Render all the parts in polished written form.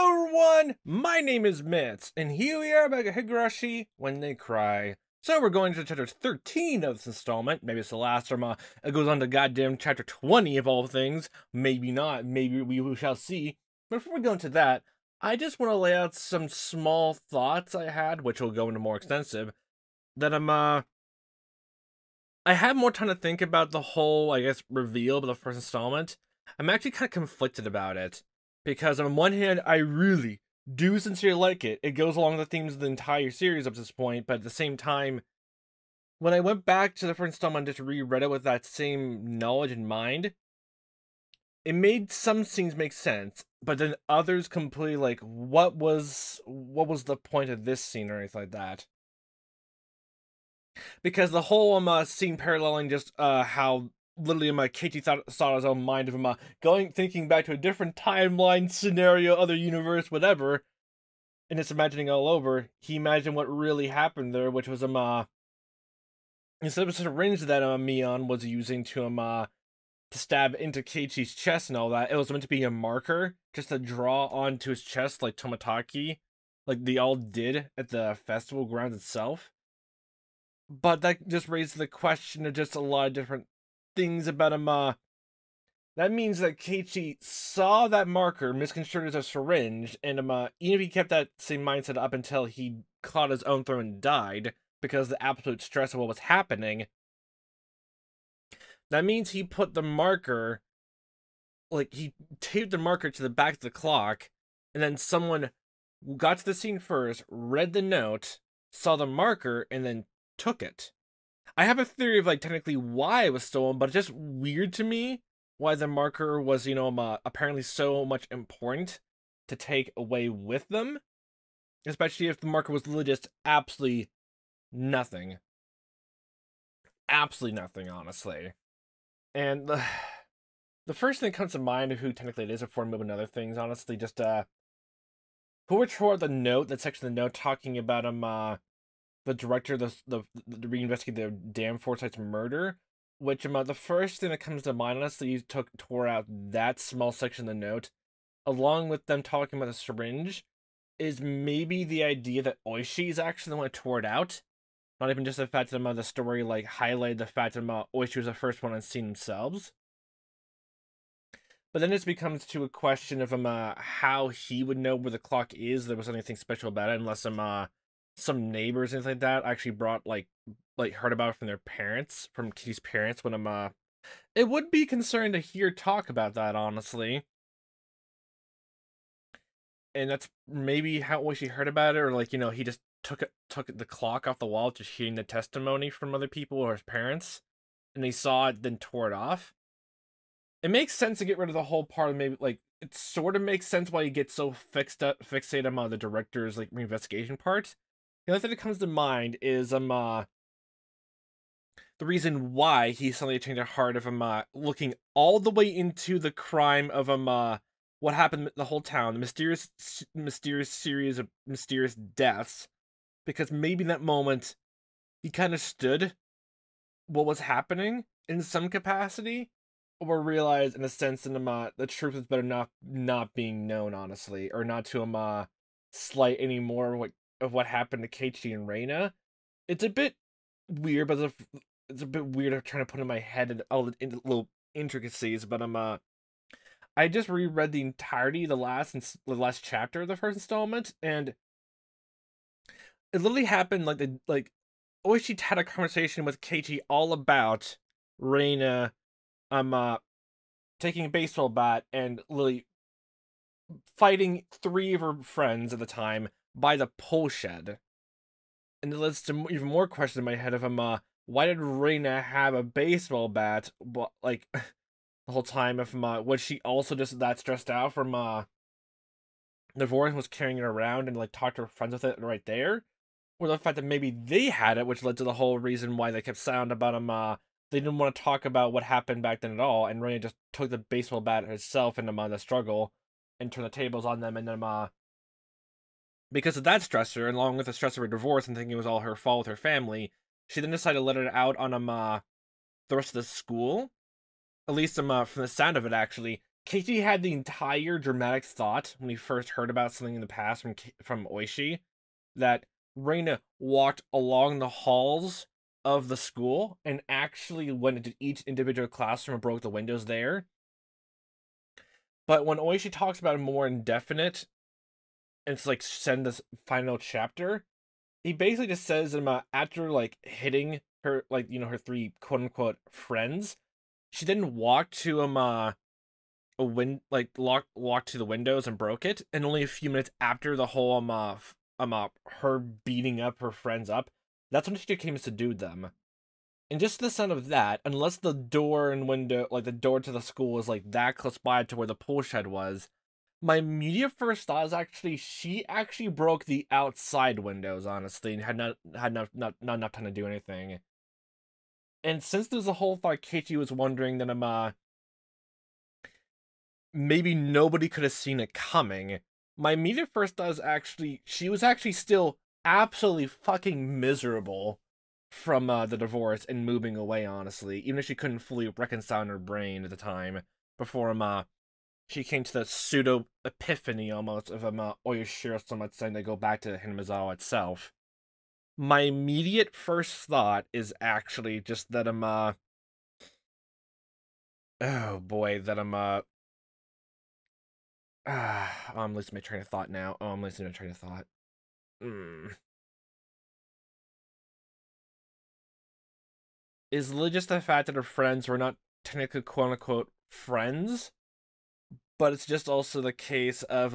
Hello everyone, my name is Mitz, and here we are back at Higurashi When They Cry. So we're going to chapter 13 of this installment. Maybe it's the last, or it goes on to goddamn chapter 20 of all things. Maybe not, maybe we shall see. But before we go into that, I just want to lay out some small thoughts I had, which will go into more extensive, that I had more time to think about the whole, I guess, reveal of the first installment. I'm actually kind of conflicted about it. Because on one hand, I really do sincerely like it. It goes along the themes of the entire series up to this point, but at the same time, when I went back to the first installment and just reread it with that same knowledge in mind, it made some scenes make sense, but then others completely like, what was the point of this scene or anything like that? Because the whole scene paralleling just how literally Keiichi saw his own mind of him thinking back to a different timeline, scenario, other universe, whatever, and just imagining all over. He imagined what really happened there, which was instead of a syringe that Mion was using to stab into Keiichi's chest and all that, it was meant to be a marker just to draw onto his chest like Tomotaki, like they all did at the festival grounds itself. But that just raised the question of just a lot of different things about him. That means that Keiichi saw that marker misconstrued as a syringe, and even if he kept that same mindset up until he caught his own throat and died because of the absolute stress of what was happening, that means he put the marker, like he taped the marker to the back of the clock, and then someone got to the scene first, read the note, saw the marker, and then took it. I have a theory of like technically why it was stolen, but it's just weird to me why the marker was, apparently so much important to take away with them, especially if the marker was literally just absolutely nothing. Absolutely nothing, honestly. And the first thing that comes to mind of who technically it is before moving other things, honestly, just who tore the note, that section of the note talking about the director, the reinvestigated the damn Forsyth's murder, which the first thing that comes to mind, honestly, you tore out that small section of the note, along with them talking about the syringe, is maybe the idea that Oishi is actually the one who tore it out. Not even just the fact that the story like highlighted the fact that Oishi was the first one on scene themselves. But then it becomes to a question of how he would know where the clock is. There was anything special about it, unless some neighbors and things like that actually brought like heard about it from their parents, from Kitty's parents. When it would be concerned to hear talk about that, honestly. And that's maybe how she heard about it, or like he just took the clock off the wall, just hearing the testimony from other people or his parents, and he saw it, then tore it off. It makes sense to get rid of the whole part of maybe like it sort of makes sense why you get so fixated on the director's like reinvestigation part. The only thing that comes to mind is the reason why he suddenly changed his heart of looking all the way into the crime of what happened the whole town, the mysterious series of mysterious deaths, because maybe in that moment he kind of stood what was happening in some capacity, or realized in a sense that the truth is better not being known, honestly, or not to slight any more of what happened to Keiichi and Reina. It's a bit weird, but it's a bit weird trying to put in my head and all the little intricacies. But I just reread the entirety of the last chapter of the first installment, and it literally happened like Oishi had a conversation with Keiichi all about Reina taking a baseball bat and literally fighting 3 of her friends at the time by the pole shed. And it leads to even more questions in my head of why did Reina have a baseball bat, but like the whole time? If was she also just that stressed out from the Vorin was carrying it around and like talked to her friends with it right there, or the fact that maybe they had it, which led to the whole reason why they kept silent about him. They didn't want to talk about what happened back then at all, and Reina just took the baseball bat herself into the struggle and turned the tables on them, and then because of that stressor, and along with the stress of her divorce and thinking it was all her fault with her family, she then decided to let it out on the rest of the school. At least from the sound of it, actually, Keiichi had the entire dramatic thought when he first heard about something in the past from Oishi that Reina walked along the halls of the school and actually went into each individual classroom and broke the windows there. But when Oishi talks about it more indefinite, and it's like send this final chapter, he basically just says after like hitting her, like, you know, her three quote unquote friends, she then walked to a walked to the windows and broke it, and only a few minutes after the whole her beating up her friends up, that's when she came to subdue them. And just the sound of that, unless the door and window, like the door to the school, is like that close by to where the pool shed was, my immediate first thought is actually she actually broke the outside windows, honestly, and not enough time to do anything. And since there's a whole thought Keiichi was wondering that maybe nobody could have seen it coming, my immediate first thought is actually she was actually still absolutely fucking miserable from the divorce and moving away, honestly, even if she couldn't fully reconcile in her brain at the time before she came to the pseudo epiphany almost of Oyashiro so much saying they go back to Hinamizawa itself. My immediate first thought is actually just that oh boy, that I'm losing my train of thought now. Oh, I'm losing my train of thought. Is literally just the fact that her friends were not technically quote unquote friends, but it's just also the case of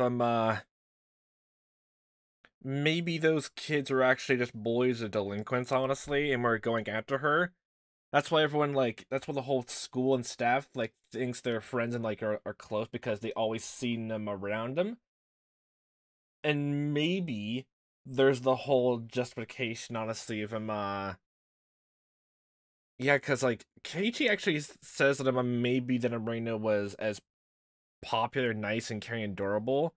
maybe those kids were actually just bullies or delinquents, honestly, and were going after her. That's why everyone, like, that's why the whole school and staff like thinks they're friends and like are close because they always seen them around them. And maybe there's the whole justification, honestly, of him yeah, because like Keiichi actually says that maybe that Reina was as popular, nice, and caring, and adorable.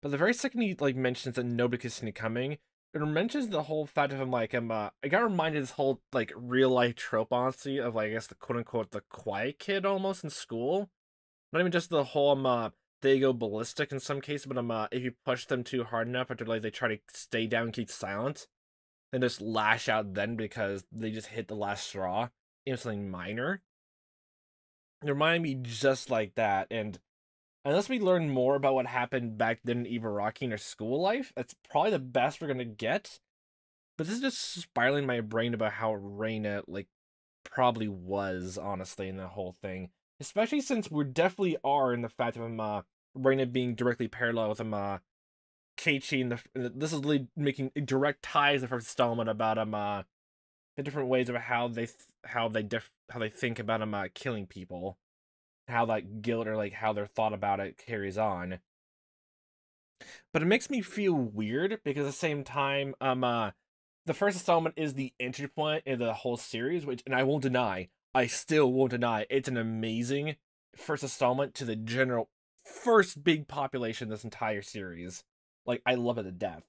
But the very second he like mentions that nobody could see it coming, it mentions the whole fact of him like I got reminded of this whole like real life trope, honestly, of like I guess the quote unquote the quiet kid almost in school. Not even just the whole they go ballistic in some cases, but if you push them too hard enough, after like they try to stay down and keep silent, then just lash out then because they just hit the last straw in something minor. It reminded me just like that, and unless we learn more about what happened back then in Ibaraki in her school life, that's probably the best we're gonna get. But this is just spiraling my brain about how Reina like probably was, honestly, in the whole thing. Especially since we definitely are in the fact of Reina being directly parallel with Keiichi, and this is really making direct ties the first installment about the different ways of how they think about killing people, how that guilt or like how their thought about it carries on. But it makes me feel weird because at the same time, the first installment is the entry point in the whole series, which, and I won't deny, I still won't deny, it's an amazing first installment to the general first big population of this entire series. Like, I love it to death.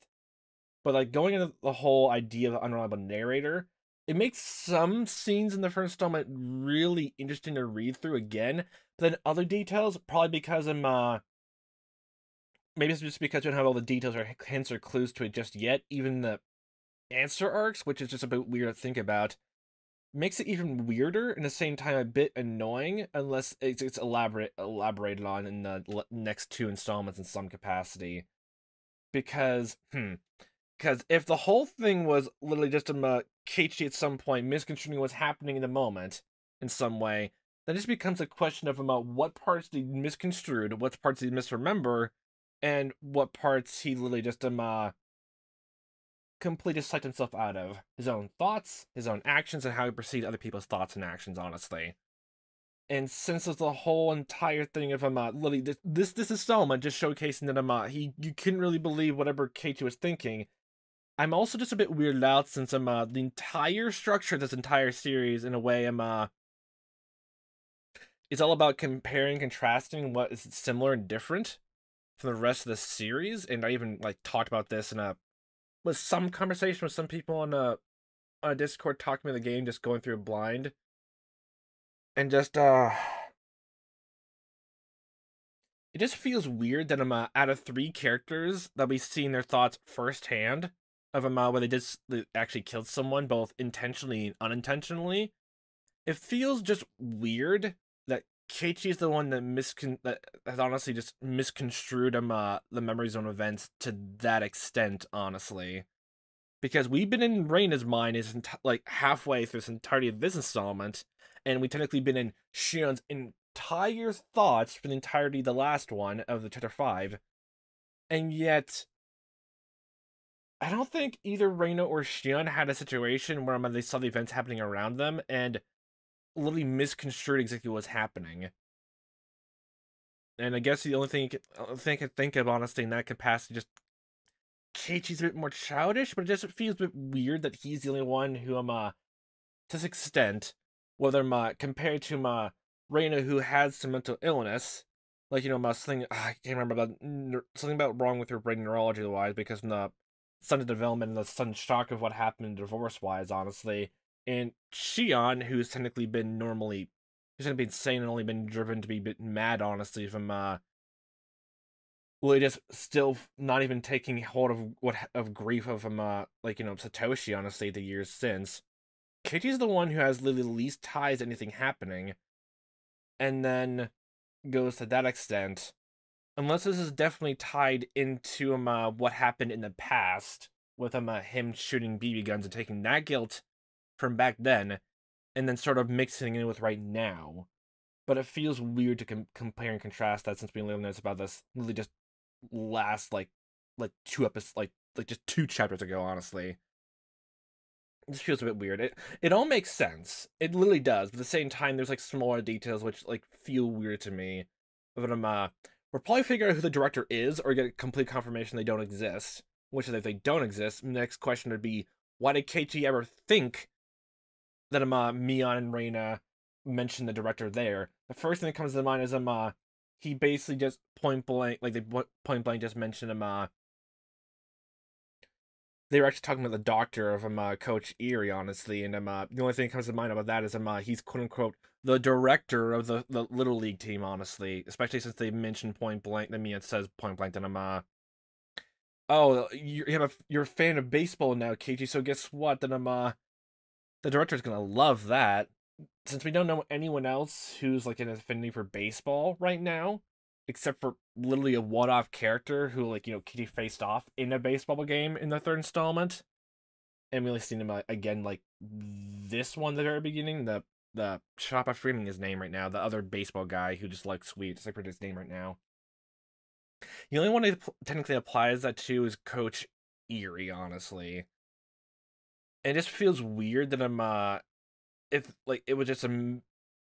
But like going into the whole idea of the unreliable narrator, it makes some scenes in the first installment really interesting to read through again. But then other details, probably because I'm maybe it's just because we don't have all the details or hints or clues to it just yet. Even the answer arcs, which is just a bit weird to think about, makes it even weirder and at the same time a bit annoying unless it's elaborated on in the next two installments in some capacity. Because because if the whole thing was literally just Keiichi at some point misconstruing what's happening in the moment in some way, then it just becomes a question of about what parts he misconstrued, what parts he misremember, and what parts he literally just completely psyched himself out of his own thoughts, his own actions, and how he perceived other people's thoughts and actions, honestly. And since it's the whole entire thing of him, literally this installment just showcasing that you couldn't really believe whatever Keiichi was thinking. I'm also just a bit weirded out since the entire structure of this entire series in a way it's all about comparing, contrasting what is similar and different from the rest of the series. And I even like talked about this in a with some conversation with some people on a Discord talking about the game, just going through it blind, and just it just feels weird that out of 3 characters that we see their thoughts firsthand of where they actually killed someone both intentionally and unintentionally. It feels just weird that Keiichi is the one that has honestly just misconstrued the memory zone events to that extent, honestly. Because we've been in Reina's mind like halfway through this entirety of this installment, and we technically been in Shion's entire thoughts for the entirety of the last one of the chapter 5, and yet I don't think either Reina or Shion had a situation where they saw the events happening around them and literally misconstrued exactly what's happening. And I guess the only thing I can think of, honestly, in that capacity, just Keiichi's a bit more childish, but it just feels a bit weird that he's the only one who to this extent, whether compared to Reina, who has some mental illness, like something I can't remember something about wrong with her brain neurology wise, because in the sudden development and the sudden shock of what happened divorce wise, honestly, and Shion, who's technically been normally, who's been sane and only been driven to be a bit mad, honestly, from well, just still not even taking hold of grief of Satoshi, honestly, the years since. Keiichi's the one who has literally the least ties to anything happening, and then goes to that extent. Unless this is definitely tied into what happened in the past with him shooting BB guns and taking that guilt from back then, and then sort of mixing it with right now. But it feels weird to compare and contrast that, since we only noticed about this literally just last like 2 episodes, like just 2 chapters ago, honestly. This feels a bit weird. It all makes sense. It literally does. But at the same time, there's like smaller details which like feel weird to me. But we'll probably figure out who the director is, or get a complete confirmation they don't exist. Which is, if they don't exist, the next question would be, why did Keiichi ever think that Mion and Reina mentioned the director there? The first thing that comes to mind is he basically just point blank, like they point blank just mentioned they were actually talking about the doctor of Coach Erie, honestly, and the only thing that comes to mind about that is he's quote unquote the director of the Little League team, honestly, especially since they mentioned point blank. I mean, it says point blank that oh, you're a fan of baseball now, Keiichi. So guess what? Then the director's gonna love that, since we don't know anyone else who's like an affinity for baseball right now, except for literally a one-off character who, like, Kitty faced off in a baseball game in the 3rd installment, and we only seen him again like this one at the very beginning. The shop I'm forgetting his name right now. The other baseball guy who just likes sweets. I forget his name right now. The only one that technically applies that to is Coach Erie, honestly. And it just feels weird that if like it was just a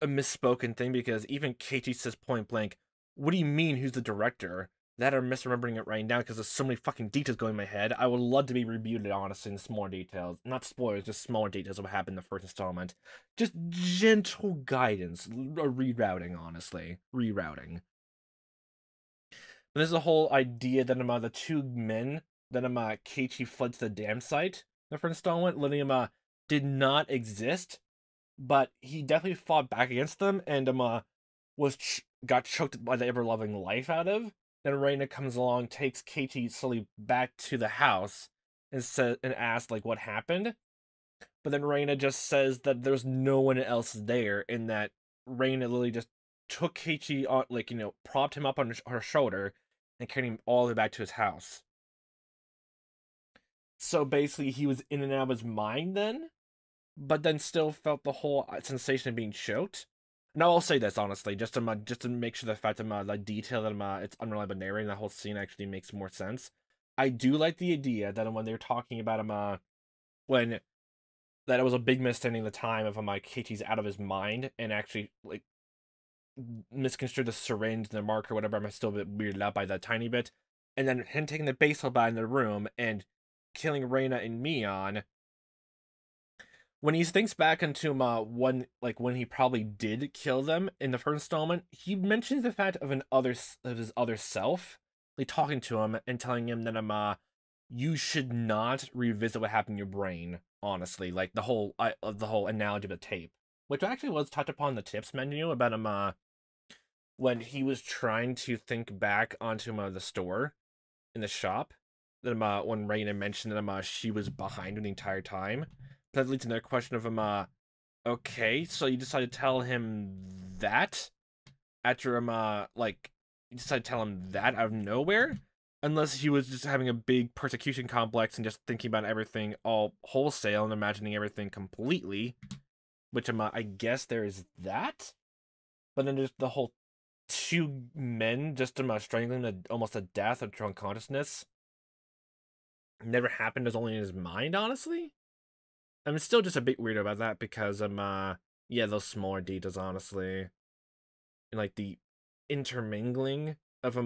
misspoken thing, because even Keiichi says point blank, "What do you mean? Who's the director?" That I'm misremembering it right now because there's so many fucking details going in my head. I would love to be reviewed, honestly, in smaller details, not spoilers, just smaller details of what happened in the 1st installment. Just gentle guidance, rerouting, honestly, rerouting. And there's the whole idea that the 2 men that Keiichi fled to the dam site in the 1st installment, letting did not exist, but he definitely fought back against them, and got choked by the ever-loving life out of. Then Reina comes along, takes Keiichi slowly back to the house, and asks like what happened. But then Reina just says that there's no one else there, and that Reina literally just took Keiichi on, like, propped him up on her shoulder and carried him all the way back to his house. So basically, he was in and out of his mind then, but then still felt the whole sensation of being choked. Now I'll say this honestly, just to make sure the fact that the detail that it's unreliable narrating, the whole scene actually makes more sense. I do like the idea that when they're talking about when that it was a big misunderstanding at the time of Keiichi's out of his mind, and actually like misconstrued the syringe and the marker, whatever. I'm still a bit weirded out by that tiny bit, and then him taking the baseball bat in the room and killing Reina and Mion. When he thinks back into when he probably did kill them in the 1st installment, he mentions the fact of his other self, like talking to him and telling him that you should not revisit what happened in your brain. Honestly, like the whole analogy of the tape, which actually was touched upon in the tips menu about when he was trying to think back onto the store in the shop. That when Reina mentioned that she was behind him the entire time. That leads to another question of okay, so you decided to tell him that after like you decided to tell him that out of nowhere? Unless he was just having a big persecution complex and just thinking about everything all wholesale and imagining everything completely. Which I guess there is that. But then there's the whole two men just strangling him to almost a death of unconsciousness. Never happened, as only in his mind, honestly. I'm still just a bit weird about that because yeah, those smaller details, honestly. And like the intermingling of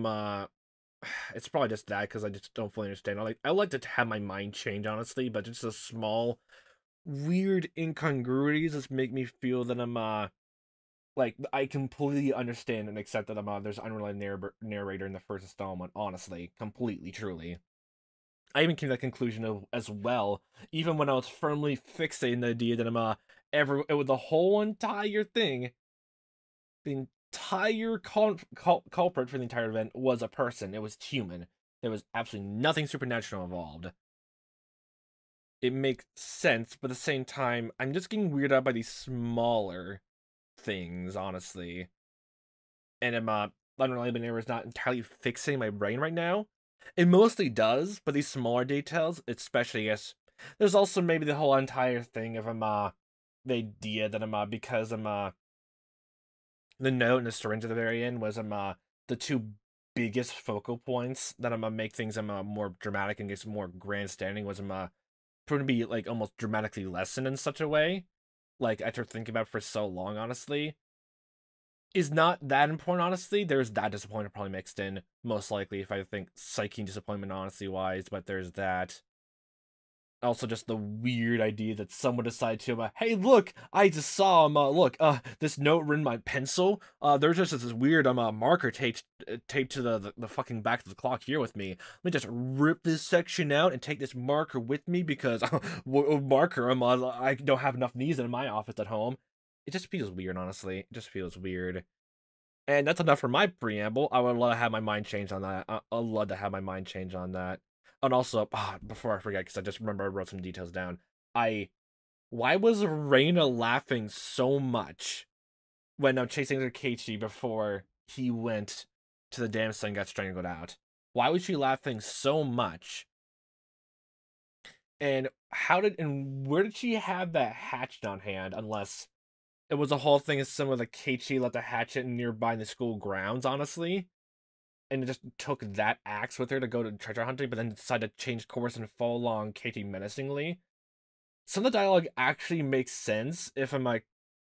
it's probably just that because I just don't fully understand. I like to have my mind change, honestly, but just the small weird incongruities just make me feel that like I completely understand and accept that there's an unreliable narrator in the first installment, honestly, completely, truly. I even came to that conclusion as well, even when I was firmly fixated in the idea that it was the whole entire thing, the entire culprit for the entire event was a person. It was human. There was absolutely nothing supernatural involved. It makes sense, but at the same time, I'm just getting weirded out by these smaller things, honestly. And unreliable narrator is not entirely fixing my brain right now. It mostly does, but these smaller details, especially, yes. There's also maybe the whole entire thing of the idea that because the note and the syringe at the very end was the two biggest focal points that make things more dramatic and gets more grandstanding was proven to be like almost dramatically lessened in such a way. Like after thinking about it for so long, honestly, is not that important, honestly. There's that disappointment probably mixed in, most likely, if I think psyche and disappointment, honestly, wise, but there's that. Also, just the weird idea that someone decided to, hey, look, I just saw, look, this note written by pencil. There's just this weird, marker taped to the fucking back of the clock here with me. Let me just rip this section out and take this marker with me because, marker, I don't have enough knees in my office at home. It just feels weird, honestly. It just feels weird. And that's enough for my preamble. I would love to have my mind change on that. I'd love to have my mind change on that. And also, before I forget, because I just remember I wrote some details down. Why was Reina laughing so much when I'm chasing after Keiichi before he went to the damn sun and got strangled out? Why was she laughing so much? And where did she have that hatchet on hand? Unless it was a whole thing as similar to Keiichi left a hatchet nearby in the school grounds, honestly. And just took that axe with her to go to treasure hunting, but then decided to change course and fall along Keiichi menacingly. Some of the dialogue actually makes sense if I'm like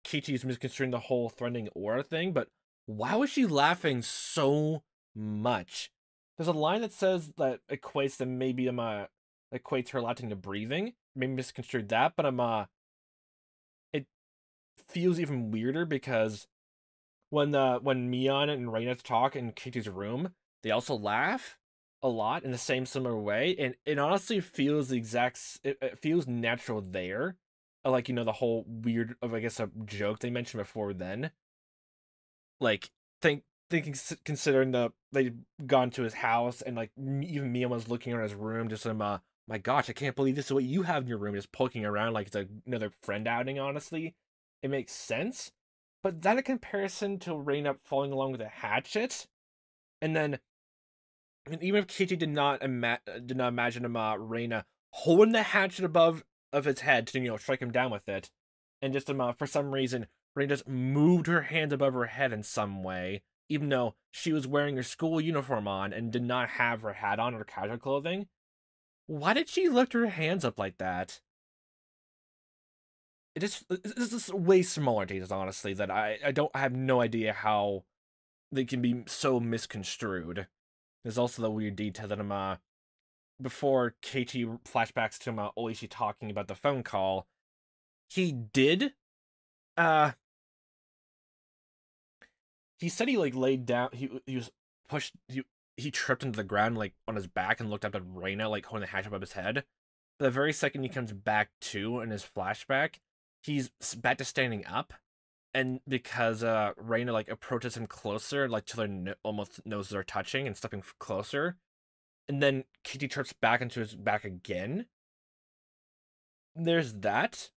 Keiichi's misconstruing the whole threatening aura thing, but why was she laughing so much? There's a line that says that equates to maybe equates her laughing to breathing. Maybe misconstrued that, but it feels even weirder because when Mion and Reina talk in Keiichi's room, they also laugh a lot in the same similar way, and it honestly feels the exact. It feels natural there, like the whole weird of I guess a joke they mentioned before. Then, like thinking considering they'd gone to his house and like even Mion was looking around his room, just my gosh, I can't believe this is what you have in your room, just poking around like it's another friend outing. Honestly, it makes sense. But that in comparison to Reina falling along with a hatchet, and then even if Keiichi did not imagine Reina holding the hatchet above of his head to strike him down with it, and just for some reason Reina just moved her hands above her head in some way, even though she was wearing her school uniform on and did not have her hat on or casual clothing. Why did she lift her hands up like that? It's just way smaller details, honestly, that I have no idea how they can be so misconstrued. There's also the weird detail that before Keiichi flashbacks to Oishi talking about the phone call, he did uh he said he like laid down he was pushed he tripped into the ground like on his back and looked up at Reina like holding the hatchet above his head. But the very second he comes back to in his flashback, he's back to standing up. and because Reina like approaches him closer, like till their almost noses are touching and stepping closer, and then Keiichi trips back into his back again. There's that.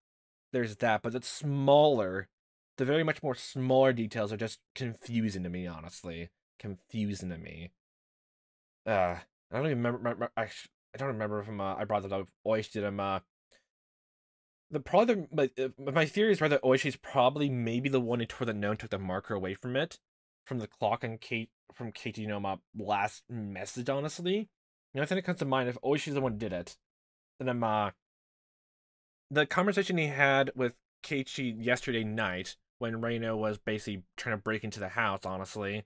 There's that, but it's smaller. The very much more smaller details are just confusing to me, honestly. Confusing to me. I don't even I don't remember if I brought that up. Oishi did my theory is rather Oishi's probably maybe the one who tore the note and took the marker away from it, from the clock and from Keiichi last message. Honestly, the only thing that comes to mind if Oishi's the one who did it, then the conversation he had with Keiichi yesterday night when Reina was basically trying to break into the house. Honestly,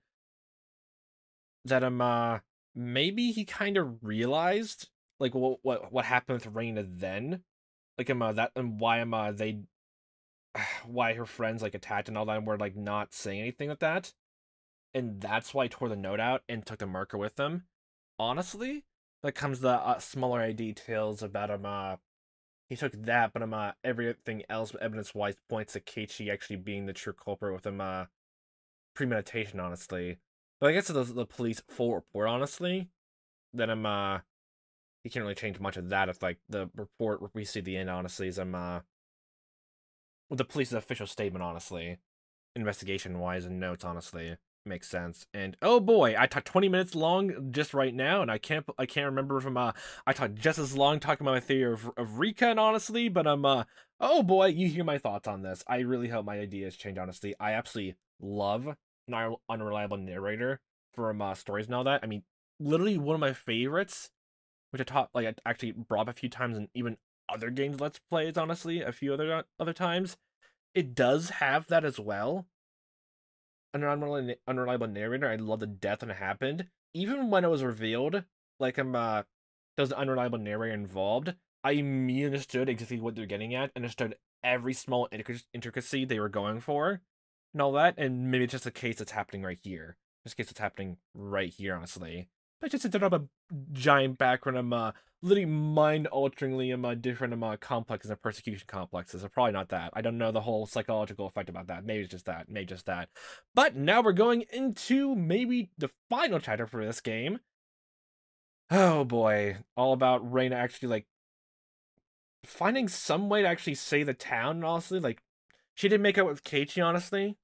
that maybe he kind of realized like what happened with Reina then, like that and why they why her friends like attacked and all that and were like not saying anything with that, and that's why he tore the note out and took the marker with them. Honestly, that comes the smaller details about he took that, but everything else evidence wise points to Keiichi actually being the true culprit with premeditation. Honestly, but I guess the police full report, honestly, then he can't really change much of that if like the report we see at the end, honestly, is the police's official statement, honestly, investigation wise and notes, honestly, makes sense. And oh boy, I talked 20 minutes long just right now, and I can't remember if I talked just as long talking about my theory of Rika, and honestly, but oh boy, you hear my thoughts on this. I really hope my ideas change, honestly. I absolutely love an unreliable narrator for stories and all that. I mean, literally one of my favorites, which I actually brought up a few times and even other games let's plays, honestly, a few other times. It does have that as well. An unreliable narrator. I love the death when it happened. Even when it was revealed, like there was an unreliable narrator involved, I immediately understood exactly what they're getting at, understood every small intricacy they were going for, and all that. And maybe it's just a case that's happening right here. Just a case that's happening right here, honestly. But just instead of a giant background, literally mind-alteringly different complexes and persecution complexes. Are probably not that. I don't know the whole psychological effect about that. Maybe it's just that. Maybe just that. But now we're going into maybe the final chapter for this game. Oh boy, all about Reina actually like finding some way to actually save the town. Honestly, like she did make out with Keiichi, honestly.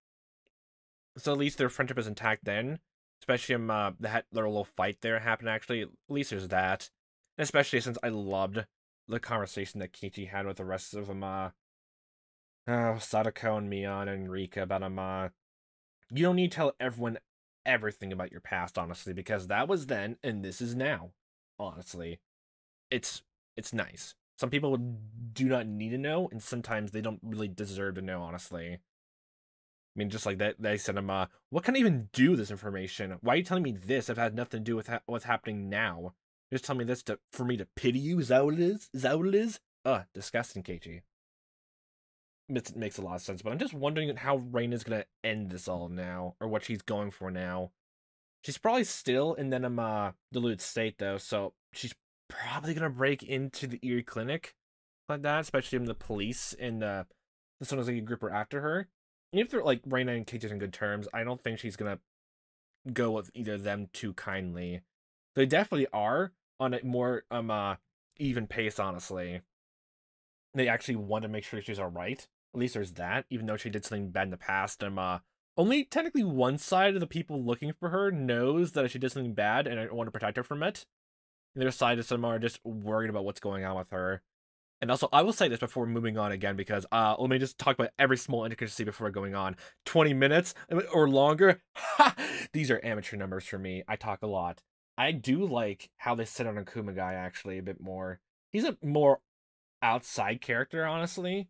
So at least their friendship is intact then. Especially their little fight there happened actually. At least there's that. And especially since I loved the conversation that Keiichi had with the rest of them, Sadako and Mion and Rika about you don't need to tell everyone everything about your past, honestly, because that was then and this is now. Honestly. It's nice. Some people do not need to know, and sometimes they don't really deserve to know, honestly. I mean, just like that, they said, what can I even do with this information? Why are you telling me this if it had nothing to do with what's happening now? You're just telling me this for me to pity you? Is that what it is? Is that what it is? Disgusting, Keiichi. It makes a lot of sense, but I'm just wondering how Reina's gonna end this all now, or what she's going for now. She's probably still in then deluded state though, so she's probably gonna break into the Erie Clinic like that, especially when the police and the Sonozaki group are after her. And if they're like Reina and Keiichi in good terms, I don't think she's gonna go with either of them too kindly. They definitely are on a more even pace, honestly. They actually want to make sure she's alright. At least there's that, even though she did something bad in the past. Only technically one side of the people looking for her knows that she did something bad and I want to protect her from it. And the other side of some are just worried about what's going on with her. And also, I will say this before moving on again, because let me just talk about every small intricacy before going on. 20 minutes or longer? Ha! These are amateur numbers for me. I talk a lot. I do like how they sit on a Kumagai, actually, a bit more. He's a more outside character, honestly.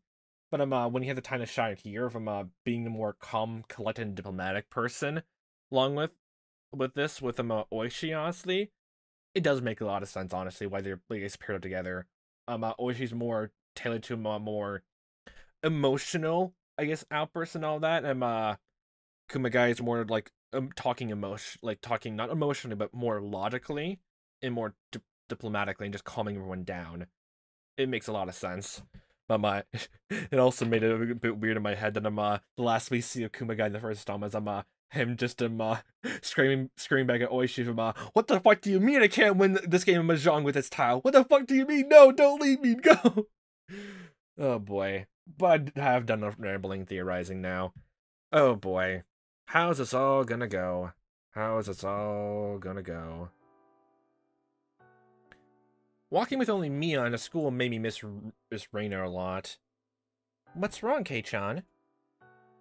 But when he had the time to shine here, of being the more calm, collected, and diplomatic person, along with Oishi, honestly, it does make a lot of sense, honestly, why they're like paired up together. Oishi's more tailored to a more emotional, I guess, outbursts and all that, and Kumagai is more like talking talking not emotionally but more logically and more diplomatically and just calming everyone down. It makes a lot of sense. But it also made it a bit weird in my head that the last we see of Kumagai in the first installment is him just screaming back at Oishi what the fuck do you mean I can't win this game of Mahjong with this tile? What the fuck do you mean? No, don't leave me, go! Oh boy. But I have done enough rambling theorizing now. Oh boy. How's this all gonna go? How is this all gonna go? Walking with only Mia in a school made me miss Reina a lot. What's wrong, Kei-chan?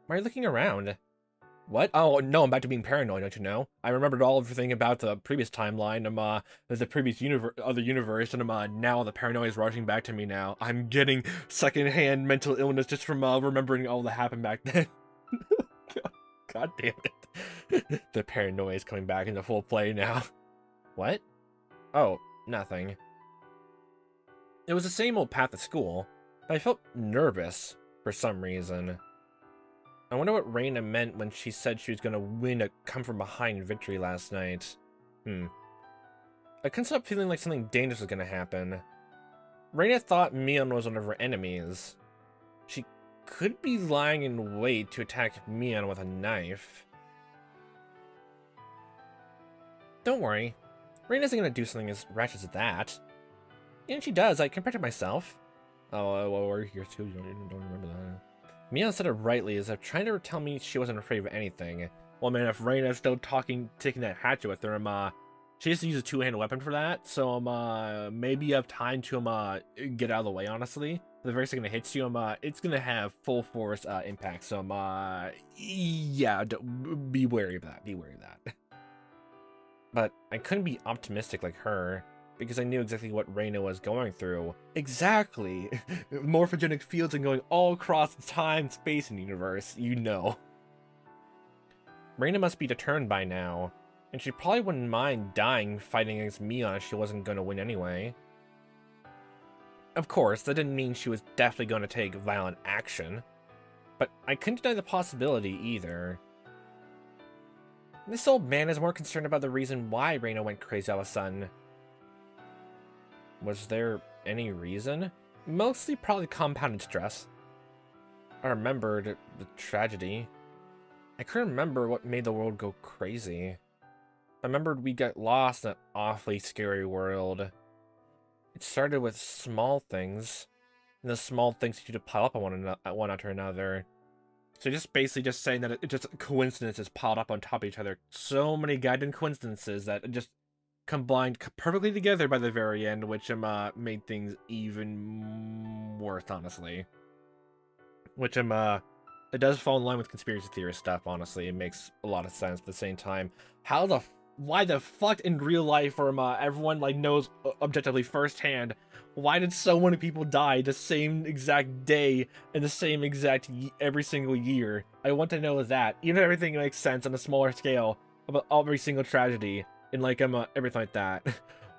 Why are you looking around? What? Oh, no, I'm back to being paranoid, don't you know? I remembered all everything about the previous timeline, the previous other universe, and now the paranoia is rushing back to me now. I'm getting secondhand mental illness just from remembering all that happened back then. God damn it. The paranoia is coming back into full play now. What? Oh, nothing. It was the same old path to school, but I felt nervous for some reason. I wonder what Reina meant when she said she was going to win a come-from-behind victory last night. I couldn't stop feeling like something dangerous was going to happen. Reina thought Mion was one of her enemies. She could be lying in wait to attack Mion with a knife. Don't worry. Reina isn't going to do something as rash as that. And she does, I can protect myself. Oh, well, we're here too, you don't remember that. Mia said it rightly, as if trying to tell me she wasn't afraid of anything. Well, man, if Reina's still taking that hatchet with her, she just used a two-handed weapon for that, so, maybe you have time to, get out of the way, honestly. The very second it hits you, it's gonna have full force, impact, so, yeah, be wary of that, But I couldn't be optimistic like her, because I knew exactly what Reina was going through. Exactly! Morphogenic fields and going all across the time, space, and universe, you know. Reina must be determined by now, and she probably wouldn't mind dying fighting against Mion if she wasn't going to win anyway. Of course, that didn't mean she was definitely going to take violent action, but I couldn't deny the possibility either. This old man is more concerned about the reason why Reina went crazy all of a sudden. Was there any reason? Mostly probably compounded stress. I remembered the tragedy. I couldn't remember what made the world go crazy. I remembered we got lost in an awfully scary world. It started with small things, and the small things you to pile up on one after another. So just basically just saying that it just coincidences piled up on top of each other. So many goddamn coincidences that it just combined perfectly together by the very end, which made things even worse, honestly. Which it does fall in line with conspiracy theorist stuff, honestly. It makes a lot of sense at the same time. Why the fuck in real life, or everyone like knows objectively firsthand, why did so many people die the same exact day and the same exact every single year? I want to know that. Even if everything makes sense on a smaller scale about every single tragedy. And like everything like that.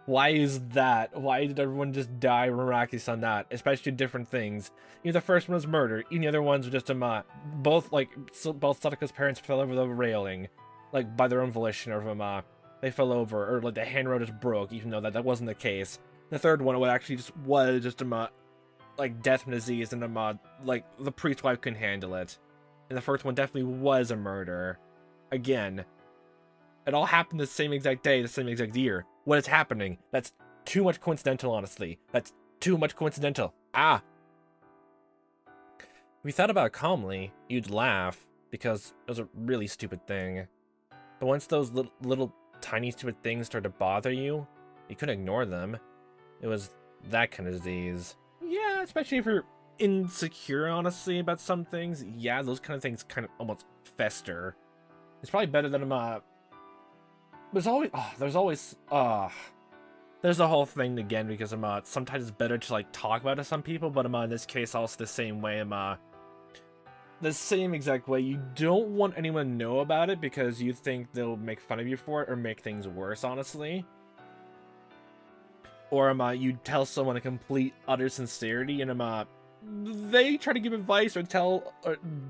Why is that? Why did everyone just die miraculously on that? Especially different things. You know, the first one was murder. Even the other ones were just both Sadaka's parents fell over the railing, like by their own volition, or they fell over, or like the handrail just broke, even though that wasn't the case. The third one was like death from disease, and like the priest's wife couldn't handle it. And the first one definitely was a murder. Again. It all happened the same exact day, the same exact year. What is happening? That's too much coincidental, honestly. That's too much coincidental. Ah! If you thought about it calmly, you'd laugh, because it was a really stupid thing. But once those little tiny stupid things started to bother you, you couldn't ignore them. It was that kind of disease. Yeah, especially if you're insecure, honestly, about some things. Yeah, those kind of things kind of almost fester. It's probably better than there's the whole thing again, because sometimes it's better to like talk about it to some people, but in this case also the same way, the same exact way. You don't want anyone to know about it because you think they'll make fun of you for it or make things worse, honestly. Or you tell someone a complete utter sincerity and they try to give advice or try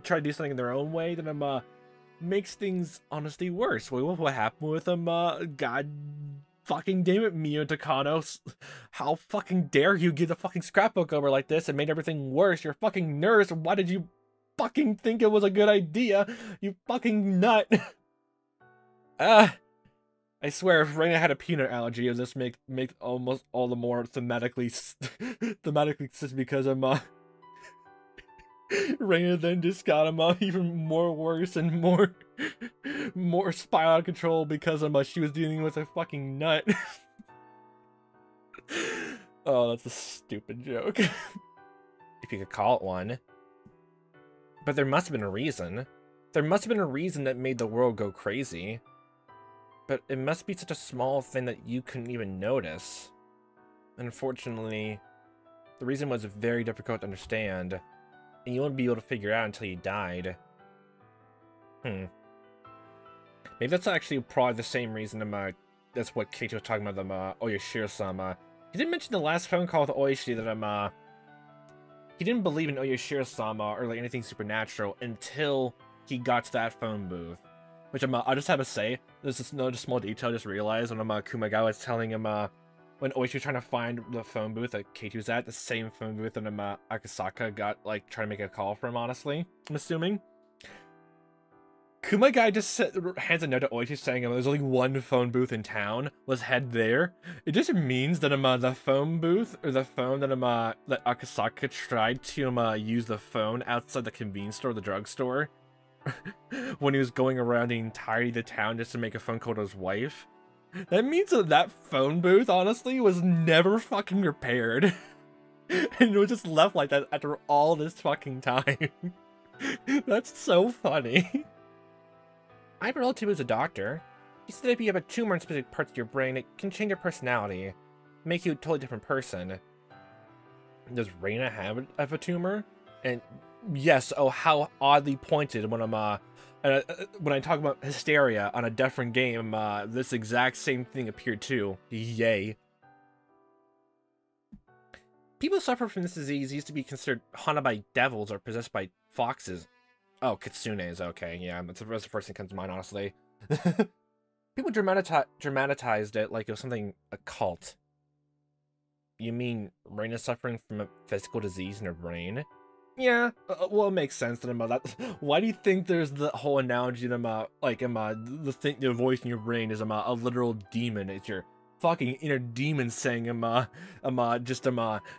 to do something in their own way, then makes things honestly worse. What happened with God fucking damn it, Mio Takano. How fucking dare you give the fucking scrapbook over like this and made everything worse? You're a fucking nurse. Why did you fucking think it was a good idea? You fucking nut. I swear, if Reina had a peanut allergy, it would just make almost all the more thematically sense because Reina then just got him even more worse and more spiral out of control because she was dealing with a fucking nut. Oh, that's a stupid joke. If you could call it one. But there must have been a reason. There must have been a reason that made the world go crazy. But it must be such a small thing that you couldn't even notice. Unfortunately, the reason was very difficult to understand, and you wouldn't be able to figure it out until you died. Maybe that's actually probably the same reason that's what Keiichi was talking about, Oyashiro-sama. He didn't mention the last phone call with Oishi that, he didn't believe in Oyashiro-sama or like anything supernatural until he got to that phone booth. Which I just have to say, there's this another small detail I just realized when Kumagawa was telling him, when Oishi was trying to find the phone booth that Keiichi was at, the same phone booth that Akasaka got, like, trying to make a call from, honestly, I'm assuming. Kumagawa just hands a note to Oishi saying there's only one phone booth in town, let's head there. It just means that the phone booth, or the phone that that Akasaka tried to use the phone outside the convenience store, the drugstore, when he was going around the entirety of the town just to make a phone call to his wife. That means that phone booth, honestly, was never fucking repaired. And it was just left like that after all this fucking time. That's so funny. I have a relative who's a doctor. He said if you have a tumor in specific parts of your brain, it can change your personality. Make you a totally different person. Does Reina have a tumor? And yes, oh, how oddly pointed when when I talk about hysteria on a different game, this exact same thing appeared too. Yay. People who suffer from this disease used to be considered haunted by devils or possessed by foxes. Oh, kitsunes, okay, yeah, that's the first thing that comes to mind, honestly. People dramatized it like it was something occult. You mean Reina suffering from a physical disease in her brain? Yeah, well, it makes sense to that. Why do you think there's the whole analogy that the voice in your brain is a literal demon? It's your fucking inner demon saying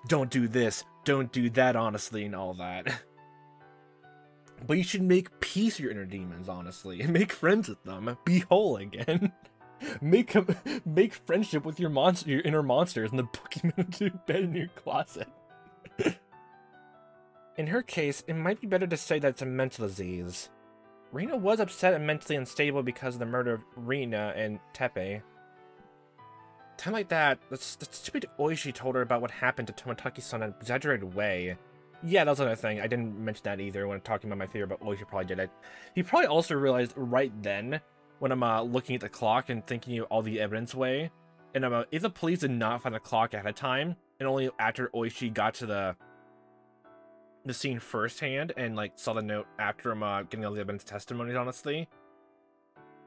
don't do this, don't do that, honestly, and all that. But you should make peace with your inner demons, honestly, and make friends with them. Be whole again. Make friendship with your inner monsters, and then book them into bed in your closet. In her case, it might be better to say that it's a mental disease. Reina was upset and mentally unstable because of the murder of Rina and Teppei. Time like that, the stupid Oishi told her about what happened to Tomotaki-san in an exaggerated way. Yeah, that was another thing. I didn't mention that either when talking about my theory, but Oishi probably did it. He probably also realized right then, when I'm looking at the clock and thinking of all the evidence way, and if the police did not find the clock ahead of time, and only after Oishi got to the scene firsthand and like saw the note after getting all the evidence testimonies, honestly,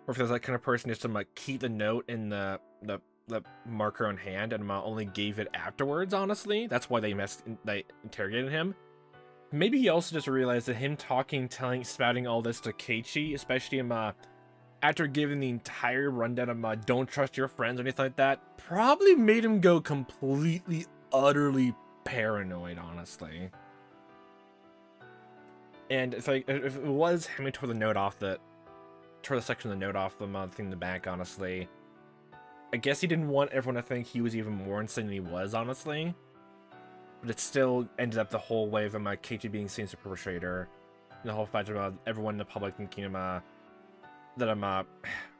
or if there's that kind of person just to keep the note in the marker on hand and only gave it afterwards, honestly, that's why they interrogated him. Maybe he also just realized that him spouting all this to Keiichi, especially after giving the entire rundown of don't trust your friends or anything like that, probably made him go completely, utterly paranoid, honestly. And it's like, if it was him who tore the section of the note off the thing in the back, honestly, I guess he didn't want everyone to think he was even more insane than he was, honestly. But it still ended up the whole way of Keiichi being seen as a perpetrator. And the whole fact of everyone in the public thinking that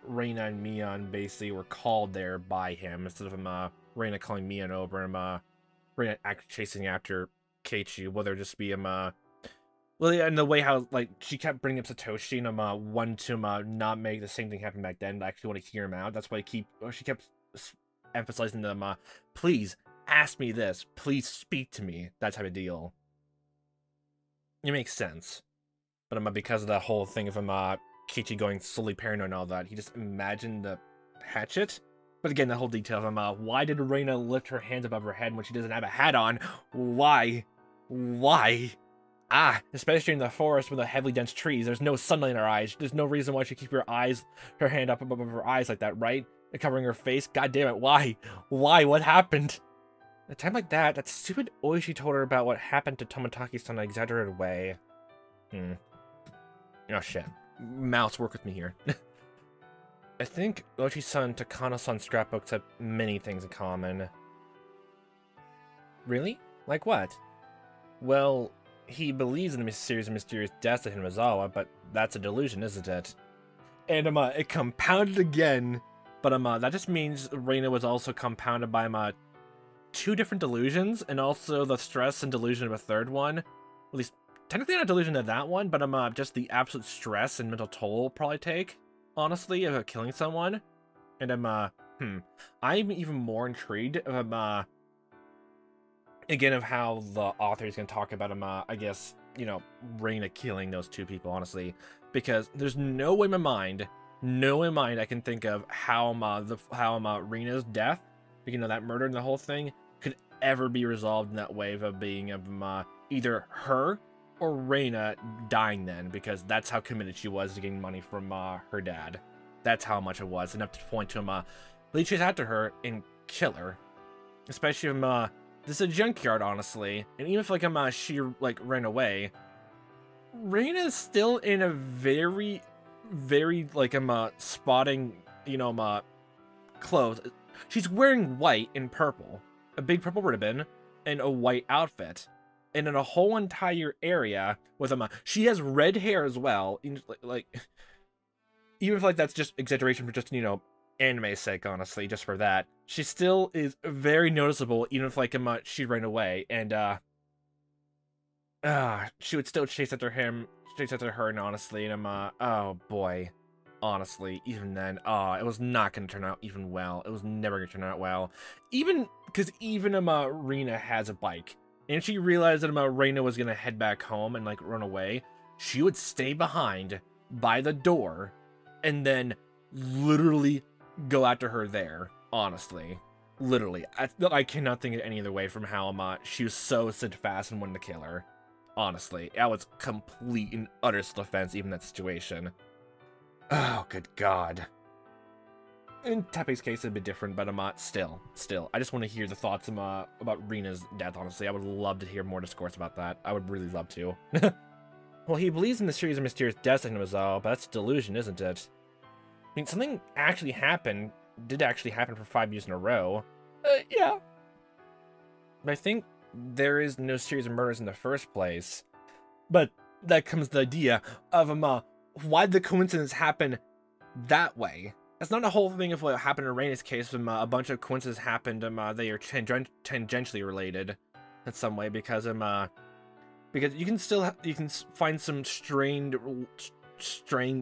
Reina and Mion basically were called there by him, instead of Reina calling Mion over and Reina chasing after Keiichi. Whether it just be well, yeah, and the way how she kept bringing up Satoshi and wanted to not make the same thing happen back then, but actually want to hear him out. That's why she kept emphasizing them. Please ask me this. Please speak to me. That type of deal. It makes sense, but because of the whole thing of Keiichi going slowly paranoid and all that, he just imagined the hatchet But again, the whole detail of why did Reina lift her hands above her head when she doesn't have a hat on? Why? Why? Ah, especially in the forest with the heavily dense trees. There's no sunlight in her eyes. There's no reason why she keep her hand up above her eyes like that, right? And covering her face. God damn it, why? Why? What happened? At a time like that, that stupid Oishi told her about what happened to Tomotake's-san in an exaggerated way. Oh shit. Mouse, work with me here. I think Oishi-san and Takano-san's scrapbooks have many things in common. Really? Like what? Well, he believes in the series of mysterious deaths at Hinamizawa, but that's a delusion, isn't it? And it compounded again, but that just means Reina was also compounded by 2 different delusions, and also the stress and delusion of a third one. At least, technically not a delusion of that one, but just the absolute stress and mental toll it'll probably take, honestly, of killing someone. And I'm even more intrigued of again, of how the author is going to talk about I guess, you know, Reina killing those 2 people, honestly, because there's no way in my mind I can think of how Reina's death, you know, that murder and the whole thing could ever be resolved in that way of being of either her or Reina dying then, because that's how committed she was to getting money from her dad. That's how much it was, enough to point to him lead chase after her and kill her, especially if this is a junkyard, honestly, and even if she ran away, Reina's still in a very spotting, you know, clothes. She's wearing white and purple, a big purple ribbon, and a white outfit, and in a whole entire area with she has red hair as well. Even if that's just exaggeration for just, you know, anime's sake, honestly, just for that, she still is very noticeable, even if she ran away, and she would still chase after her, and honestly, and oh boy. Honestly, even then, it was not going to turn out even well. It was never going to turn out well. Even, because even Reina has a bike. And she realized that Reina was going to head back home and, run away. She would stay behind by the door and then literally go after her there, honestly. Literally. I cannot think of any other way from how she was so steadfast and wanted to kill her. Honestly, that was complete and utter self-defense, even that situation. Oh, good God. In Teppei's case, it'd be different, but still. I just want to hear the thoughts about Reina's death, honestly. I would love to hear more discourse about that. I would really love to. Well, he believes in the series of mysterious deaths in Hinamizawa, but that's a delusion, isn't it? I mean, something did actually happen for 5 years in a row. Yeah. But I think there is no series of murders in the first place. But that comes the idea of why the coincidence happen that way. That's not a whole thing of what happened in Reina's case. A bunch of coincidences happened. They are tangentially related in some way, because you can find some strained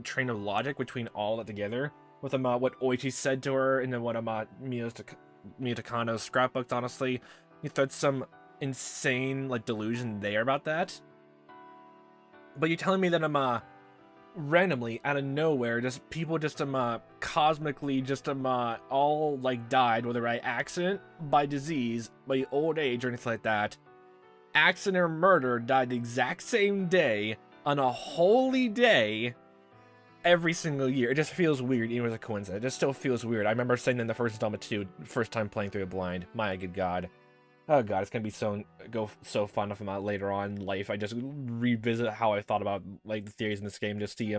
train of logic between all that together with what Oichi said to her, and then what Miyo Takano's scrapbooks. Honestly, you thought some insane delusion there about that. But you're telling me that randomly out of nowhere, people cosmically all died, whether by accident, by disease, by old age, or anything like that. Accident or murder, died the exact same day on a holy day every single year. It just feels weird, even as a coincidence. It just still feels weird. I remember saying that in the first installment too, first time playing through it blind. My good God. Oh God, it's gonna be so fun if later on in life I just revisit how I thought about the theories in this game, just see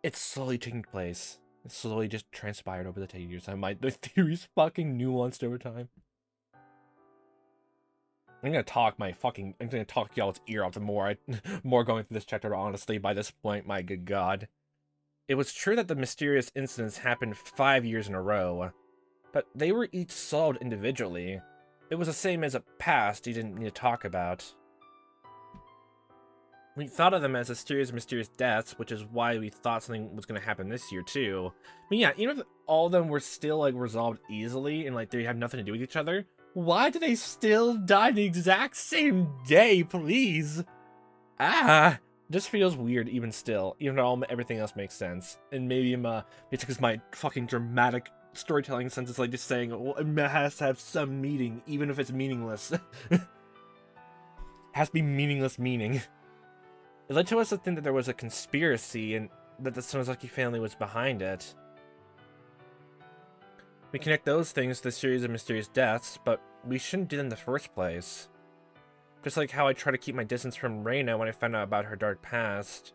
it's slowly taking place. It's slowly just transpired over the years. The theories fucking nuanced over time. I'm gonna talk y'all's ear off the more going through this chapter, honestly, by this point, my good God. It was true that the mysterious incidents happened 5 years in a row, but they were each solved individually. It was the same as a past you didn't need to talk about. We thought of them as a series of mysterious deaths, which is why we thought something was going to happen this year, too. I mean, yeah, even if all of them were still, resolved easily and, they have nothing to do with each other, why do they still die the exact same day, please? Just feels weird even still, even though everything else makes sense. And maybe it's because my fucking dramatic storytelling sense, it's like just saying, well, it has to have some meaning, even if it's meaningless. Has to be meaningless meaning. It led to us to think that there was a conspiracy and that the Sonozaki family was behind it. We connect those things to the series of mysterious deaths, but we shouldn't do them in the first place. Just like how I try to keep my distance from Reina when I found out about her dark past.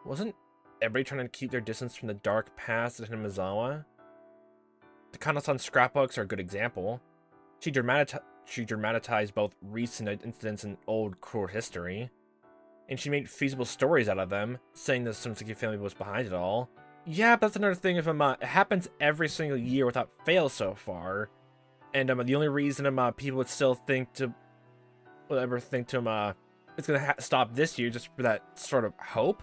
Wasn't everybody trying to keep their distance from the dark past at Hinamizawa? The Kano-san scrapbooks are a good example. She dramatized both recent incidents and old cruel history. And she made feasible stories out of them, saying the Sonozaki family was behind it all. Yeah, but that's another thing. If it happens every single year without fail so far, and the only reason people would still think to, it's gonna stop this year just for that sort of hope.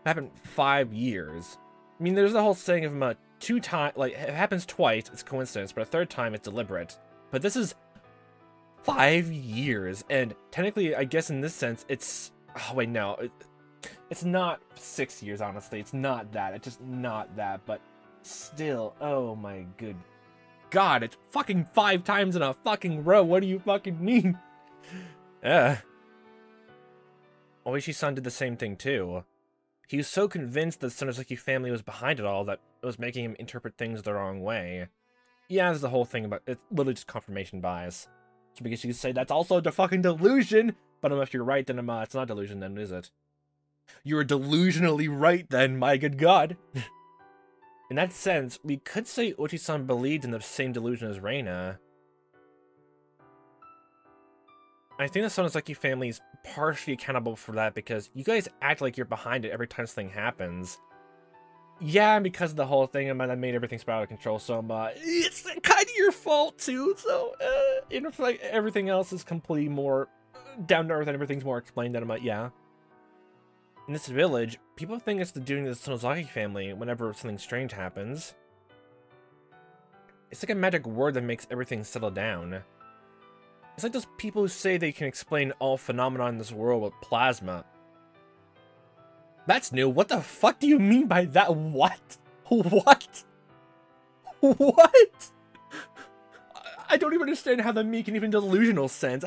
It happened 5 years. I mean, there's the whole saying of 2 times, like it happens twice, it's coincidence, but a 3rd time it's deliberate. But this is 5 years, and technically, I guess in this sense, it's. Oh wait, no. It's not 6 years, honestly. It's not that. It's just not that. But still, oh my good God, it's fucking 5 times in a fucking row. What do you fucking mean? Oishi-san did the same thing too. He was so convinced the Sonozaki family was behind it all that it was making him interpret things the wrong way. Yeah, there's the whole thing about it's literally just confirmation bias. So I guess you could say that's also the fucking delusion. But if you're right, then it's not delusion, then is it? You're delusionally right, then, my good God. In that sense, we could say Oishi-san believed in the same delusion as Reina. I think the Sonozaki family is partially accountable for that because you guys act like you're behind it every time something happens. Yeah, because of the whole thing, that made everything spiral out of control, so it's kind of your fault, too, so, if, like, everything else is completely more down to earth and everything's more explained, then yeah. In this village, people think it's the doing of the Sonozaki family whenever something strange happens. It's like a magic word that makes everything settle down. It's like those people who say they can explain all phenomena in this world with plasma. That's new. What the fuck do you mean by that? What? What? What? I don't even understand how that make even delusional sense.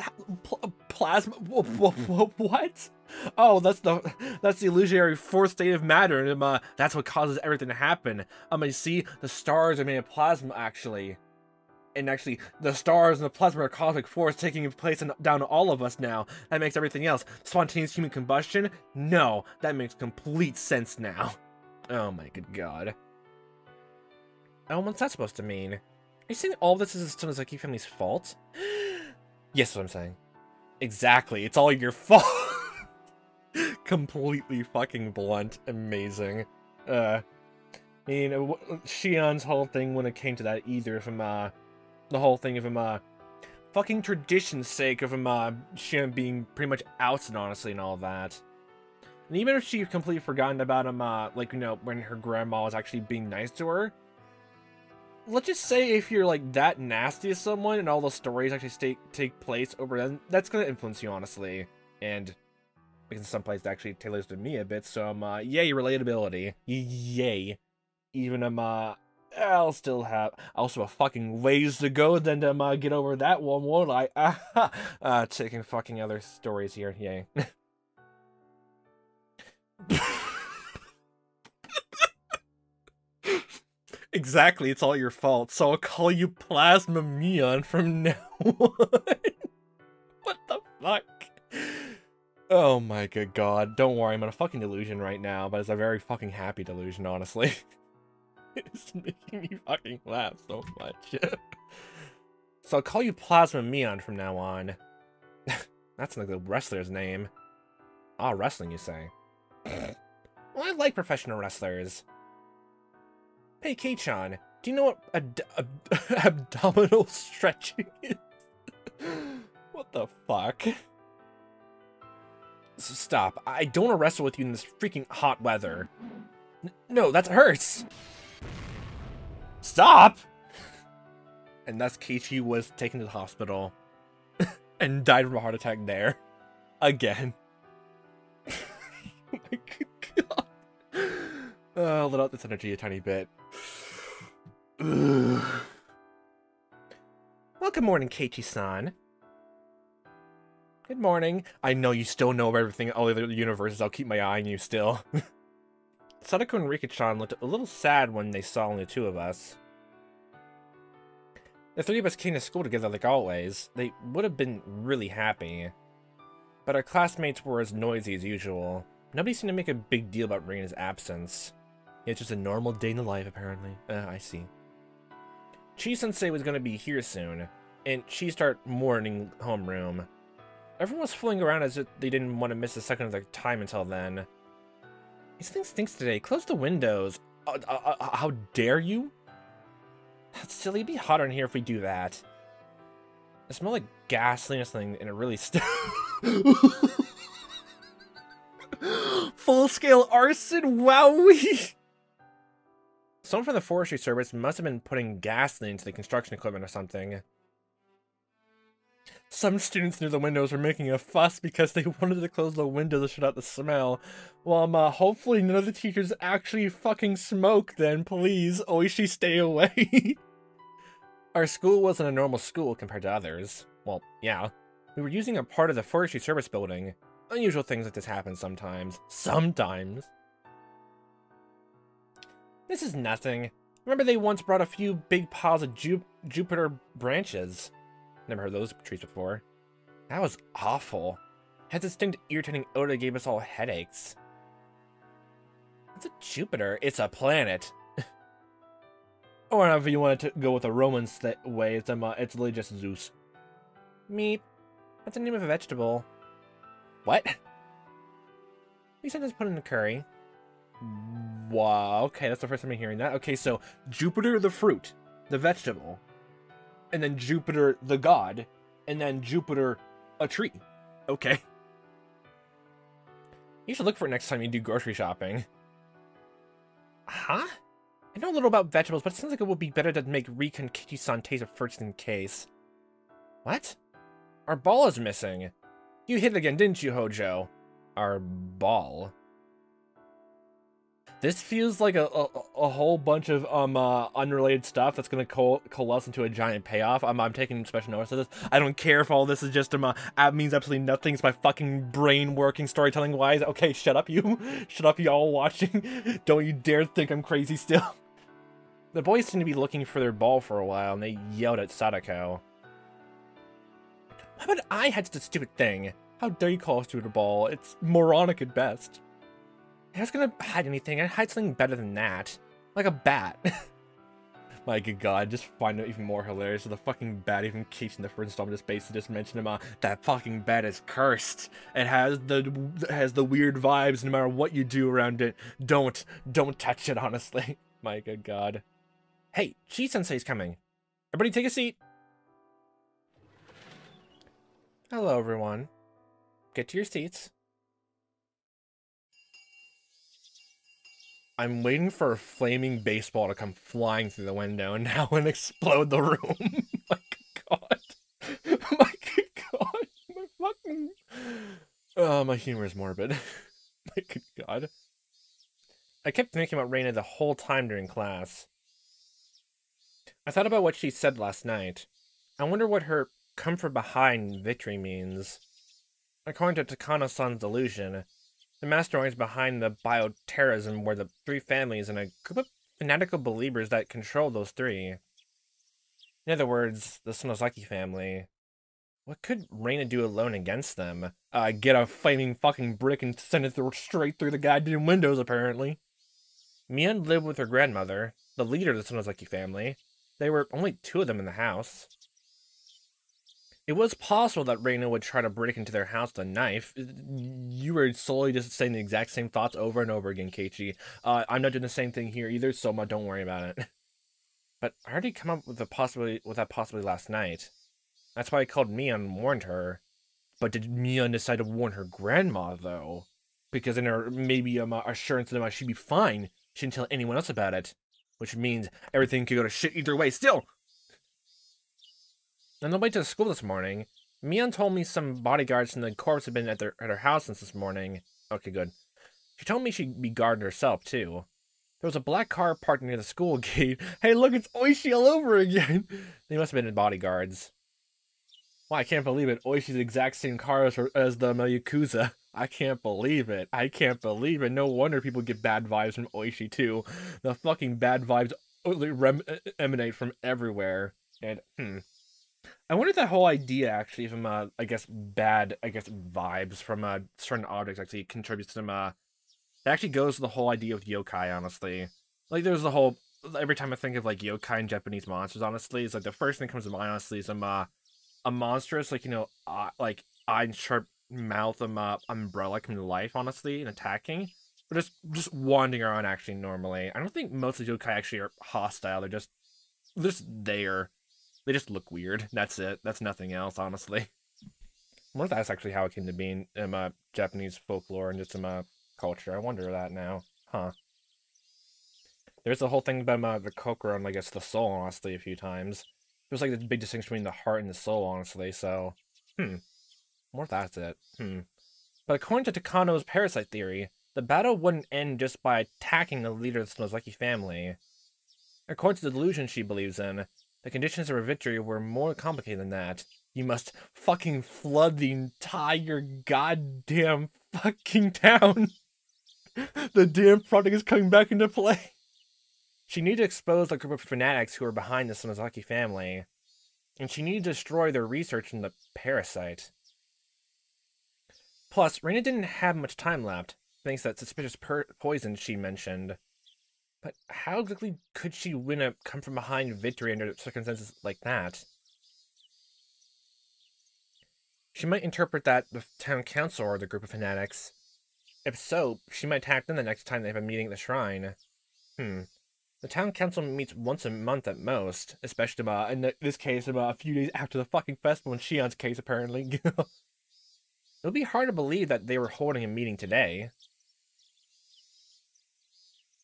Plasma? What? Oh, that's the illusionary fourth state of matter, and that's what causes everything to happen. You see, the stars are made of plasma, actually. And actually, the stars and the plasma are cosmic force taking place down to all of us now. That makes everything else. Spontaneous human combustion? No, that makes complete sense now. Oh my good God. Oh, what's that supposed to mean? Are you saying all this is the Sonozaki family's fault? Yes, what I'm saying. Exactly, it's all your fault. Completely fucking blunt. Amazing. I mean, Shion's whole thing when it came to that either, from the whole thing of him fucking tradition's sake of him Shion being pretty much ousted, honestly, and all that. And even if she completely forgotten about him, like, you know, when her grandma was actually being nice to her, let's just say if you're like that nasty to someone and all those stories actually take place over them, that's gonna influence you, honestly. And because in some places it actually tailors to me a bit, so yay, relatability. Yay. Even I'll still have also a fucking ways to go then to get over that one, won't I? Taking fucking other stories here, yay. Exactly, it's all your fault, so I'll call you Plasma Mion from now on. What the fuck? Oh my good God. Don't worry, I'm in a fucking delusion right now, but it's a very fucking happy delusion, honestly. It's making me fucking laugh so much. So I'll call you Plasma Mion from now on. That's like the wrestler's name. Ah, wrestling, you say? Well, I like professional wrestlers. Hey, Kei-chan, do you know what abdominal stretching is? What the fuck? So stop. I don't want to wrestle with you in this freaking hot weather. No, that hurts. Stop! And thus Keiichi was taken to the hospital and died from a heart attack there. Again. Oh my good God. Let out this energy a tiny bit. Ugh. Well, good morning, Keiichi-san. Good morning. I know you still know everything, all the other universes. I'll keep my eye on you still. Sadako and Rika-chan looked a little sad when they saw only the two of us. The three of us came to school together like always. They would have been really happy. But our classmates were as noisy as usual. Nobody seemed to make a big deal about Reina's absence. It's just a normal day in the life, apparently. I see. Chi-sensei was going to be here soon, and she started mourning homeroom. Everyone was fooling around as if they didn't want to miss a second of their time until then. This thing stinks today. Close the windows. How dare you? That's silly. It'd be hotter in here if we do that. It smells like gasoline or something, and it really stinks. Full-scale arson? Wowee! Someone from the forestry service must have been putting gasoline into the construction equipment or something. Some students near the windows were making a fuss because they wanted to close the windows to shut out the smell. Well, hopefully none of the teachers actually fucking smoke then, please. Oishi, stay away. Our school wasn't a normal school compared to others. Well, yeah. We were using a part of the forestry service building. Unusual things like this happen sometimes. Sometimes. This is nothing. Remember they once brought a few big piles of Jupiter branches. Never heard those trees before. That was awful. Had distinct irritating odor that gave us all headaches. It's a Jupiter. It's a planet. Or if you wanted to go with a Roman way, it's literally just Zeus. Meep. That's the name of a vegetable. What? You said it's put in the curry. Wow, okay, that's the first time I'm hearing that. Okay, so Jupiter the fruit, the vegetable, and then Jupiter the god, and then Jupiter a tree. Okay. You should look for it next time you do grocery shopping. Huh? I know a little about vegetables, but it sounds like it would be better to make Rika and Keiichi-san taste it first in case. What? Our ball is missing. You hit it again, didn't you, Hojo? Our ball. This feels like a whole bunch of unrelated stuff that's gonna coalesce into a giant payoff. I'm taking special notice of this. I don't care if all this is just means absolutely nothing. It's my fucking brain working storytelling wise. Okay, shut up you. Shut up y'all watching. Don't you dare think I'm crazy still. The boys seem to be looking for their ball for a while, and they yelled at Sadako. How about I had such a stupid thing? How dare you call it a stupid ball? It's moronic at best. If I was gonna hide anything, I'd hide something better than that. Like a bat. My good god, just find it even more hilarious. So the fucking bat, even Keiichi in the first installment just basically just mentioned him, that fucking bat is cursed. It has the weird vibes no matter what you do around it. Don't touch it, honestly. My good god. Hey, Chi-sensei's coming. Everybody take a seat. Hello, everyone. Get to your seats. I'm waiting for a flaming baseball to come flying through the window now and explode the room. My god. My good god. My fucking... Oh, my humor is morbid. My good god. I kept thinking about Reina the whole time during class. I thought about what she said last night. I wonder what her come from behind victory means. According to Takano-san's delusion, the masterminds behind the bioterrorism were the three families and a group of fanatical believers that controlled those three. In other words, the Sonozaki family. What could Reina do alone against them? Get a flaming fucking brick and send it straight through the goddamn windows, apparently. Mian lived with her grandmother, the leader of the Sonozaki family. There were only two of them in the house. It was possible that Reina would try to break into their house with a knife. You were solely just saying the exact same thoughts over and over again, Keiichi. I'm not doing the same thing here either, so don't worry about it. But I already come up with that possibility last night. That's why I called Mian and warned her. But did Mian decide to warn her grandma, though? Because in her maybe assurance that she'd be fine, she didn't tell anyone else about it. Which means everything could go to shit either way still. On the way to school this morning, Mian told me some bodyguards from the corps had been at her house since this morning. Okay, good. She told me she'd be guarded herself, too. There was a black car parked near the school gate. Hey, look, it's Oishi all over again. They must have been bodyguards. Wow, I can't believe it. Oishi's the exact same car as the Yakuza. I can't believe it. I can't believe it. No wonder people get bad vibes from Oishi, too. The fucking bad vibes emanate from everywhere. And, I wonder if that whole idea, actually, from, I guess, vibes from, certain objects actually contributes to them, it actually goes to the whole idea of yokai, honestly. Like, there's the whole... Every time I think of, like, yokai and Japanese monsters, honestly, it's like the first thing that comes to mind, honestly, is a monstrous, like, like, eye and sharp mouth, umbrella coming to life, honestly, and attacking. But just wandering around, actually, normally. I don't think most of the yokai actually are hostile. They're just there. They just look weird. That's it. That's nothing else, honestly. I wonder if that's actually how it came to be in Japanese folklore and just some culture. I wonder that now. Huh. There's the whole thing about the kokoro and, I guess, the soul, honestly, a few times. There's like this big distinction between the heart and the soul, honestly, so... More if that's it. But according to Takano's parasite theory, the battle wouldn't end just by attacking the leader of the Nozaki family. According to the delusion she believes in, the conditions of her victory were more complicated than that. You must fucking flood the entire goddamn fucking town. The damn project is coming back into play. She needed to expose the group of fanatics who were behind the Sonozaki family, and she needed to destroy their research in the parasite. Plus, Reina didn't have much time left, thanks to that suspicious poison she mentioned. But how exactly could she win a come-from-behind victory under circumstances like that? She might interpret that the town council or the group of fanatics. If so, she might attack them the next time they have a meeting at the shrine. The town council meets once a month at most, especially in this case a few days after the fucking festival in Shion's case, apparently. It would be hard to believe that they were holding a meeting today.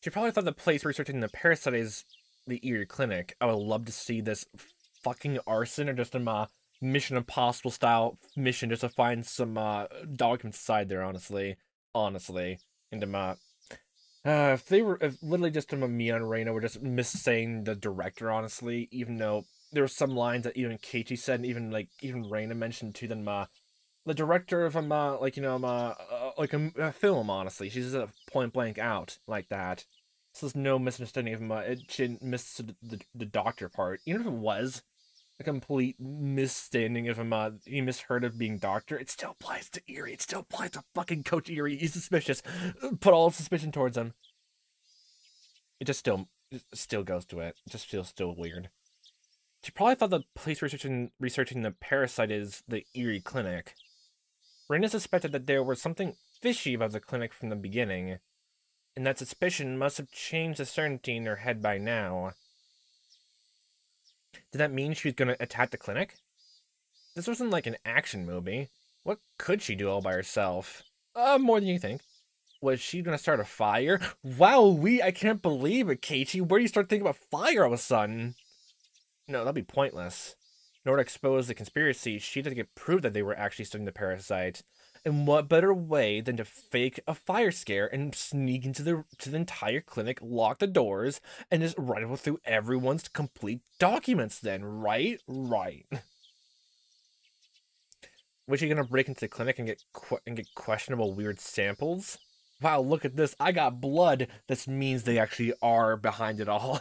She probably thought the place researching the parasite is the Erie Clinic. I would love to see this fucking arson or just a Mission Impossible style mission just to find some documents inside there, honestly. And if literally just Mia and Reina were just missaying the director, honestly, even though there were some lines that even Keiichi said, and even Reina mentioned to them, the director of a film, honestly, she's just point blank out like that. So there's no misunderstanding of she didn't miss the doctor part, even if it was a complete misstanding of he misheard of being doctor. It still applies to Erie. It still applies to fucking Coach Erie. He's suspicious. Put all suspicion towards him. It just still goes to it. It just feels still weird. She probably thought the police researching the parasite is the Erie Clinic. Reina suspected that there was something fishy about the clinic from the beginning, and that suspicion must have changed to certainty in her head by now. Did that mean she was going to attack the clinic? This wasn't like an action movie. What could she do all by herself? More than you think. Was she going to start a fire? Wow, I can't believe it, Keiichi. Where do you start thinking about fire all of a sudden? No, that'd be pointless. In order to expose the conspiracy, she had to get proof that they were actually studying the parasite. And what better way than to fake a fire scare and sneak into the entire clinic, lock the doors, and just rifle through everyone's complete documents then, right? Right. Was she gonna break into the clinic and get questionable weird samples? Wow, look at this. I got blood. This means they actually are behind it all.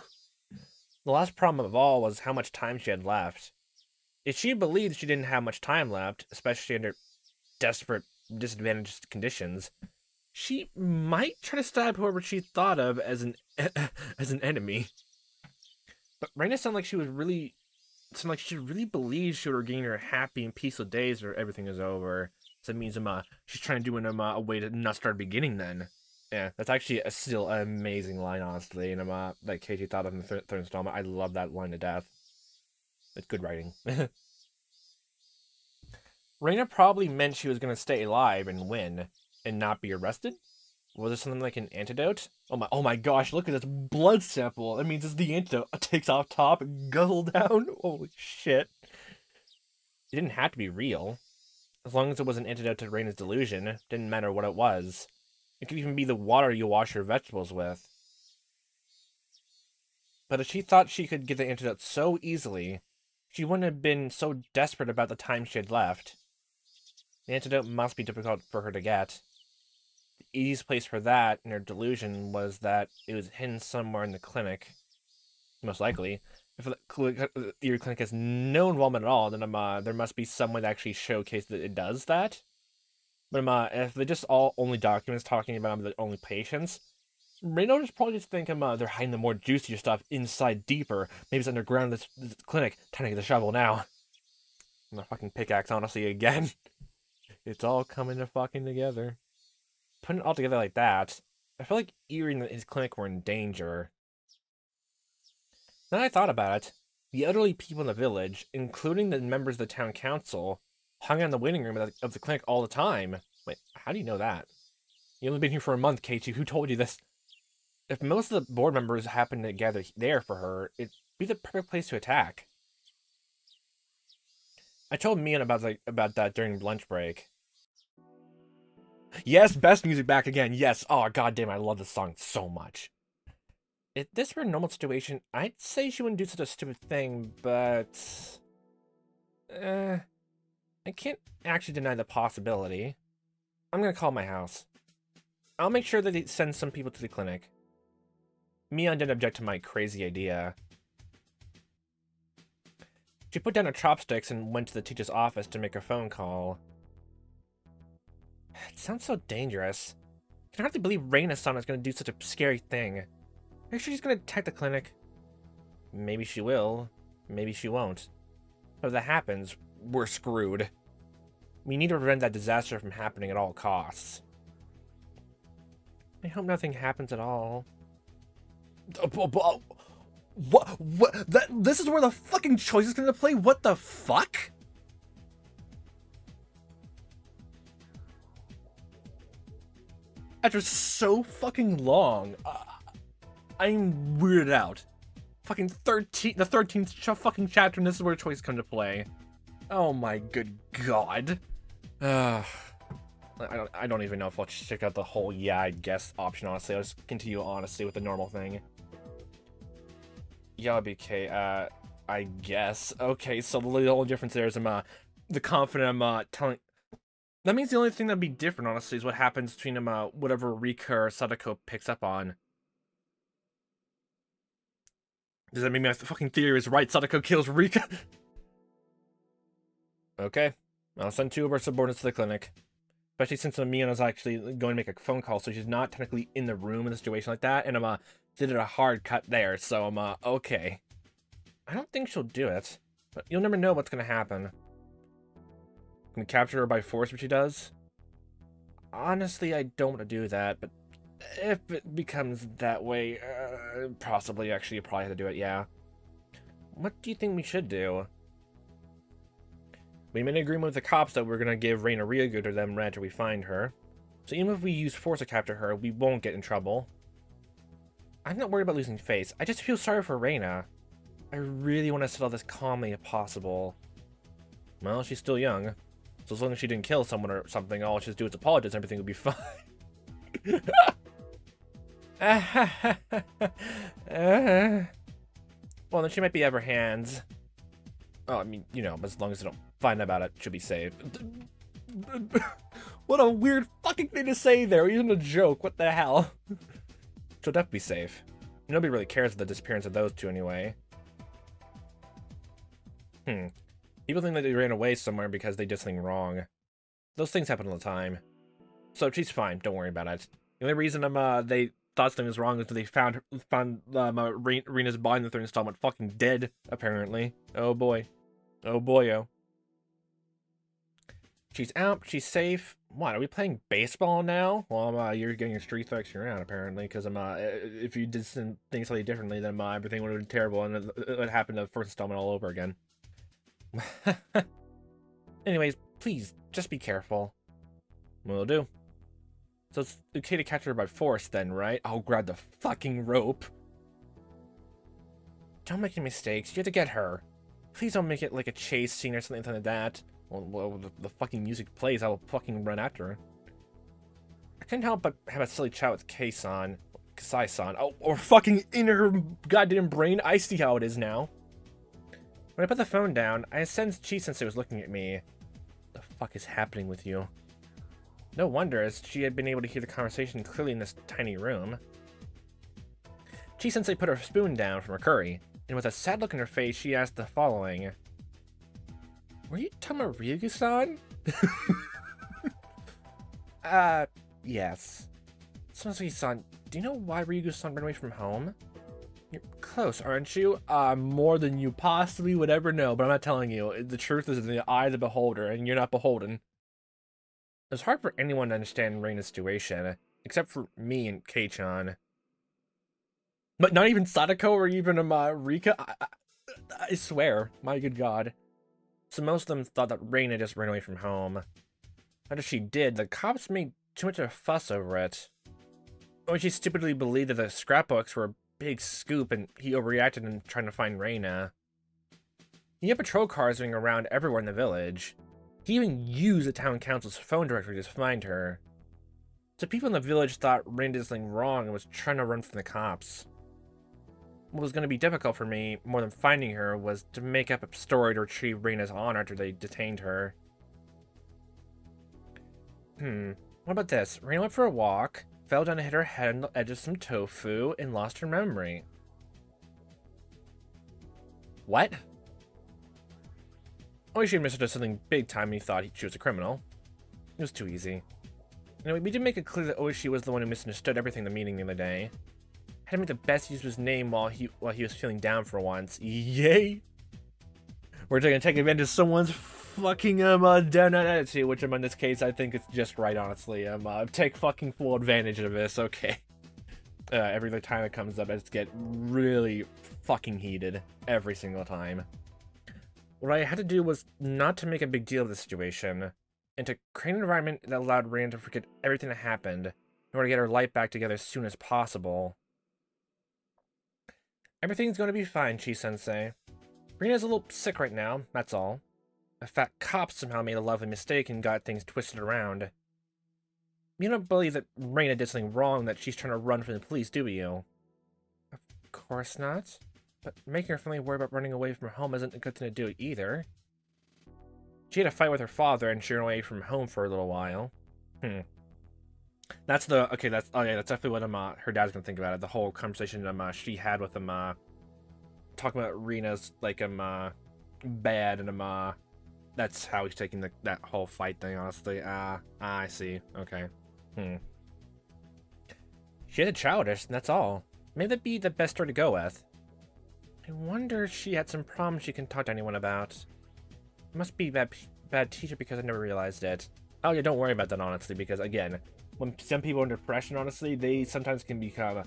The last problem of all was how much time she had left. If she believed she didn't have much time left, especially under desperate, disadvantaged conditions, she might try to stab whoever she thought of as an enemy. But Reina sounded like she really believed she would regain her happy and peaceful days or everything is over. So it means she's trying to do a way to not start beginning then. Yeah, that's actually still an amazing line, honestly, and that Keiichi thought of in the third installment. I love that line to death. It's good writing. Reina probably meant she was going to stay alive and win, and not be arrested? Was there something like an antidote? Oh my gosh, look at this blood sample. That means it's the antidote. It takes off top and guzzle down. Holy shit. It didn't have to be real. As long as it was an antidote to Reina's delusion, didn't matter what it was. It could even be the water you wash your vegetables with. But if she thought she could get the antidote so easily, she wouldn't have been so desperate about the time she had left. The antidote must be difficult for her to get. The easiest place for that, in her delusion, was that it was hidden somewhere in the clinic. Most likely. If your clinic has no involvement at all, then there must be some way to actually showcase that it does that. But if they just all only documents talking about the only patients, Reno just probably just think they're hiding the more juicier stuff inside deeper. Maybe it's underground in this clinic. Time to get the shovel now. And the fucking pickaxe, honestly, again. It's all coming to fucking together. Putting it all together like that, I feel like Erie and his clinic were in danger. Then I thought about it. The elderly people in the village, including the members of the town council, hung out in the waiting room of the clinic all the time. Wait, how do you know that? You've only been here for a month, Keiichi. Who told you this? If most of the board members happen to gather there for her, it'd be the perfect place to attack. I told Mian about that during lunch break. Yes, best music back again. Yes. Oh, goddamn, I love this song so much. If this were a normal situation, I'd say she wouldn't do such a stupid thing, but... I can't actually deny the possibility. I'm gonna call my house. I'll make sure that they send some people to the clinic. Mian didn't object to my crazy idea. She put down her chopsticks and went to the teacher's office to make a phone call. It sounds so dangerous. I can hardly believe Reina-san is going to do such a scary thing. Are you sure she's going to attack the clinic? Maybe she will. Maybe she won't. But if that happens, we're screwed. We need to prevent that disaster from happening at all costs. I hope nothing happens at all. What? This is where the fucking choice is gonna play? What the fuck? After so fucking long, I'm weirded out. Fucking the 13th fucking chapter, and this is where choices come to play. Oh my good god. I don't even know if I'll check out the whole yeah, I guess option, honestly. I'll just continue, honestly, with the normal thing. Yeah, BK, I guess. Okay, so the only difference there is the confident telling... That means the only thing that'd be different, honestly, is what happens between whatever Rika or Sadako picks up on. Does that mean my fucking theory is right? Sadako kills Rika? Okay, I'll send 2 of our subordinates to the clinic. Especially since Mian is actually going to make a phone call, so she's not technically in the room in a situation like that, and did a hard cut there, so okay. I don't think she'll do it, but you'll never know what's gonna happen. Can we capture her by force, which she does? Honestly, I don't want to do that, but if it becomes that way, possibly, actually, you probably have to do it, yeah. What do you think we should do? We made an agreement with the cops that we're gonna give Reina Ryogo to them right after we find her. So even if we use force to capture her, we won't get in trouble. I'm not worried about losing face. I just feel sorry for Reina. I really want to settle this calmly if possible. Well, she's still young. So as long as she didn't kill someone or something, all she'll do is apologize and everything will be fine. Well, then she might be out of her hands. Oh, I mean, you know, as long as they don't find out about it, she'll be safe. What a weird fucking thing to say there. Even a joke. What the hell? She'll definitely be safe. Nobody really cares about the disappearance of those 2 anyway. People think that they ran away somewhere because they did something wrong. Those things happen all the time. So she's fine. Don't worry about it. The only reason they thought something was wrong is that they found Reina's body in the 3rd installment fucking dead, apparently. Oh boy. Oh boyo. She's out. She's safe. What, are we playing baseball now? Well, you're getting your street fights around, apparently, because if you did things slightly differently, then everything would have been terrible, and it would happen to the 1st installment all over again. Anyways, please, just be careful. Will do. So it's okay to catch her by force then, right? I'll grab the fucking rope. Don't make any mistakes. You have to get her. Please don't make it like a chase scene or something like that. Well, the fucking music plays, I will fucking run after her. I couldn't help but have a silly chat with Kei-san. Kasai-san. Oh, or fucking in her goddamn brain. I see how it is now. When I put the phone down, I sensed Chi-sensei was looking at me. What the fuck is happening with you? No wonder, as she had been able to hear the conversation clearly in this tiny room. Chi-sensei put her spoon down from her curry, and with a sad look in her face, she asked the following. Were you talking about Ryugu-san? Yes. Sasuke-san, do you know why Ryugu-san ran away from home? You're close, aren't you? More than you possibly would ever know, but I'm not telling you. The truth is in the eye of the beholder, and you're not beholden. It's hard for anyone to understand Reina's situation, except for me and Kei-chan. But not even Sadako or even Rika? I swear, my good god. So most of them thought that Reina just ran away from home. After she did, the cops made too much of a fuss over it. When she stupidly believed that the scrapbooks were a big scoop and he overreacted in trying to find Reina. He had patrol cars running around everywhere in the village. He even used the town council's phone directory to find her. So people in the village thought Reina did something wrong and was trying to run from the cops. What was going to be difficult for me, more than finding her, was to make up a story to retrieve Reina's honor after they detained her. What about this? Reina went for a walk, fell down and hit her head on the edge of some tofu, and lost her memory. What? Oh, she misunderstood something big time and he thought she was a criminal. It was too easy. Anyway, we did make it clear that Oishi was the one who misunderstood everything in the meeting the other day. Had to make the best use of his name while he was feeling down for once. Yay! We're gonna take advantage of someone's fucking down attitude, which in this case I think it's just right, honestly. Take fucking full advantage of this, okay. Every other time it comes up, I just get really fucking heated every single time. What I had to do was not to make a big deal of the situation, and to create an environment that allowed Reina to forget everything that happened, in order to get her life back together as soon as possible. Everything's going to be fine, Chi-sensei. Reina's a little sick right now, that's all. The fat cop somehow made a lovely mistake and got things twisted around. You don't believe that Reina did something wrong, that she's trying to run from the police, do you? Of course not. But making her family worry about running away from home isn't a good thing to do either. She had a fight with her father and she ran away from home for a little while. That's the, okay, that's, oh yeah, that's definitely what her dad's gonna think about it. The whole conversation she had with him, talking about Reina's, like, bad, and that's how he's taking that whole fight thing, honestly. I see, okay. She had a childish, and that's all. May that be the best story to go with. I wonder if she had some problems she can talk to anyone about. It must be a bad teacher because I never realized it. Oh yeah, don't worry about that, honestly, because again, when some people are in depression, honestly, they sometimes can become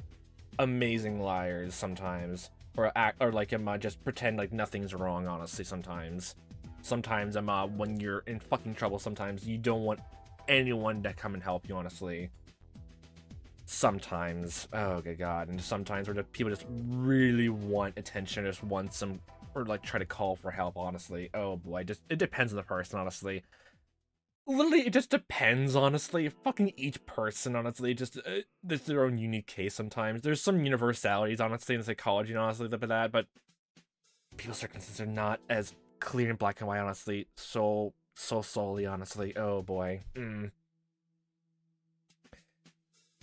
amazing liars sometimes. Or act, or like, just pretend like nothing's wrong, honestly, sometimes. Sometimes, when you're in fucking trouble, sometimes you don't want anyone to come and help you, honestly. Sometimes. Oh, good god. And sometimes where people just really want attention, just want some, or like try to call for help, honestly. Oh boy, it depends on the person, honestly. Literally, it just depends, honestly. Fucking each person, honestly, just, there's their own unique case sometimes. There's some universalities, honestly, in psychology, and honestly, for that, but people's circumstances are not as clear and black and white, honestly. So solely, honestly. Oh boy.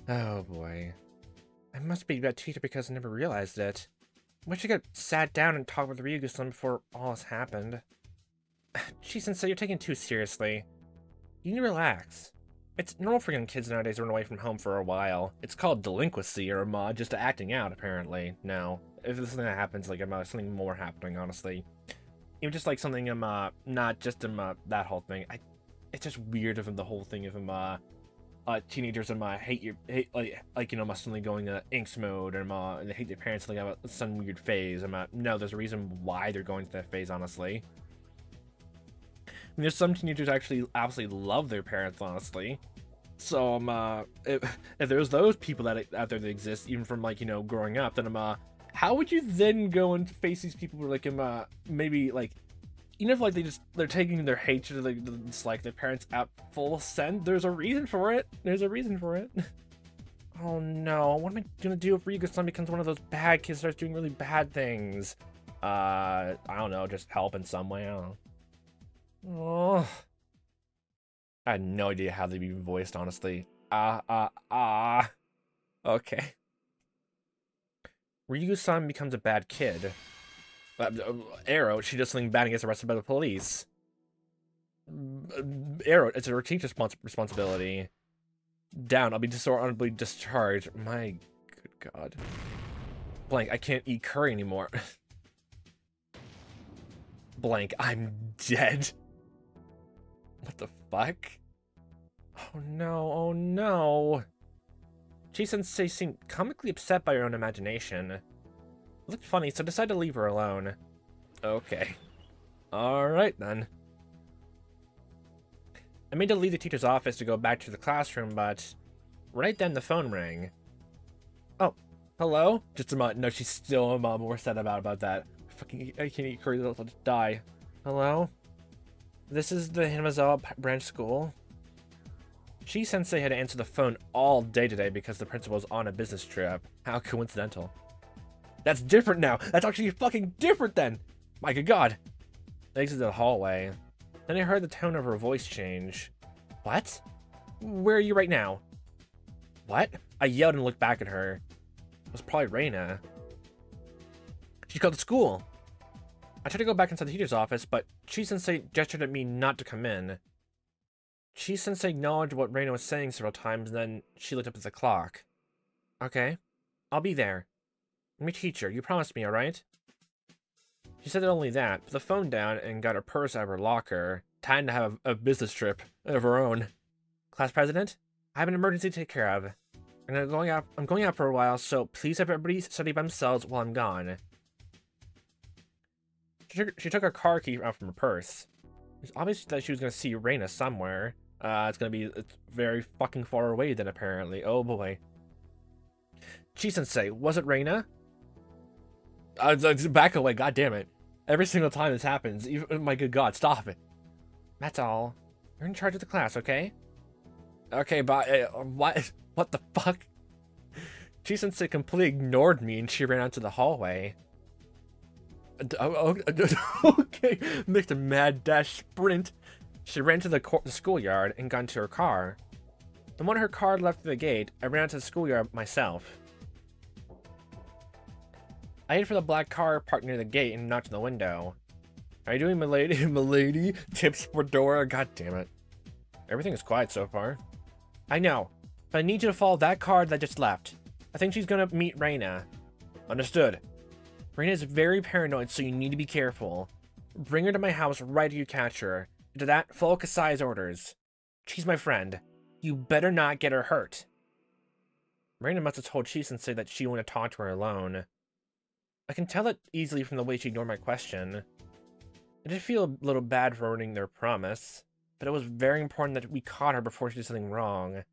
Oh boy. I must be a bad teacher because I never realized it. Wish I could have sat down and talked with Ryugu-san before all this happened. Chi-sensei, you're taking it too seriously. You need to relax. It's normal for young kids nowadays to run away from home for a while. It's called delinquency, or just acting out, apparently. No. If there's something that happens, like, something more happening, honestly. Even just, like, something, not just, that whole thing. It's just weird of the whole thing of, teenagers, hate, like, you know, suddenly going inks mode, and they hate their parents, like, have some weird phase. No, there's a reason why they're going through that phase, honestly. I mean, there's some teenagers actually absolutely love their parents, honestly. So, if there's those people that out there that exist, even from, like, you know, growing up, then, how would you then go and face these people who are, like, maybe, like, even if, like, they're taking their hatred, like, dislike their parents at full send, there's a reason for it. There's a reason for it. Oh no, what am I gonna do if Ryuga-san becomes one of those bad kids, starts doing really bad things? I don't know, just help in some way, I don't know. Oh. I had no idea how they'd be voiced, honestly. Okay. Ryuga-san becomes a bad kid. Arrow, she does something bad and gets arrested by the police. Arrow, it's her teacher's responsibility. Down, I'll be dishonorably discharged. My good god. Blank, I can't eat curry anymore. Blank, I'm dead. What the fuck? Oh no, oh no. Chi-sensei seemed comically upset by her own imagination. It looked funny, so I decided to leave her alone. Okay. Alright then. I made to leave the teacher's office to go back to the classroom, but right then the phone rang. Oh, hello? Just a moment. No, she's still more sad about that. Fucking, I can't eat curry, I'll just die. Hello? This is the Hinamizawa branch school. Chi-sensei had to answer the phone all day today because the principal was on a business trip. How coincidental. That's different now. That's actually fucking different then. My good god. I exited the hallway. Then I heard the tone of her voice change. What? Where are you right now? What? I yelled and looked back at her. It was probably Reina. She called the school. I tried to go back inside the teacher's office, but Chi-sensei gestured at me not to come in. Chi-sensei acknowledged what Reina was saying several times, and then she looked up at the clock. Okay, I'll be there. I'm your teacher, you promised me, alright? She said only that, put the phone down, and got her purse out of her locker. Time to have a business trip of her own. Class president, I have an emergency to take care of. I'm going out for a while, so please have everybody study by themselves while I'm gone. She took her car key out from her purse. It's obvious that she was going to see Reina somewhere. It's very fucking far away then, apparently. Oh boy. Chi-sensei, was it Reina? Back away, god damn it. Every single time this happens, even, my good god, stop it. That's all. You're in charge of the class, okay? Okay, but what the fuck? Chi-sensei completely ignored me and she ran out to the hallway. Okay, mixed a mad dash sprint. She ran to the schoolyard and got into her car. And when her car left the gate, I ran out to the schoolyard myself. I waited for the black car parked near the gate and knocked on the window. Are you doing, milady? Milady? Tips for Dora? God damn it. Everything is quiet so far. I know, but I need you to follow that car that just left. I think she's gonna meet Reina. Understood. Reina is very paranoid, so you need to be careful. Bring her to my house right after you catch her. After that, follow Kasai's orders. She's my friend. You better not get her hurt. Reina must have told Chi-sensei that she wanted to talk to her alone. I can tell it easily from the way she ignored my question. I did feel a little bad for ruining their promise, but it was very important that we caught her before she did something wrong.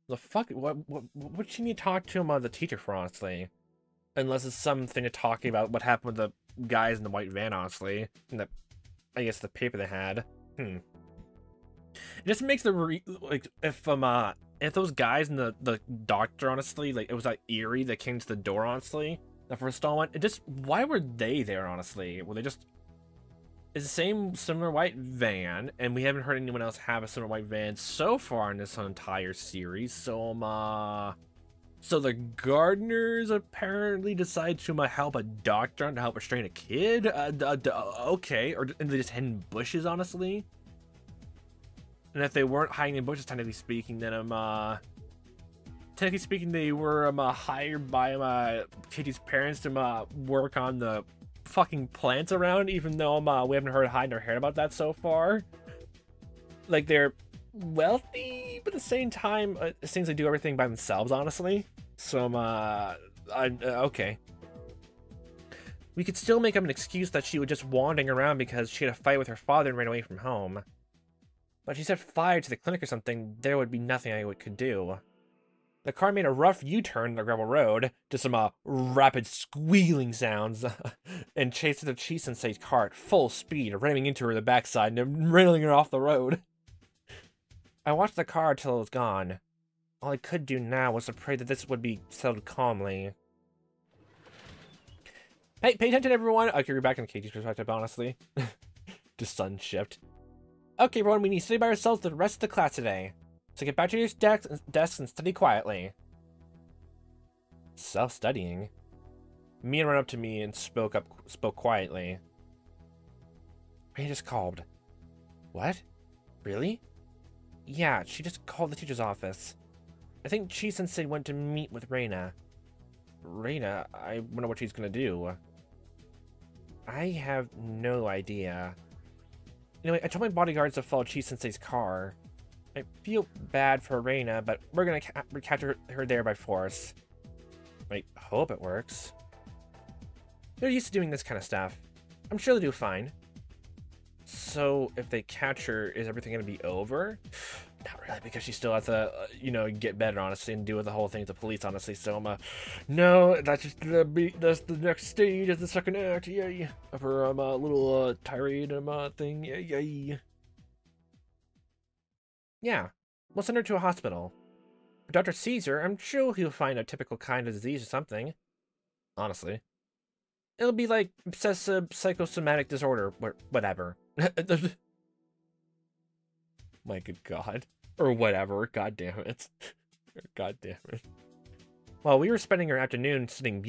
The fuck? What would she need to talk to him about the teacher for, honestly? Unless it's something to talk about what happened with the guys in the white van, honestly. And I guess the paper they had. It just makes if those guys and the doctor, honestly, like, it was like eerie that came to the door, honestly. The first installment, why were they there, honestly? Were they just... It's the same similar white van, and we haven't heard anyone else have a similar white van so far in this entire series, so, so the gardeners apparently decide to help a doctor to help restrain a kid? Okay, and they just hid in bushes, honestly? And if they weren't hiding in bushes, technically speaking, then, they were, hired by, Keiichi's parents to, work on the fucking plants around, even though, we haven't heard hide nor hair about that so far. Like, they're wealthy, but at the same time, it seems they do everything by themselves, honestly. So, okay. We could still make up an excuse that she was just wandering around because she had a fight with her father and ran away from home. But if she set fire to the clinic or something, there would be nothing I could do. The car made a rough U-turn on the gravel road to some rapid squealing sounds and chased the Chi-sensei's car at full speed, ramming into her in the backside and railing her off the road. I watched the car until it was gone. All I could do now was to pray that this would be settled calmly. Hey, pay attention, everyone! Okay, we're back in Keiichi's perspective, honestly. Just sun shift. Okay, everyone, we need to study by ourselves the rest of the class today. So get back to your desks and study quietly. Self-studying? Mian ran up to me and spoke quietly. Reina just called. What? Really? Yeah, she just called the teacher's office. I think Chi-sensei went to meet with Reina. Reina? I wonder what she's gonna do. I have no idea. Anyway, I told my bodyguards to follow Chi-sensei's car. I feel bad for Reina, but we're gonna capture her there by force. I hope it works. They're used to doing this kind of stuff. I'm sure they'll do fine. So, if they catch her, is everything gonna be over? Not really, because she still has to, you know, get better, honestly, and deal with the whole thing with the police, honestly. So, no, that's just that's the next stage of the second act, yay! Of her, little, tirade, thing, yay. Yeah, we'll send her to a hospital. If Dr. sees her, I'm sure he'll find a typical kind of disease or something. Honestly. It'll be like obsessive psychosomatic disorder, or whatever. My good god. Or whatever, god damn it. God damn it. While we were spending our afternoon studying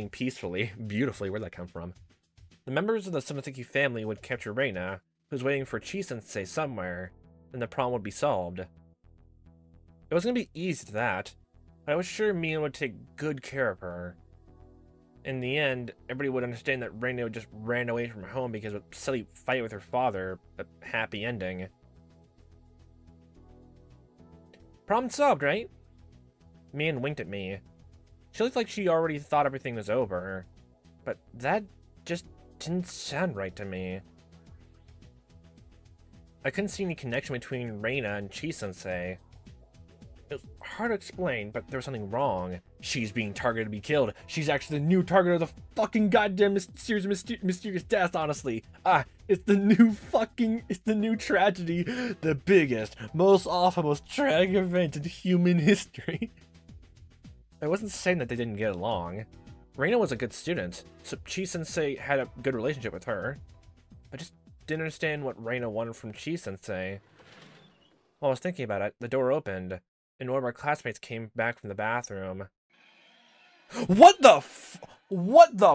peacefully, where'd that come from? The members of the Sonotiki family would capture Reina, who's waiting for Chi-sensei somewhere, and the problem would be solved. It wasn't gonna be easy to that, but I was sure Mian would take good care of her. In the end, everybody would understand that Reina just ran away from home because of a silly fight with her father, a happy ending. Problem solved, right? Mian winked at me. She looked like she already thought everything was over, but that just didn't sound right to me. I couldn't see any connection between Reina and Chi-sensei. It was hard to explain, but there was something wrong. She's being targeted to be killed. She's actually the new target of the fucking goddamn mysterious death, honestly. It's the new tragedy. The biggest, most awful, most tragic event in human history. I wasn't saying that they didn't get along. Reina was a good student, so Chi-sensei had a good relationship with her. I just didn't understand what Reina wanted from Chi-sensei. While I was thinking about it, the door opened, and one of our classmates came back from the bathroom. What the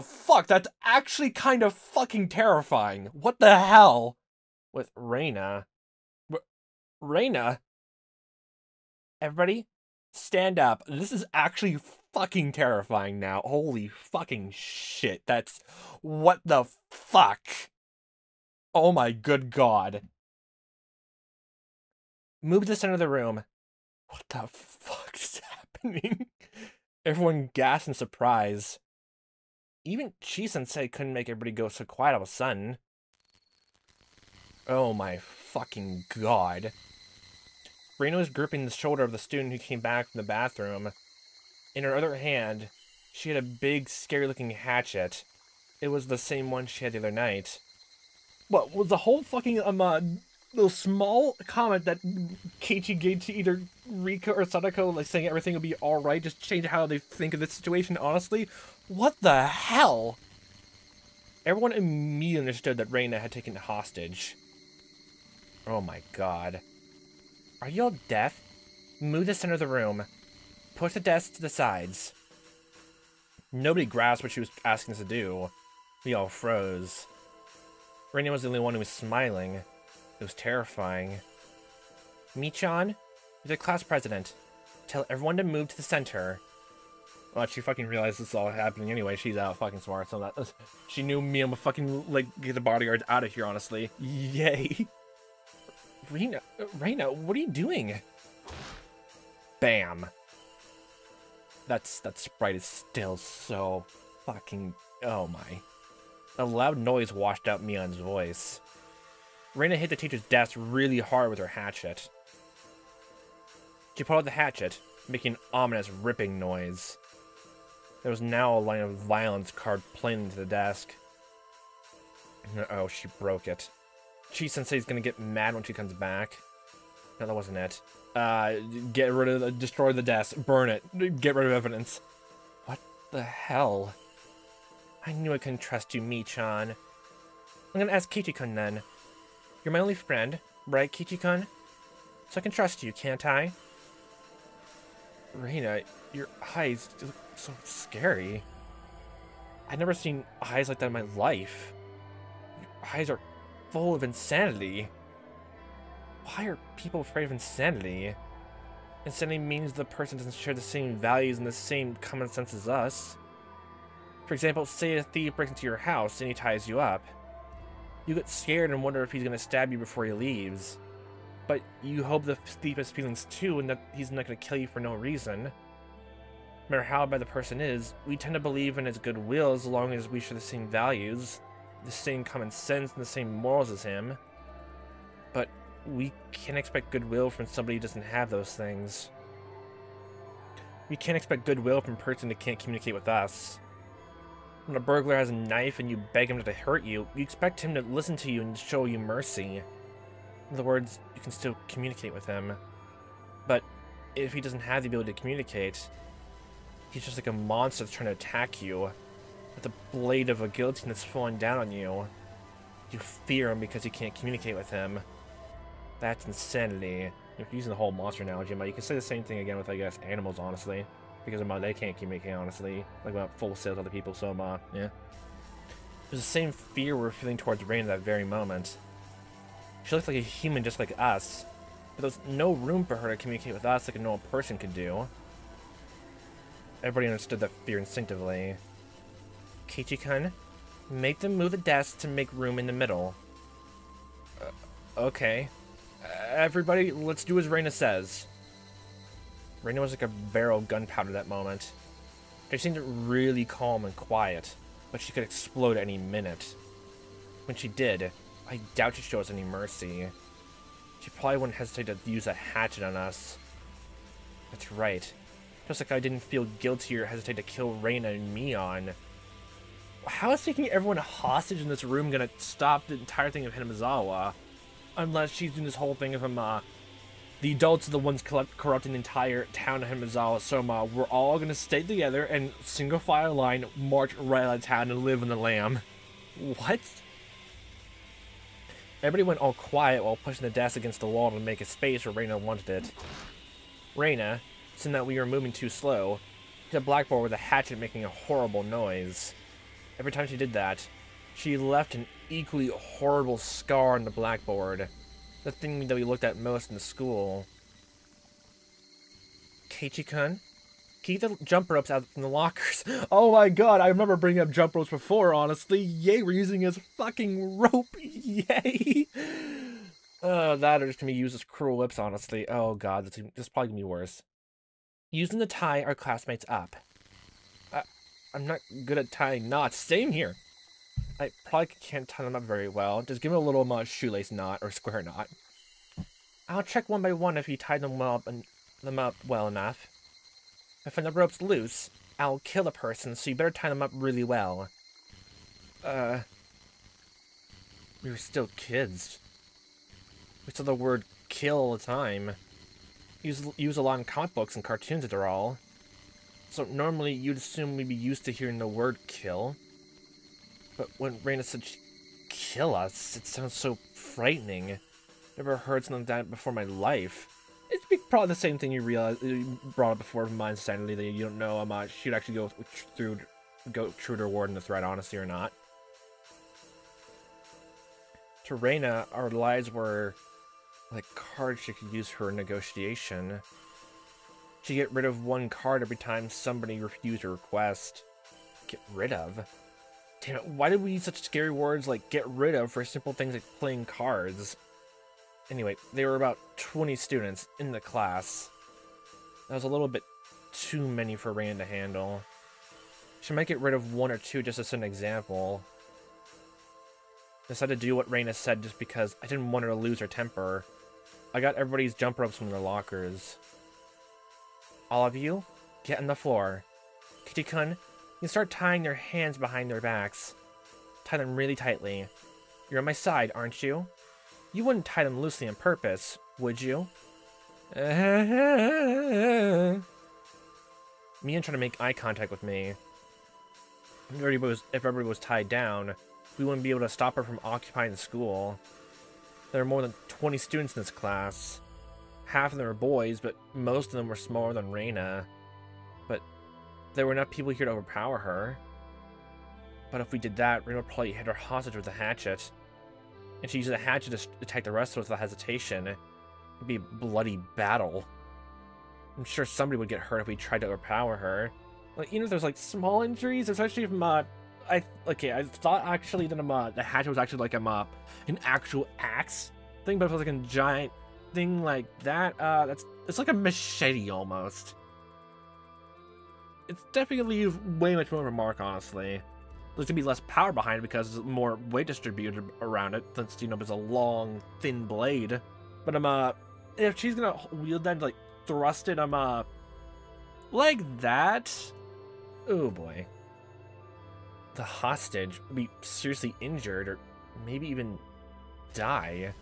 fuck? That's actually kind of fucking terrifying. What the hell? With Reina. Reina? Everybody, stand up. This is actually fucking terrifying now. Holy fucking shit. That's... What the fuck? Oh my good god. Move to the center of the room. What the fuck is happening? Everyone gasped in surprise. Even Chi-sensei couldn't make everybody go so quiet all of a sudden. Oh my fucking god. Reina was gripping the shoulder of the student who came back from the bathroom. In her other hand, she had a big, scary-looking hatchet. It was the same one she had the other night. What, was the whole fucking, little small comment that Keiichi gave to either Rika or Sadako, like saying everything will be alright, just change how they think of this situation, honestly? What the hell? Everyone immediately understood that Reina had taken hostage. Oh my god. Are you all deaf? Move to the center of the room. Push the desks to the sides. Nobody grasped what she was asking us to do. We all froze. Reina was the only one who was smiling. It was terrifying. Michan, you're the class president. Tell everyone to move to the center. Well, she fucking realized this is all happening anyway. She's out fucking smart, so that she knew me and would fucking, like, get the bodyguards out of here, honestly. Yay. Reina, what are you doing? Bam. That sprite is still so fucking... Oh my. A loud noise washed out Mian's voice. Reina hit the teacher's desk really hard with her hatchet. She pulled out the hatchet, making an ominous ripping noise. There was now a line of violence carved plainly into the desk. Uh-oh, she broke it. Chi-sensei's gonna get mad when she comes back. No, that wasn't it. Get rid of the... Destroy the desk. Burn it. Get rid of evidence. What the hell? I knew I couldn't trust you, Mi-chan. I'm gonna ask Keiichi-kun then. You're my only friend, right, Keiichi-kun? So I can trust you, can't I? Reina, your eyes look so scary. I've never seen eyes like that in my life. Your eyes are full of insanity. Why are people afraid of insanity? Insanity means the person doesn't share the same values and the same common sense as us. For example, say a thief breaks into your house and he ties you up. You get scared and wonder if he's going to stab you before he leaves. But you hope the thief has feelings too and that he's not going to kill you for no reason. No matter how bad the person is, we tend to believe in his goodwill as long as we share the same values, the same common sense, and the same morals as him. But we can't expect goodwill from somebody who doesn't have those things. We can't expect goodwill from a person that can't communicate with us. When a burglar has a knife and you beg him not to hurt you, you expect him to listen to you and show you mercy. In other words, you can still communicate with him. But if he doesn't have the ability to communicate, he's just like a monster that's trying to attack you with the blade of a guillotine that's falling down on you. You fear him because you can't communicate with him. That's insanity. If you're using the whole monster analogy, you can say the same thing again with, I guess, animals, honestly. Because they can't communicate, honestly. Like, about full sales other people, so, yeah. There's the same fear we're feeling towards Rain at that very moment. She looks like a human just like us, but there's no room for her to communicate with us like a normal person could do. Everybody understood that fear instinctively. Keiichi-kun, make them move the desk to make room in the middle. Okay. Everybody, let's do as Reina says. Reina was like a barrel of gunpowder that moment. She seemed really calm and quiet, but she could explode at any minute. When she did, I doubt she'd show us any mercy. She probably wouldn't hesitate to use a hatchet on us. That's right. Just like I didn't feel guilty or hesitate to kill Reina and Mion. How is taking everyone hostage in this room gonna stop the entire thing of Hinamizawa? Unless she's doing this whole thing of the adults are the ones corrupting the entire town of Hinamizawa, so we're all gonna stay together and single file line march right out of town and live in the lamb. What? Everybody went all quiet while pushing the desk against the wall to make a space where Reina wanted it. Reina, seeing that we were moving too slow, hit a blackboard with a hatchet making a horrible noise. Every time she did that, she left an equally horrible scar on the blackboard. The thing that we looked at most in the school. Keiichi-kun? Keep the jump ropes out from the lockers. Oh my god, I remember bringing up jump ropes before, honestly. Yay, we're using his fucking rope. Yay. That or just gonna be used as cruel whips, honestly. Oh god, this is probably gonna be worse. Using to tie our classmates up. I'm not good at tying knots. Same here. I probably can't tie them up very well. Just give them a little shoelace knot or square knot. I'll check one by one if you tie them up well enough. If I find the ropes loose, I'll kill the person, so you better tie them up really well. We were still kids. We saw the word kill all the time. Use a lot in comic books and cartoons after all. So normally you'd assume we'd be used to hearing the word kill. But when Reina said she'd kill us, it sounds so frightening. Never heard something like that before in my life. It's probably the same thing you brought up before from my insanity, that you don't know she'd actually go true to her word in the threat, honestly or not. To Reina, our lives were like cards she could use for negotiation. She'd get rid of one card every time somebody refused a request. Get rid of? Damn it, why did we use such scary words like get rid of for simple things like playing cards? Anyway, there were about 20 students in the class. That was a little bit too many for Reina to handle. She might get rid of one or two just as an example. I decided to do what Reina said just because I didn't want her to lose her temper. I got everybody's jump ropes from their lockers. All of you, get on the floor. Keiichi-kun, you can start tying their hands behind their backs. Tie them really tightly. You're on my side, aren't you? You wouldn't tie them loosely on purpose, would you? Mian trying to make eye contact with me. If everybody was tied down, we wouldn't be able to stop her from occupying the school. There are more than 20 students in this class. Half of them are boys, but most of them were smaller than Reina. But there were enough people here to overpower her. But if we did that, Reina would probably hit her hostage with a hatchet. And she used the hatchet to attack the rest of us without hesitation. It'd be a bloody battle. I'm sure somebody would get hurt if we tried to overpower her. Like, even if there's like small injuries, especially if I thought actually that the hatchet was actually like an actual axe thing, but if it was like a giant thing like that, it's like a machete almost. It's definitely way much more of a mark, honestly. There's gonna be less power behind it because there's more weight distributed around it, since there's a long, thin blade. But if she's gonna wield that, like thrust it like that, oh boy. The hostage would be seriously injured, or maybe even die.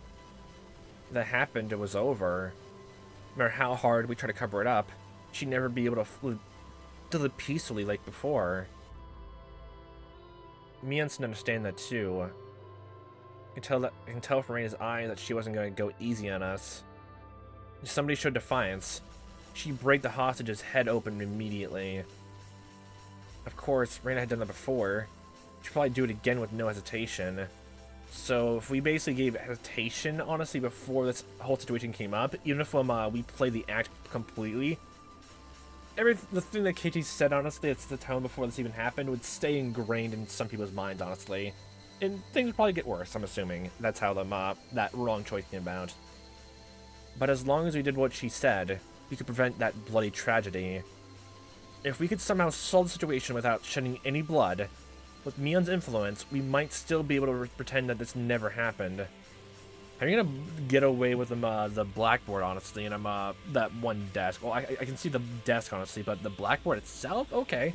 If that happened, it was over. No matter how hard we try to cover it up, she'd never be able to live peacefully like before. Mian can understand that too. I can tell from Reina's eye that she wasn't going to go easy on us. If somebody showed defiance, she'd break the hostage's head open immediately. Of course, Reina had done that before. She'd probably do it again with no hesitation. So if we basically gave hesitation, honestly, before this whole situation came up, even if we played the act completely, the thing that Keiichi said, honestly, it's the tone before this even happened, would stay ingrained in some people's minds, honestly. And things would probably get worse, I'm assuming. That's how that wrong choice came about. But as long as we did what she said, we could prevent that bloody tragedy. If we could somehow solve the situation without shedding any blood, with Mian's influence, we might still be able to pretend that this never happened. How are you gonna get away with the blackboard, honestly, and that one desk? Well, I can see the desk, honestly, but the blackboard itself? Okay.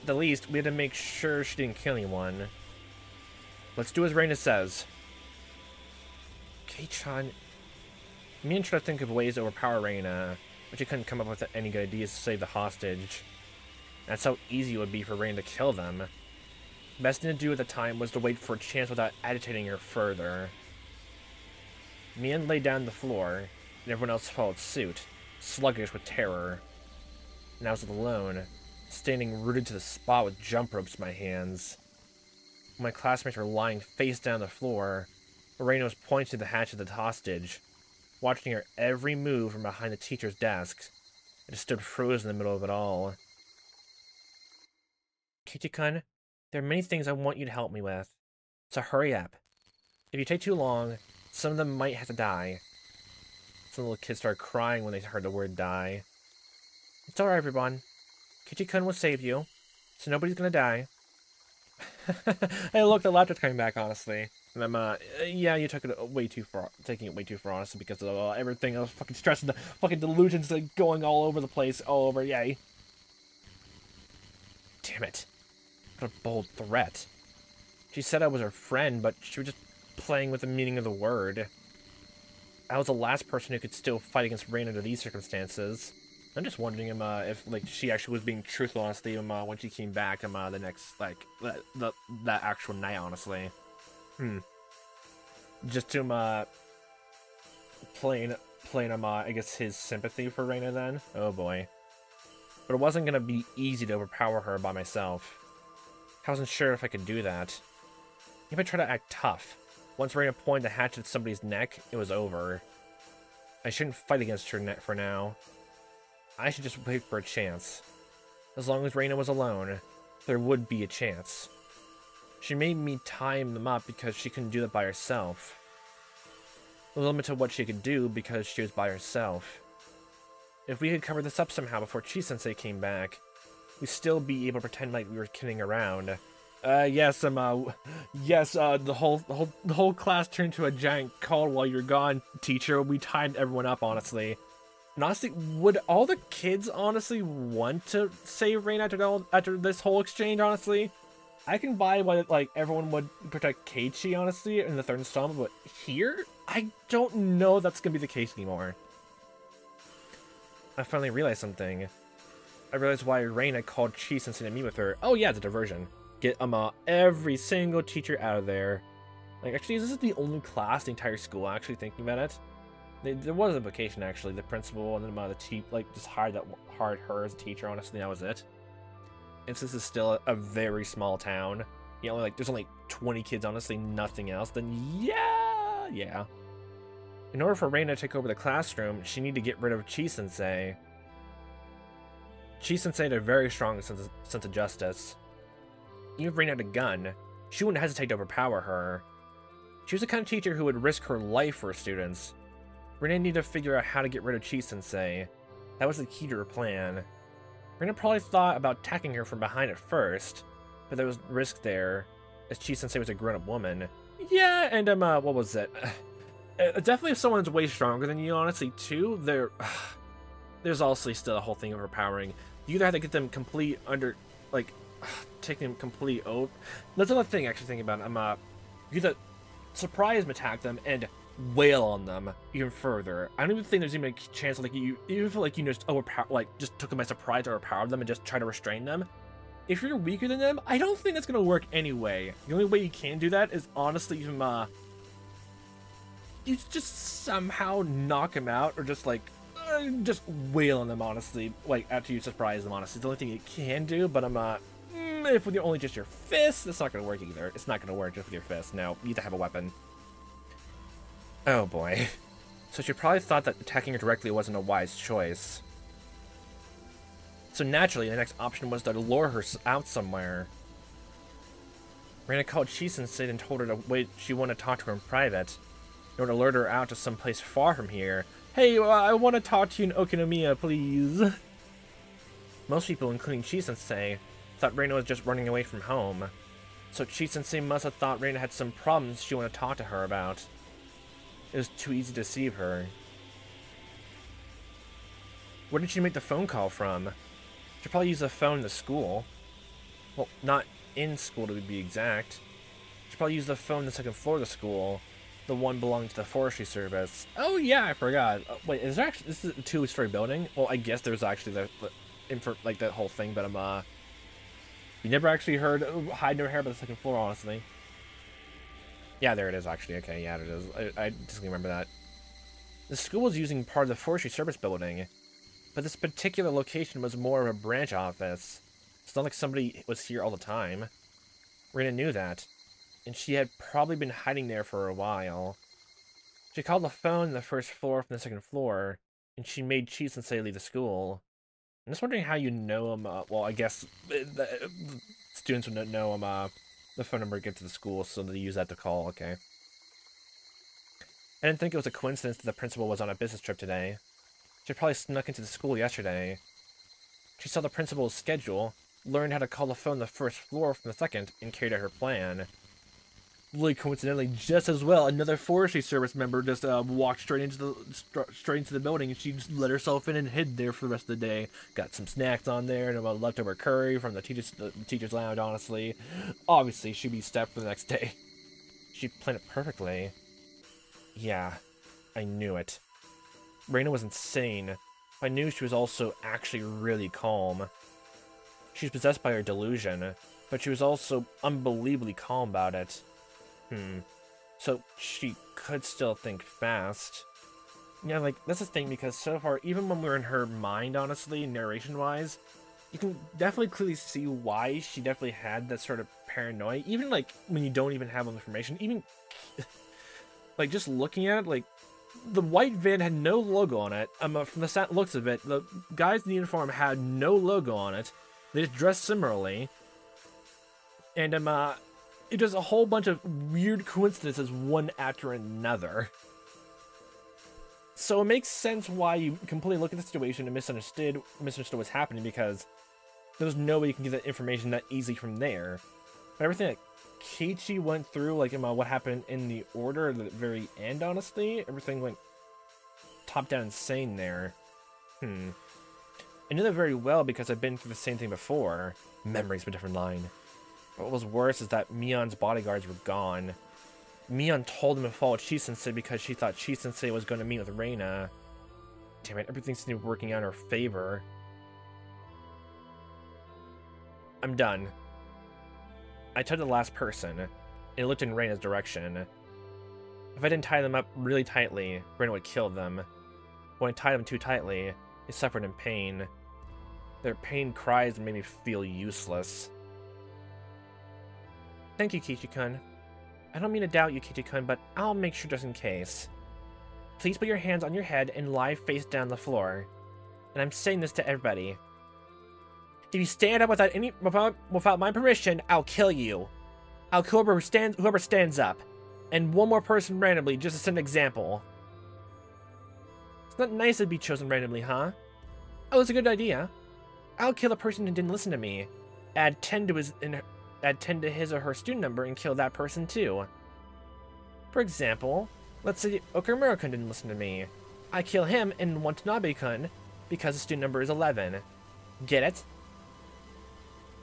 At the least, we had to make sure she didn't kill anyone. Let's do as Reina says. Kei-chan... Mian tried to think of ways to overpower Reina, but she couldn't come up with any good ideas to save the hostage. That's how easy it would be for Reina to kill them. The best thing to do at the time was to wait for a chance without agitating her further. Mian lay down on the floor, and everyone else followed suit, sluggish with terror. And I was alone, standing rooted to the spot with jump ropes in my hands. My classmates were lying face down on the floor. Reina was pointing to the hatch of the hostage, watching her every move from behind the teacher's desk. I just stood frozen in the middle of it all. Keiichi-kun, there are many things I want you to help me with, so hurry up. If you take too long, some of them might have to die. Some little kids started crying when they heard the word die. It's alright, everyone. Keiichi-kun will save you, so nobody's gonna die. Hey, look, the laptop's coming back, honestly. And I'm, yeah, you took it way too far, taking it way too far, honestly, because of everything. I was fucking stressed, and the fucking delusions like, going all over the place, all over, yay. Damn it. What a bold threat. She said I was her friend, but she was just playing with the meaning of the word. I was the last person who could still fight against Reina under these circumstances. I'm just wondering if like she actually was being truthful, honestly, when she came back the next that actual night, honestly. Just to playing I guess his sympathy for Reina then. Oh boy. But it wasn't gonna be easy to overpower her by myself. I wasn't sure if I could do that. If I tried to act tough, once Reina pointed the hatchet at somebody's neck, it was over. I shouldn't fight against her for now. I should just wait for a chance. As long as Reina was alone, there would be a chance. She made me time them up because she couldn't do that by herself. It was limited to what she could do because she was by herself. If we could cover this up somehow before Chi-sensei came back, we'd still be able to pretend like we were kidding around. Yes, the whole class turned to a giant call while you're gone, teacher. We timed everyone up, honestly. And honestly, would all the kids honestly want to save Reina after this whole exchange, honestly? I can buy why like everyone would protect Keiichi, honestly, in the third installment, but here? I don't know that's gonna be the case anymore. I finally realized something. I realized why Reina called Chi-sensei to meet with her. Oh yeah, it's a diversion. Get every single teacher out of there. Like, actually, this is the only class in the entire school, actually, thinking about it. There was a vacation, actually. The principal and then the just hired her as a teacher, honestly, that was it. And since it's still a very small town, you know, like, there's only 20 kids, honestly, nothing else, then yeah. In order for Reina to take over the classroom, she needed to get rid of Chi-sensei. Chi-sensei had a very strong sense of justice. Even if Reina had a gun, she wouldn't hesitate to overpower her. She was the kind of teacher who would risk her life for her students. Reina needed to figure out how to get rid of Chi-sensei. That was the key to her plan. Reina probably thought about attacking her from behind at first, but there was risk there, as Chi-sensei was a grown-up woman. Yeah, and what was it? Definitely if someone's way stronger than you, honestly, too, there's also still a whole thing of overpowering. You either have to get them complete taking them complete out. That's another thing, actually, thinking about it. You either surprise attack them and wail on them even further. I don't even think there's even a chance of, like, you even feel like you just just took them by surprise or overpowered them and just try to restrain them. If you're weaker than them, I don't think that's gonna work anyway. The only way you can do that is honestly you just somehow knock them out, or just just wail on them, honestly, like after you surprise them. Honestly, it's the only thing you can do. But if with only just your fists, that's not gonna work either. It's not gonna work just with your fists. No, you need to have a weapon. Oh boy. So she probably thought that attacking her directly wasn't a wise choice. So naturally, the next option was to lure her out somewhere. Reina called Chi-sensei and told her to wait. She wanted to talk to her in private, in order to lure her out to some place far from here. Hey, I want to talk to you in Okinomiya, please. Most people, including Chi-sensei, thought Reina was just running away from home. So Chi-sensei must have thought Reina had some problems she wanted to talk to her about. It was too easy to deceive her. Where did she make the phone call from? She probably used the phone in the school. Well, not in school to be exact. She probably used the phone on the second floor of the school. The one belonging to the forestry service. Oh yeah, I forgot. Wait, is there actually, this is a two-story building? Well, I guess there's actually that whole thing, but you never actually heard hide no hair about the second floor, honestly. Yeah, there it is, actually. Okay, yeah, it is. I just remember that. The school was using part of the forestry service building, but this particular location was more of a branch office. It's not like somebody was here all the time. Reina knew that, and she had probably been hiding there for a while. She called the phone on the first floor from the second floor, and she made Chi-sensei leave the school. I'm just wondering how you know him. Well, I guess the students would know him. The phone number to get to the school, so they use that to call. Okay. I didn't think it was a coincidence that the principal was on a business trip today. She probably snuck into the school yesterday. She saw the principal's schedule, learned how to call the phone on the first floor from the second, and carried out her plan. Really coincidentally, just as well, another forestry service member just walked straight into the building, and she just let herself in and hid there for the rest of the day. Got some snacks on there and about leftover curry from the teacher's lounge. Honestly, obviously she'd be stepped for the next day. She planned it perfectly. Yeah, I knew it. Reina was insane. I knew she was also actually really calm. She was possessed by her delusion, but she was also unbelievably calm about it. So she could still think fast. Yeah, like, that's the thing, because so far, even when we're in her mind, honestly, narration-wise, you can definitely clearly see why she definitely had that sort of paranoia. Even, like, when you don't even have all the information, even, like, just looking at it, like, the white van had no logo on it. From the looks of it, the guys in the uniform had no logo on it. They just dressed similarly. And, it does a whole bunch of weird coincidences one after another. So it makes sense why you completely look at the situation and misunderstood what's happening, because there's no way you can get that information that easily from there. But everything that Keiichi went through, like what happened in the order at the very end, honestly, everything went top down insane there. I knew that very well because I've been through the same thing before. Memories of a different line. What was worse is that Mion's bodyguards were gone. Mion told him to follow Chi-sensei because she thought Chi-sensei was going to meet with Reina. Damn it, everything seems to be working out in her favor. I'm done. I touched the last person, and it looked in Reina's direction. If I didn't tie them up really tightly, Reina would kill them. When I tied them too tightly, they suffered in pain. Their pain cries made me feel useless. Thank you, Keiichi-kun. I don't mean to doubt you, Keiichi-kun, but I'll make sure just in case. Please put your hands on your head and lie face down on the floor. And I'm saying this to everybody. If you stand up without my permission, I'll kill you. I'll kill whoever stands up. And one more person randomly, just to set an example. It's not nice to be chosen randomly, huh? Oh, it's a good idea. I'll kill the person who didn't listen to me. Add 10 to his or her student number and kill that person too. For example, let's say Okamura-kun didn't listen to me. I kill him and Watanabe-kun because the student number is 11. Get it?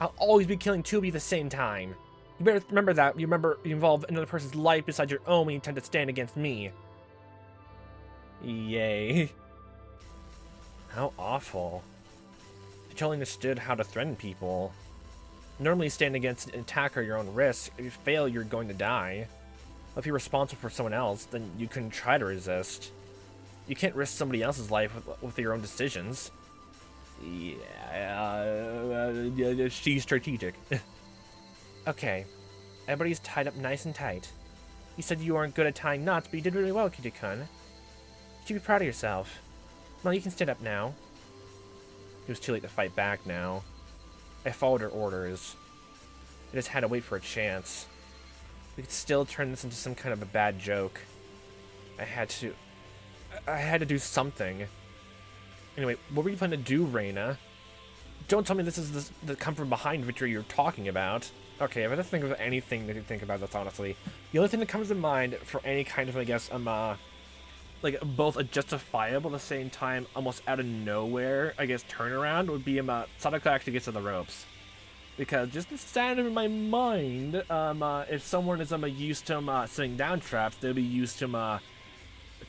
I'll always be killing two of you at the same time. You better remember that. You involve another person's life besides your own when you intend to stand against me. Yay. How awful. You totally understood how to threaten people. Normally stand against an attacker at your own risk. If you fail, you're going to die. If you're responsible for someone else, then you couldn't try to resist. You can't risk somebody else's life with your own decisions. Yeah, she's strategic. Okay, everybody's tied up nice and tight. You said you weren't good at tying knots, but you did really well, Keiichi-kun. You should be proud of yourself. Well, you can stand up now. It was too late to fight back now. I followed her orders. I just had to wait for a chance. We could still turn this into some kind of a bad joke. I had to do something. Anyway, what were you planning to do, Reina? Don't tell me this is the come from behind victory you're talking about. Okay, if I just think of anything that you think about this, honestly, the only thing that comes to mind for any kind of, I guess, like both a justifiable at the same time, almost out of nowhere, I guess, turnaround would be Sadako actually gets to the ropes. Because just the standard in my mind, if someone is used to setting down traps, they'll be used to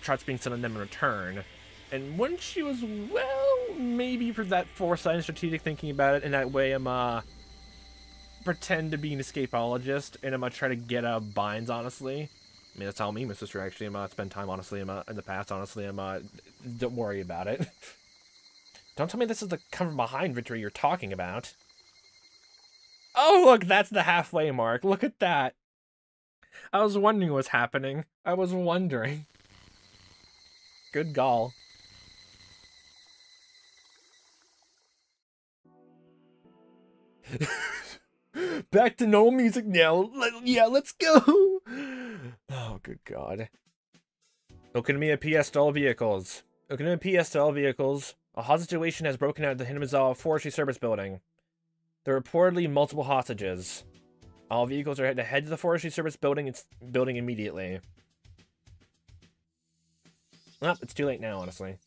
traps being set on them in return. And when she was, well, maybe for that foresight and strategic thinking about it in that way, pretend to be an escapologist and try to get out of binds, honestly. I mean, that's how me and my sister actually spend time, honestly, in the past, honestly. Don't worry about it. Don't tell me this is the come from behind victory you're talking about. Oh, look, that's the halfway mark. Look at that. I was wondering what's happening. I was wondering. Good gall. Back to normal music now. Yeah, let's go. Oh, good God. Okonomiya PS to all vehicles. Okonomiya PS to all vehicles. A hostage situation has broken out at the Hinamizawa Forestry Service Building. There are reportedly multiple hostages. All vehicles are to head to the Forestry Service building immediately. Oh, it's too late now, honestly.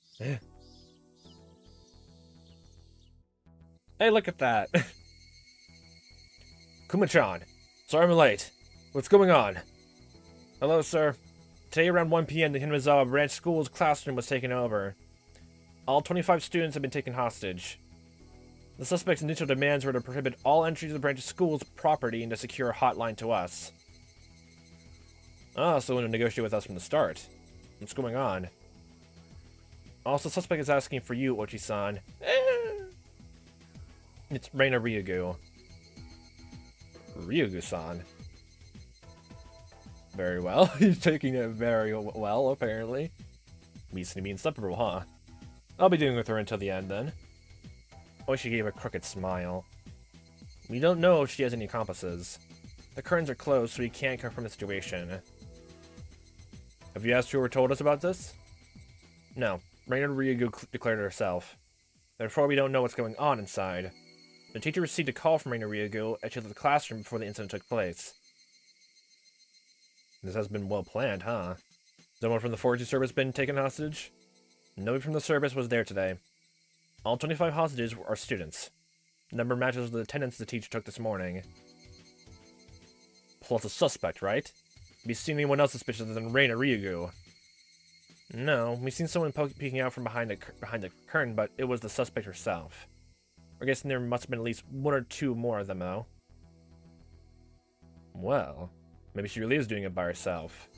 Hey, look at that. Kuma-chan. Sorry I'm late. What's going on? Hello, sir. Today around 1 p.m. the Hinamizawa Branch School's classroom was taken over. All 25 students have been taken hostage. The suspect's initial demands were to prohibit all entry to the branch school's property and to secure a hotline to us. Ah, so want to negotiate with us from the start. What's going on? Also, the suspect is asking for you, Ochi-san. It's Reina Ryugu. Ryugu-san. Very well. He's taking it very well, apparently. We seem to be inseparable, huh? I'll be dealing with her until the end, then. Oh, she gave a crooked smile. We don't know if she has any accomplices. The curtains are closed, so we can't confirm the situation. Have you asked who told us about this? No. Reina Ryugu declared it herself. Therefore, we don't know what's going on inside. The teacher received a call from Reina Ryugu as she left the classroom before the incident took place. This has been well planned, huh? Has anyone from the forestry service been taken hostage? Nobody from the service was there today. All 25 hostages are students. The number matches with the attendance the teacher took this morning. Plus a suspect, right? Have you seen anyone else suspicious than Reina Ryugu? No, we've seen someone peeking out from behind the curtain, but it was the suspect herself. We're guessing there must have been at least one or two more of them, though. Well, maybe she really is doing it by herself.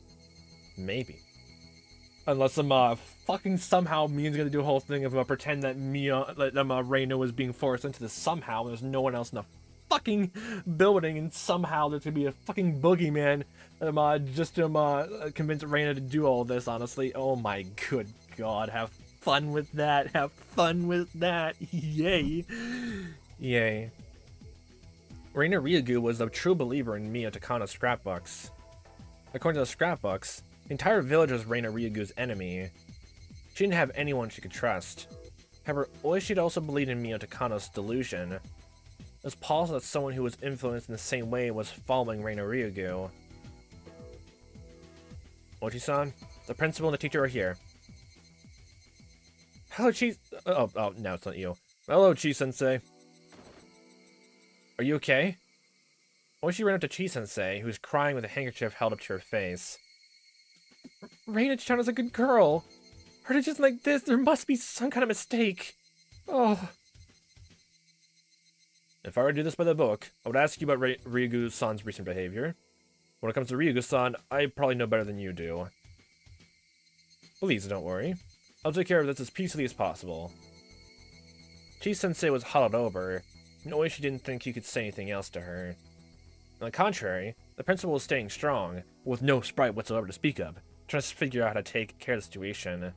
Maybe. Unless fucking somehow Mia's gonna do a whole thing of pretend that Reina was being forced into this somehow, and there's no one else in the fucking building, and somehow there's gonna be a fucking boogeyman just to convince Reina to do all this, honestly. Oh my good god, have fun with that, have fun with that, yay. Yay. Reina Ryugu was a true believer in Mia Takano's scrapbooks. According to the scrapbooks, the entire village was Reina Ryugu's enemy. She didn't have anyone she could trust. However, Oishi also believed in Mia Takano's delusion. It was possible that someone who was influenced in the same way was following Reina Ryugu. Oishi-san, the principal and the teacher are here. Hello, Chi... Oh, no, it's not you. Hello, Chi-sensei. Are you okay? Oishi ran up to Chi-sensei, who was crying with a handkerchief held up to her face. Reina-chan is a good girl. Her decisions like this, there must be some kind of mistake. Oh. If I were to do this by the book, I would ask you about Ryugu-san's recent behavior. When it comes to Ryugu-san, I probably know better than you do. Please don't worry. I'll take care of this as peacefully as possible. Chi-sensei was huddled over, and Oishi didn't think he could say anything else to her. On the contrary, the principal was staying strong, with no sprite whatsoever to speak of, trying to figure out how to take care of the situation.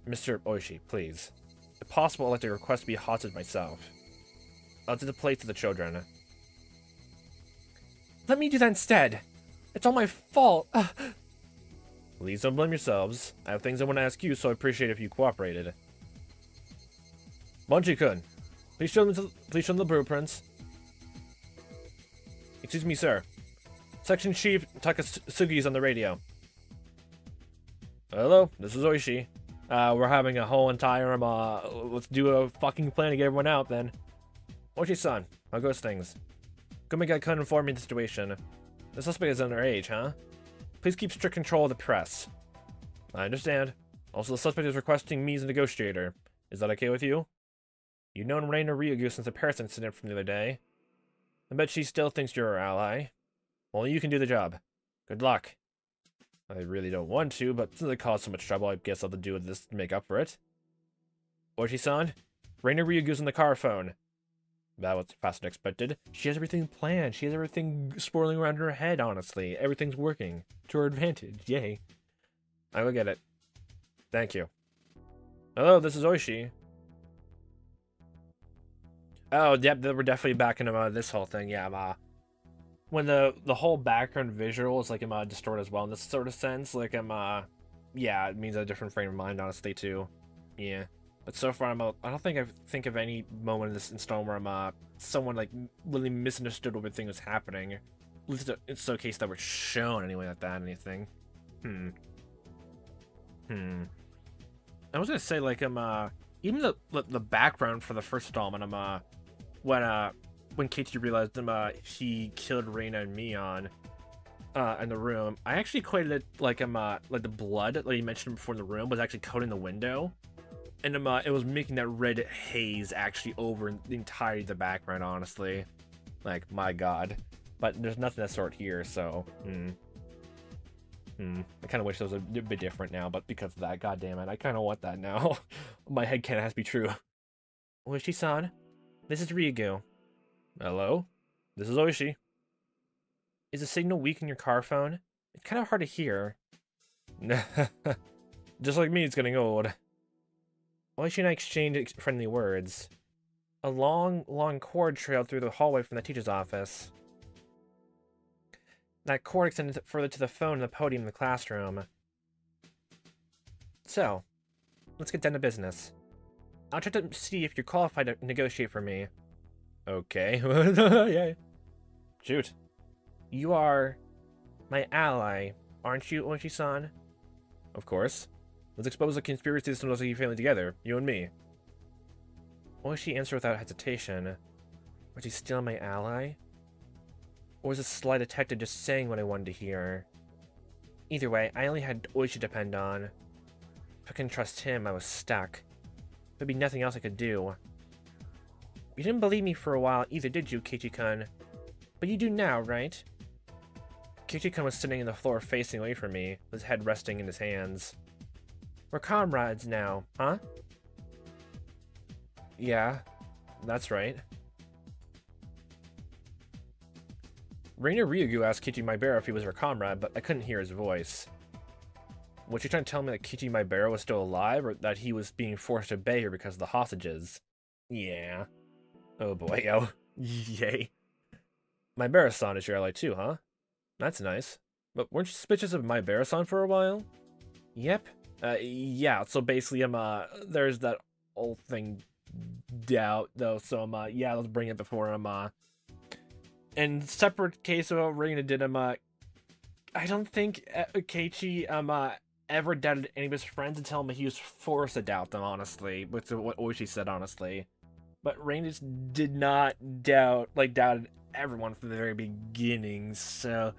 Mr. Oishi, please. If possible, I'd like to request to be hostage myself. I'll take the plates to the children. Let me do that instead. It's all my fault. Please don't blame yourselves. I have things I want to ask you, so I appreciate if you cooperated. Bunchi-kun, please show them the blueprints. Excuse me, sir. Section Chief Takasugi is on the radio. Hello, this is Oishi. We're having a whole entire, let's do a fucking plan to get everyone out, then. Oishi-san, how goes things? Gumi-ga-kun informed me of the situation. The suspect is underage, huh? Please keep strict control of the press. I understand. Also, the suspect is requesting me as a negotiator. Is that okay with you? You've known Reina Ryugu since the Paris incident from the other day. I bet she still thinks you're her ally. Only you can do the job. Good luck. I really don't want to, but since it caused so much trouble, I guess I'll have to do this to make up for it. Oishi-san, Reina Ryugu's on the car phone. That was faster than expected. She has everything planned. She has everything swirling around her head, honestly. Everything's working. To her advantage. Yay. I will get it. Thank you. Hello, this is Oishi. Oh, yep, we're definitely back in this whole thing. Yeah, when the whole background visual is like distorted as well in this sort of sense, like yeah, it means a different frame of mind, honestly, too. Yeah. But so far, I don't think I think of any moment in this installment where someone like really misunderstood what everything was happening. At least it's the case that we're shown anyway, like that anything. I was gonna say like even the background for the first installment, when Keiichi realized he killed Reina and Mion in the room, I actually equated it like the blood like you mentioned before in the room was actually coating the window. And it was making that red haze actually over the entirety of the background, honestly. Like, my god. But there's nothing of that sort here, so... I kind of wish it was a bit different now, but because of that, god damn it, I kind of want that now. My headcanon has to be true. Oishi-san, this is Ryugu. Hello? This is Oishi. Is the signal weak in your car phone? It's kind of hard to hear. Just like me, it's getting old. Oishi and I exchanged friendly words. A long, long cord trailed through the hallway from the teacher's office. That cord extended further to the phone and the podium in the classroom. So, let's get down to business. I'll try to see if you're qualified to negotiate for me. Okay. Yeah. Shoot. You are my ally, aren't you, Oishi-san? Of course. Let's expose the conspiracy to Sonosuke family together, you and me. Oishi answered without hesitation. Was he still my ally? Or was the sly detective just saying what I wanted to hear? Either way, I only had Oishi to depend on. If I couldn't trust him, I was stuck. There'd be nothing else I could do. You didn't believe me for a while either, did you, Keiichi-kun? But you do now, right? Keiichi-kun was sitting on the floor facing away from me, his head resting in his hands. We're comrades now, huh? Yeah, that's right. Reina Ryugu asked Keiichi Maebara if he was her comrade, but I couldn't hear his voice. Was she trying to tell me that Keiichi Maebara was still alive, or that he was being forced to obey her because of the hostages? Yeah. Oh boy, oh. Yay. Maebara-san is your ally too, huh? That's nice. But weren't you suspicious of Maebara-san for a while? Yep. Yeah, so basically, there's that whole thing doubt, though, so, yeah, let's bring it before, in separate case of Reina did, I don't think Keiichi, ever doubted any of his friends until he was forced to doubt them, honestly, with what Oishi said, honestly. But Reina just did not doubted everyone from the very beginning, so...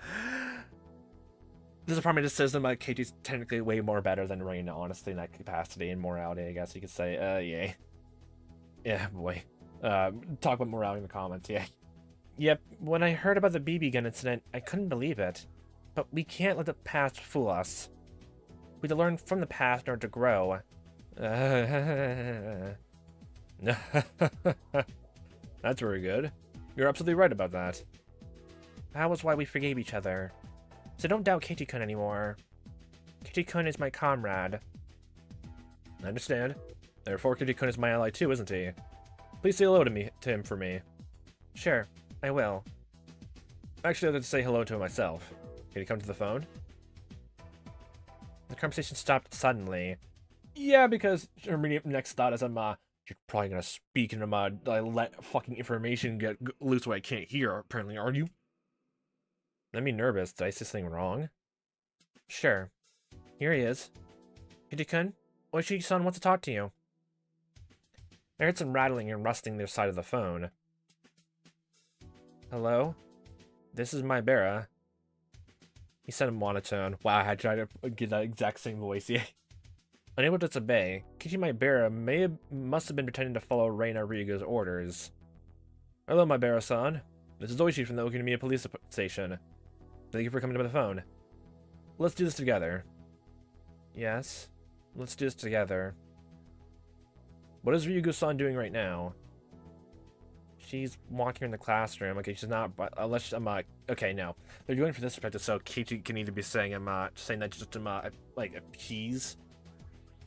This probably just says that Keiichi's technically way more better than Reina, honestly, in that capacity and morality, I guess you could say. Yay. Yeah, boy. Talk about morality in the comments, yeah. Yep, when I heard about the BB gun incident, I couldn't believe it. But we can't let the past fool us. We have to learn from the past in order to grow. That's very good. You're absolutely right about that. That was why we forgave each other. So don't doubt Keiichi-kun anymore. Keiichi-kun is my comrade. I understand. Therefore, Keiichi-kun is my ally too, isn't he? Please say hello to him for me. Sure, I will. Actually, I'd like to say hello to him myself. Can you come to the phone? The conversation stopped suddenly. Yeah, because her immediate next thought is, you're probably gonna speak and let fucking information get loose where I can't hear, apparently, aren't you? That made me nervous. Did I say something wrong? Sure. Here he is. Keiichi-kun, Oishi-san wants to talk to you. I heard some rattling and rustling their side of the phone. Hello? This is Maebara. He said in monotone. Wow, I had tried to get that exact same voice, yeah. Unable to disobey, Keiichi Maebara must have been pretending to follow Reina Ryugu's orders. Hello, Maebara-san. This is Oishi from the Okinomiya police station. Thank you for coming to the phone. Let's do this together. Yes, let's do this together. What is Ryugu-san doing right now? She's walking in the classroom. Okay, she's not, but unless okay, no. They're doing it for this perspective, so Keiichi can either be saying, saying that just, appease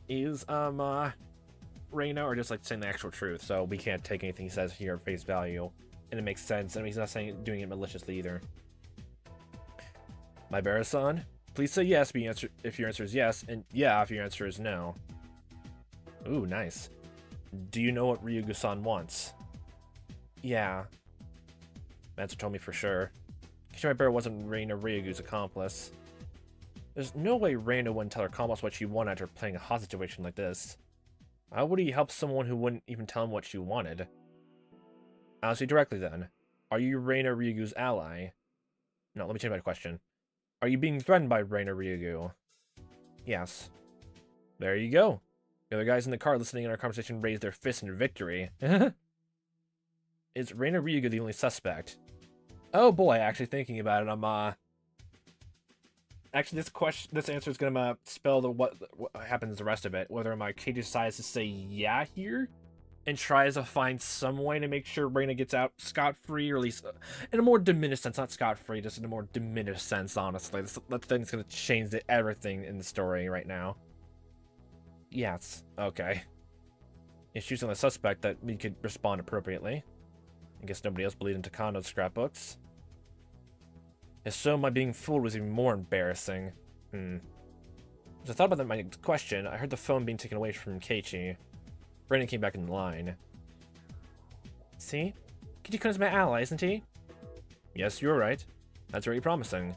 is, Reina, or just, saying the actual truth, so we can't take anything he says here at face value. And it makes sense. I mean, he's not doing it maliciously either. Maebara-san, please say yes if your answer is yes, and yeah if your answer is no. Ooh, nice. Do you know what Ryugu-san wants? Yeah. Answer told me for sure. Keiichi Maebara wasn't Reina Ryugu's accomplice. There's no way Reina wouldn't tell her accomplice what she wanted after playing a hostage situation like this. How would he help someone who wouldn't even tell him what she wanted? Ask you directly then. Are you Reina Ryugu's ally? No, let me change my question. Are you being threatened by Reina Ryugu? Yes. There you go. The other guys in the car listening in our conversation raised their fists in victory. Is Reina Ryugu the only suspect? Oh boy, actually thinking about it, actually, this answer is gonna spell what happens the rest of it. Whether Keiichi decides to say yeah here, and tries to find some way to make sure Reina gets out scot-free, or at least in a more diminished sense, not scot-free, just in a more diminished sense, honestly. That thing's gonna change everything in the story right now. Yes, okay. If she's on the suspect, that we could respond appropriately. I guess nobody else believed in Takando's scrapbooks. If so, my being fooled was even more embarrassing. As I thought about my question, I heard the phone being taken away from Keiichi. Brandon came back in line. See? Keiichi-kun is my ally, isn't he? Yes, you're right. That's very promising.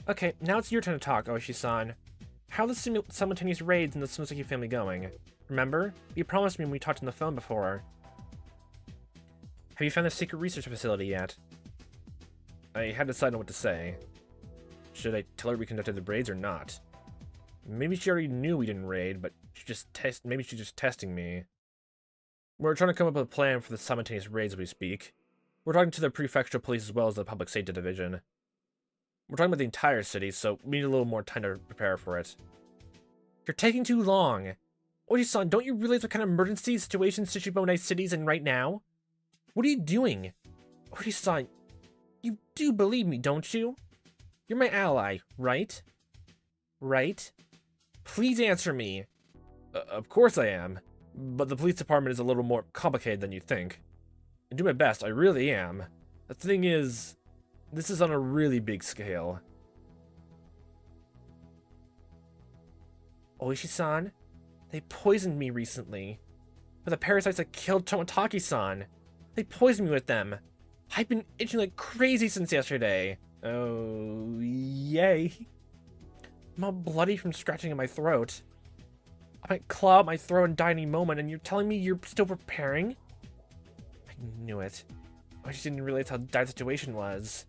Okay, now it's your turn to talk, Oishi-san. How are the simultaneous raids in the Tsunosaki family going? Remember? You promised me when we talked on the phone before. Have you found the secret research facility yet? I had to decide on what to say. Should I tell her we conducted the raids or not? Maybe she already knew we didn't raid, but maybe she's just testing me. We're trying to come up with a plan for the simultaneous raids as we speak. We're talking to the prefectural police as well as the public safety division. We're talking about the entire city, so we need a little more time to prepare for it. You're taking too long. Oji-san, don't you realize what kind of emergency situation Shichibone City's in right now? What are you doing? Oji-san, you do believe me, don't you? You're my ally, right? Right? Please answer me. Of course I am. But the police department is a little more complicated than you think. I do my best, I really am. The thing is, this is on a really big scale. Oishi-san, they poisoned me recently. But the parasites that killed Tomataki-san. They poisoned me with them. I've been itching like crazy since yesterday. Oh, yay. I'm all bloody from scratching at my throat. I might claw out my throat and die any moment, and you're telling me you're still preparing? I knew it. I just didn't realize how dire the situation was.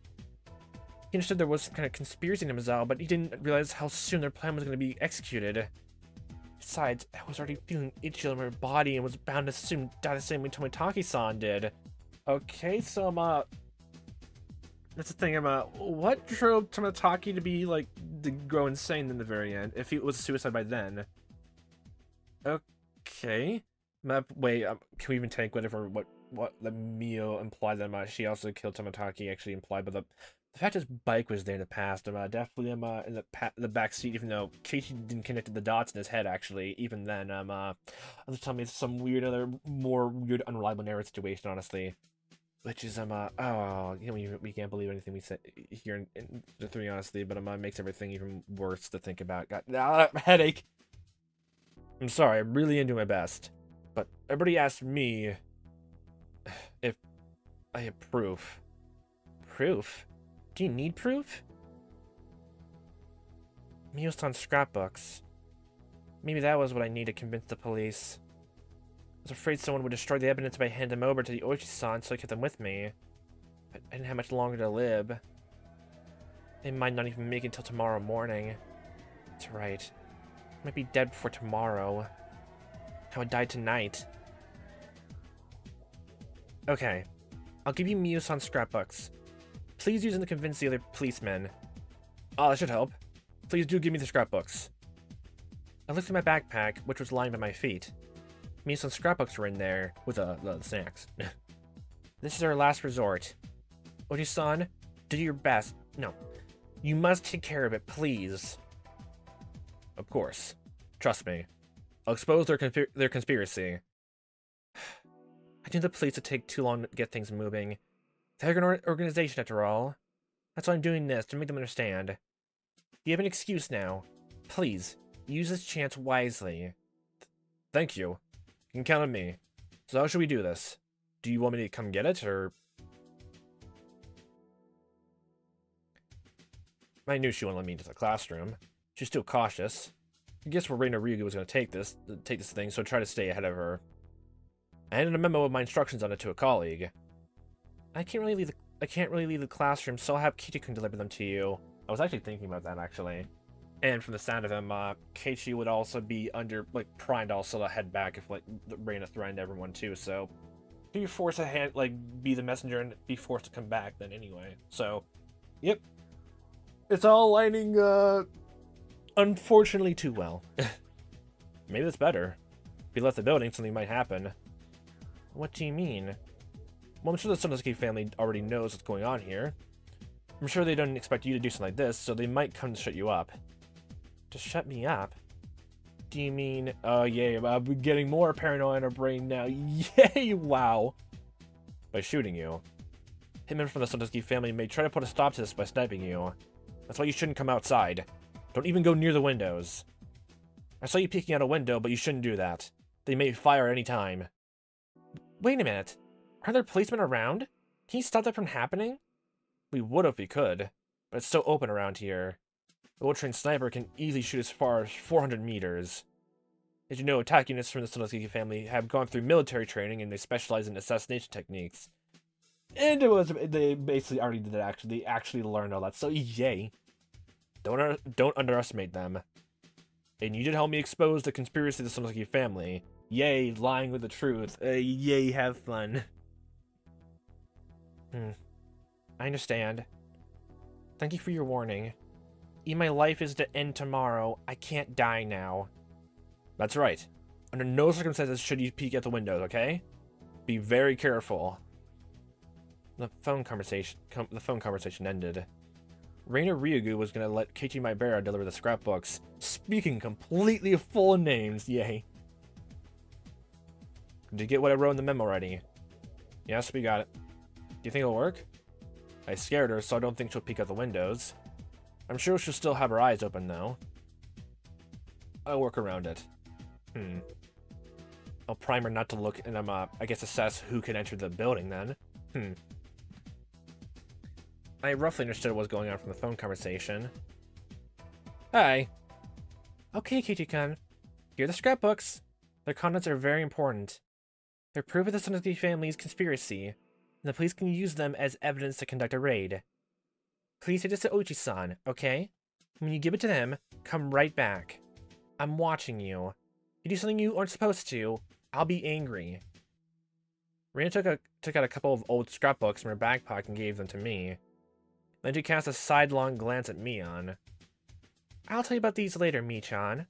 He understood there was some kind of conspiracy in Hinamizawa, but he didn't realize how soon their plan was going to be executed. Besides, I was already feeling itchy in my body and was bound to soon die the same way Tomitaki-san did. Okay, so that's the thing, what drove Tomitaki to be, like, to go insane in the very end, if he was suicide by then? Okay. Wait, can we even take whatever, what the Mio implied that she also killed Tomitaki actually implied, but the fact his bike was there in the past, definitely in the back seat, even though Keiichi didn't connect the dots in his head, actually, even then, just telling me it's some more weird, unreliable narrative situation, honestly. Which is, oh, you know, we can't believe anything we say here in the 3, honestly, but, makes everything even worse to think about. Got headache! I'm sorry, I'm really into my best. But everybody asked me if I have proof. Proof? Do you need proof? Mio-san scrapbooks. Maybe that was what I need to convince the police. I was afraid someone would destroy the evidence if I handed them over to the Oishi-san, so I kept them with me. But I didn't have much longer to live. They might not even make it until tomorrow morning. That's right. I might be dead before tomorrow. I would die tonight. Okay. I'll give you Mio-san scrapbooks. Please use them to convince the other policemen. Oh, that should help. Please do give me the scrapbooks. I looked at my backpack, which was lying by my feet. Mio-san scrapbooks were in there, with the snacks. This is our last resort. Oji-san, do your best. No. You must take care of it, please. Of course. Trust me. I'll expose their conspiracy. I knew the police would take too long to get things moving. They're an organization, after all. That's why I'm doing this, to make them understand. You have an excuse now. Please, use this chance wisely. Thank you. You can count on me. So how should we do this? Do you want me to come get it, or... I knew she wouldn't let me into the classroom. She's still cautious. I guess where Reina Ryugu was going to take this thing, so I tried to stay ahead of her. I handed a memo with my instructions on it to a colleague. I can't really leave the classroom, so I'll have Keiichi-kun deliver them to you. I was actually thinking about that, actually. And from the sound of him, Keiichi would also be primed also to head back if, Reina threatened everyone, too, so... Be forced to, be the messenger and be forced to come back then anyway. So, yep. It's all lining, unfortunately too well. Maybe that's better. If we left the building, something might happen. What do you mean? Well, I'm sure the Sonosuke family already knows what's going on here. I'm sure they don't expect you to do something like this, so they might come to shut you up. To shut me up? Do you mean... Oh, yay, I'm getting more paranoia in our brain now. Yay, wow. By shooting you. Hitmen from the Sonosuke family may try to put a stop to this by sniping you. That's why you shouldn't come outside. Don't even go near the windows. I saw you peeking out a window, but you shouldn't do that. They may fire any time. Wait a minute. Are there policemen around? Can you stop that from happening? We would if we could, but it's so open around here. A well-trained sniper can easily shoot as far as 400 meters. As you know, attack units from the Sonosuke family have gone through military training and they specialize in assassination techniques. And they basically already did it, actually. They actually learned all that, so yay. Don't underestimate them. And you did help me expose the conspiracy of the Suzuki family. Yay, lying with the truth. Yay, have fun. I understand. Thank you for your warning. Even my life is to end tomorrow. I can't die now. That's right. Under no circumstances should you peek at the windows, okay? Be very careful. The phone conversation ended. Reina Ryugu was gonna let Keiichi Maebara deliver the scrapbooks, speaking completely full of names. Yay. Did you get what I wrote in the memo already? Yes, we got it. Do you think it'll work? I scared her, so I don't think she'll peek out the windows. I'm sure she'll still have her eyes open, though. I'll work around it. I'll prime her not to look, and I guess assess who can enter the building, then. I roughly understood what was going on from the phone conversation. Hi. Okay, Keiichi-kun. Here are the scrapbooks. Their contents are very important. They're proof of the Suzuki family's conspiracy, and the police can use them as evidence to conduct a raid. Please take this to Oichi-san, okay? When you give it to them, come right back. I'm watching you. If you do something you aren't supposed to, I'll be angry. Reina took out a couple of old scrapbooks from her backpack and gave them to me. Then she cast a sidelong glance at Mion. I'll tell you about these later, Mi-chan.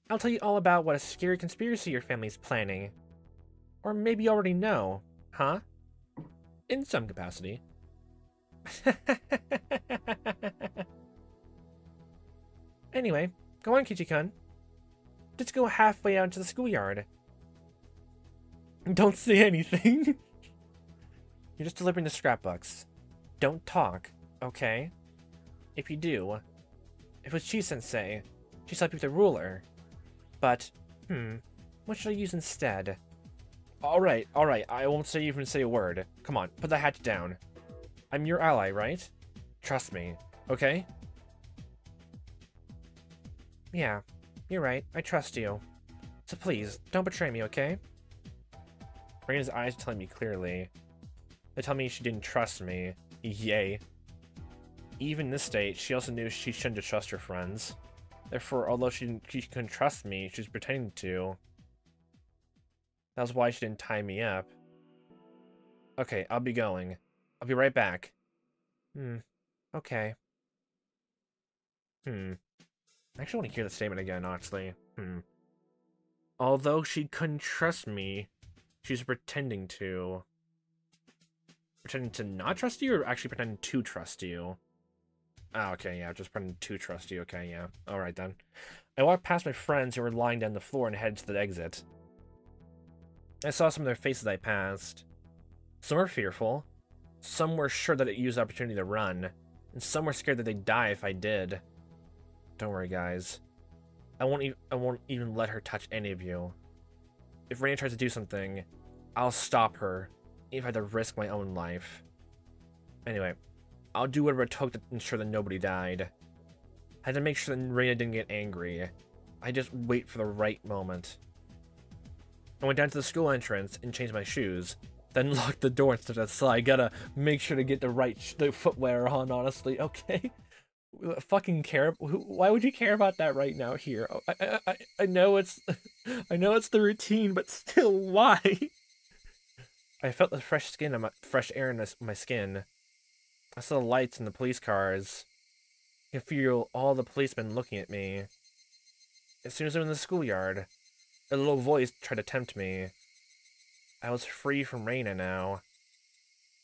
I'll tell you all about what a scary conspiracy your family's planning. Or maybe you already know, huh? In some capacity. Anyway, go on, Keiichi-kun. Just go halfway out into the schoolyard. Don't say anything. You're just delivering the scrapbooks. Don't talk, okay? If you do, if it was Chi-sensei, she'd slap you with a ruler. But, what should I use instead? Alright, I won't even say a word. Come on, put the hatchet down. I'm your ally, right? Trust me, okay? Yeah, you're right, I trust you. So please, don't betray me, okay? Reina's eyes are telling me clearly. They tell me she didn't trust me. Yay. Even in this state, she also knew she shouldn't trust her friends. Therefore, although she couldn't trust me, she was pretending to. That was why she didn't tie me up. Okay, I'll be going. I'll be right back. Okay. I actually want to hear the statement again, honestly. Although she couldn't trust me, she's pretending to. Pretending to not trust you, or actually pretending to trust you? Ah, okay, yeah, just pretending to trust you. Okay, yeah. Alright then. I walked past my friends who were lying down the floor and headed to the exit. I saw some of their faces as I passed. Some were fearful. Some were sure that it used the opportunity to run. And some were scared that they'd die if I did. Don't worry, guys. I won't even let her touch any of you. If Reina tries to do something, I'll stop her, even if I had to risk my own life. Anyway, I'll do whatever it took to ensure that nobody died. I had to make sure that Reina didn't get angry. I just wait for the right moment. I went down to the school entrance and changed my shoes, then locked the door and stepped outside. I gotta make sure to get the footwear on, honestly. Okay? Fucking care. Why would you care about that right now here? I know it's I know it's the routine, but still, why? I felt the fresh air in my skin. I saw the lights and the police cars. I could feel all the policemen looking at me. As soon as I'm in the schoolyard, a little voice tried to tempt me. I was free from Reina now.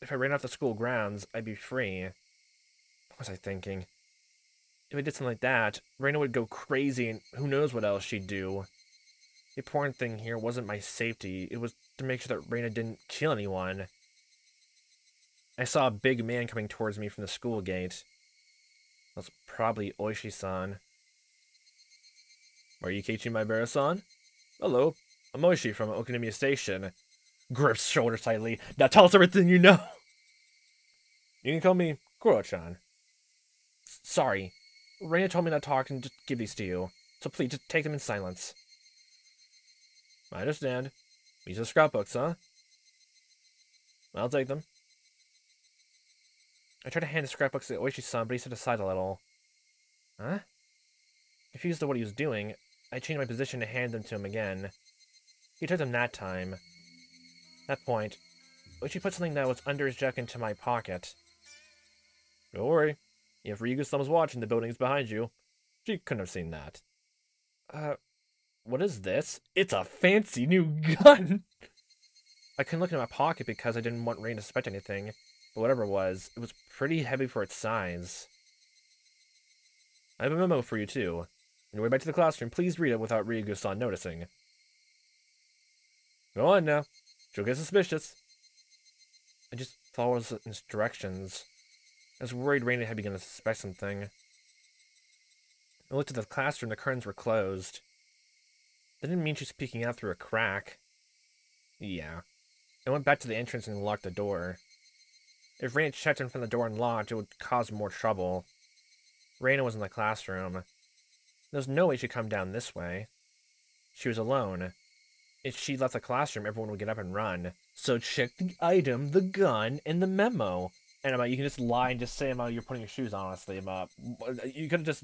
If I ran off the school grounds, I'd be free. What was I thinking? If I did something like that, Reina would go crazy and who knows what else she'd do. The important thing here wasn't my safety, it was to make sure that Reina didn't kill anyone. I saw a big man coming towards me from the school gate. That's probably Oishi-san. Are you Keiichi Maebara-san? Hello, I'm Oishi from Okinamiya Station. Grips shoulders tightly. Now tell us everything you know! You can call me Kuro-chan. Sorry. Reina told me not to talk and just give these to you. So please, just take them in silence. I understand. These are scrapbooks, huh? I'll take them. I tried to hand the scrapbooks to Oishi-san, but he set aside a little. Huh? Confused at what he was doing, I changed my position to hand them to him again. He took them that time. At that point, Oishi put something that was under his jacket into my pocket. Don't worry. If Ryugu-san watching, the building is behind you. She couldn't have seen that. What is this? It's a fancy new gun! I couldn't look in my pocket because I didn't want Rain to suspect anything, but whatever it was pretty heavy for its size. I have a memo for you, too. On your way back to the classroom, please read it without Ryugu-san noticing. Go on now. She'll get suspicious. I just followed his directions. I was worried Raina had begun to suspect something. I looked at the classroom, the curtains were closed. That didn't mean she was peeking out through a crack. Yeah. I went back to the entrance and locked the door. If Raina checked in from the door and locked, it would cause more trouble. Raina was in the classroom. There was no way she'd come down this way. She was alone. If she left the classroom, everyone would get up and run. So check the item, the gun, and the memo. And you can just lie and just say you're putting your shoes on, honestly. You could have just...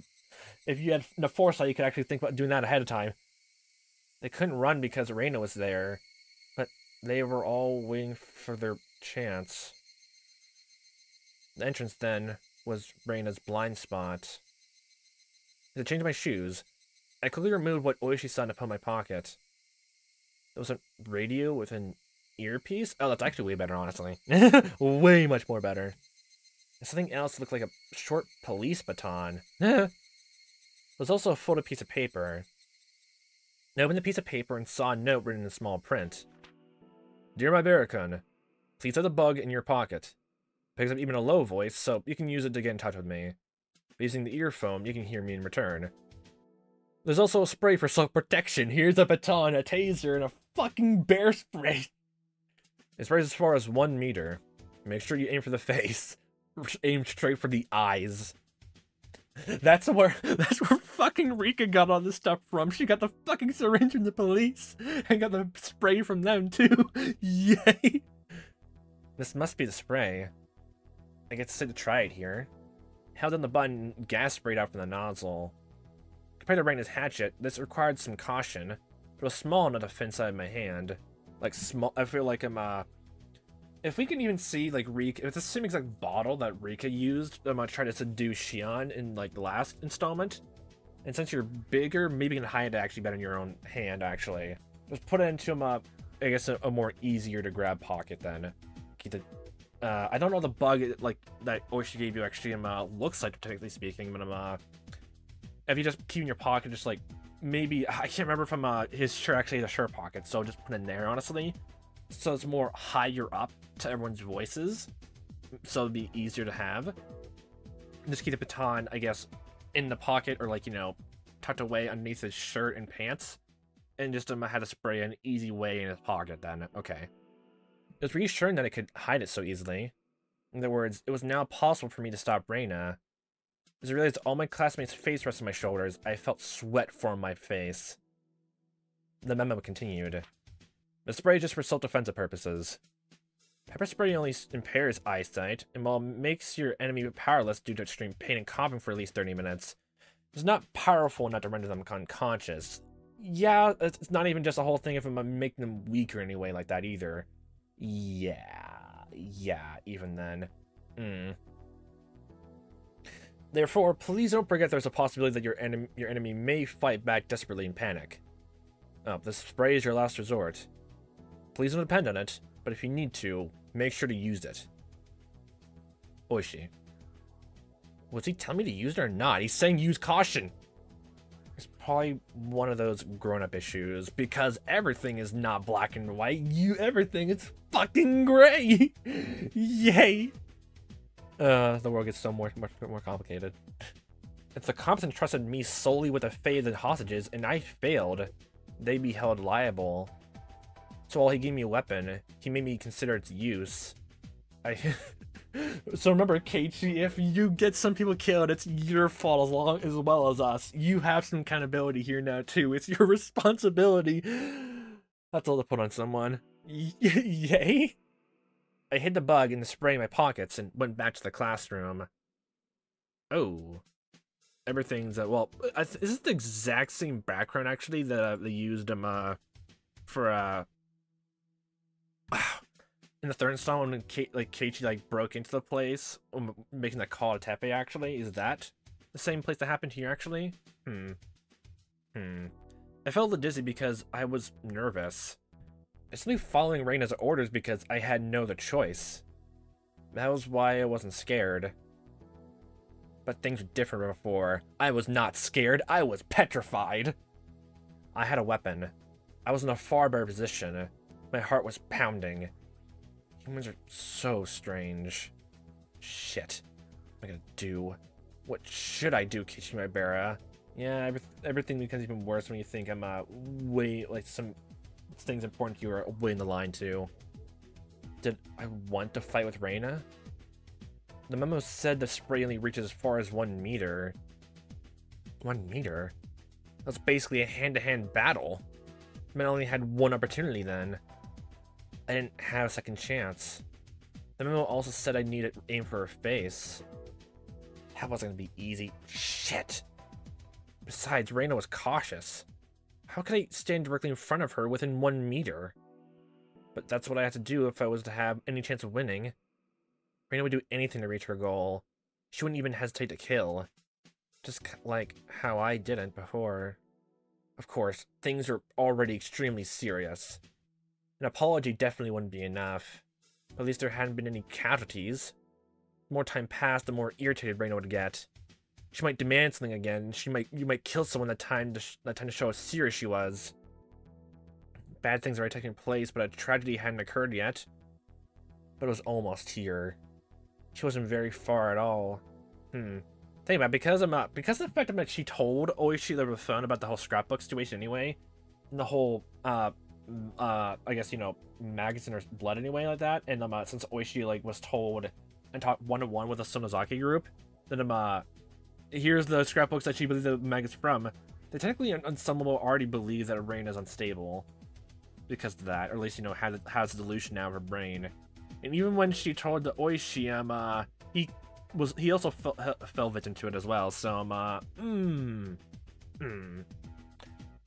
If you had the foresight, you could actually think about doing that ahead of time. They couldn't run because Raina was there. But they were all waiting for their chance. The entrance, then, was Raina's blind spot. As I changed my shoes, I quickly removed what Oishi-san had put in my pocket. There was a radio with an earpiece? Oh, that's actually way better, honestly. Way much more better. And something else looked like a short police baton. There was also a folded piece of paper. I opened the piece of paper and saw a note written in small print. Dear Maebara-kun, please have the bug in your pocket. Picks up even a low voice, so you can use it to get in touch with me. But using the earphone, you can hear me in return. There's also a spray for self-protection. Here's a baton, a taser, and a fucking bear spray. It sprays as far as 1 meter. Make sure you aim for the face. Aim straight for the eyes. That's where fucking Rika got all this stuff from. She got the fucking syringe from the police. And got the spray from them, too. Yay! This must be the spray. I get to say to try it here. Held on the button, gas sprayed out from the nozzle. Compared to Raina's hatchet, this required some caution, but it was small enough to fit inside my hand. Like, small, I feel like I'm, if we can even see, like, Rika, it's the same exact bottle that Rika used, I'm gonna try to seduce Shion in, like, the last installment. And since you're bigger, maybe you can hide it actually better in your own hand, actually. Just put it into, I guess, a more easier to grab pocket, then. Keep the, I don't know the bug, like, that Oishi gave you, actually, looks like, technically speaking, but, if you just keep in your pocket, just, like, maybe, I can't remember from, his shirt actually had a shirt pocket, so just put it in there, honestly. So it's more higher up to everyone's voices, so it'd be easier to have. Just keep the baton, I guess, in the pocket, or, like, you know, tucked away underneath his shirt and pants, and just, had a spray an easy way in his pocket, then. Okay. It was reassuring that I could hide it so easily. In other words, it was now possible for me to stop Raina. As I realized all my classmates' face rested on my shoulders, I felt sweat form my face. The memo continued. The spray is just for self-defensive purposes. Pepper spray only impairs eyesight, and while it makes your enemy powerless due to extreme pain and coughing for at least 30 minutes, it's not powerful enough to render them unconscious. Yeah, it's not even just a whole thing if I'm making them weak or any way like that either. Yeah, even then. Therefore, please don't forget there's a possibility that your enemy may fight back desperately in panic. Oh, this spray is your last resort. Please don't depend on it, but if you need to, make sure to use it. Oishi. Was he telling me to use it or not? He's saying use caution. It's probably one of those grown-up issues, because everything is not black and white. Everything is fucking gray. Yay. The world gets so much more complicated. If the competent trusted me solely with the fate of the hostages, and I failed, they'd be held liable. So while he gave me a weapon, he made me consider its use. So remember, Keiichi, if you get some people killed, it's your fault as well as us. You have some accountability here now, too. It's your responsibility. That's all to put on someone. Yay? I hid the bug in the spray in my pockets and went back to the classroom. Oh. Everything's, well, is this the exact same background, actually, that they used for, in the third installment when Keiichi, like, broke into the place, making that call to Tepe, actually? Is that the same place that happened here, actually? I felt a little dizzy because I was nervous. I simply following Reina's orders because I had no other choice. That was why I wasn't scared. But things were different before. I was not scared, I was petrified! I had a weapon. I was in a far better position. My heart was pounding. Humans are so strange. Shit. What am I gonna do? What should I do, Keiichi Maebara? Yeah, everything becomes even worse when you think I'm, way, like, some things important to you are way in the line, too. Did I want to fight with Reina? The memo said the spray only reaches as far as 1 meter. 1 meter? That's basically a hand-to-hand battle. I only had one opportunity then. I didn't have a second chance. The memo also said I needed to aim for her face. That wasn't gonna be easy. Shit! Besides, Reina was cautious. How could I stand directly in front of her within 1 meter? But that's what I had to do if I was to have any chance of winning. Reina would do anything to reach her goal. She wouldn't even hesitate to kill. Just like how I didn't before. Of course, things are already extremely serious. An apology definitely wouldn't be enough. But at least there hadn't been any casualties. The more time passed, the more irritated Reina would get. She might demand something again. You might kill someone that time to show how serious she was. Bad things are already taking place, but a tragedy hadn't occurred yet. But it was almost here. She wasn't very far at all. Think about it, because of the fact that she told Oishi over the phone about the whole scrapbook situation anyway, and the whole I guess, you know, maggots in her blood anyway, like that, and since Oishi like was told and talked one-to-one with the Sonozaki group, then here's the scrapbooks that she believes the maggots from. They technically on some level already believe that her brain is unstable because of that, or at least, you know, has a delusion now of her brain. And even when she told the Oishi, he also fell victim to it as well. So when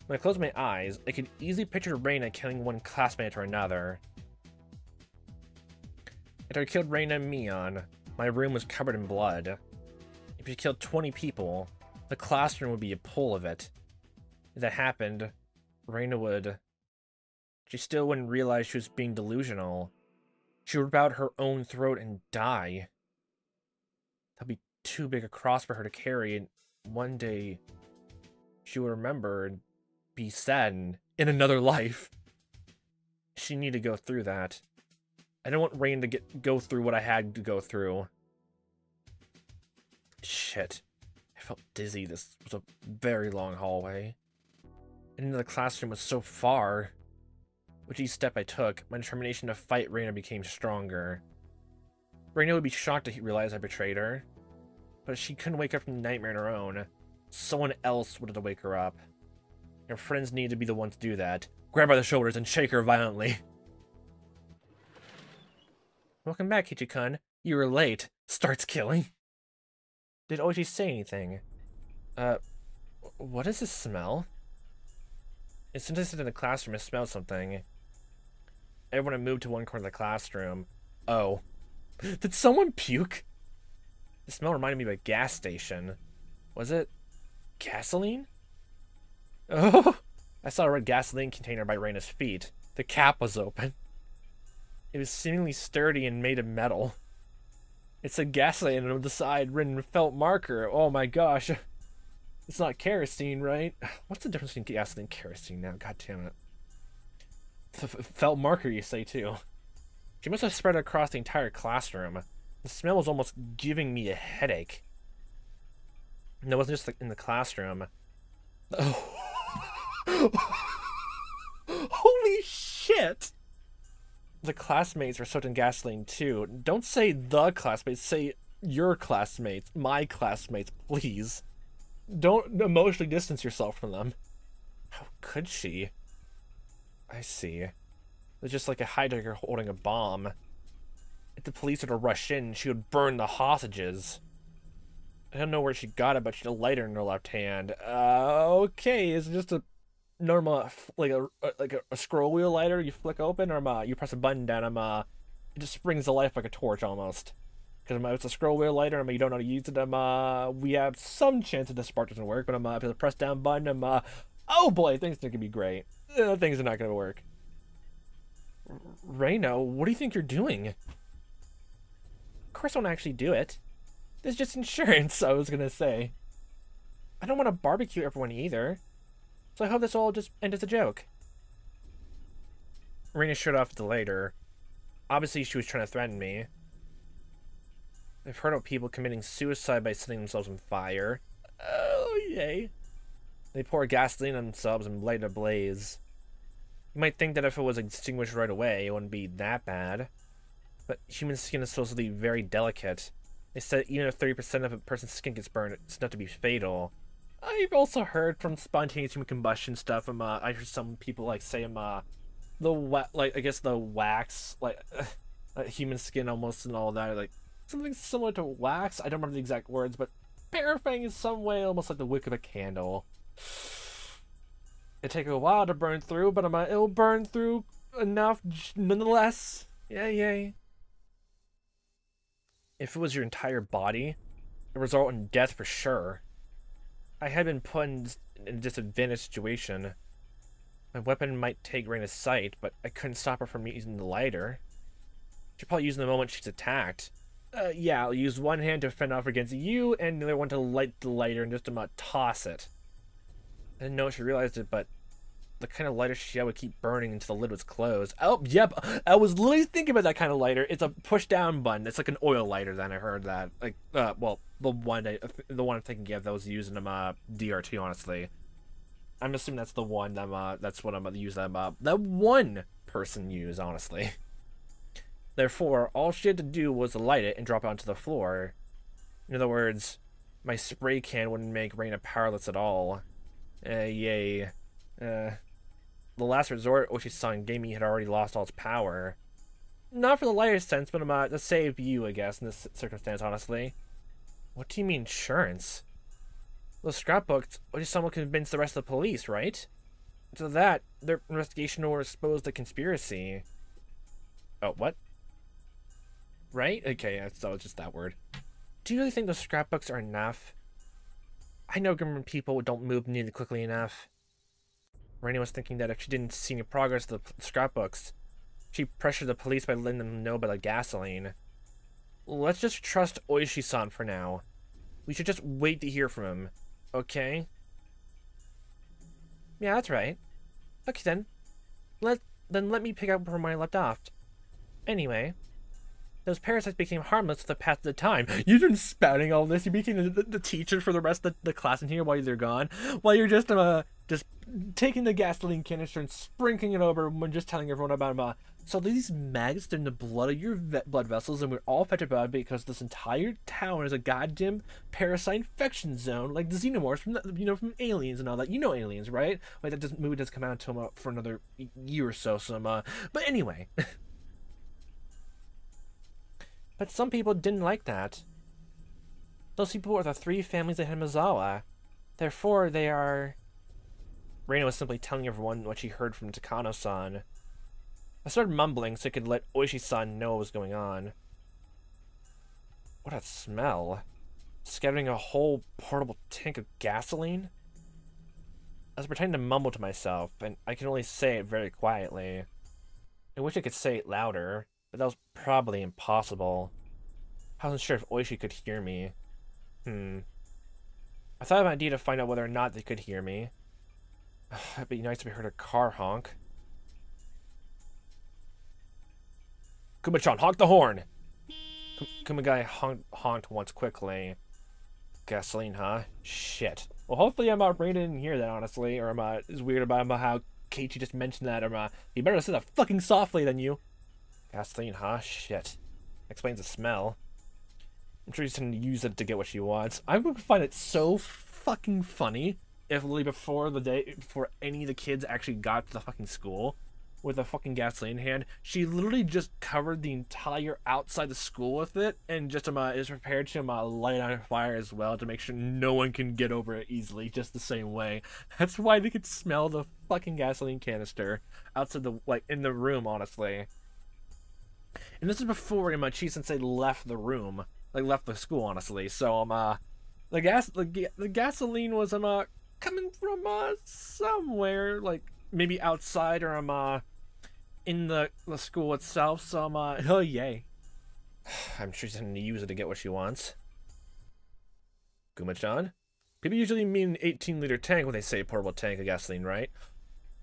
I closed my eyes, I could easily picture Reina killing one classmate or another. After I killed Reina and Mion, my room was covered in blood. If you killed 20 people, the classroom would be a pool of it. If that happened, Reina would... She still wouldn't realize she was being delusional. She would rip out her own throat and die. That'd be too big a cross for her to carry, and one day she would remember and be saddened in another life. She needed to go through that. I didn't want Rain to go through what I had to go through. Shit. I felt dizzy. This was a very long hallway. And the classroom was so far. With each step I took, my determination to fight Reina became stronger. Reina would be shocked to realize I betrayed her. But she couldn't wake up from the nightmare on her own. Someone else would have to wake her up. Her friends needed to be the ones to do that. Grab her by the shoulders and shake her violently. Welcome back, Keiichi-kun. You were late. Starts killing. Did Oichi say anything? What is this smell? As soon as I sat in the classroom, I smelled something. Everyone had moved to one corner of the classroom. Oh. Did someone puke? The smell reminded me of a gas station. Was it gasoline? Oh! I saw a red gasoline container by Reina's feet. The cap was open. It was seemingly sturdy and made of metal. It said gasoline on the side, written with felt marker. Oh my gosh. It's not kerosene, right? What's the difference between gasoline and kerosene now? God damn it. Felt marker, you say, too. She must have spread it across the entire classroom. The smell was almost giving me a headache. And it wasn't just in the classroom. Oh. Holy shit! The classmates were soaked in gasoline, too. Don't say the classmates, say your classmates, my classmates, please. Don't emotionally distance yourself from them. How could she? I see. It's just like a hijacker holding a bomb. the police were to rush in, she would burn the hostages. I don't know where she got it, but she had a lighter in her left hand. Okay, is it just a normal, like a scroll wheel lighter you flick open, or you press a button down, it just springs to life like a torch almost. Because it's a scroll wheel lighter, you don't know how to use it, we have some chance that the spark doesn't work, but if I press down button, oh boy, things are gonna be great. Things are not gonna work. Reino, what do you think you're doing? Of course I won't actually do it. This is just insurance, I was gonna say. I don't want to barbecue everyone either. So I hope this all just ends as a joke. Reina shut off the lighter. Obviously she was trying to threaten me. I've heard of people committing suicide by setting themselves on fire. Oh, yay. They pour gasoline on themselves and light a blaze. You might think that if it was extinguished right away, it wouldn't be that bad. But human skin is supposedly very delicate. They said even if 30% of a person's skin gets burned, it's not to be fatal. I've also heard from spontaneous human combustion stuff. I heard some people say I guess the wax, human skin almost and all that, something similar to wax. I don't remember the exact words, but paraphrasing in some way, almost like the wick of a candle. It takes a while to burn through, but it'll burn through enough nonetheless. Yay. If it was your entire body, it would result in death for sure. I had been put in a disadvantaged situation. My weapon might take Reina's sight, but I couldn't stop her from using the lighter. She'll probably use it the moment she's attacked. Yeah, I'll use one hand to fend off against you, and the other one to light the lighter and just toss it. I didn't know she realized it, but the kind of lighter she had would keep burning until the lid was closed. Oh, yep, I was literally thinking about that kind of lighter. It's a push-down button. It's like an oil lighter, then I heard that. Well, the one I'm thinking of that was used in DR2, honestly. I'm assuming that's the one that's what I'm going to use that one person used, honestly. Therefore, all she had to do was light it and drop it onto the floor. In other words, my spray can wouldn't make Reina powerless at all. Yay. The last resort Oshi-san gave me had already lost all its power. Not for the lighter sense, but to save you, I guess, in this circumstance, honestly. What do you mean, insurance? Those scrapbooks, Oshi-san will convince the rest of the police, right? So that, their investigation will expose the conspiracy. Oh, what? Right? Okay, so it's just that word. Do you really think those scrapbooks are enough? I know government people don't move nearly quickly enough. Reina was thinking that if she didn't see any progress with the scrapbooks, she'd pressure the police by letting them know about the gasoline. Let's just trust Oishi-san for now. We should just wait to hear from him, okay? Yeah, that's right. Okay then. Let me pick up from where I left off. Anyway, those parasites became harmless with the passage of the time. You've been spouting all this. You became the teacher for the rest of the class in here while they're gone. While you're just taking the gasoline canister and sprinkling it over and just telling everyone about so these maggots are in the blood of your blood vessels, and we're all affected by it because this entire town is a goddamn parasite infection zone, like the xenomorphs from Aliens and all that. You know Aliens, right? Like that movie doesn't come out until for another year or so. But anyway. But some people didn't like that. Those people are the 3 families of Hinamizawa. Therefore, they are... Reina was simply telling everyone what she heard from Takano-san. I started mumbling so I could let Oishi-san know what was going on. What a smell. Scattering a whole portable tank of gasoline? I was pretending to mumble to myself, and I can only say it very quietly. I wish I could say it louder, but that was probably impossible. I wasn't sure if Oishi could hear me. I thought of an idea to find out whether or not they could hear me. It'd be nice if we heard a car honk. Kuma-chan, honk the horn! Kumagai honked once quickly. Gasoline, huh? Shit. Well, hopefully Reina didn't hear that, honestly, or is weird about how Keiichi just mentioned that, or he better say that fucking softly than you. Gasoline, huh? Shit. Explains the smell. I'm sure she's trying to use it to get what she wants. I would find it so fucking funny if literally before any of the kids actually got to the fucking school, with a fucking gasoline hand. She literally just covered the entire outside the school with it, and just is prepared to light on fire as well to make sure no one can get over it easily, just the same way. That's why they could smell the fucking gasoline canister outside the in the room, honestly. And this is before Chi Sensei left the room, left the school, honestly. So the gasoline was coming from somewhere, maybe outside or in the school itself. So oh yay. I'm sure she's gonna use it to get what she wants. Kuma-chan? People usually mean 18-liter tank when they say portable tank of gasoline, right?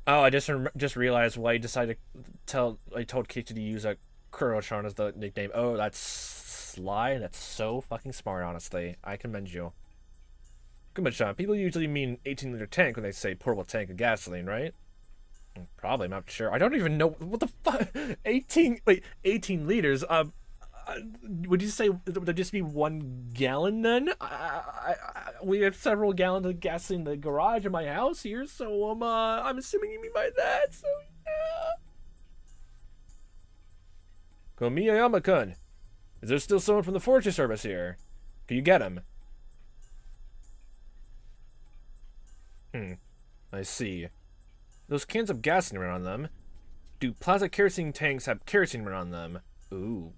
Oh, I just realized why I decided to I told Keiichi to use a Kuro-chan as the nickname. Oh, that's sly. That's so fucking smart, honestly. I commend you. Kuma-chan, people usually mean 18-liter tank when they say portable tank of gasoline, right? Probably, I'm not sure. I don't even know what the fuck. 18 liters. Would you say would there just be 1 gallon then? We have several gallons of gasoline in the garage in my house here, so I'm assuming you mean by that. So yeah. Komiyama-kun, is there still someone from the forestry service here? Can you get him? I see. Those cans have gasoline on them. Do plastic kerosene tanks have kerosene on them? Ooh.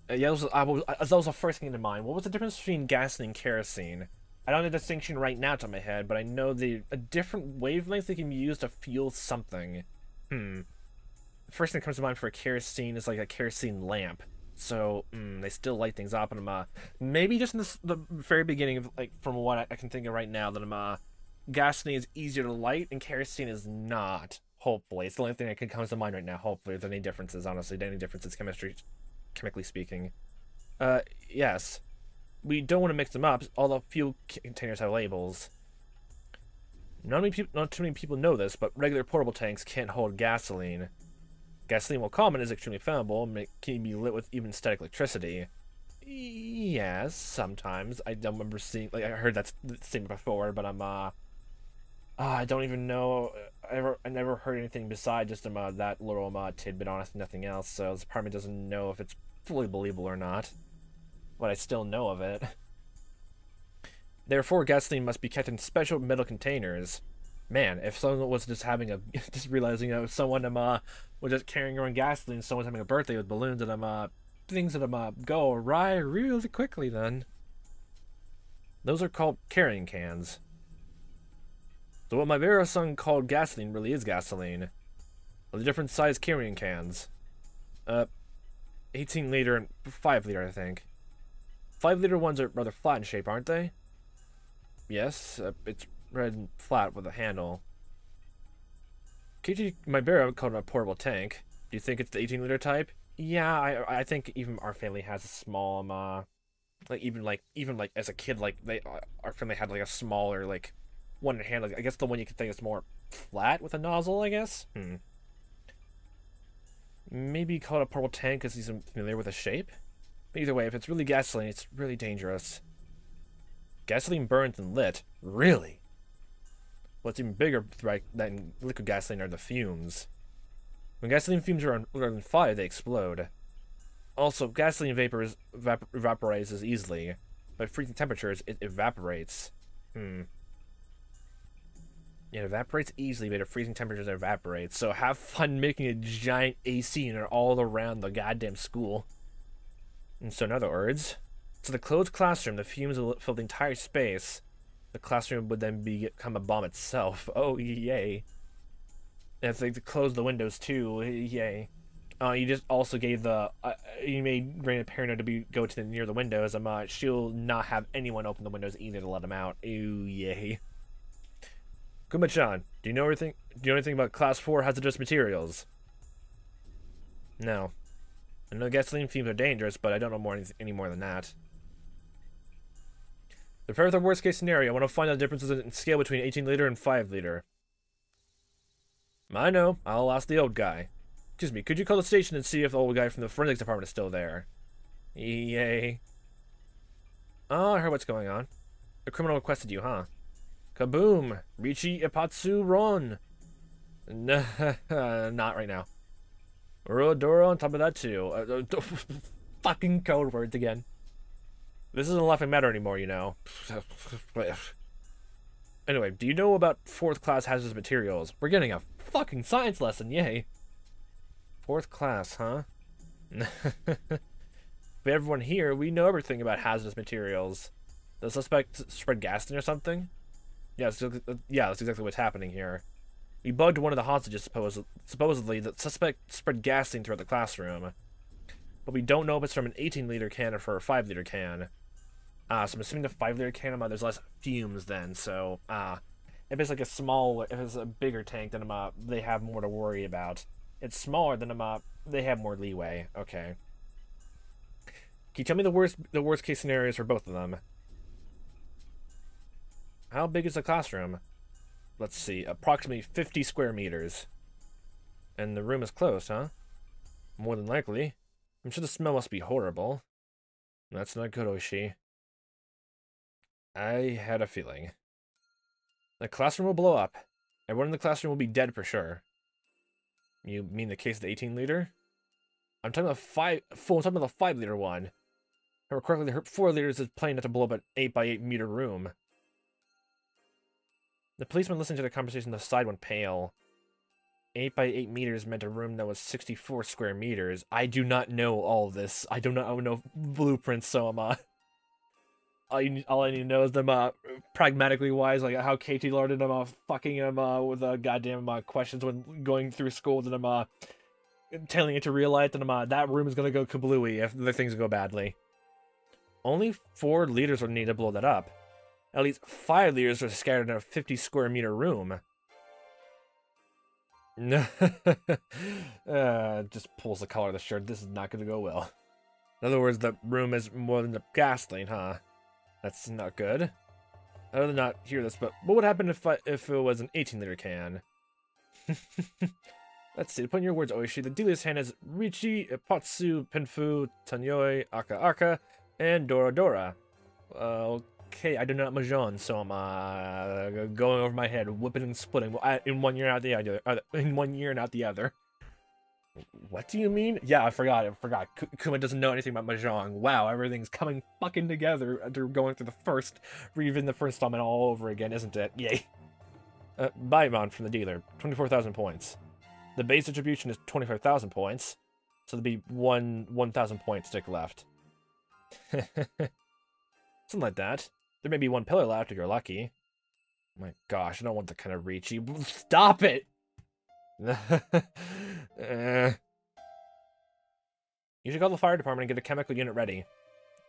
Yeah, that was the first thing to mind. What was the difference between gasoline and kerosene? I don't know the distinction right now to my head, but I know a different wavelength they can be used to fuel something. The first thing that comes to mind for a kerosene is like a kerosene lamp. So, they still light things up, and maybe just in the very beginning of, from what I can think of right now, that gasoline is easier to light and kerosene is not. Hopefully. It's the only thing that comes to mind right now. Hopefully, if there are any differences, honestly. Any differences chemically speaking. Yes. We don't want to mix them up, although fuel containers have labels. Not too many people know this, but regular portable tanks can't hold gasoline. Gasoline, while common, is extremely flammable and can be lit with even static electricity. Yes, sometimes. I don't remember seeing, I heard that statement before, but I don't even know. I never heard anything besides just that little tidbit, honestly, nothing else. So this department doesn't know if it's fully believable or not. But I still know of it. Therefore, gasoline must be kept in special metal containers. Man, if someone was just just realizing someone was just carrying around gasoline, someone's having a birthday with balloons, and things that go awry really quickly. Then those are called carrying cans. So what Maebara-san called gasoline really is gasoline. Well, the different size carrying cans. 18-liter and 5-liter, I think. 5-liter ones are rather flat in shape, aren't they? Yes, it's red and flat with a handle. Keiichi Maebara called it a portable tank. Do you think it's the 18-liter type? Yeah, I think even our family has a small, even as a kid, our family had a smaller, one handle. I guess the one you could think is more flat with a nozzle, I guess? Maybe call it a portable tank because he's familiar with the shape? But either way, if it's really gasoline, it's really dangerous. Gasoline burns and lit? Really? What's even bigger than liquid gasoline are the fumes. When gasoline fumes are on fire, they explode. Also, gasoline vapor evaporates easily. But at freezing temperatures, it evaporates. It evaporates easily, but at freezing temperatures it evaporates. So have fun making a giant AC unit all around the goddamn school. And so in other words, the closed classroom, the fumes will fill the entire space. The classroom would then become a bomb itself. Oh, yay. And if they close the windows too, yay. You just also gave you made Reina Parano to go to near the windows. She'll not have anyone open the windows either to let them out. Ooh, yay. Kuma-chan, do you know anything about Class 4 hazardous materials? No. I know gasoline fumes are dangerous, but I don't know any more than that. To prepare for the worst case scenario, I want to find out the differences in scale between 18-liter and 5-liter. I know. I'll ask the old guy. Excuse me, could you call the station and see if the old guy from the forensics department is still there? Yay. Oh, I heard what's going on. The criminal requested you, huh? Kaboom! Richi Ipatsu Ron! Not right now. Urodoro on top of that too. Fucking code words again. This isn't a laughing matter anymore, you know. Anyway, do you know about 4th class hazardous materials? We're getting a fucking science lesson, yay. 4th class, huh? But everyone here, we know everything about hazardous materials. The suspect spread gasoline or something? Yeah, that's exactly what's happening here. We bugged one of the hostages, supposedly the suspect spread gasoline throughout the classroom. But we don't know if it's from an 18-liter can or for a 5-liter can. So I'm assuming the 5-liter can, there's less fumes then, so, if it's like if it's a bigger tank, then, they have more to worry about. It's smaller, then, they have more leeway. Okay. Can you tell me the worst case scenarios for both of them? How big is the classroom? Let's see, approximately 50 square meters. And the room is closed, huh? More than likely. I'm sure the smell must be horrible. That's not good, Oishi. I had a feeling. The classroom will blow up. Everyone in the classroom will be dead for sure. You mean the case of the 18-liter? I'm talking about the 5-liter one. If I remember correctly, the 4 liters is planning not to blow up an 8x8 meter room. The policeman listened to the conversation on the side went pale. 8x8 meters meant a room that was 64 square meters. I do not know all this. I do not know blueprints, so all I need to know is them, pragmatically wise, like how Keiichi learned them, fucking him, with, goddamn, questions when going through school, and telling it to realize that, that room is gonna go kablooey if the things go badly. Only 4 liters would need to blow that up. At least 5 liters are scattered in a 50 square meter room. Just pulls the collar of the shirt. This is not gonna go well. In other words, the room is more than the gasoline, huh? That's not good. I'd rather not hear this, but what would happen if it was an 18-liter can? Let's see, to put in your words, Oishi, the dealer's hand is Richi, Ipotsu, Penfu, Tanyoi, Aka Aka, and Dora Dora. Okay, I do not mahjong, so I'm going over my head, whipping and splitting in one year and out the other. In 1 year and out the other. What do you mean? Yeah, I forgot. Kuma doesn't know anything about mahjong. Wow, everything's coming fucking together after going through reading the first installment all over again, isn't it? Yay. Baimon from the dealer, 24,000 points. The base distribution is 25,000 points, so there'll be 1,000 point stick left. Something like that. There may be 1 pillar left if you're lucky. My gosh, I don't want the kind of reachy. Stop it! You should call the fire department and get a chemical unit ready.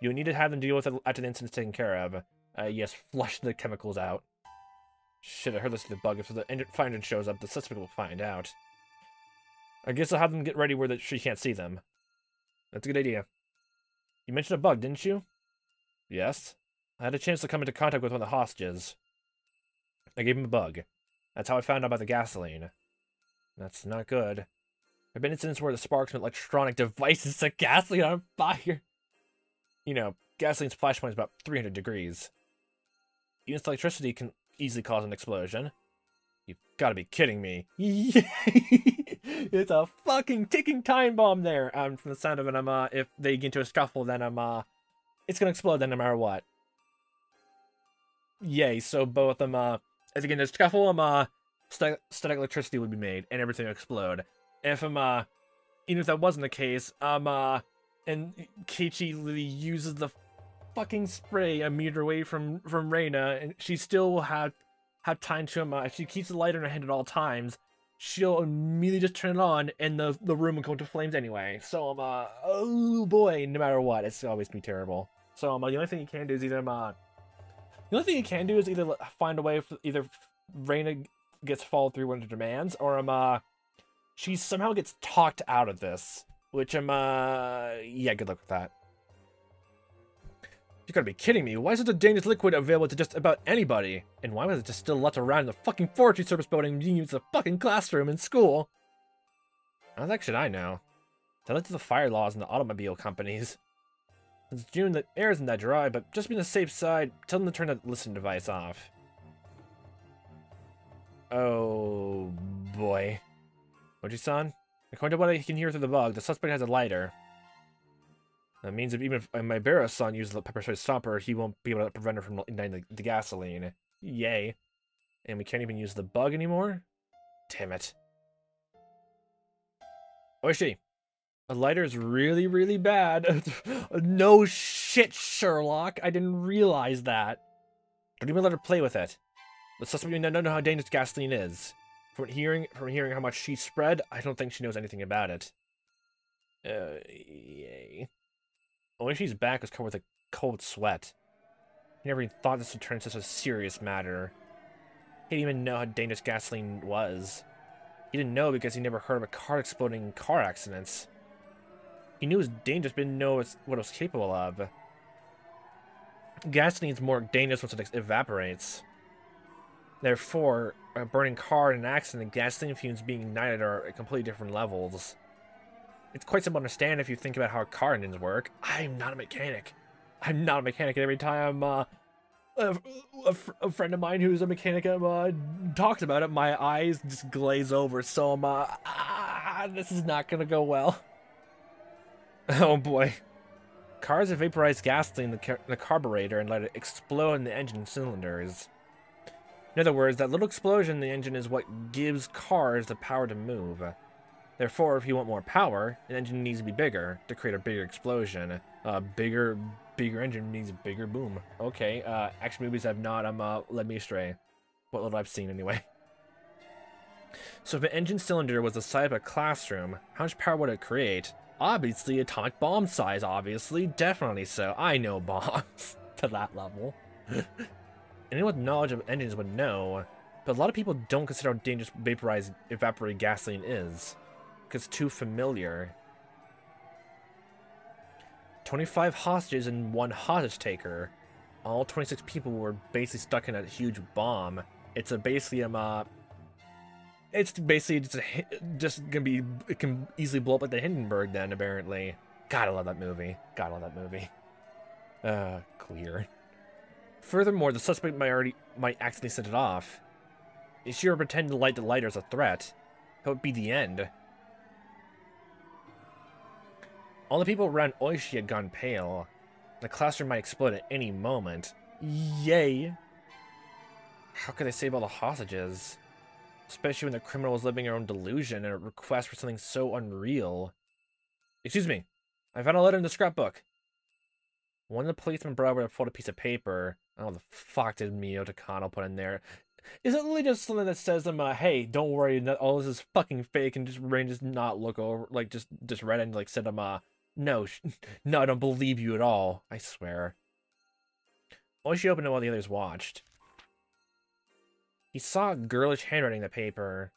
You need to have them deal with it after the incident's taken care of. Yes, flush the chemicals out. Shit, I heard this is the bug. If the fire engine shows up, the suspect will find out. I guess I'll have them get ready where she can't see them. That's a good idea. You mentioned a bug, didn't you? Yes. I had a chance to come into contact with one of the hostages. I gave him a bug. That's how I found out about the gasoline. That's not good. There have been incidents where the sparks from electronic devices set gasoline on fire. You know, gasoline's flash point is about 300 degrees. Even electricity can easily cause an explosion. You've got to be kidding me. It's a fucking ticking time bomb there. From the sound of it, if they get into a scuffle, then it's gonna explode then no matter what. Yay, so both them, if they get into a scuffle, static electricity would be made, and everything would explode. If, even if that wasn't the case, and Keiichi literally uses the fucking spray a meter away from Reina, and she still will have time to, if she keeps the light in her hand at all times, she'll immediately just turn it on, and the room will go into flames anyway. So, oh boy, no matter what, it's always be terrible. So, the only thing you can do is either, find a way for either Reina gets followed through one of her demands, or, she somehow gets talked out of this. Which, yeah, good luck with that. You gotta be kidding me. Why is it a dangerous liquid available to just about anybody? And why was it just still left around in the fucking forestry service building being used as a fucking classroom in school? How the heck should I know? Tell it to the fire laws and the automobile companies. It's June, the air isn't that dry, but just be on the safe side, tell them to turn that listening device off. Oh boy. Oji-san? According to what I can hear through the bug, the suspect has a lighter. That means if even if Maebara-san uses the pepper spray stopper, he won't be able to prevent her from igniting the gasoline. Yay. And we can't even use the bug anymore? Damn it. Oishi. A lighter is really, really bad. No shit, Sherlock. I didn't realize that. Don't even let her play with it. The suspect doesn't know how dangerous gasoline is. From hearing how much she spread, I don't think she knows anything about it. Yay. Oishi's back was covered with a cold sweat. He never even thought this would turn into such a serious matter. He didn't even know how dangerous gasoline was. He didn't know because he never heard of a car exploding in car accidents. He knew it was dangerous, but didn't know what it was capable of. Gasoline is more dangerous once it evaporates. Therefore, a burning car in an accident, gasoline fumes being ignited are at completely different levels. It's quite simple to understand if you think about how car engines work. I'm not a mechanic. I'm not a mechanic, and every time a friend of mine who's a mechanic talks about it, my eyes just glaze over, so this is not gonna go well. Oh boy. Cars have vaporized gasoline in the carburetor and let it explode in the engine cylinders. In other words, that little explosion in the engine is what gives cars the power to move. Therefore, if you want more power, an engine needs to be bigger to create a bigger explosion. Bigger engine means bigger boom. Okay, action movies have not led me astray. What little I've seen, anyway. So if an engine cylinder was the size of a classroom, how much power would it create? Obviously, atomic bomb size, obviously. Definitely so. I know bombs to that level. Anyone with knowledge of engines would know, but a lot of people don't consider how dangerous vaporized evaporated gasoline is, because it's too familiar. 25 hostages and 1 hostage taker. All 26 people were basically stuck in a huge bomb. It's basically just gonna be, it can easily blow up like the Hindenburg then, apparently. Gotta love that movie. Gotta love that movie. Clear. Furthermore, the suspect might accidentally set it off. If she were pretending to light the lighter as a threat, that would be the end. All the people around Oishi had gone pale. The classroom might explode at any moment. Yay! How could they save all the hostages? Especially when the criminal was living her own delusion and a request for something so unreal. Excuse me. I found a letter in the scrapbook. One of the policemen brought over a folded piece of paper. Oh, the fuck did Miyoto Kano put in there? Is it really just something that says them, hey, don't worry, all this is fucking fake, and just Rain just not look over, like, just read it and, like, said them, no, no, I don't believe you at all, I swear. Oishi opened it while the others watched. He saw girlish handwriting in the paper.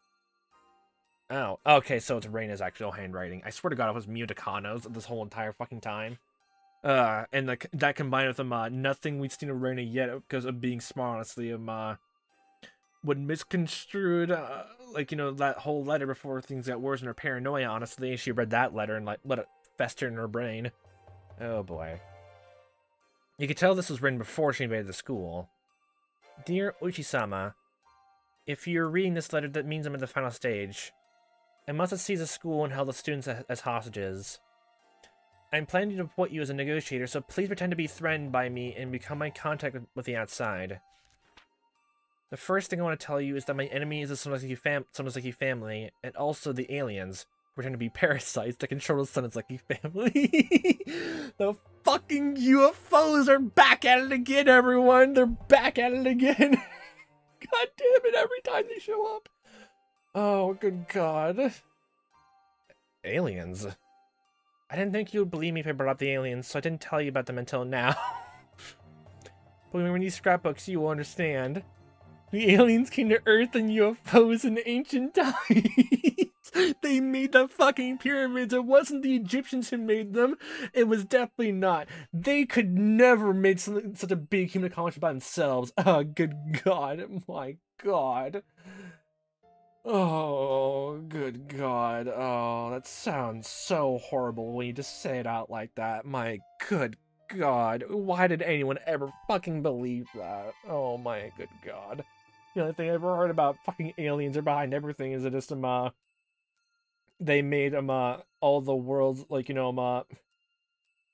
Oh, okay, so it's Reina's actual handwriting. I swear to God, it was Miyoto Kano's this whole entire fucking time. And that combined with nothing we'd seen of Reina yet because of being smart, honestly, would misconstrued, like, you know, that whole letter before things got worse in her paranoia, honestly. She read that letter and, like, let it fester in her brain. Oh, boy. You could tell this was written before she invaded the school. Dear Oichi-sama, if you're reading this letter, that means I'm at the final stage. I must have seized the school and held the students as hostages. I'm planning to put you as a negotiator, so please pretend to be threatened by me and become my contact with the outside. The first thing I want to tell you is that my enemy is the Sonozaki family, and also the aliens, who pretend to be parasites that control the Sonozaki family. The fucking UFOs are back at it again, everyone! They're back at it again! God damn it, every time they show up! Oh, good God. Aliens? I didn't think you would believe me if I brought up the aliens, so I didn't tell you about them until now. But when we read these scrapbooks, you will understand. The aliens came to Earth in UFOs in ancient times. They made the fucking pyramids. It wasn't the Egyptians who made them. It was definitely not. They could never make such a big human accomplishment by themselves. Oh, good God. My God. Oh, good God. Oh, that sounds so horrible when you just say it out like that. My good God. Why did anyone ever fucking believe that? Oh, my good God. The only thing I ever heard about fucking aliens are behind everything is that just they made all the world's like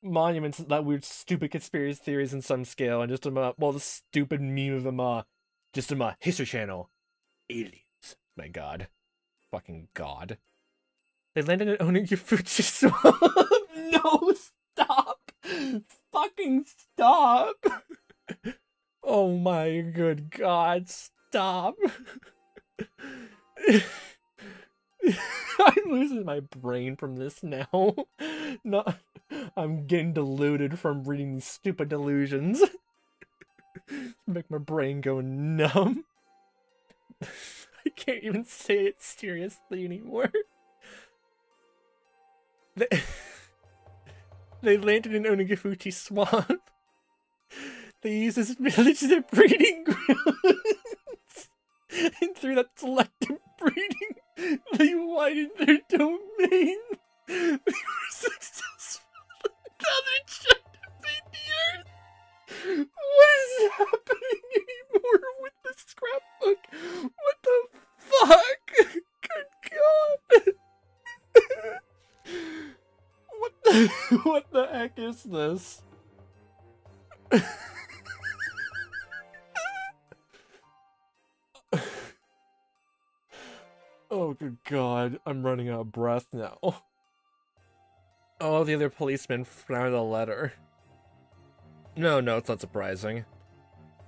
monuments, that weird stupid conspiracy theories in some scale, and just well, the stupid meme of just History Channel aliens. My god, fucking god. They landed in Onigiri Swamp. No, stop, fucking stop. Oh my good god, stop. I'm losing my brain from this now. No, I'm getting deluded from reading these stupid delusions. Make my brain go numb. I can't even say it seriously anymore. They landed in Onigiri Swamp. They used this village as their breeding grounds. And through that selective breeding, they widened their domain. They were successful. Now they're trying to feed the earth. What is happening anymore with the scrapbook? What the fuck? Good god. What the heck is this? Oh, good god, I'm running out of breath now. All the other policemen found a letter. No, it's not surprising.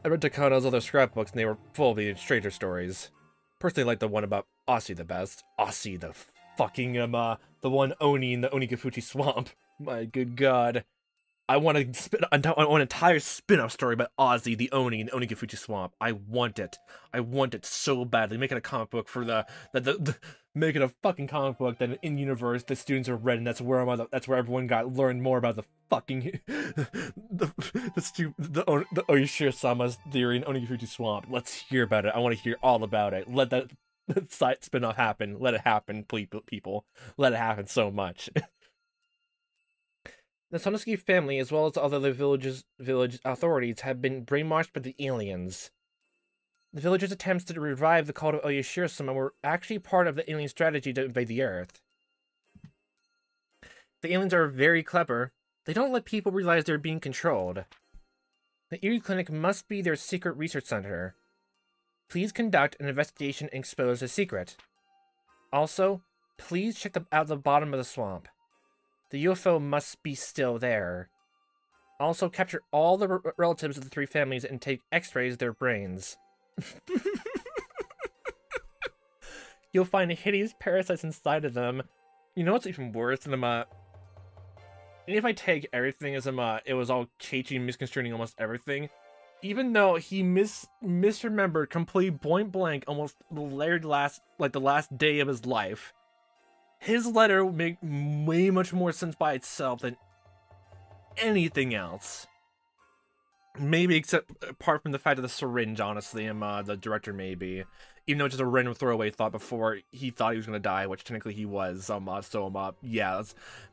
I read Takano's other scrapbooks and they were full of the stranger stories. Personally, I like the one about Aussie the best. Aussie, the fucking, the one Oni in the Onigiri Swamp. My good god. I want an entire spin-off story about Ozzy, the Oni, in Onigiri Swamp. I want it. I want it so badly. Make it a comic book for make it a fucking comic book that in universe the students are read, and that's where everyone learned more about the fucking the Oishiro-sama's theory in Onigiri Swamp. Let's hear about it. I want to hear all about it. Let that side spin-off happen. Let it happen, people. Let it happen so much. The Sonosuke family, as well as other village authorities, have been brainwashed by the aliens. The villagers' attempts to revive the cult of Oishiro-sama were actually part of the alien strategy to invade the Earth. The aliens are very clever. They don't let people realize they're being controlled. The Erie Clinic must be their secret research center. Please conduct an investigation and expose the secret. Also, please check out the bottom of the swamp. The UFO must be still there. Also, capture all the relatives of the three families and take x-rays of their brains. You'll find hideous parasites inside of them. You know what's even worse than them? If I take everything as it was all Keiichi misconstruing almost everything, even though he misremembered complete point blank almost the last day of his life. His letter would make way much more sense by itself than anything else. Maybe apart from the fact of the syringe, honestly, and the director maybe. Even though it's just a random throwaway thought before he thought he was gonna die, which technically he was. Yeah.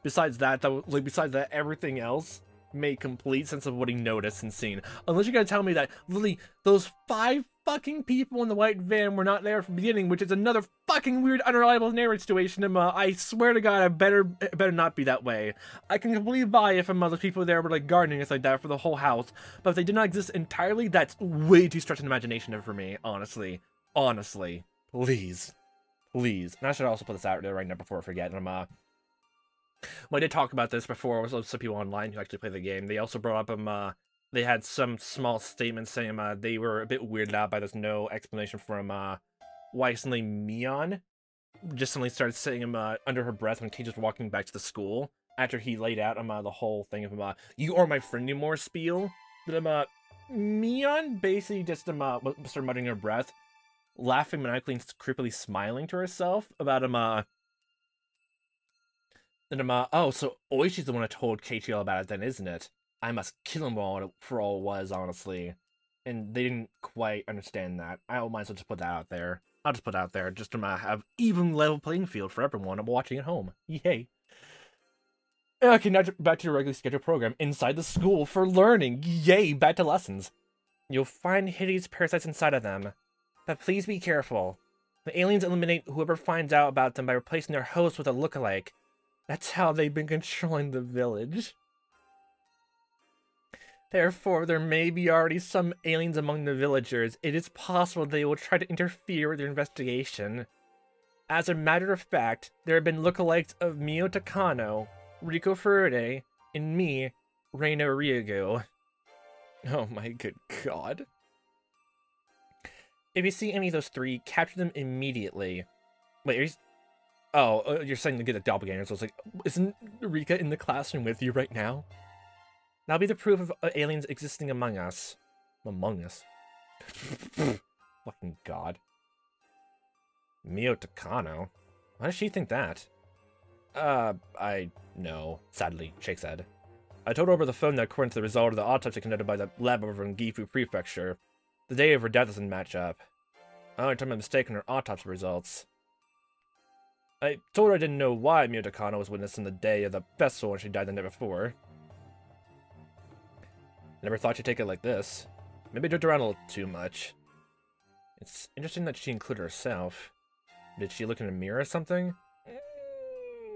Besides that, everything else made complete sense of what he noticed and seen. Unless you're gonna tell me that literally those 5 fucking people in the white van were not there from the beginning, which is another fucking weird, unreliable narrative situation. I swear to God, it better not be that way. I can completely buy if those people there were like gardening and stuff like that for the whole house, but if they did not exist entirely, that's way too stretching imagination for me. Honestly, please. And I should also put this out there right now before I forget. Well, I did talk about this before with some people online who actually play the game. They also brought up they had some small statements saying they were a bit weirded out by there's no explanation from why suddenly Mion just suddenly started saying under her breath when Kate was walking back to the school after he laid out the whole thing of you are my friend anymore spiel. That Mion basically just started muttering her breath, laughing maniacally and creepily smiling to herself about oh, so Oishi's the one who told Keiichi all about it then, isn't it? I must kill him all for all it was, honestly. And they didn't quite understand that. I might as well just put that out there. I'll just put it out there just to have even level playing field for everyone watching at home. Yay. Okay, now back to your regularly scheduled program inside the school for learning. Yay, back to lessons. You'll find hideous parasites inside of them. But please be careful. The aliens eliminate whoever finds out about them by replacing their host with a lookalike. That's how they've been controlling the village. Therefore, there may be already some aliens among the villagers. It is possible they will try to interfere with their investigation. As a matter of fact, there have been lookalikes of Mio Takano, Riko Furude, and me, Reina Ryugu. Oh my good god. If you see any of those three, capture them immediately. Wait, are you... Oh, you're saying to get a doppelganger, so it's like, isn't Rika in the classroom with you right now? That'll be the proof of aliens existing among us. Among us? Fucking god. Mio Takano? Why does she think that? I know. Sadly, Shake said. I told her over the phone that according to the result of the autopsy conducted by the lab over in Gifu Prefecture, the day of her death doesn't match up. I only turned my mistake in her autopsy results. I told her I didn't know why Mio Takano was witnessing the day of the festival when she died the night before. Never thought she'd take it like this. Maybe I joked around a little too much. It's interesting that she included herself. Did she look in a mirror or something?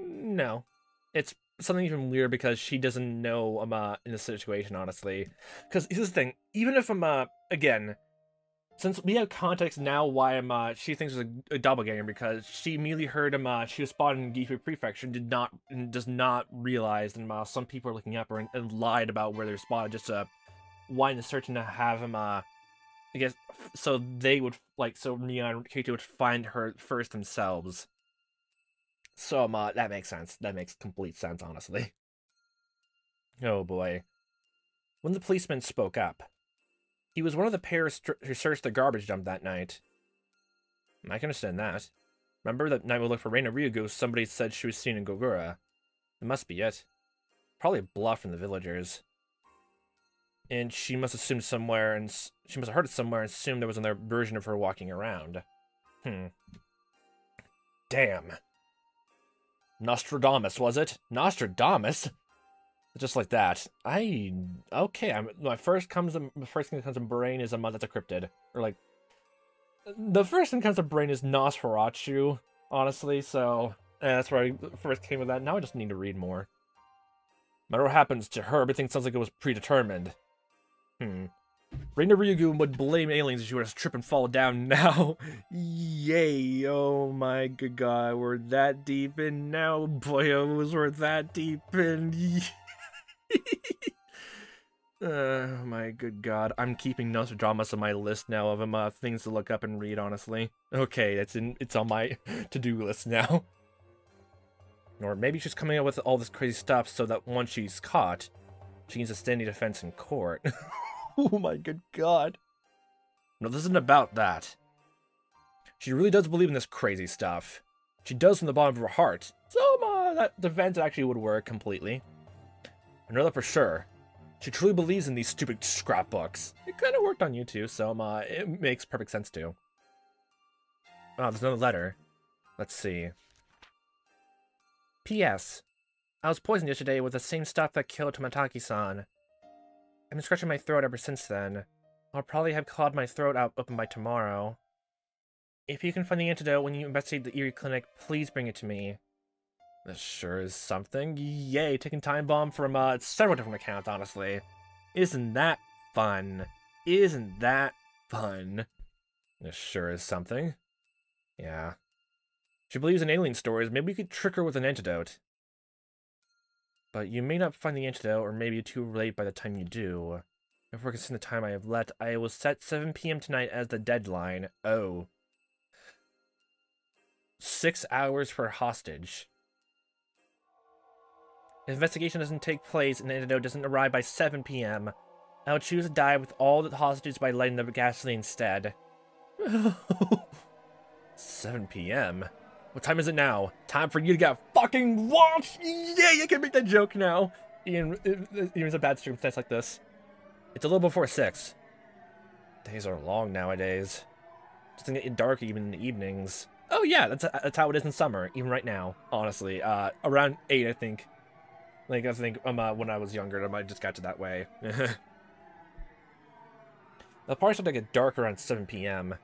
No. It's something even weird because she doesn't know in this situation, honestly. Because here's the thing, even if again, since we have context now why she thinks it's a doppelganger, because she immediately heard she was spotted in Gifu Prefecture and does not realize that some people are looking up her and lied about where they're spotted just to wind the search and to have him I guess so they would so Mia and Keiichi would find her first themselves. So that makes sense. That makes complete sense, honestly. Oh boy. When the policeman spoke up, he was one of the pair who searched the garbage dump that night. I can understand that. Remember that night we looked for Reina Ryugu, somebody said she was seen in Gogura. It must be it. Probably a bluff from the villagers. And she must have heard it somewhere and assumed there was another version of her walking around. Damn. Nostradamus, was it? Nostradamus? Just like that. Okay, my first thing that comes to brain is that's a cryptid. Or the first thing that comes to brain is Nosferatu, honestly, so that's where I first came with that. Now I just need to read more. No matter what happens to her, everything sounds like it was predetermined. Reina Ryugu would blame aliens if she were to trip and fall down now. Yay, oh my good god, we're that deep in now, boyos, we're that deep in. Oh my good god, I'm keeping Nostradamus on my list now of things to look up and read, honestly. Okay, it's on my to-do list now. Or maybe she's coming up with all this crazy stuff so that once she's caught, she needs a standing defense in court. Oh my good god. No, this isn't about that. She really does believe in this crazy stuff. She does from the bottom of her heart. So that defense actually would work completely. I know that for sure. She truly believes in these stupid scrapbooks. It kind of worked on you too, so it makes perfect sense too. Oh, there's another letter. Let's see. P.S. I was poisoned yesterday with the same stuff that killed Tomataki-san. I've been scratching my throat ever since then. I'll probably have clawed my throat out open by tomorrow. If you can find the antidote when you investigate the Erie Clinic, please bring it to me. This sure is something. Yay, taking time bomb from several different accounts, honestly. Isn't that fun? Isn't that fun? This sure is something. Yeah. She believes in alien stories. Maybe we could trick her with an antidote. But you may not find the antidote, or maybe too late by the time you do. If we're considering the time I have left, I will set 7 p.m. tonight as the deadline. Oh. 6 hours for hostage. If investigation doesn't take place and the antidote doesn't arrive by 7 p.m., I will choose to die with all the hostages by lighting the gasoline instead. 7 p.m.? What time is it now? Time for you to get fucking launched! Yay, I can make that joke now! Even a bad circumstance like this. It's a little before 6. Days are long nowadays. It's getting dark even in the evenings. Oh yeah, that's how it is in summer, even right now, honestly. Around 8, I think. I think when I was younger, I just got to that way. The party started to get dark around 7 p.m.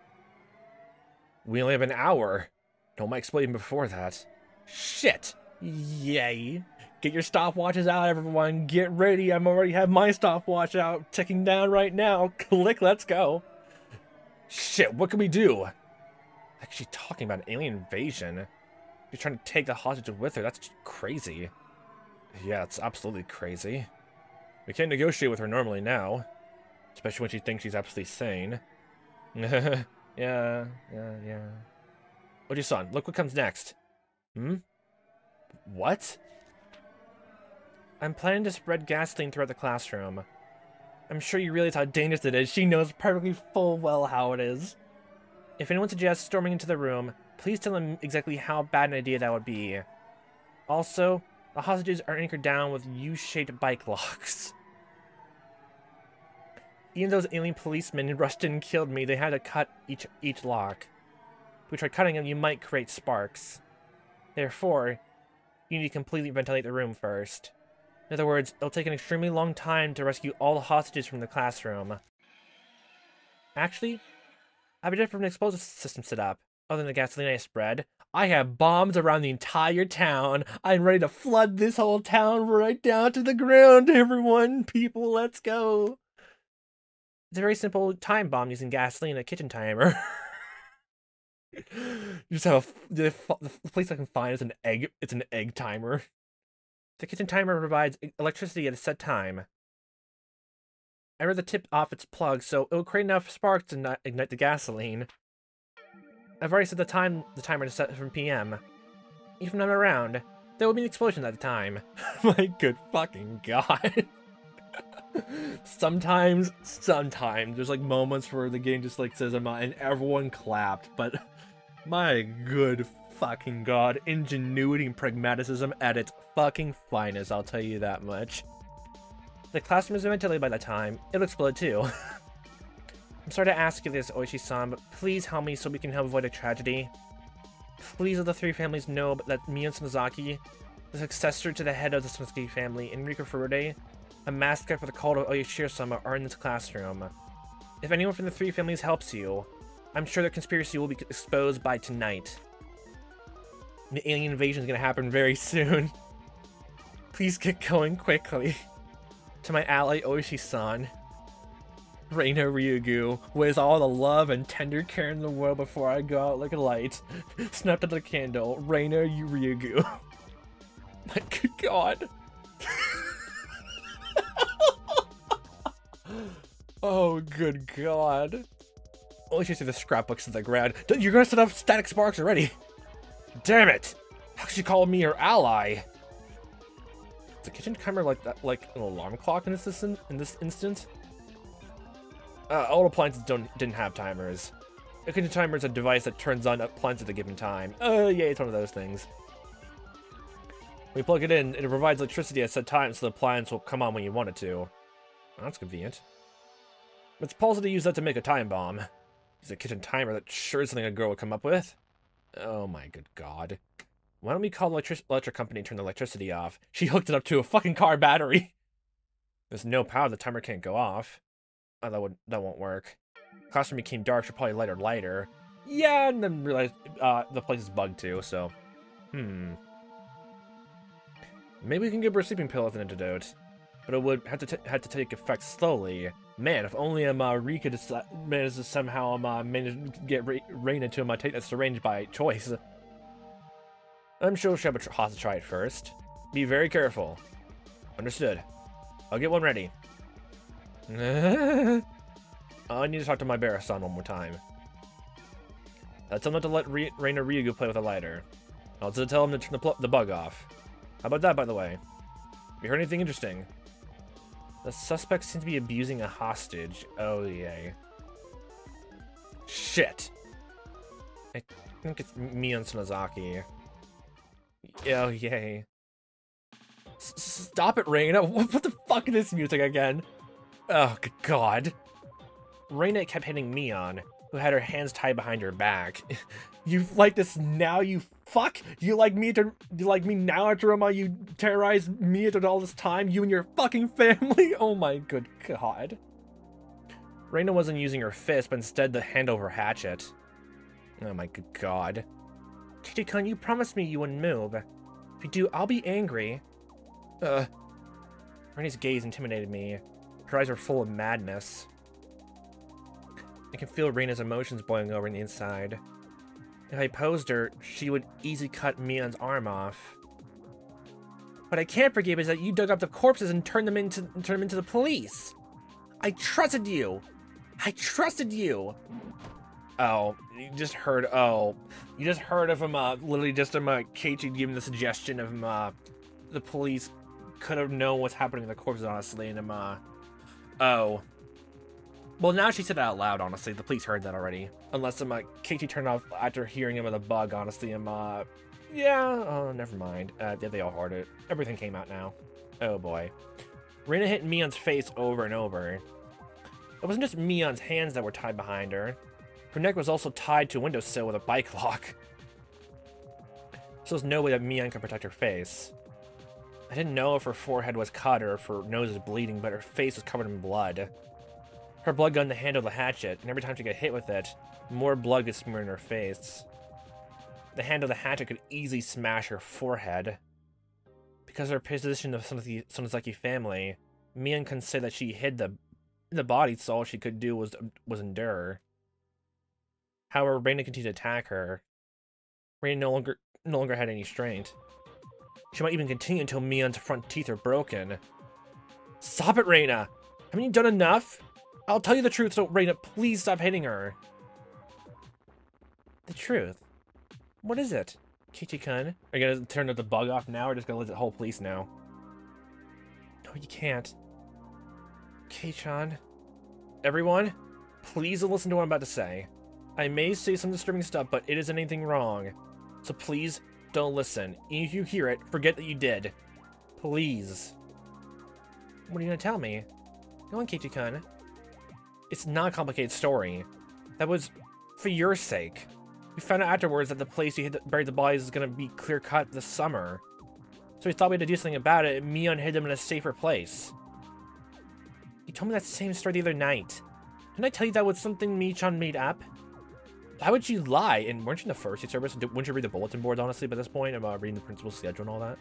We only have an hour. Don't mind explaining before that. Shit! Yay! Get your stopwatches out, everyone. Get ready. I'm already have my stopwatch out, ticking down right now. Click, let's go. Shit, what can we do? Like, she's talking about an alien invasion. She's trying to take the hostages with her. That's just crazy. Yeah, it's absolutely crazy. We can't negotiate with her normally now. Especially when she thinks she's absolutely sane. Yeah. Oji-san, look what comes next. Hmm? What? I'm planning to spread gasoline throughout the classroom. I'm sure you realize how dangerous it is. She knows perfectly full well how it is. If anyone suggests storming into the room, please tell them exactly how bad an idea that would be. Also, the hostages are anchored down with U-shaped bike locks. Even those alien policemen rushed in and killed me, they had to cut each lock. If we try cutting them, you might create sparks. Therefore, you need to completely ventilate the room first. In other words, it'll take an extremely long time to rescue all the hostages from the classroom. Actually, I have a different explosive system set up. Other than the gasoline I spread, I have bombs around the entire town. I'm ready to flood this whole town right down to the ground, everyone. People, let's go. It's a very simple time bomb using gasoline and a kitchen timer. You just have the place I can find is an egg. It's an egg timer. The kitchen timer provides electricity at a set time. I read the tip off its plug, so it will create enough sparks to not ignite the gasoline. I've already set the timer to set from PM. Even when I'm around, there will be an explosion at the time. My good fucking god. Sometimes, there's like moments where the game just like says and everyone clapped, but my good fucking god, ingenuity and pragmaticism at its fucking finest, I'll tell you that much. The classroom is ventilated by that time. It'll explode too. I'm sorry to ask you this, Oishi-san, but please help me so we can help avoid a tragedy. Please let the three families know that me and Sonozaki, the successor to the head of the Sonozaki family, Enrico Furude, a mascot for the cult of Oyashiro-sama, are in this classroom. If anyone from the three families helps you, I'm sure their conspiracy will be exposed by tonight. The alien invasion is going to happen very soon. Please get going quickly. To my ally Oishi-san, Reina Ryugu, with all the love and tender care in the world before I go out like a light. Snapped out the candle, Reina Ryugu. My good god. Oh, good god. Only she see the scrapbooks to the ground. You're gonna set up static sparks already. Damn it! How could she call me her ally? Is the kitchen timer like that, like an alarm clock in this instance? All appliances didn't have timers. A kitchen timer is a device that turns on appliances at a given time. Yeah, it's one of those things. When you plug it in, it provides electricity at set times so the appliance will come on when you want it to. Well, that's convenient. It's possible to use that to make a time bomb. Use a kitchen timer, that sure is something a girl would come up with. Oh my good god. Why don't we call the electric company and turn the electricity off? She hooked it up to a fucking car battery! There's no power, the timer can't go off. Oh, that won't work. Classroom became dark, should probably lighter. Yeah, and then realized the place is bugged too, so... Maybe we can give her a sleeping pill as an antidote. But it would have to take effect slowly. Man, if only Rika managed to somehow manage to get Reina to take that syringe by choice. I'm sure she'll have to try it first. Be very careful. Understood. I'll get one ready. I need to talk to Maebara-san one more time. Tell him to let Reina Ryugu play with a lighter. I'll also tell him to turn the bug off. How about that, by the way? Have you heard anything interesting? The suspect seems to be abusing a hostage. Oh, yay. Shit. I think it's me and Sonozaki. Oh, yay. Stop it, Reina. What the fuck is this music again? Oh, good god. Reina kept hitting Mion, who had her hands tied behind her back. You like this now, you fuck? You like me now after Roma? You terrorized me after all this time? You and your fucking family? Oh my good god. Reina wasn't using her fist, but instead the handle of her hatchet. Oh my good god. Keiichi-kun, you promised me you wouldn't move. If you do, I'll be angry. Reina's gaze intimidated me. Her eyes were full of madness. I can feel Reina's emotions boiling over on the inside. If I posed her, she would easily cut Mion's arm off. What I can't forgive is that you dug up the corpses and turned them into the police. I trusted you. I trusted you. Oh, you just heard of him, literally just Keiichi giving the suggestion of him, the police could have known what's happening to the corpses, honestly, and him, oh. Well, now she said it out loud, honestly. The police heard that already. Unless, Keiichi turned off after hearing him with a bug, honestly, yeah, oh, never mind. Yeah, they all heard it. Everything came out now. Oh, boy. Reina hit Mion's face over and over. It wasn't just Mion's hands that were tied behind her. Her neck was also tied to a windowsill with a bike lock. So there's no way that Mion could protect her face. I didn't know if her forehead was cut or if her nose was bleeding, but her face was covered in blood. Her blood gun handled the hatchet, and every time she got hit with it, more blood could smear in her face. The handle of the hatchet could easily smash her forehead. Because of her position of Sonozaki family, Mion can say that she hid the body, so all she could do was endure. However, Reina continued to attack her. Reina no longer had any strength. She might even continue until Mion's front teeth are broken. Stop it, Reina! Haven't you done enough? I'll tell you the truth, so Reina, please stop hitting her. The truth? What is it? Keiichi-kun? Are you gonna turn the bug off now, or just gonna let the whole police know? No, you can't. Kei-chan. Everyone, please listen to what I'm about to say. I may say some disturbing stuff, but it isn't anything wrong. So please, don't listen. If you hear it, forget that you did. Please. What are you gonna tell me? Go on, Keiichi-kun. It's not a complicated story. That was for your sake. We found out afterwards that the place you buried the bodies is gonna be clear-cut this summer. So we thought we had to do something about it, and Mion hid them in a safer place. You told me that same story the other night. Didn't I tell you that was something Mii-chan made up? Why would you lie? And weren't you in the first service? Wouldn't you read the bulletin boards, honestly, by this point? About reading the principal's schedule and all that?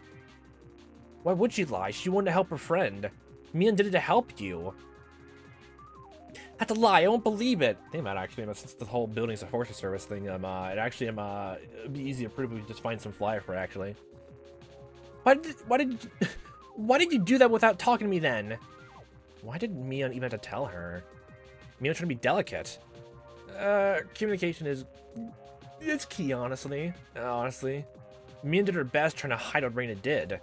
Why would she lie? She wanted to help her friend. Mion did it to help you. That's a lie. I won't believe it. Think about it, actually, since the whole building's a forestry service thing, it'd be easy to prove if we just find some flyer for it, actually. Why did you do that without talking to me then? Why did Mion even have to tell her? Mion's trying to be delicate. Communication it's key, honestly. Mion did her best trying to hide what Reina did.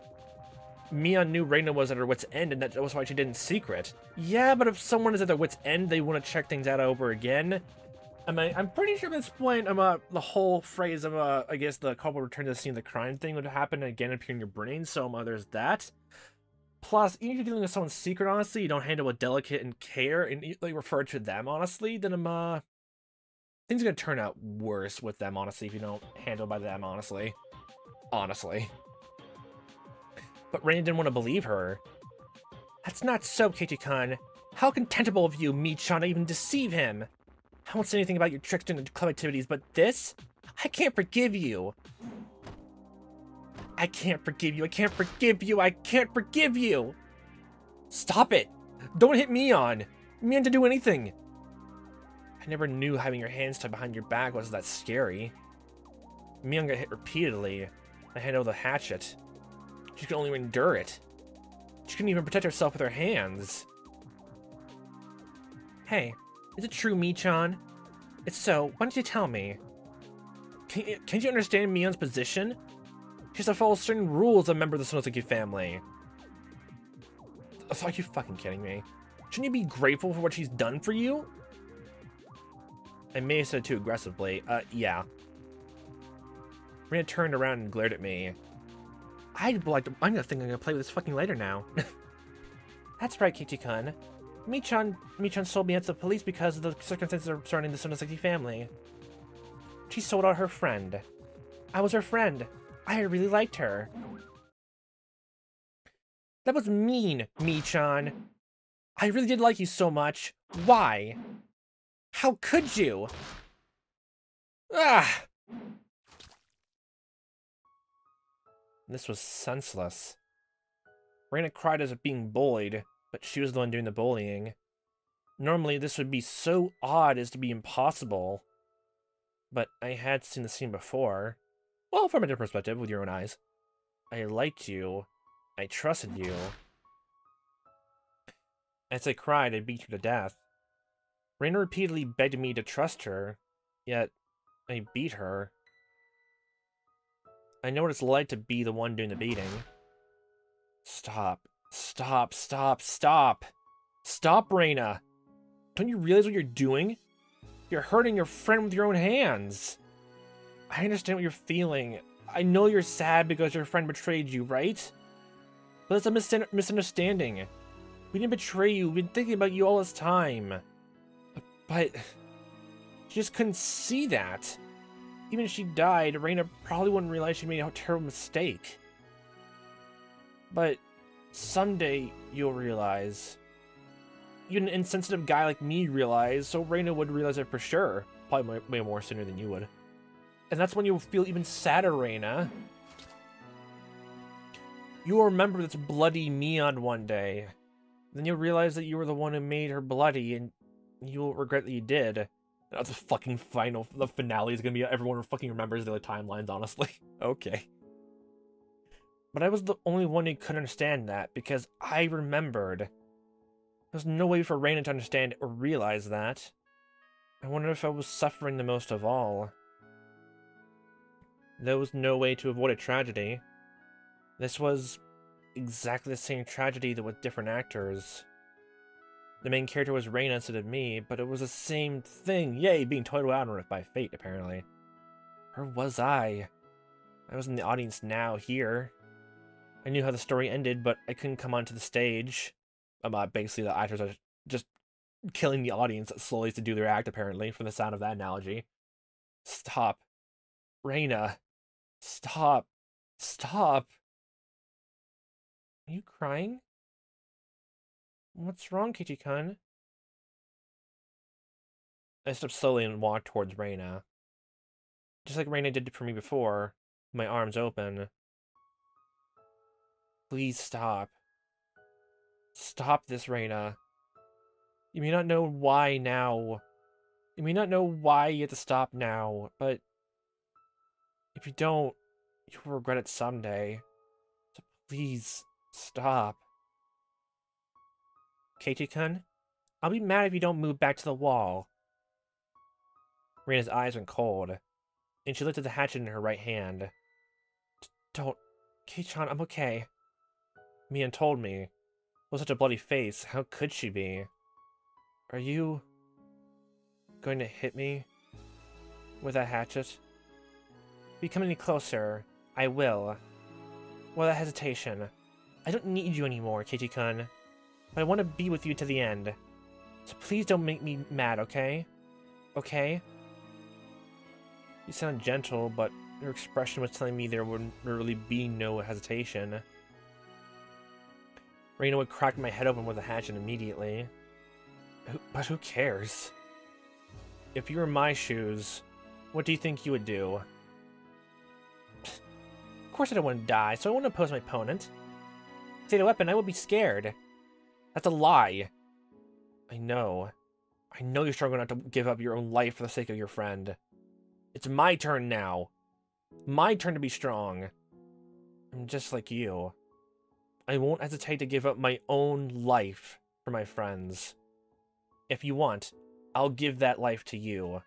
Mion knew Reina was at her wit's end, and that was why she did it in secret. Yeah, but if someone is at their wit's end, they want to check things out over again. I'm pretty sure at this point, the whole phrase of, I guess the culprit return to the scene of the crime thing would happen and again appear in your brain, so, there's that. Plus, even if you're dealing with someone's secret, honestly, you don't handle it delicate and care, and like, refer to them, honestly, then, things are gonna turn out worse with them, honestly, if you don't handle by them, honestly. But Reina didn't want to believe her. That's not so, Keiichi-kun. How contemptible of you, Mii-chan, to even deceive him. I won't say anything about your tricks and club activities, but this? I can't forgive you. I can't forgive you. I can't forgive you. I can't forgive you. Stop it. Don't hit Mion. Mion didn't do anything. I never knew having your hands tied behind your back was that scary. Mion got hit repeatedly. I handled the hatchet. She could only endure it. She couldn't even protect herself with her hands. Hey, is it true, Mii-chan? If so, why don't you tell me? Can't you understand Mion's position? She has to follow certain rules as a member of the Sonozaki family. Are you fucking kidding me? Shouldn't you be grateful for what she's done for you? I may have said it too aggressively. Yeah. Reina turned around and glared at me. I'm gonna think I'm gonna play with this fucking later now. That's right, Keiichi-kun. Mii-chan sold me out to the police because of the circumstances surrounding the Sonozaki family. She sold out her friend. I was her friend. I really liked her. That was mean, Mii-chan. I really did like you so much. Why? How could you? Ah! This was senseless. Reina cried as if being bullied, but she was the one doing the bullying. Normally, this would be so odd as to be impossible. But I had seen the scene before. Well, from a different perspective, with your own eyes. I liked you. I trusted you. As I cried, I beat her to death. Reina repeatedly begged me to trust her, yet I beat her. I know what it's like to be the one doing the beating. Stop. Stop, stop, stop! Stop, Reina! Don't you realize what you're doing? You're hurting your friend with your own hands! I understand what you're feeling. I know you're sad because your friend betrayed you, right? But it's a misunderstanding. We didn't betray you. We've been thinking about you all this time. But she just couldn't see that. Even if she died, Reina probably wouldn't realize she made a terrible mistake. But someday you'll realize. Even an insensitive guy like me realize, so Reina would realize it for sure. Probably way more sooner than you would. And that's when you'll feel even sadder, Reina. You'll remember this bloody Neon one day. Then you'll realize that you were the one who made her bloody, and you'll regret that you did. That's the fucking final. The finale is gonna be everyone fucking remembers the other timelines, honestly. Okay. But I was the only one who couldn't understand that, because I remembered. There's no way for Reina to understand or realize that. I wonder if I was suffering the most of all. There was no way to avoid a tragedy. This was exactly the same tragedy, but with different actors. The main character was Reina instead of me, but it was the same thing. Yay, being totaled out on it by fate, apparently. Or was I? I was in the audience now, here. I knew how the story ended, but I couldn't come onto the stage. Basically, the actors are just killing the audience slowly to do their act, apparently, from the sound of that analogy. Stop. Reina. Stop. Stop. Are you crying? What's wrong, Keiichi-kun? I stepped slowly and walked towards Reina. Just like Reina did for me before, my arms open. Please stop. Stop this, Reina. You may not know why now. You may not know why you have to stop now, but if you don't, you will regret it someday. So please, stop. Keiichi-kun, I'll be mad if you don't move back to the wall. Reina's eyes went cold, and she lifted the hatchet in her right hand. Don't. Keiichi-chan, I'm okay. Mian told me. With such a bloody face, how could she be? Are you going to hit me with that hatchet? If you come any closer, I will. Without hesitation. I don't need you anymore, Keiichi-kun. But I want to be with you to the end. So please don't make me mad, okay? Okay? You sound gentle, but your expression was telling me there would really be no hesitation. Reina would crack my head open with a hatchet immediately. But who cares? If you were in my shoes, what do you think you would do? Of course I don't want to die, so I won't oppose my opponent. If they had a weapon, I would be scared. That's a lie. I know. I know you're strong enough to give up your own life for the sake of your friend. It's my turn now. My turn to be strong. I'm just like you. I won't hesitate to give up my own life for my friends. If you want, I'll give that life to you.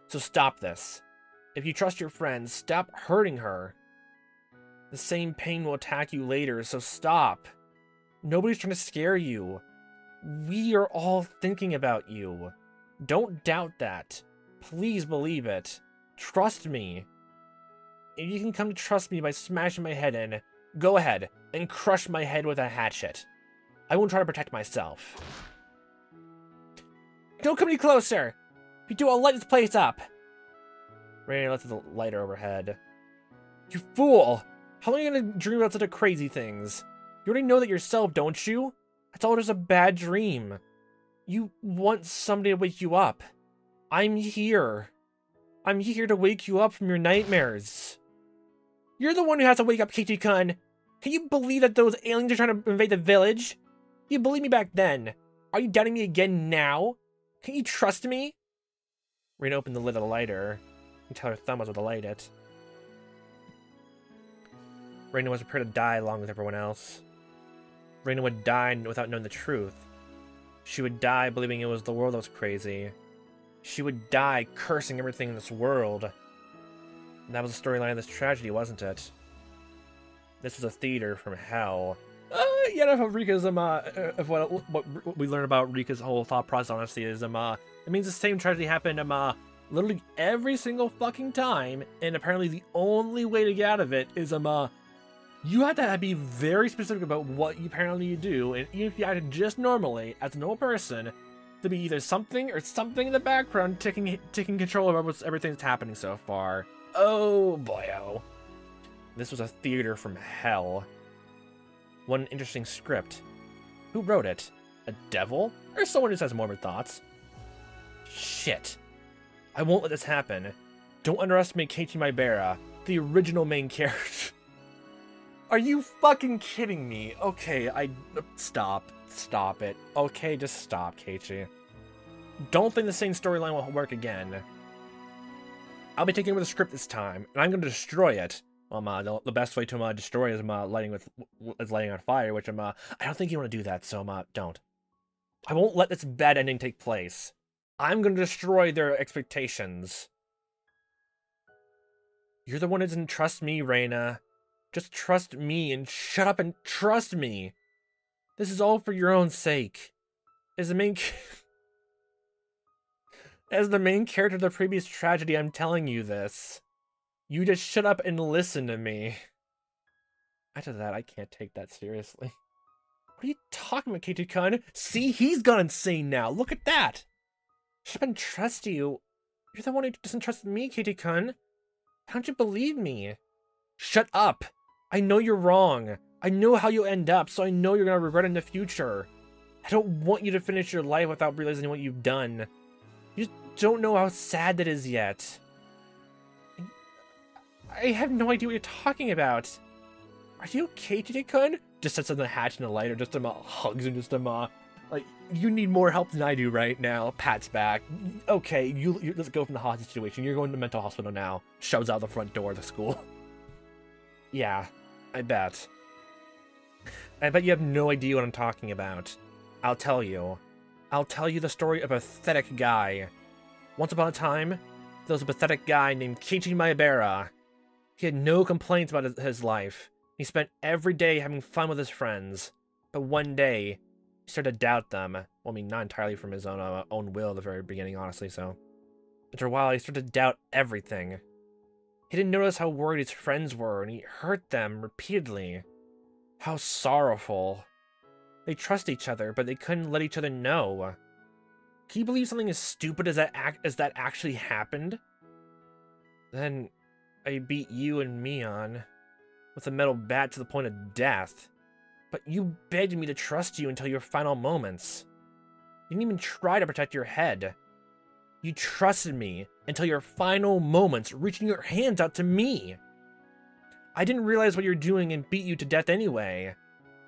So stop this. If you trust your friend, stop hurting her. The same pain will attack you later, so stop. Nobody's trying to scare you. We are all thinking about you. Don't doubt that. Please believe it. Trust me. If you can come to trust me by smashing my head in, go ahead and crush my head with a hatchet. I won't try to protect myself. Don't come any closer! If you do, I'll light this place up! Reina lifted the lighter overhead. You fool! How long are you gonna dream about such a crazy things? You already know that yourself, don't you? It's all just a bad dream. You want somebody to wake you up. I'm here. I'm here to wake you up from your nightmares. You're the one who has to wake up, Keiichi-kun. Can you believe that those aliens are trying to invade the village? You believed me back then. Are you doubting me again now? Can you trust me? Reina opened the lid of the lighter. You can tell her thumb was where to light it. Reina was prepared to die along with everyone else. Reina would die without knowing the truth. She would die believing it was the world that was crazy. She would die cursing everything in this world. And that was the storyline of this tragedy, wasn't it? This was a theater from hell. Yeah, of Rika's of what we learn about Rika's whole thought process, honestly, is it means the same tragedy happened literally every single fucking time, and apparently the only way to get out of it is you have to be very specific about what you do, and even if you acted just normally as a normal person, to be either something or something in the background taking control over everything that's happening so far. Oh boy, oh. This was a theater from hell. What an interesting script. Who wrote it? A devil? Or someone who has morbid thoughts? Shit. I won't let this happen. Don't underestimate Keiichi Maebara, the original main character. Are you fucking kidding me? Okay, Stop. Stop it. Okay, just stop, Keiichi. Don't think the same storyline will work again. I'll be taking over the script this time, and I'm going to destroy it. Well, the best way to destroy is lighting on fire, which I don't think you want to do that, so don't. I won't let this bad ending take place. I'm going to destroy their expectations. You're the one who doesn't trust me, Reina. Just trust me and shut up and trust me. This is all for your own sake. As the main character of the previous tragedy, I'm telling you this. You just shut up and listen to me. After that, I can't take that seriously. What are you talking about, Keiichi-kun? See, he's gone insane now. Look at that. Shut up and trust you. You're the one who doesn't trust me, Keiichi-kun. How don't you believe me? Shut up. I know you're wrong. I know how you'll end up, so I know you're gonna regret it in the future. I don't want you to finish your life without realizing what you've done. You just don't know how sad that is yet. I have no idea what you're talking about. Are you okay, Keiichi-kun? Just sets on the hatch in the lighter, just hugs him, just like, you need more help than I do right now. Pats back. Okay, let's go from the hostage situation. You're going to the mental hospital now. Shoves out the front door of the school. Yeah, I bet. I bet you have no idea what I'm talking about. I'll tell you. I'll tell you the story of a pathetic guy. Once upon a time, there was a pathetic guy named Keiichi Maebara. He had no complaints about his life. He spent every day having fun with his friends. But one day, he started to doubt them. Well, I mean, not entirely from his own will at the very beginning, honestly, so. After a while, he started to doubt everything. He didn't notice how worried his friends were, and he hurt them repeatedly. How sorrowful. They trust each other, but they couldn't let each other know. Can you believe something as stupid as that actually happened? Then I beat you and Mion with a metal bat to the point of death. But you begged me to trust you until your final moments. You didn't even try to protect your head. You trusted me until your final moments, reaching your hands out to me. I didn't realize what you're doing and beat you to death anyway.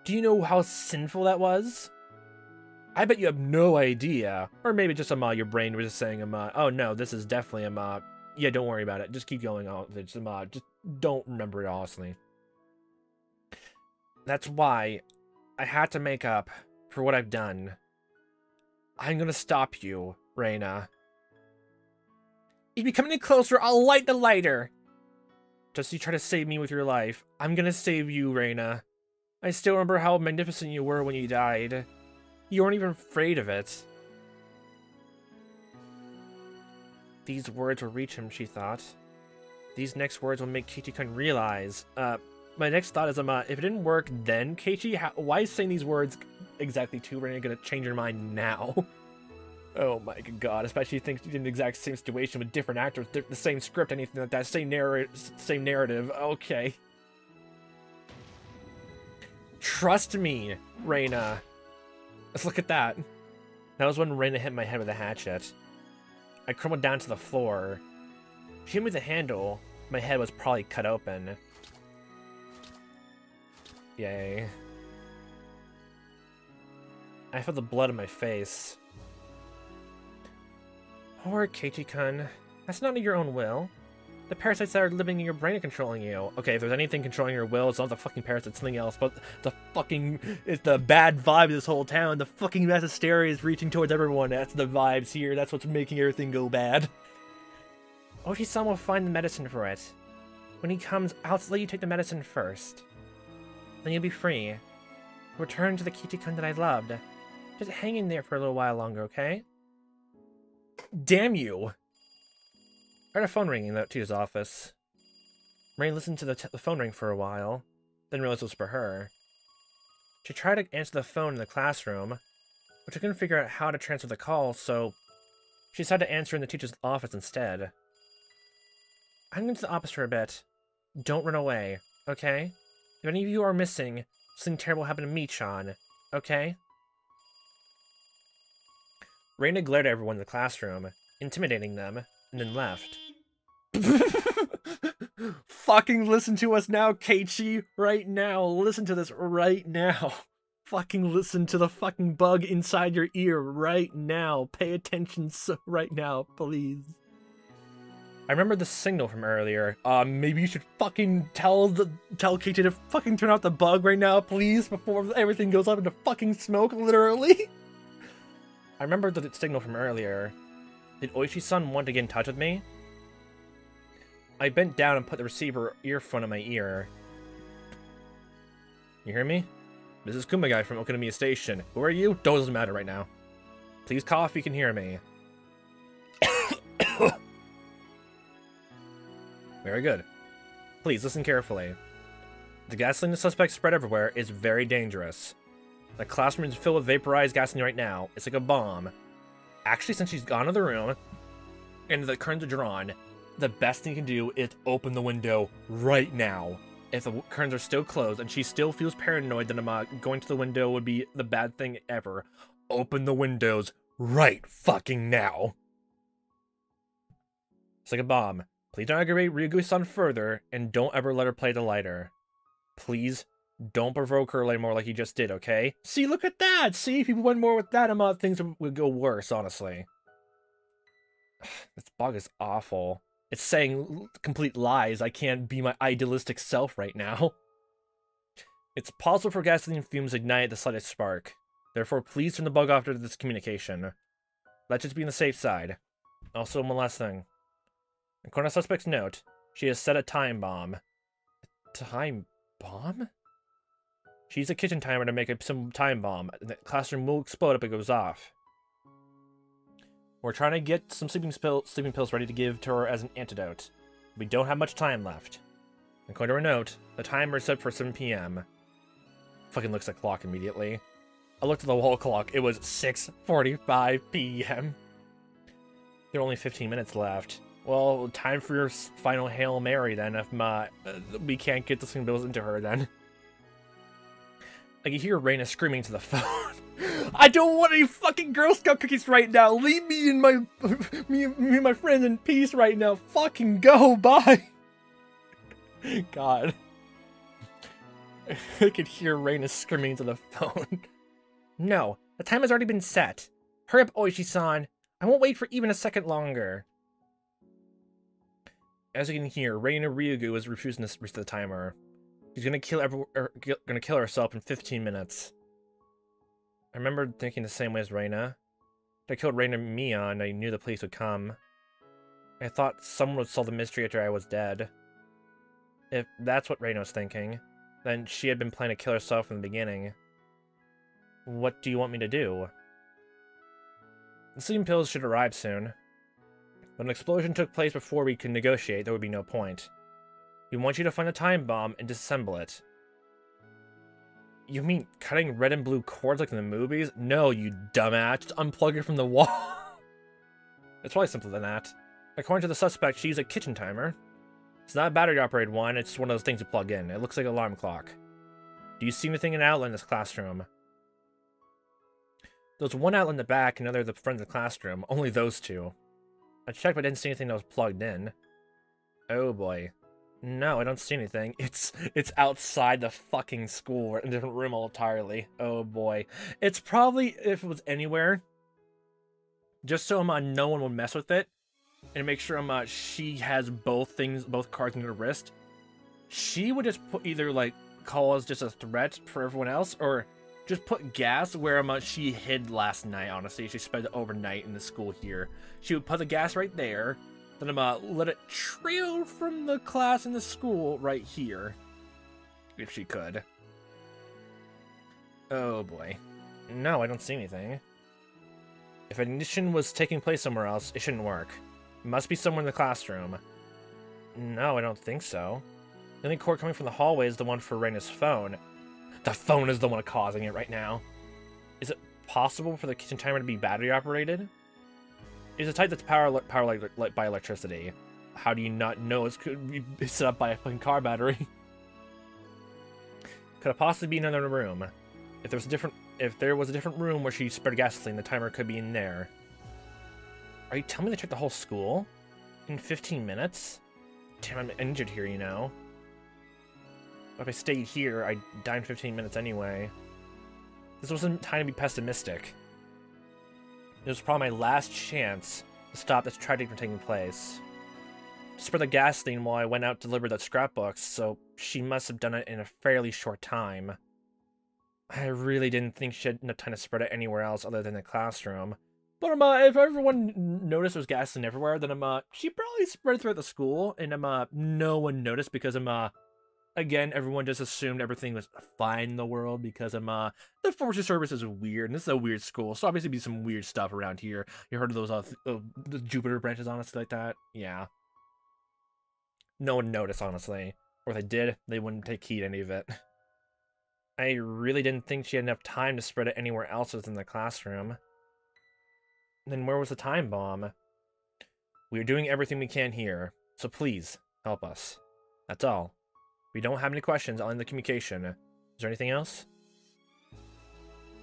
Do you know how sinful that was? I bet you have no idea. Or maybe just your brain was just saying, oh no, this is definitely yeah, don't worry about it. Just keep going on. Just don't remember it, honestly. That's why I had to make up for what I've done. I'm gonna stop you, Reina. If you come any closer, I'll light the lighter. Just you try to save me with your life. I'm gonna save you, Reina. I still remember how magnificent you were when you died. You weren't even afraid of it. These words will reach him, she thought. These next words will make Keiichi-kun realize. My next thought is, if it didn't work then, Keiichi, why is saying these words exactly to Reina gonna change your mind now? Oh my god, especially if you think you're in the exact same situation with different actors, the same script, anything like that, same narrative, okay. Trust me, Reina. Let's look at that. That was when Reina hit my head with a hatchet. I crumbled down to the floor. She hit me with the handle. My head was probably cut open. Yay. I felt the blood on my face. Poor Keiichi-kun. That's not your own will. The parasites that are living in your brain are controlling you. Okay, if there's anything controlling your will, it's not the fucking parasites, it's something else, but it's the bad vibe of this whole town. The fucking mass hysteria is reaching towards everyone. That's the vibes here. That's what's making everything go bad. Oshi-san will find the medicine for it. When he comes, I'll let you take the medicine first. Then you'll be free. Return to the Keiichi-kun that I loved. Just hang in there for a little while longer, okay? Damn you! I heard a phone ringing in the teacher's office. Marie listened to the phone ring for a while, then realized it was for her. She tried to answer the phone in the classroom, but she couldn't figure out how to transfer the call, so she decided to answer in the teacher's office instead. I'm going to the office for a bit. Don't run away, okay? If any of you are missing, something terrible happened to me, Chan, okay? Reina glared at everyone in the classroom, intimidating them, and then left. Fucking listen to us now, Keiichi! Right now! Listen to this right now! Fucking listen to the fucking bug inside your ear right now! Pay attention right now, please. I remember the signal from earlier. Maybe you should fucking tell Keiichi to fucking turn off the bug right now, please, before everything goes up into fucking smoke, literally! I remember the signal from earlier. Did Oishi-san want to get in touch with me? I bent down and put the receiver earphone in my ear. You hear me? This is Kumagai from Okonomiya Station. Who are you? Doesn't matter right now. Please cough if you can hear me. Very good. Please listen carefully. The gasoline the suspect spread everywhere is very dangerous. The classroom is filled with vaporized gasoline right now. It's like a bomb. Actually, since she's gone to the room and the curtains are drawn, the best thing you can do is open the window right now. If the curtains are still closed and she still feels paranoid that going to the window would be the bad thing ever, open the windows right fucking now. It's like a bomb. Please don't aggravate Ryugu-san further, and don't ever let her play the lighter. Please don't provoke her anymore like you just did, okay? See, look at that! See, if you went more with that amount, things would go worse, honestly. This bug is awful. It's saying complete lies. I can't be my idealistic self right now. It's possible for gasoline fumes to ignite the slightest spark. Therefore, please turn the bug off after this communication. Let's just be on the safe side. Also, one last thing. According to suspect's note, she has set a time bomb. A time bomb? She used a kitchen timer to make some time bomb. The classroom will explode if it goes off. We're trying to get some sleeping pills ready to give to her as an antidote. We don't have much time left. According to her note, the timer is set for 7 p.m. Fucking looks at the clock immediately. I looked at the wall clock. It was 6:45 p.m. There are only 15 minutes left. Well, time for your final Hail Mary then, if we can't get the sleeping pills into her then. I can hear Reina screaming to the phone. I don't want any fucking Girl Scout cookies right now. Leave me and my friends in peace right now. Fucking go, bye. God. I could hear Reina screaming to the phone. No, the time has already been set. Hurry up, Oishi-san. I won't wait for even a second longer. As you can hear, Reina Ryugu is refusing to reach the timer. She's gonna kill herself in 15 minutes. I remember thinking the same way as Reina. If I killed Reina Mion, I knew the police would come. I thought someone would solve the mystery after I was dead. If that's what Reina was thinking, then she had been planning to kill herself from the beginning. What do you want me to do? The sleeping pills should arrive soon. But an explosion took place before we could negotiate, there would be no point. We want you to find a time bomb and disassemble it. You mean cutting red and blue cords like in the movies? No, you dumbass. Just unplug it from the wall. It's probably simpler than that. According to the suspect, she used a kitchen timer. It's not a battery-operated one, it's one of those things you plug in. It looks like an alarm clock. Do you see anything in outline in this classroom? There's one outlet in the back and another at the front of the classroom. Only those two. I checked but didn't see anything that was plugged in. Oh boy. No, I don't see anything. It's outside the fucking school, in a different room entirely. Oh boy. It's probably, if it was anywhere, just so no one would mess with it, and make sure she has both cards in her wrist, she would just put either like call us just a threat for everyone else, or just put gas where she hid last night. Honestly, she spent it overnight in the school here. She would put the gas right there, then let it trail from the class in the school right here, if she could. Oh boy. No, I don't see anything. If ignition was taking place somewhere else, it shouldn't work. It must be somewhere in the classroom. No, I don't think so. The only cord coming from the hallway is the one for Reina's phone. The phone is the one causing it right now. Is it possible for the kitchen timer to be battery operated? It's a type that's powered by electricity. How do you not know it could be set up by a fucking car battery? Could it possibly be in another room? If there was a different room where she spread gasoline, the timer could be in there. Are you telling me they checked the whole school? In 15 minutes? Damn, I'm injured here, you know. If I stayed here, I'd die in 15 minutes anyway. This wasn't time to be pessimistic. It was probably my last chance to stop this tragedy from taking place. She spread the gasoline while I went out to deliver the scrapbooks, so she must have done it in a fairly short time. I really didn't think she had enough time to spread it anywhere else other than the classroom. But if everyone noticed there was gasoline everywhere, then she probably spread it throughout the school, and no one noticed because again, everyone just assumed everything was fine in the world because the Forestry Service is weird, and this is a weird school, so obviously be some weird stuff around here. You heard of those the Jupiter branches, honestly, like that? Yeah. No one noticed, honestly. Or if they did, they wouldn't take heed to any of it. I really didn't think she had enough time to spread it anywhere else within the classroom. Then where was the time bomb? We are doing everything we can here, so please, help us. That's all. If we don't have any questions, I'll end the communication. Is there anything else?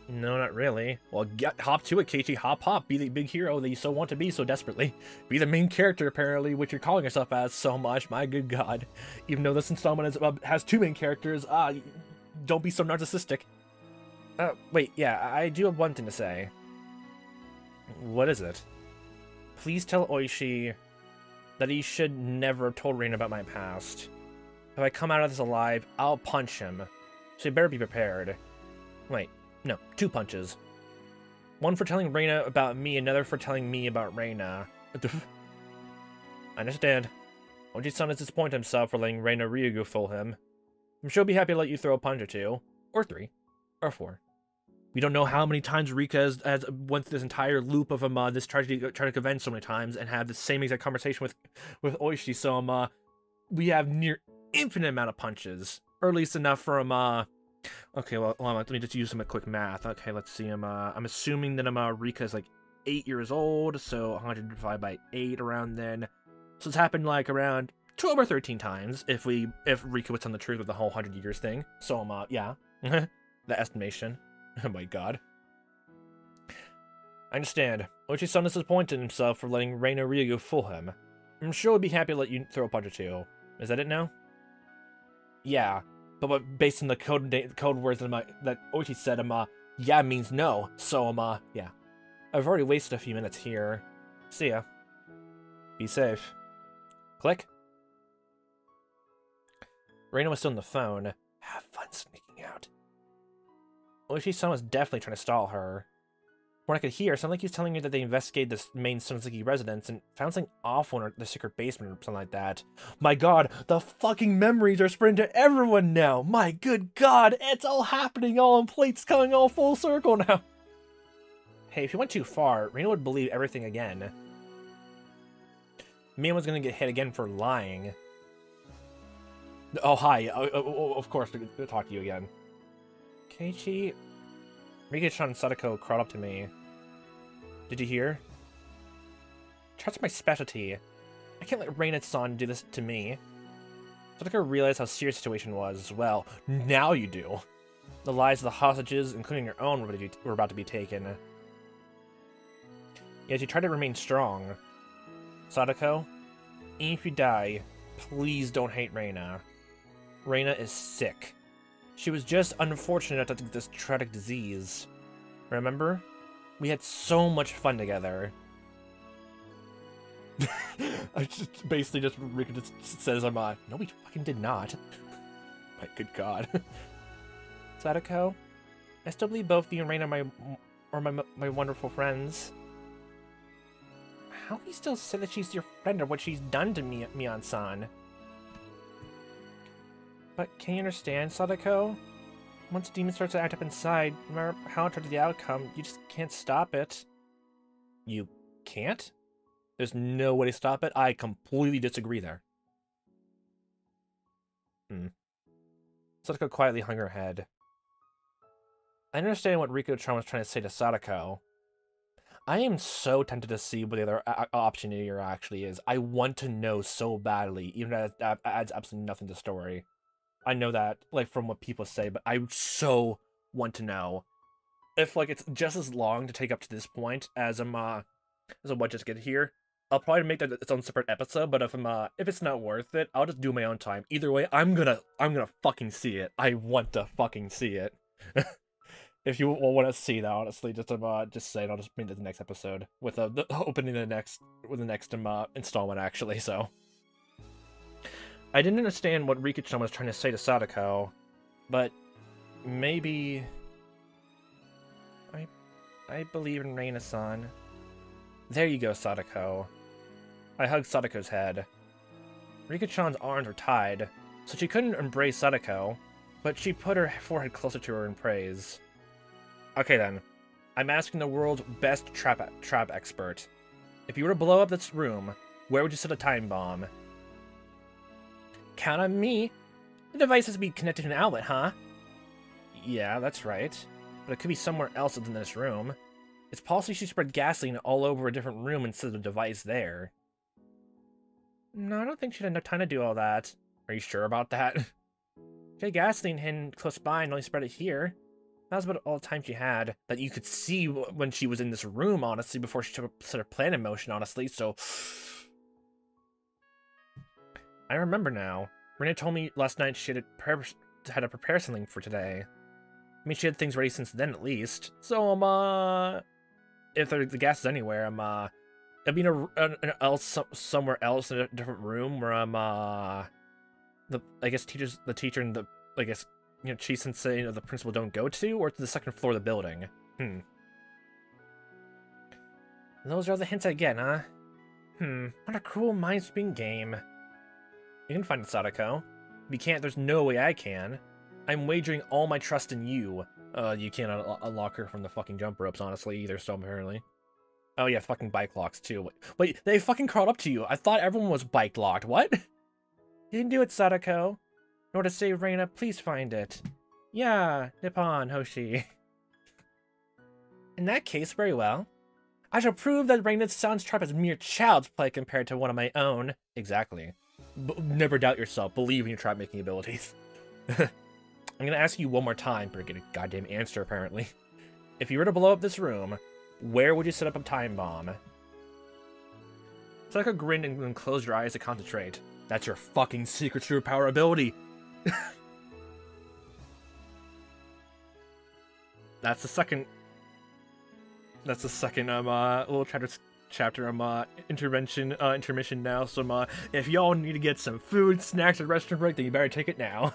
No, not really. Well, hop to it, Keiichi. Hop. Be the big hero that you so want to be so desperately. Be the main character, apparently, which you're calling yourself as so much. My good god. Even though this installment has two main characters, don't be so narcissistic. Wait, yeah, I do have one thing to say. What is it? Please tell Oishi that he should never have told Reina about my past. If I come out of this alive, I'll punch him. So you better be prepared. Wait, no, 2 punches. One for telling Reina about me, another for telling me about Reina. I understand. Oichi-san is disappointed himself for letting Reina Ryugu fool him. I'm sure he'll be happy to let you throw a punch or 2. Or 3. Or 4. We don't know how many times Rika has went through this entire loop of this tragic event so many times and had the same exact conversation with Oishi, so we have near infinite amount of punches. Or at least enough for okay, well, let me just use some quick math. Okay, let's see. I'm assuming that Rika is like 8 years old, so 100 divided by 8 around then. So it's happened like around 12 or 13 times if Rika was telling the truth with the whole 100 years thing. So yeah. The estimation. Oh my god. I understand. Oichi-san is disappointed in himself for letting Reina Ryugu fool him. I'm sure he'll be happy to let you throw a punch or 2. Is that it now? Yeah, but based on the code words that Oichi said, yeah means no, so yeah. I've already wasted a few minutes here. See ya. Be safe. Click. Reina was still on the phone. Have fun sneaking out. Oichi-san was definitely trying to stall her. From what I could hear, it sounded like he was telling her that they investigated this main Sonsuke residence and found something awful in the secret basement or something like that. My god, the fucking memories are spreading to everyone now! My good god, it's all happening all in plates coming all full circle now! Hey, if you went too far, Reina would believe everything again. Mia was gonna get hit again for lying. Oh, hi. Of course, good to talk to you again. Keiichi... Rika-chan and Sadako crawled up to me. Did you hear? Charts are my specialty. I can't let Reina-san do this to me. Sadako realized how serious the situation was. Well, now you do. The lives of the hostages, including your own, were about to be taken. Yet you try to remain strong. Sadako, even if you die, please don't hate Reina. Reina is sick. She was just unfortunate to get this tragic disease. Remember? We had so much fun together. I just basically just Rika just says I'm no, we fucking did not. My good god. Sadako, I still believe both you and Reina are my wonderful friends. How can you still say that she's your friend or what she's done to me, Mion-san? But can you understand, Sadako? Once a demon starts to act up inside, no matter how tragic the outcome, you just can't stop it. You can't? There's no way to stop it? I completely disagree there. Sadako quietly hung her head. I understand what Riko-chan was trying to say to Sadako. I am so tempted to see what the other option here actually is. I want to know so badly, even though that adds absolutely nothing to the story. I know that, like, from what people say, but I so want to know. If, like, it's just as long to take up to this point as what just get here, I'll probably make that its own separate episode, but if it's not worth it, I'll just do my own time. Either way, I'm gonna fucking see it. I want to fucking see it. If you want to see that, honestly, just say it. I'll just make it the next episode with the opening the next installment actually. So I didn't understand what Riko-chan was trying to say to Sadako, but maybe I believe in Reina-san. There you go, Sadako. I hugged Sadako's head. Riko-chan's arms were tied, so she couldn't embrace Sadako, but she put her forehead closer to her in praise. Okay then, I'm asking the world's best trap expert. If you were to blow up this room, where would you set a time bomb? Count on me. The device has to be connected to an outlet, huh? Yeah, that's right. But it could be somewhere else than this room. It's possible she spread gasoline all over a different room instead of the device there. No, I don't think she had enough time to do all that. Are you sure about that? She had gasoline hidden close by and only spread it here. That was about all the time she had that you could see when she was in this room, honestly, before she took a sort of plan in motion, honestly, so... I remember now. Rena told me last night she had to prepare something for today. I mean, she had things ready since then, at least. So, if the gas is anywhere, it'd be somewhere else in a different room where, the teacher and Chi-sensei and the principal don't go to, or to the second floor of the building. Those are the hints I get, huh? What a cruel mind-sweeping game. You can find it, Sadako. If you can't, there's no way I can. I'm wagering all my trust in you. You can't unlock her from the fucking jump ropes, honestly, either, so apparently. Oh yeah, fucking bike locks, too. Wait, they fucking crawled up to you. I thought everyone was bike locked. What? You can do it, Sadako. In order to save Reina, please find it. Yeah, Nippon, Hoshi. In that case, very well. I shall prove that Reina's sounds trap is mere child's play compared to one of my own. Exactly. Never doubt yourself. Believe in your trap-making abilities. I'm gonna ask you one more time, but get a goddamn answer, apparently. If you were to blow up this room, where would you set up a time bomb? Sadako grinned and closed your eyes to concentrate. That's your fucking secret superpower ability. That's the second little chapter intermission now. So if y'all need to get some food, snacks, or restaurant break, then you better take it now.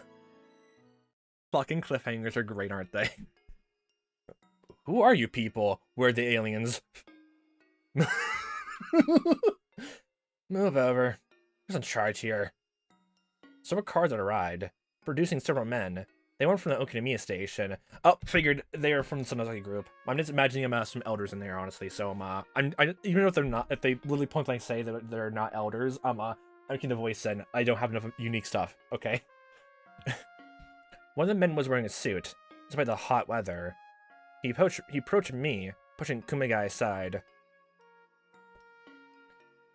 Fucking cliffhangers are great, aren't they? Who are you people? We're the aliens. Move over. Who's in charge here? Several cars had arrived, producing several men. They weren't from the Okinomiya station. Oh, figured they were from some other group. I'm just imagining some elders in there, honestly. So even if they're not, if they literally point blank say that they're not elders, I'm making the voice in. I don't have enough unique stuff. Okay. One of the men was wearing a suit, despite the hot weather. He approached me, pushing Kumegai aside.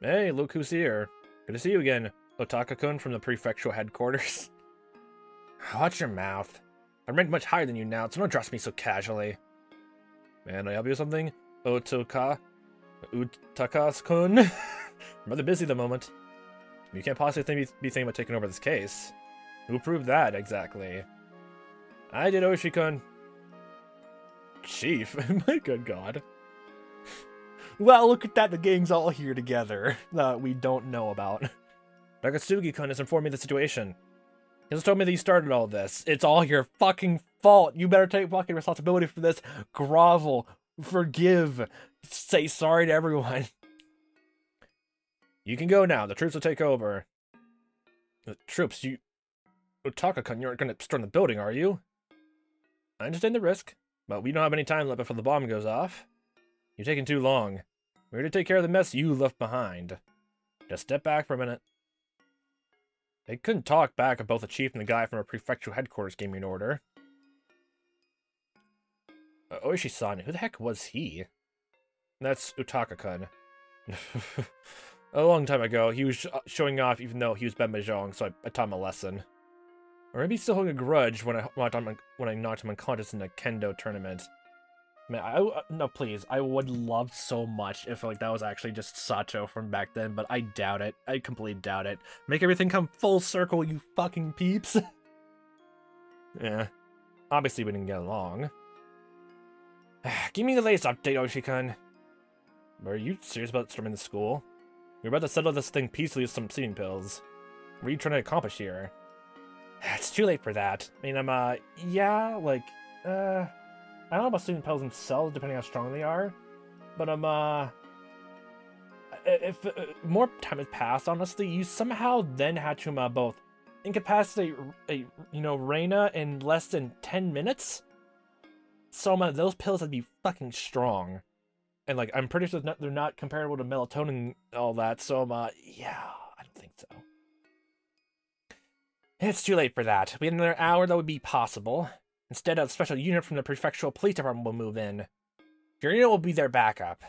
Hey, look who's here. Good to see you again, Otaka-kun from the prefectural headquarters. Watch your mouth. I'm ranked much higher than you now, so don't address me so casually. Man, I help you with something? Utaka-kun? I'm rather busy at the moment. You can't possibly be thinking about taking over this case. Who proved that, exactly? I did, Oishi-kun. Chief? My good god. Well, look at that, the gang's all here together that we don't know about. Nakatsugi-kun has informed me of the situation. He has told me that you started all this. It's all your fucking fault. You better take fucking responsibility for this. Grovel. Forgive. Say sorry to everyone. You can go now. The troops will take over. The troops? You... Otaka-kun, you're gonna storm the building, are you? I understand the risk, but we don't have any time left before the bomb goes off. You're taking too long. We're here to take care of the mess you left behind. Just step back for a minute. They couldn't talk back if both the chief and the guy from our prefectural headquarters gave me an order. Oishi-san, who the heck was he? That's Utaka-kun. A long time ago, he was showing off even though he was Ben Mahjong, so I taught him a lesson. Or maybe he's still holding a grudge when I knocked him unconscious in a kendo tournament. Man, no, please. I would love so much if like that was actually just Sato from back then, but I doubt it. I completely doubt it. Make everything come full circle, you fucking peeps. Yeah. Obviously we didn't get along. Give me the latest update, Oishi-kun. Are you serious about storming the school? We're about to settle this thing peacefully with some sleeping pills. What are you trying to accomplish here? It's too late for that. I mean, yeah, like, I don't know about sleeping pills themselves, depending how strong they are, but if more time has passed, honestly, you somehow then had to both incapacitate Reina in less than 10 minutes. So those pills had to be fucking strong, and like I'm pretty sure they're not comparable to melatonin and all that. So yeah, I don't think so. It's too late for that. We had another hour that would be possible. Instead, a special unit from the prefectural police department will move in. Your unit will be their backup.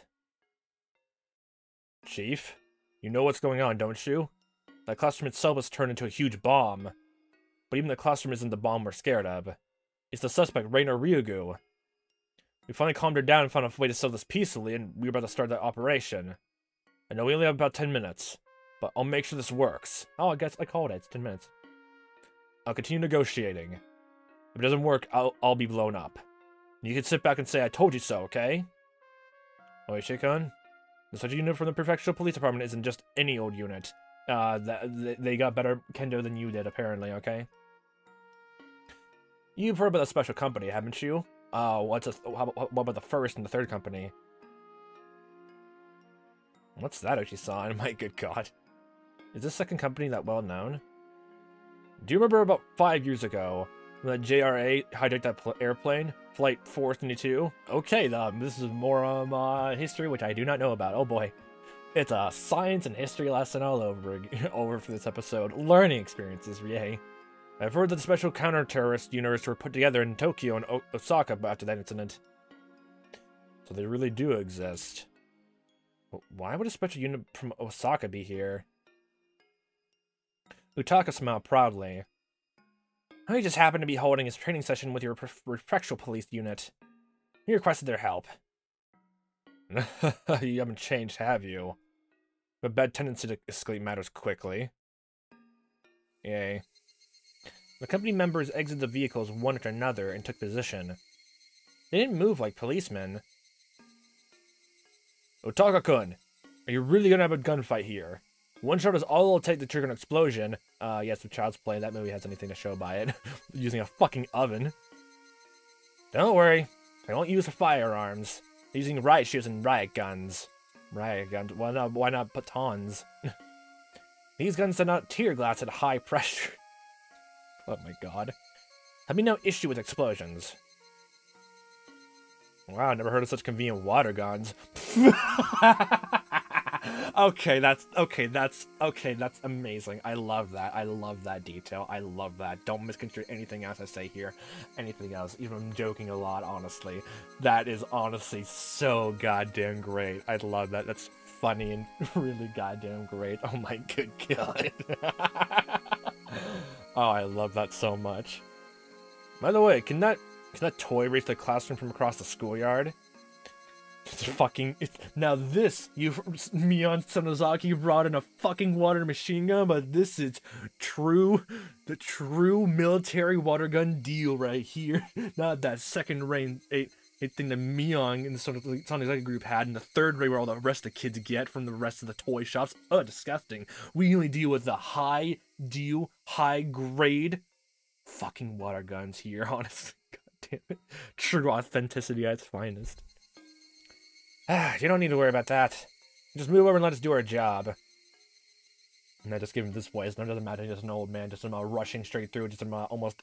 Chief, you know what's going on, don't you? That classroom itself was turned into a huge bomb. But even the classroom isn't the bomb we're scared of. It's the suspect, Reina Ryugu. We finally calmed her down and found a way to settle this peacefully, and we were about to start that operation. I know we only have about 10 minutes, but I'll make sure this works. Oh, I guess I called it. It's 10 minutes. I'll continue negotiating. If it doesn't work, I'll be blown up. You can sit back and say, I told you so, okay? Oishi-kun, the such a unit from the prefectural police department isn't just any old unit. They got better kendo than you did, apparently, okay? You've heard about the special company, haven't you? What about the first and the third company? What's that, Oishi-san? My good god. Is this second company that well known? Do you remember about 5 years ago, when the JRA hijacked that airplane? Flight 422? Okay, this is more history, which I do not know about. Oh boy. It's a science and history lesson all over for this episode. Learning experiences, yay. I've heard that the special counter-terrorist units were put together in Tokyo and Osaka after that incident. So they really do exist. But why would a special unit from Osaka be here? Utaka smiled proudly. He just happened to be holding his training session with your prefectural police unit. He requested their help. You haven't changed, have you? A bad tendency to escalate matters quickly. Yay. The company members exited the vehicles one after another and took position. They didn't move like policemen. Otaka-kun, are you really gonna have a gunfight here? One shot is all it'll take to trigger an explosion. Yes, with Child's Play, that movie has anything to show by it. Using a fucking oven. Don't worry, I won't use firearms. I'm using riot shields and riot guns. Riot guns? Why not batons? These guns send out tear gas at high pressure. Oh my god. Have me no issue with explosions. Wow, never heard of such convenient water guns. Okay, that's amazing. I love that. I love that detail. I love that. Don't misconstrue anything else I say here. Anything else. Even if I'm joking a lot, honestly. That is honestly so goddamn great. I love that. That's funny and really goddamn great. Oh my good god. Oh, I love that so much. By the way, can that toy reach the classroom from across the schoolyard? Now this, Mion Sonozaki brought in a fucking water machine gun, but this is the true military water gun deal right here. Not that second rain thing that Mion and the Sonozaki group had in the third ray where all the rest of the kids get from the rest of the toy shops. Disgusting. We only deal with the high grade fucking water guns here, honestly. God damn it. True authenticity at its finest. You don't need to worry about that. Just move over and let us do our job. And I just give him this voice. None doesn't matter. Just an old man, just rushing straight through. Just almost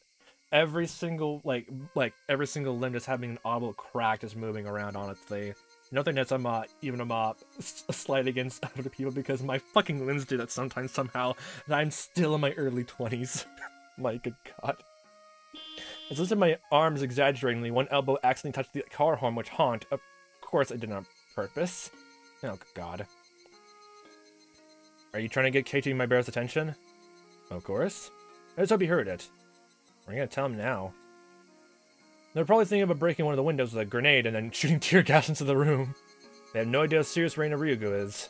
every single every single limb just having an audible crack, just moving around. Honestly, nothing that's even slight against other people because my fucking limbs do that sometimes somehow, and I'm still in my early 20s. My good God. As I lifted my arms exaggeratingly, one elbow accidentally touched the car horn, which honked. Of course, I did not on purpose. Oh, God. Are you trying to get Keiichi Maebara's attention? Of course. I just hope he heard it. We're gonna tell him now. They're probably thinking about breaking one of the windows with a grenade and then shooting tear gas into the room. They have no idea how serious Reina Ryugu is.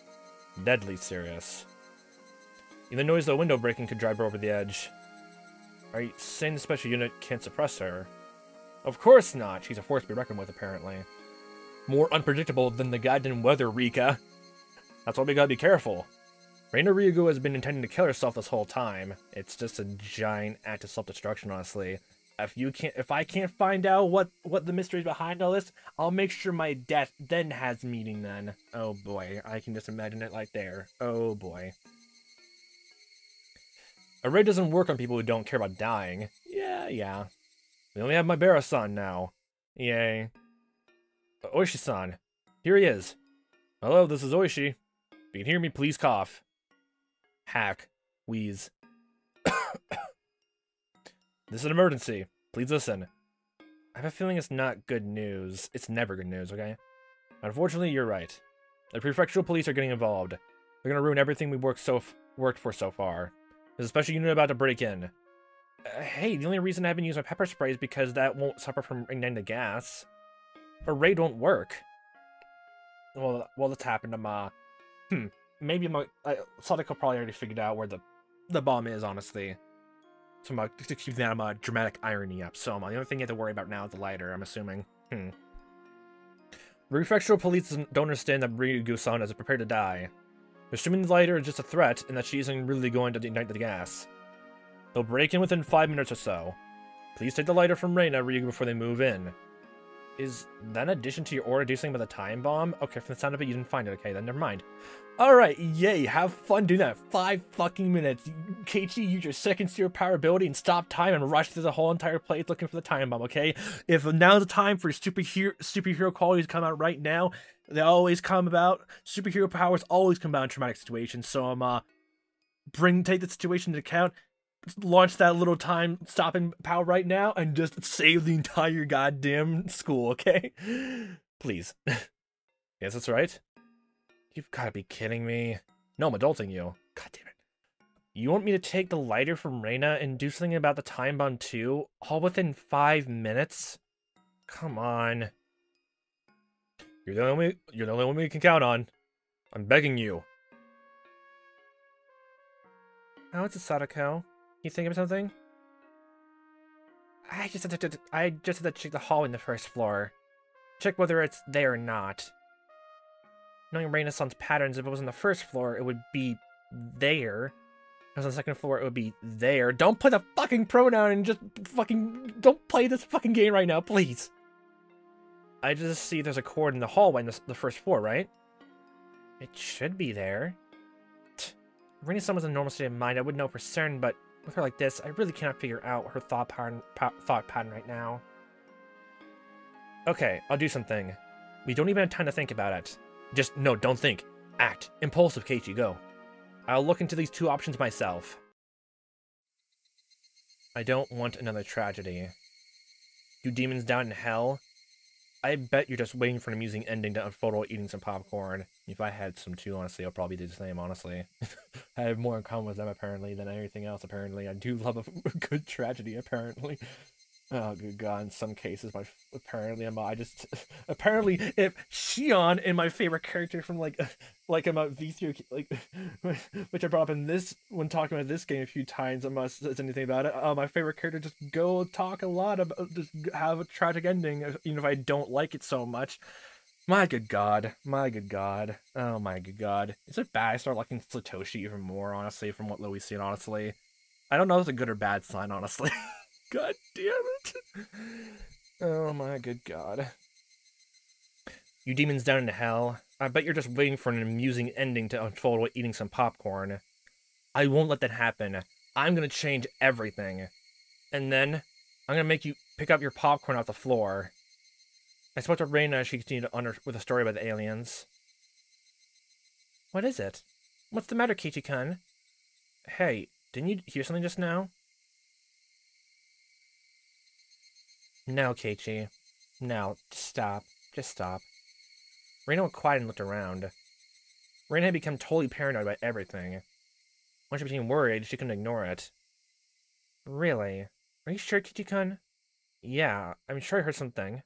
Deadly serious. Even the noise of the window breaking could drive her over the edge. Are you saying the special unit can't suppress her? Of course not. She's a force to be reckoned with, apparently. More unpredictable than the goddamn weather, Rika. That's why we gotta be careful. Reina Ryugu has been intending to kill herself this whole time. It's just a giant act of self-destruction, honestly. If I can't find out what the mystery is behind all this, I'll make sure my death then has meaning then. Oh boy, I can just imagine it like there. Oh boy. A raid doesn't work on people who don't care about dying. Yeah. We only have Maebara-san now. Yay. Oishi-san. Here he is. Hello, this is Oishi. If you can hear me, please cough. Hack. Wheeze. This is an emergency. Please listen. I have a feeling it's not good news. It's never good news, okay? Unfortunately, you're right. The prefectural police are getting involved. They're gonna ruin everything we worked for so far. There's a special unit about to break in. Hey, the only reason I haven't used my pepper spray is because that won't suffer from igniting the gas. A raid won't work. Well, that's happened to maybe Sadako probably already figured out where the bomb is, honestly. So to keep that dramatic irony up. So the only thing you have to worry about now is the lighter, I'm assuming. The prefectural police don't understand that Ryugu-san is prepared to die. They're assuming the lighter is just a threat and that she isn't really going to ignite the gas. They'll break in within 5 minutes or so. Please take the lighter from Reina Ryugu before they move in. Is that an addition to your order do something about the time bomb? Okay, from the sound of it, you didn't find it. Okay, then never mind. Alright, yay, have fun doing that. 5 fucking minutes. Keiichi, use your second superpower ability and stop time and rush through the whole entire place looking for the time bomb, okay? If now's the time for superhero qualities to come out right now, they always come about. Superhero powers always come about in traumatic situations, so take the situation into account. Launch that little time stopping power right now and just save the entire goddamn school, okay? Please. Yes, that's right. You've got to be kidding me. No, I'm adulting you. God damn it. You want me to take the lighter from Reina and do something about the time bomb too? All within 5 minutes? Come on. You're the only one we can count on. I'm begging you. How is it, Sadako? You think of something? I just had to check the hall in the first floor. Check whether it's there or not. Knowing Reina-san's patterns, if it was on the first floor, it would be there. If it was on the second floor, it would be there. Don't put a fucking pronoun and just fucking... Don't play this fucking game right now, please. I just see there's a cord in the hallway in the first floor, right? It should be there. If Reina-san was in a normal state of mind, I would know for certain, but... with her like this, I really cannot figure out her thought pattern right now. Okay, I'll do something. We don't even have time to think about it. No, don't think. Act. Impulsive, Keiichi, go. I'll look into these 2 options myself. I don't want another tragedy. You demons down in hell? I bet you're just waiting for an amusing ending to unfold while eating some popcorn. If I had some too, honestly, I'll probably do the same, honestly. I have more in common with them, apparently, than anything else, apparently. I do love a good tragedy, apparently. Oh, good God, in some cases, apparently, apparently, if Shion and my favorite character from, like, V3, like, which I brought up in this, when talking about this game a few times, says anything about it, my favorite character just go talk a lot about, just have a tragic ending, even if I don't like it so much. My good God. My good God. Oh my good God. Is it bad I start liking Satoshi even more, honestly, from what Louis seen, honestly? I don't know if it's a good or bad sign, honestly. God damn it. Oh my good God. You demons down in hell. I bet you're just waiting for an amusing ending to unfold while eating some popcorn. I won't let that happen. I'm gonna change everything. And then, I'm gonna make you pick up your popcorn off the floor. I spoke to Reina as she continued with a story about the aliens. What is it? What's the matter, Keiichi-kun? Hey, didn't you hear something just now? No, Keiichi. No, just stop. Just stop. Reina went quiet and looked around. Reina had become totally paranoid about everything. When she became worried, she couldn't ignore it. Really? Are you sure, Keiichi-kun? Yeah, I'm sure I heard something.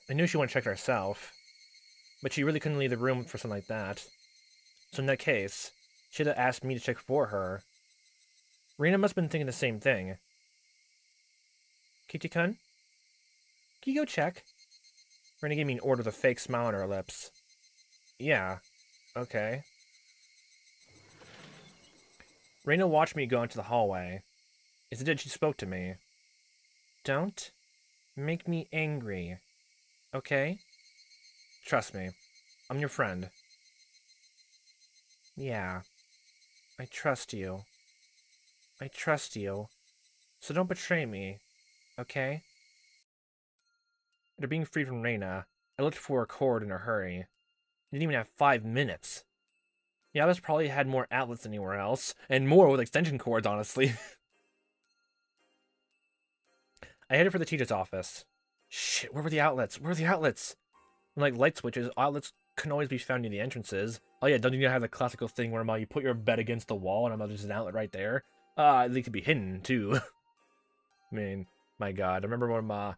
I knew she wanted to check herself, but she really couldn't leave the room for something like that. So in that case, she had asked me to check for her. Reina must have been thinking the same thing. Keiichi-kun? Can you go check? Reina gave me an order with a fake smile on her lips. Yeah, okay. Reina watched me go into the hallway. As it did, she spoke to me. Don't make me angry, okay? Trust me, I'm your friend. Yeah, I trust you. I trust you. So don't betray me, okay? After being freed from Reina, I looked for a cord in a hurry. I didn't even have 5 minutes. Yeah, this probably had more outlets than anywhere else, and more with extension cords, honestly. I headed for the teacher's office. Shit, where were the outlets? Where were the outlets? Like light switches, outlets can always be found near the entrances. Oh yeah, don't you have the classical thing where you put your bed against the wall and there's an outlet right there? They could be hidden too. I mean, my God, I remember when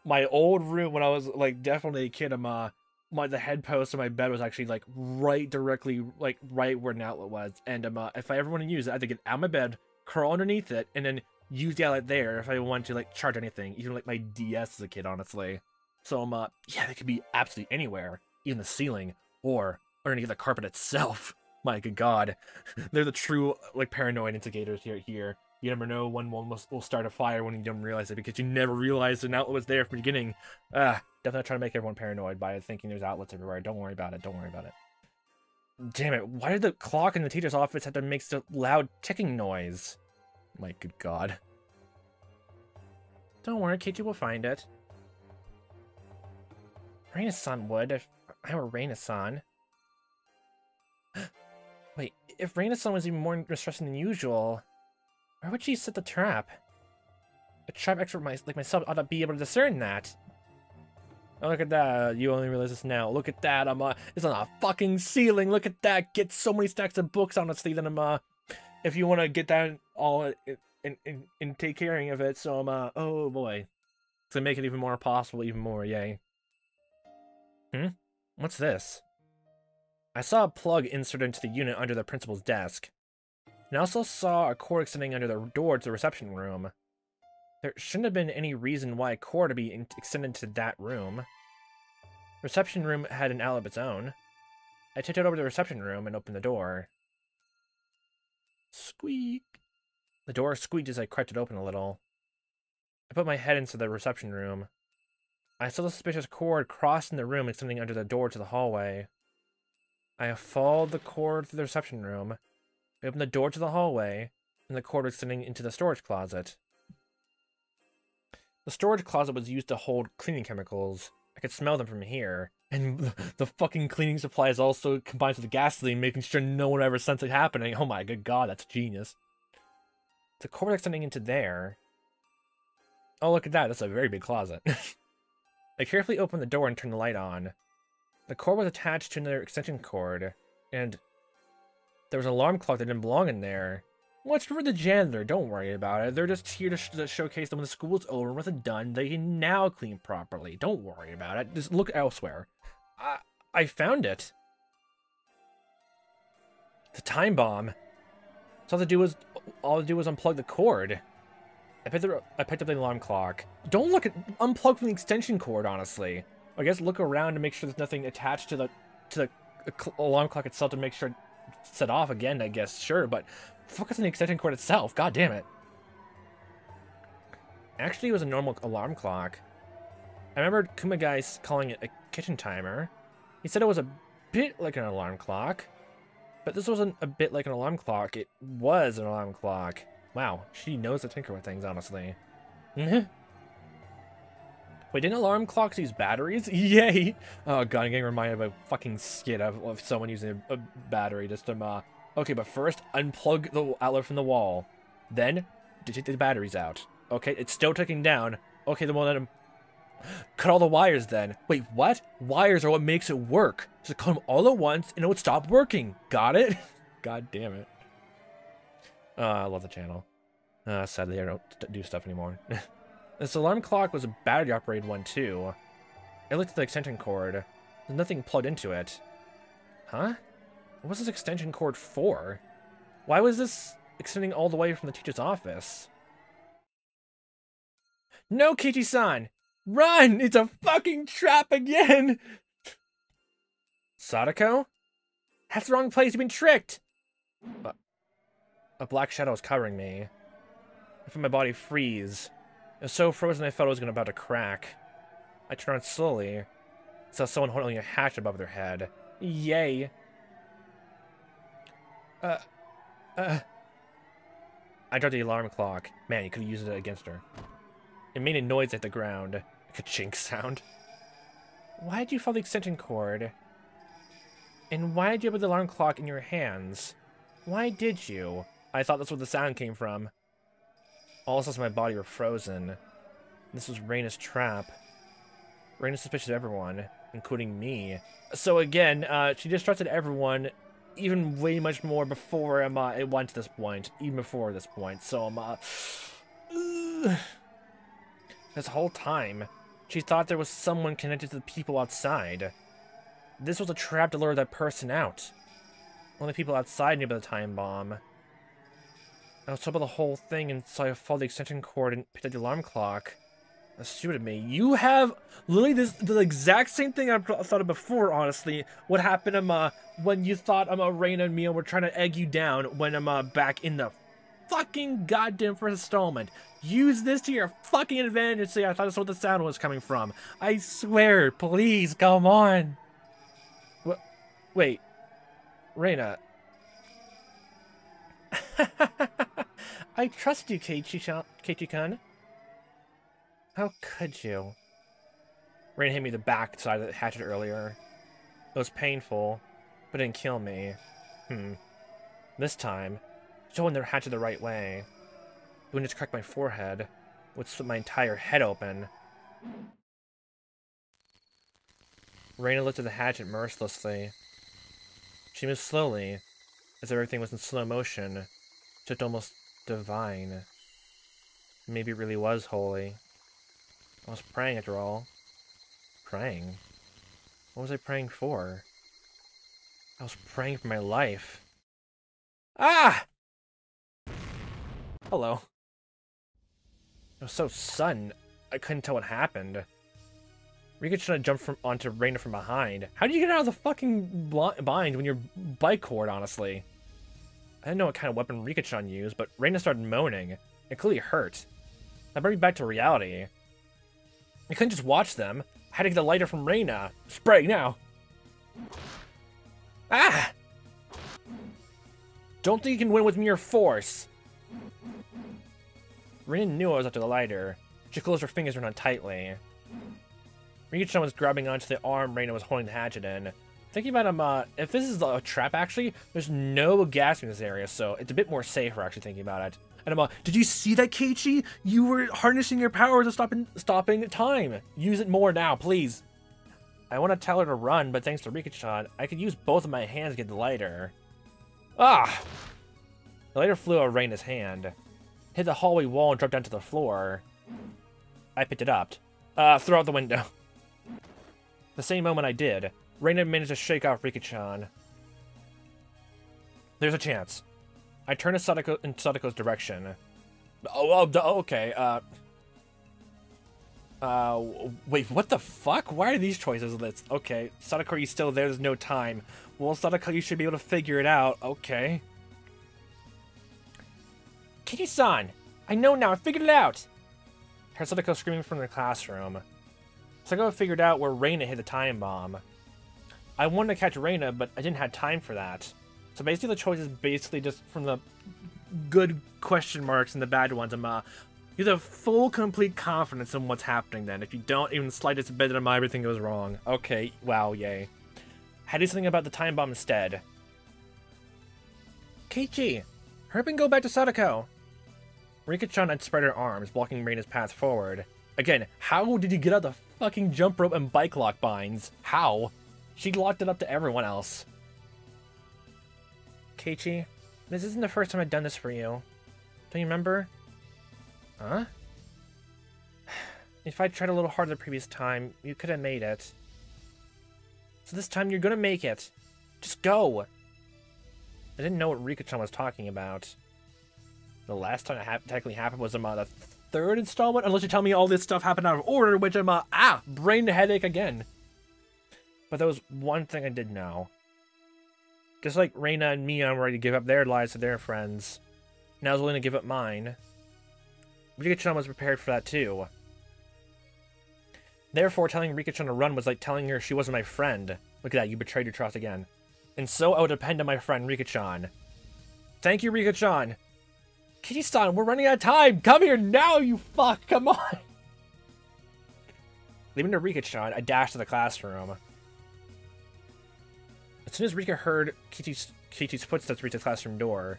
my old room when I was like definitely a kid, the head post of my bed was actually like right directly right where an outlet was, and if I ever want to use it, I had to get out of my bed, crawl underneath it, and then use the outlet there if I wanted to like charge anything, even like my DS as a kid, honestly. So yeah, they could be absolutely anywhere, even the ceiling or underneath the carpet itself. My good God, they're the true like paranoid instigators here. You never know when one will start a fire when you don't realize it, because you never realized an outlet was there from the beginning. Definitely trying to make everyone paranoid by thinking there's outlets everywhere. Don't worry about it. Don't worry about it. Damn it, why did the clock in the teacher's office have to make such a loud ticking noise? My good God. Don't worry, Keiichi will find it. Reina-san would, if I were Reina-san. Wait, if Reina-san was even more distressing than usual, why would she set the trap? A trap expert like myself ought to be able to discern that. Oh, look at that. You only realize this now. Look at that. It's on a fucking ceiling. Look at that. Get so many stacks of books, honestly, then if you want to get that all and take care of it. So oh boy. To make it even more possible, even more, yay. What's this? I saw a plug inserted into the unit under the principal's desk. And I also saw a cord extending under the door to the reception room. There shouldn't have been any reason why a cord to be extended to that room. The reception room had an outlet of its own. I tiptoed over to the reception room and opened the door. Squeak. The door squeaked as I cracked it open a little. I put my head into the reception room. I saw the suspicious cord crossing the room extending under the door to the hallway. I followed the cord through the reception room. I opened the door to the hallway, and the cord was extending into the storage closet. The storage closet was used to hold cleaning chemicals. I could smell them from here. And the fucking cleaning supplies also combined with the gasoline, making sure no one ever sensed it happening. Oh my good God, that's genius. The cord extending into there. Oh, look at that. That's a very big closet. I carefully opened the door and turned the light on. The cord was attached to another extension cord, and there was an alarm clock that didn't belong in there. What's for the janitor? Don't worry about it. They're just here to showcase that when the school's over and with it done, they can now clean properly. Don't worry about it. Just look elsewhere. I found it. The time bomb. So all to do was unplug the cord. I picked up the alarm clock. Don't unplug from the extension cord, honestly. I guess look around to make sure there's nothing attached to the alarm clock itself to make sure it's set off again, I guess, sure, but focus on the extension cord itself. God damn it. Actually, it was a normal alarm clock. I remember Kumagai calling it a kitchen timer. He said it was a bit like an alarm clock, but this wasn't a bit like an alarm clock. It was an alarm clock. Wow, she knows to tinker with things, honestly. Wait, didn't alarm clocks use batteries? Yay! Oh god, I'm getting reminded of a fucking skit of someone using a battery just to, Okay, but first, unplug the outlet from the wall. Then, take the batteries out. Okay, it's still ticking down. Okay, then we'll let him... Cut all the wires then. Wait, what? Wires are what makes it work. So cut them all at once and it would stop working. Got it? God damn it. I love the channel. Sadly, I don't do stuff anymore. This alarm clock was a battery-operated one, too. I looked at the extension cord. There's nothing plugged into it. Huh? What was this extension cord for? Why was this extending all the way from the teacher's office? No, Keiichi-san! Run! It's a fucking trap again! Sadako? That's the wrong place, you've been tricked! A black shadow was covering me. I felt my body freeze. It was so frozen I felt it was about to crack. I turned around slowly. I saw someone holding a hatchet above their head. Yay! I dropped the alarm clock. Man, you could have used it against her. It made a noise at the ground. Like a chink sound. Why did you follow the extension cord? And why did you have the alarm clock in your hands? Why did you? I thought that's where the sound came from. All the cells in my body were frozen. This was Reina's trap. Reina's suspicious of everyone, including me. So again, she distrusted everyone, even way much more before it went to this point. Even before this point. So, this whole time, she thought there was someone connected to the people outside. This was a trap to lure that person out. Only people outside knew about the time bomb. I was told about the whole thing and so I followed the extension cord and picked up the alarm clock. That suited me. You have literally the exact same thing I thought of before, honestly. What happened when you thought Reina and Mia were trying to egg you down when I'm back in the fucking goddamn first installment. Use this to your fucking advantage and say I thought that's where the sound was coming from. I swear, please, come on. Wait. Reina. I trust you, Keiichi-kun. How could you? Reina hit me the back side of the hatchet earlier. It was painful, but it didn't kill me. This time, she holding their hatchet the right way. It wouldn't just crack my forehead. It would split my entire head open. Reina lifted the hatchet mercilessly. She moved slowly, as if everything was in slow motion. It looked almost divine. Maybe it really was holy. I was praying after all. Praying? What was I praying for? I was praying for my life. Ah! Hello. It was so sudden, I couldn't tell what happened. Rika-chan jumped onto Reina from behind. How did you get out of the fucking bind when you're bike cord, honestly? I didn't know what kind of weapon Rika-chan used, but Reina started moaning. It clearly hurt. That brought me back to reality. I couldn't just watch them. I had to get the lighter from Reina. Spray now. Ah! Don't think you can win with mere force. Reina knew I was after the lighter. She closed her fingers around tightly. Rika-chan was grabbing onto the arm Reina was holding the hatchet in. Thinking about if this is a trap, actually, there's no gas in this area, so it's a bit more safer, actually, thinking about it. And did you see that, Keiichi? You were harnessing your power to stopping time. Use it more now, please. I want to tell her to run, but thanks to Rika-chan, I could use both of my hands to get the lighter. Ah! The lighter flew out of Reina's hand, hit the hallway wall and dropped down to the floor. I picked it up. Throw out the window. The same moment I did, Reina managed to shake off Rika-chan. There's a chance. I turned in Sadako's direction. Okay, wait, what the fuck? Why are these choices listed? Okay, Sadako, are you still there? There's no time. Well, Sadako, you should be able to figure it out. Okay. Keiichi-san! I know now, I figured it out! I heard Sadako screaming from the classroom. Sadako figured out where Reina hid the time bomb. I wanted to catch Reina, but I didn't have time for that. So basically the choice is basically just from the good question marks and the bad ones. You have full, complete confidence in what's happening then. If you don't, even the slightest bit of everything goes wrong. Okay, wow, yay. How do something about the time bomb instead? Keiichi, hurry up and go back to Sadako. Rika-chan had spread her arms, blocking Reina's path forward. Again, how did you get out the fucking jump rope and bike lock binds? How? She locked it up to everyone else. Keiichi, this isn't the first time I've done this for you. Don't you remember? Huh? If I tried a little harder the previous time, you could have made it. So this time you're gonna make it. Just go! I didn't know what Rika-chan was talking about. The last time it technically happened was the third installment, unless you tell me all this stuff happened out of order, which I'm, brain headache again. But there was one thing I did know. Just like Reina and Mia were ready to give up their lives to their friends, and I was willing to give up mine. Rika-chan was prepared for that too. Therefore, telling Rika-chan to run was like telling her she wasn't my friend. Look at that, you betrayed your trust again. And so I would depend on my friend Rika-chan. Thank you, Rika-chan. Keiichi-san, we're running out of time! Come here now, you fuck! Come on! Leaving to Rika-chan, I dashed to the classroom. As soon as Rika heard Keiichi's footsteps reach the classroom door,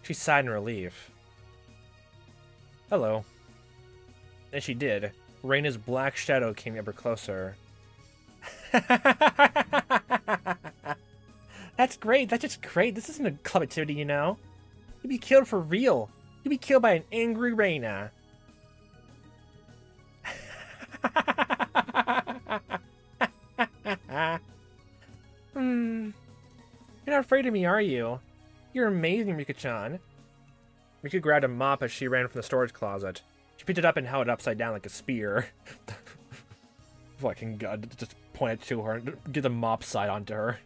she sighed in relief. Hello. And she did. Reina's black shadow came ever closer. That's great, that's just great. This isn't a club activity, you know. You'd be killed for real. You'd be killed by an angry Reina. You're not afraid of me, are you? You're amazing, Rika-chan. Rika grabbed a mop as she ran from the storage closet. She picked it up and held it upside down like a spear. Fucking god, just point it to her and get the mop side onto her.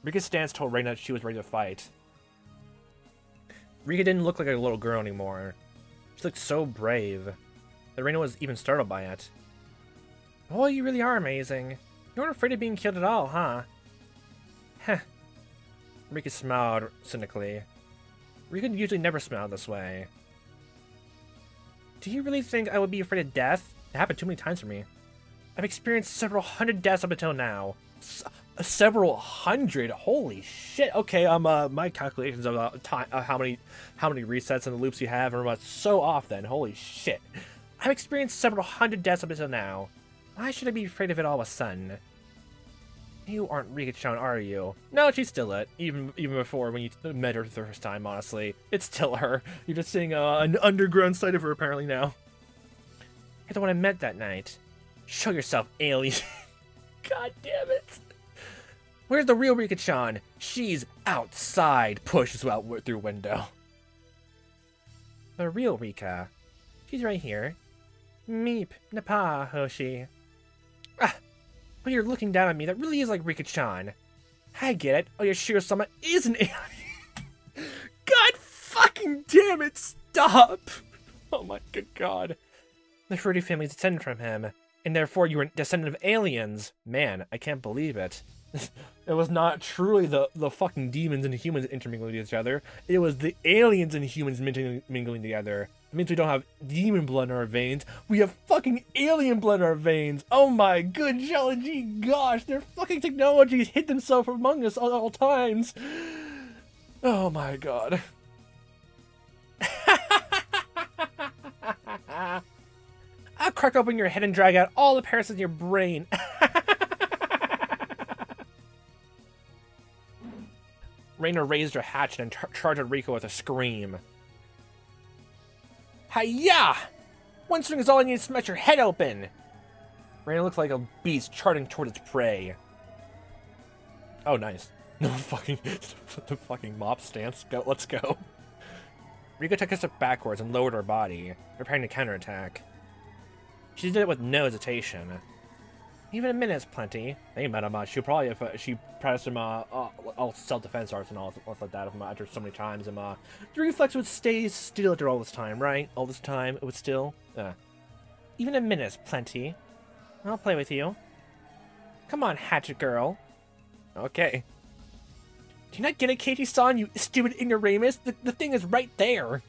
Rika's stance told Reina that she was ready to fight. Rika didn't look like a little girl anymore. She looked so brave that Reina was even startled by it. Oh, you really are amazing. You aren't afraid of being killed at all, huh? Heh. Rika smiled cynically. Rika usually never smiled this way. Do you really think I would be afraid of death? It happened too many times for me. I've experienced several hundred deaths up until now. Several hundred? Holy shit! Okay, my calculations of time, how many resets and loops you have are so off. Then, holy shit! I've experienced several hundred deaths up until now. Why should I be afraid of it all of a sudden? You aren't Rika-chan, are you? No, she's still it. Even before when you met her the first time, honestly. It's still her. You're just seeing an underground side of her apparently now. You're the one I met that night. Show yourself, alien. God damn it. Where's the real Rika-chan? She's outside. Pushes out through window. The real Rika. She's right here. Meep, Napa, Hoshi. But you're looking down at me. That really is like Rika-chan. I get it. Oh, Yoshiro-sama is an alien. God fucking damn it. Stop. Oh my good god. The Fruity family is descended from him. And therefore you were descendant of aliens. Man, I can't believe it. It was not truly the fucking demons and humans intermingling with each other. It was the aliens and humans mingling together. It means we don't have demon blood in our veins. We have fucking alien blood in our veins. Oh my good geology, gosh, their fucking technologies hid themselves among us at all times. Oh my god. I'll crack open your head and drag out all the parasites in your brain. Reina raised her hatchet and charged at Riko with a scream. Hi-ya! One swing is all I need to smash your head open! Reina looked like a beast charging toward its prey. Oh, nice. No fucking... the fucking mop stance. Go, let's go. Riko took a step backwards and lowered her body, preparing to counterattack. She did it with no hesitation. Even a minute is plenty. Hey, madam, she'll probably, if she practiced some all self-defense arts and all like that after so many times, the reflex would stay still after all this time, right? All this time, it would still... Even a minute is plenty. I'll play with you. Come on, hatchet girl. Okay. Do you not get it, Keiichi-san, you stupid ignoramus? The thing is right there.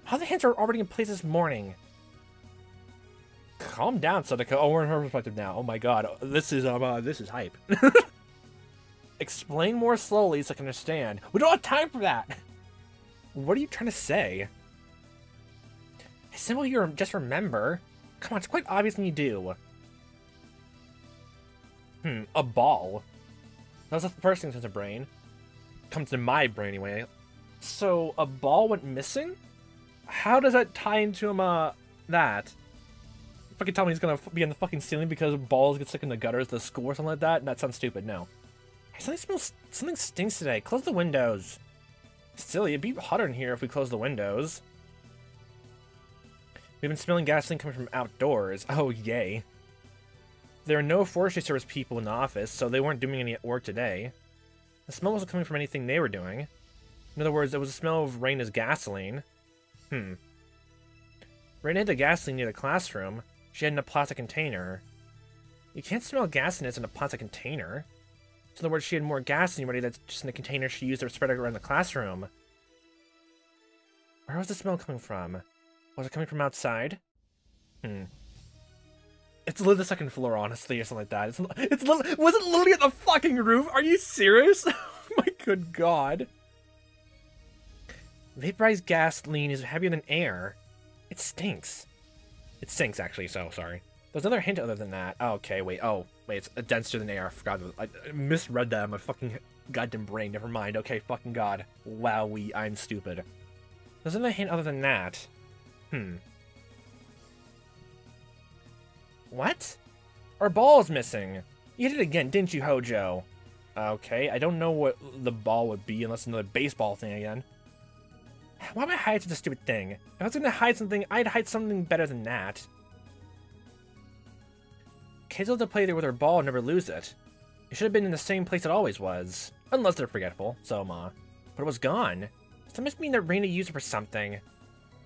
How the hints are already in place this morning? Calm down, Sadako. Oh, we're in her perspective now. Oh my god. This is hype. Explain more slowly so I can understand. We don't have time for that! What are you trying to say? A symbol you just remember? Come on, it's quite obvious when you do. A ball. That was the first thing to the brain. Comes to my brain anyway. So, a ball went missing? How does that tie into that? Fucking tell me he's gonna be in the fucking ceiling because balls get stuck in the gutters of the school or something like that? That sounds stupid, no. Hey, something stinks today. Close the windows. Silly, it'd be hotter in here if we close the windows. We've been smelling gasoline coming from outdoors. Oh, yay. There are no forestry service people in the office, so they weren't doing any work today. The smell wasn't coming from anything they were doing. In other words, it was the smell of Reina's gasoline. Reina had the gasoline near the classroom. She had it in a plastic container. You can't smell gasoline in a plastic container. So in other words, she had more gasoline ready that's just in the container she used to spread it around the classroom. Where was the smell coming from? Was it coming from outside? It's literally the second floor, honestly, or something like that. Was it literally at the fucking roof? Are you serious? Oh my good god. Vaporized gasoline is heavier than air. It stinks. It stinks, actually, so sorry. There's another hint other than that. Oh, okay, wait. Oh, wait, it's denser than air. I forgot. I misread that in my fucking goddamn brain. Never mind. Okay, fucking god. Wowee, I'm stupid. There's another hint other than that. What? Our ball is missing. You did it again, didn't you, Hojo? Okay, I don't know what the ball would be unless another baseball thing again. Why am I hiding such a stupid thing? If I was gonna hide something, I'd hide something better than that. Kids love to play there with their ball and never lose it. It should have been in the same place it always was. Unless they're forgetful, so but it was gone. Does that must mean that Reina used it for something?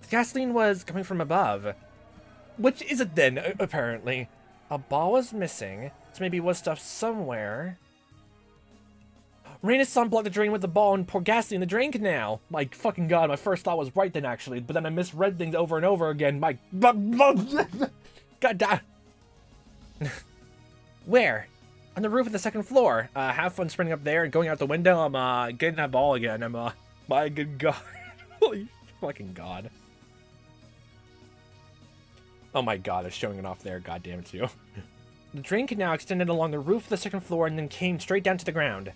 The gasoline was coming from above. Which is it then, apparently? A ball was missing, so maybe it was stuffed somewhere. Reina-san blocked the drain with the ball and poured gasoline in the drain canal. My fucking god, my first thought was right then, actually, but then I misread things over and over again. My... God damn. Where? On the roof of the second floor. Have fun sprinting up there and going out the window. I'm, getting that ball again. My good god. Holy fucking god. Oh my god, it's showing it off there. God damn it, too. The drain canal extended along the roof of the second floor and then came straight down to the ground.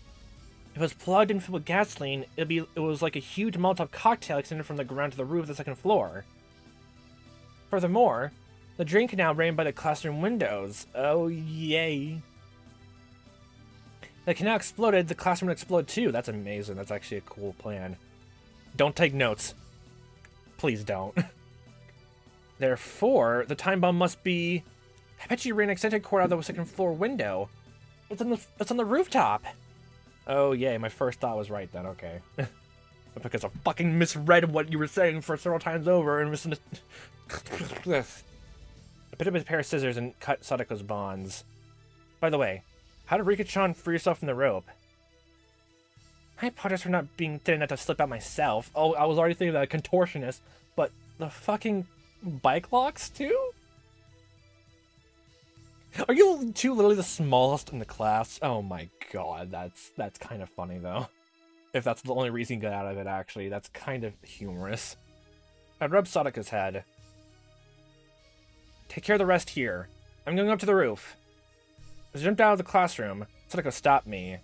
If it was plugged and filled with gasoline, it was like a huge Molotov cocktail extended from the ground to the roof of the second floor. Furthermore, the drain canal ran by the classroom windows. Oh, yay. The canal exploded, the classroom exploded too. That's amazing. That's actually a cool plan. Don't take notes. Please don't. Therefore, the time bomb must be... I bet you ran an extended cord out of the second floor window. It's on the rooftop. Oh, yay. My first thought was right then. Okay. Because I fucking misread what you were saying for several times over and listened to... I picked up a pair of scissors and cut Sadako's bonds. By the way, how did Rika-chan free yourself from the rope? I apologize for not being thin enough to slip out myself. Oh, I was already thinking of a contortionist, but the fucking bike locks too? Are you two literally the smallest in the class? Oh my god, that's kind of funny though. If that's the only reason you get out of it, actually, that's kind of humorous. I rubbed Sadako's head. Take care of the rest here. I'm going up to the roof. As I jumped out of the classroom, Sadako stopped me.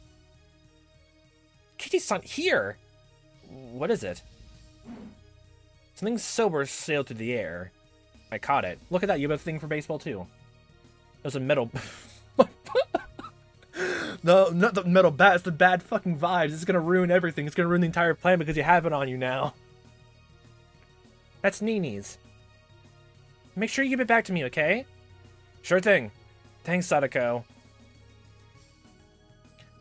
Keiichi-san, here! What is it? Something silver sailed through the air. I caught it. Look at that, you have a thing for baseball too. It was a metal... No, not the metal bat, it's the bad fucking vibes. It's gonna ruin everything. It's gonna ruin the entire plan because you have it on you now. That's Nini's. Make sure you give it back to me, okay? Sure thing. Thanks, Sadako.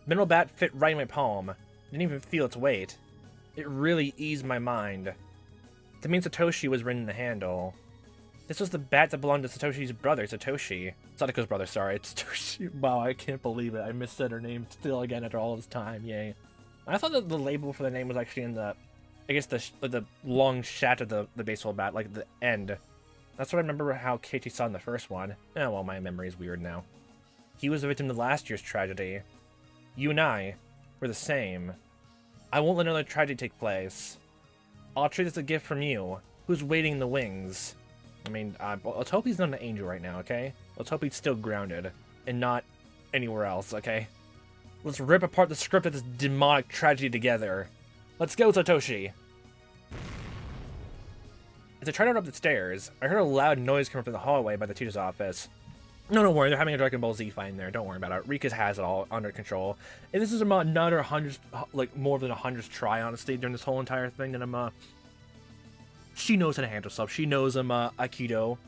Metal bat fit right in my palm. Didn't even feel its weight. It really eased my mind. That means Satoshi was written in the handle. This was the bat that belonged to Satoshi's brother, Satoshi. Sadako's brother, sorry. It's Satoshi. Wow, I can't believe it. I missaid her name still again after all this time. Yay. I thought that the label for the name was actually in the... I guess the long shaft of the baseball bat, like the end. That's what I remember how Keiichi saw in the first one. Oh, well, my memory is weird now. He was a victim to last year's tragedy. You and I were the same. I won't let another tragedy take place. I'll treat this as a gift from you, who's waiting in the wings. I mean, let's hope he's not an angel right now, okay? Let's hope he's still grounded, and not anywhere else, okay? Let's rip apart the script of this demonic tragedy together. Let's go, Satoshi! As I tried to run up the stairs, I heard a loud noise coming from the hallway by the teacher's office. No, don't worry, they're having a Dragon Ball Z fight in there. Don't worry about it. Rika has it all under control. And this is another 100, like, more than 100th try, honestly, during this whole entire thing, and she knows how to handle stuff. She knows Aikido,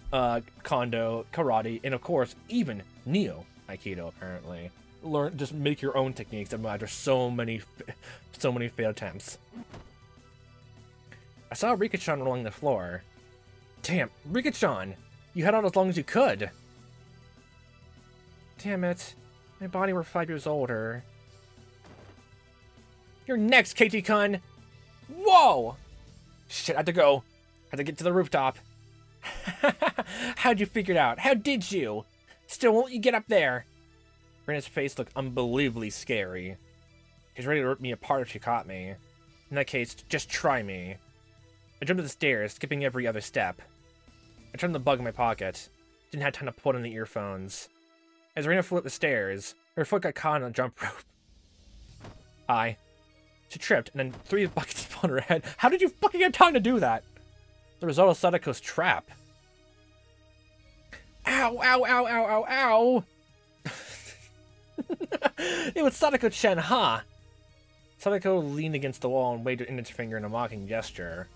Kondo, Karate, and of course, even Neo Aikido, apparently. Just make your own techniques after so many failed attempts. I saw Rika-chan rolling the floor. Damn, Rika-chan! You had out as long as you could! Damn it. My body were 5 years older. You're next, Keiichi-kun! Whoa! Shit, I had to go. I had to get to the rooftop. How'd you figure it out? How did you? Still won't you get up there? Rena's face looked unbelievably scary. She's ready to rip me apart if she caught me. In that case, just try me. I jumped up the stairs, skipping every other step. I turned the bug in my pocket. Didn't have time to put on the earphones. As Rena flew up the stairs, her foot got caught on a jump rope. She tripped, and then 3 buckets fell on her head. How did you fucking get time to do that? The result of Sadako's trap. Ow, ow, ow, ow, ow, ow! It was Sadako-chan, huh? Sadako leaned against the wall and waved her index finger in a mocking gesture.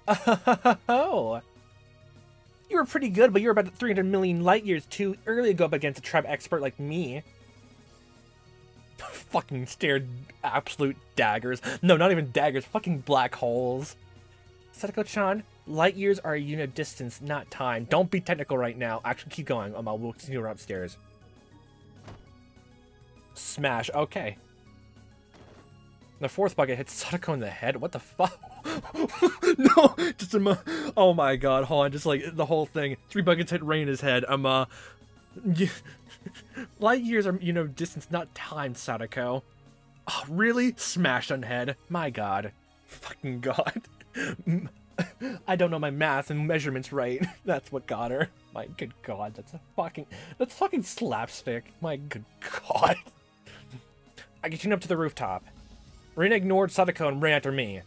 Oh! You were pretty good, but you were about 300 million light years too early to go up against a tribe expert like me. Fucking stared absolute daggers. No, not even daggers, fucking black holes. Sadako-chan, light years are a unit of distance, not time. Don't be technical right now. Actually, keep going. We'll continue upstairs. Smash. Okay. The 4th bucket hits Sadako in the head. What the fuck? No! Just oh my god, hold on. Just like the whole thing. 3 buckets hit Ray in his head. Light years are, distance, not time, Sadako. Oh, really? Smash on head. My god. Fucking god. I don't know my math and measurements right. That's what got her. My good god, that's fucking slapstick. My good god. I get up to the rooftop. Rena ignored Sadako and ran after me.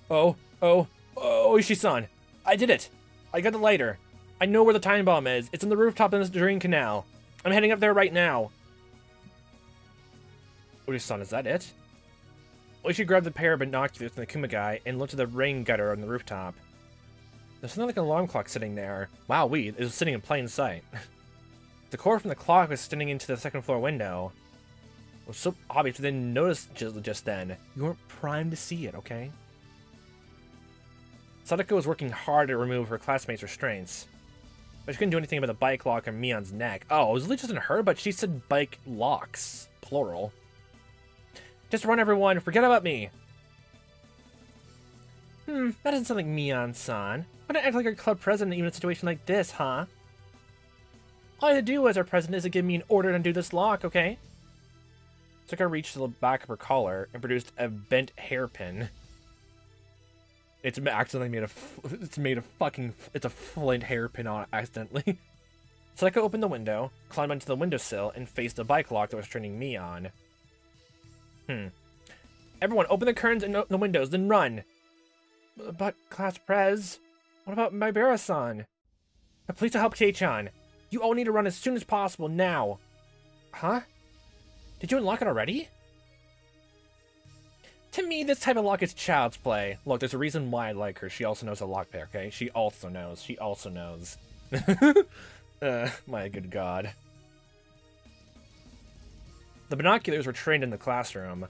Oh, Ishii-san. I did it. I got the lighter. I know where the time bomb is. It's in the rooftop in this drain canal. I'm heading up there right now. Ishii-san, is that it? Oishi grabbed the pair of binoculars from the Kumagai and looked at the rain gutter on the rooftop. There's something like an alarm clock sitting there. Wow, it was sitting in plain sight. The cord from the clock was extending into the 2nd floor window. It was so obvious I didn't notice just then. You weren't primed to see it, okay? Sadako was working hard to remove her classmates' restraints. But she couldn't do anything about the bike lock on Mion's neck. Oh, it was really just in her, but she said bike locks. Plural. Just run, everyone. Forget about me. That doesn't sound like Mion-san. Why not act like our club president even in a situation like this, huh? All I have to do as our president is to give me an order to undo this lock, okay? Sadako reached to the back of her collar and produced a bent hairpin. It's accidentally made it's a flint hairpin on it accidentally. Sadako opened the window, climbed onto the windowsill, and faced the bike lock that was turning me on. Everyone, open the curtains and the windows, then run. But, Class Prez, what about Maebara-san? Please help Kei-chan. You all need to run as soon as possible, now. Huh? Did you unlock it already? To me, this type of lock is child's play. Look, there's a reason why I like her. She also knows a lockpick, okay? She also knows. She also knows. My good god. The binoculars were trained in the classroom.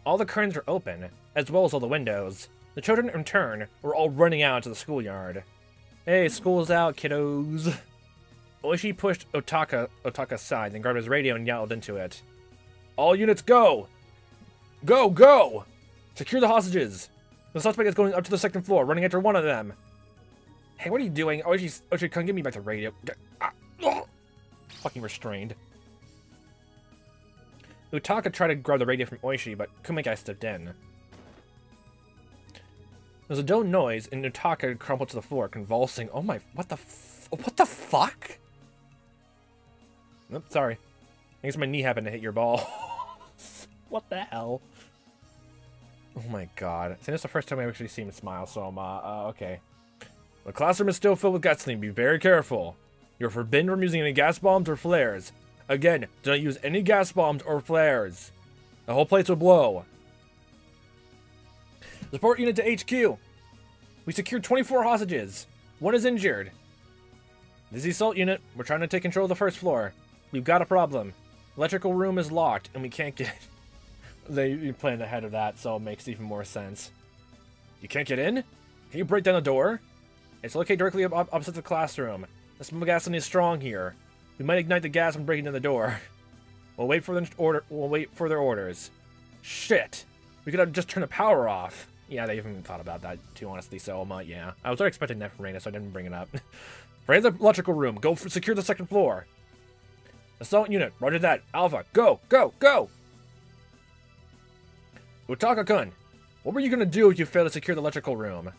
All the curtains were open, as well as all the windows. The children, in turn, were all running out into the schoolyard. Hey, school's out, kiddos. Oishi pushed Otaka's side, then grabbed his radio and yelled into it. All units, go! Go, go! Secure the hostages! The suspect is going up to the second floor, running after one of them. Hey, what are you doing? Oishi, come give me back the radio. Fucking restrained. Utaka tried to grab the radio from Oishi, but Kumegai stepped in. There was a dull noise, and Utaka crumpled to the floor, convulsing. Oh my, what the fuck? Nope, sorry. I guess my knee happened to hit your ball. What the hell? Oh my god. I think it's the first time I've actually seen him smile, so okay. The classroom is still filled with gasoline. Be very careful. You're forbidden from using any gas bombs or flares. Again, do not use any gas bombs or flares. The whole place will blow. Support unit to HQ. We secured 24 hostages. One is injured. This is the assault unit. We're trying to take control of the first floor. We've got a problem. Electrical room is locked, and we can't get... They planned ahead of that, so it makes even more sense. You can't get in? Can you break down the door? It's located directly opposite the classroom. The smell of gasoline is strong here. We might ignite the gas when breaking down the door. We'll wait for their orders. Shit! We could have just turned the power off. Yeah, they even thought about that too, honestly. So yeah, I was already expecting that from Reina, so I didn't bring it up. Raid the electrical room. Go secure the second floor. Assault unit, roger that. Alpha, go, go, go! Utaka-kun, what were you gonna do if you failed to secure the electrical room?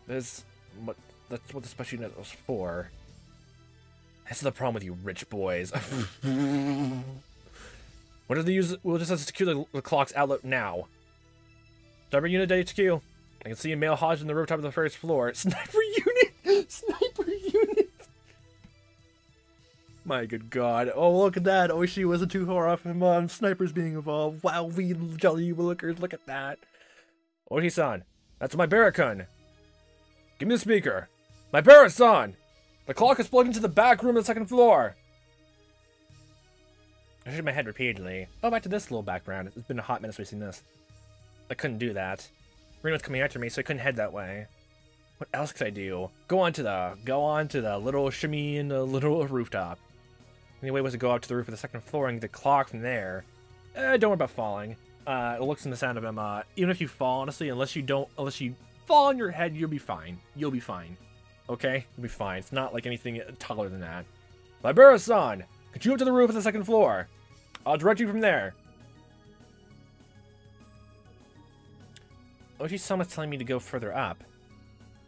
That's what the special unit was for. This is the problem with you rich boys. What do they use? We'll just have to secure the clock's outlet now. Sniper unit HQ. I can see a male hostage on the rooftop of the first floor. Sniper unit! Sniper unit! My good god. Oh, look at that. Oishi wasn't too far off from snipers being involved. Wow, we jolly lookers. Look at that. Oishi-san, that's Maebara-kun. Give me the speaker. Maebara-san! The clock is plugged into the back room of the second floor. I shook my head repeatedly. Oh, back to this little background. It's been a hot minute since we've seen this. I couldn't do that. Rena was coming after me, so I couldn't head that way. What else could I do? Go on to the little shimmy and the little rooftop. The only way was to go up to the roof of the second floor and get the clock from there. Don't worry about falling. It looks in the sound of him. Even if you fall, honestly, unless you fall on your head, you'll be fine. You'll be fine. Okay? You'll be fine. It's not like anything taller than that. Maebara-san! Could you up to the roof of the second floor? I'll direct you from there. Oishi-san was telling me to go further up.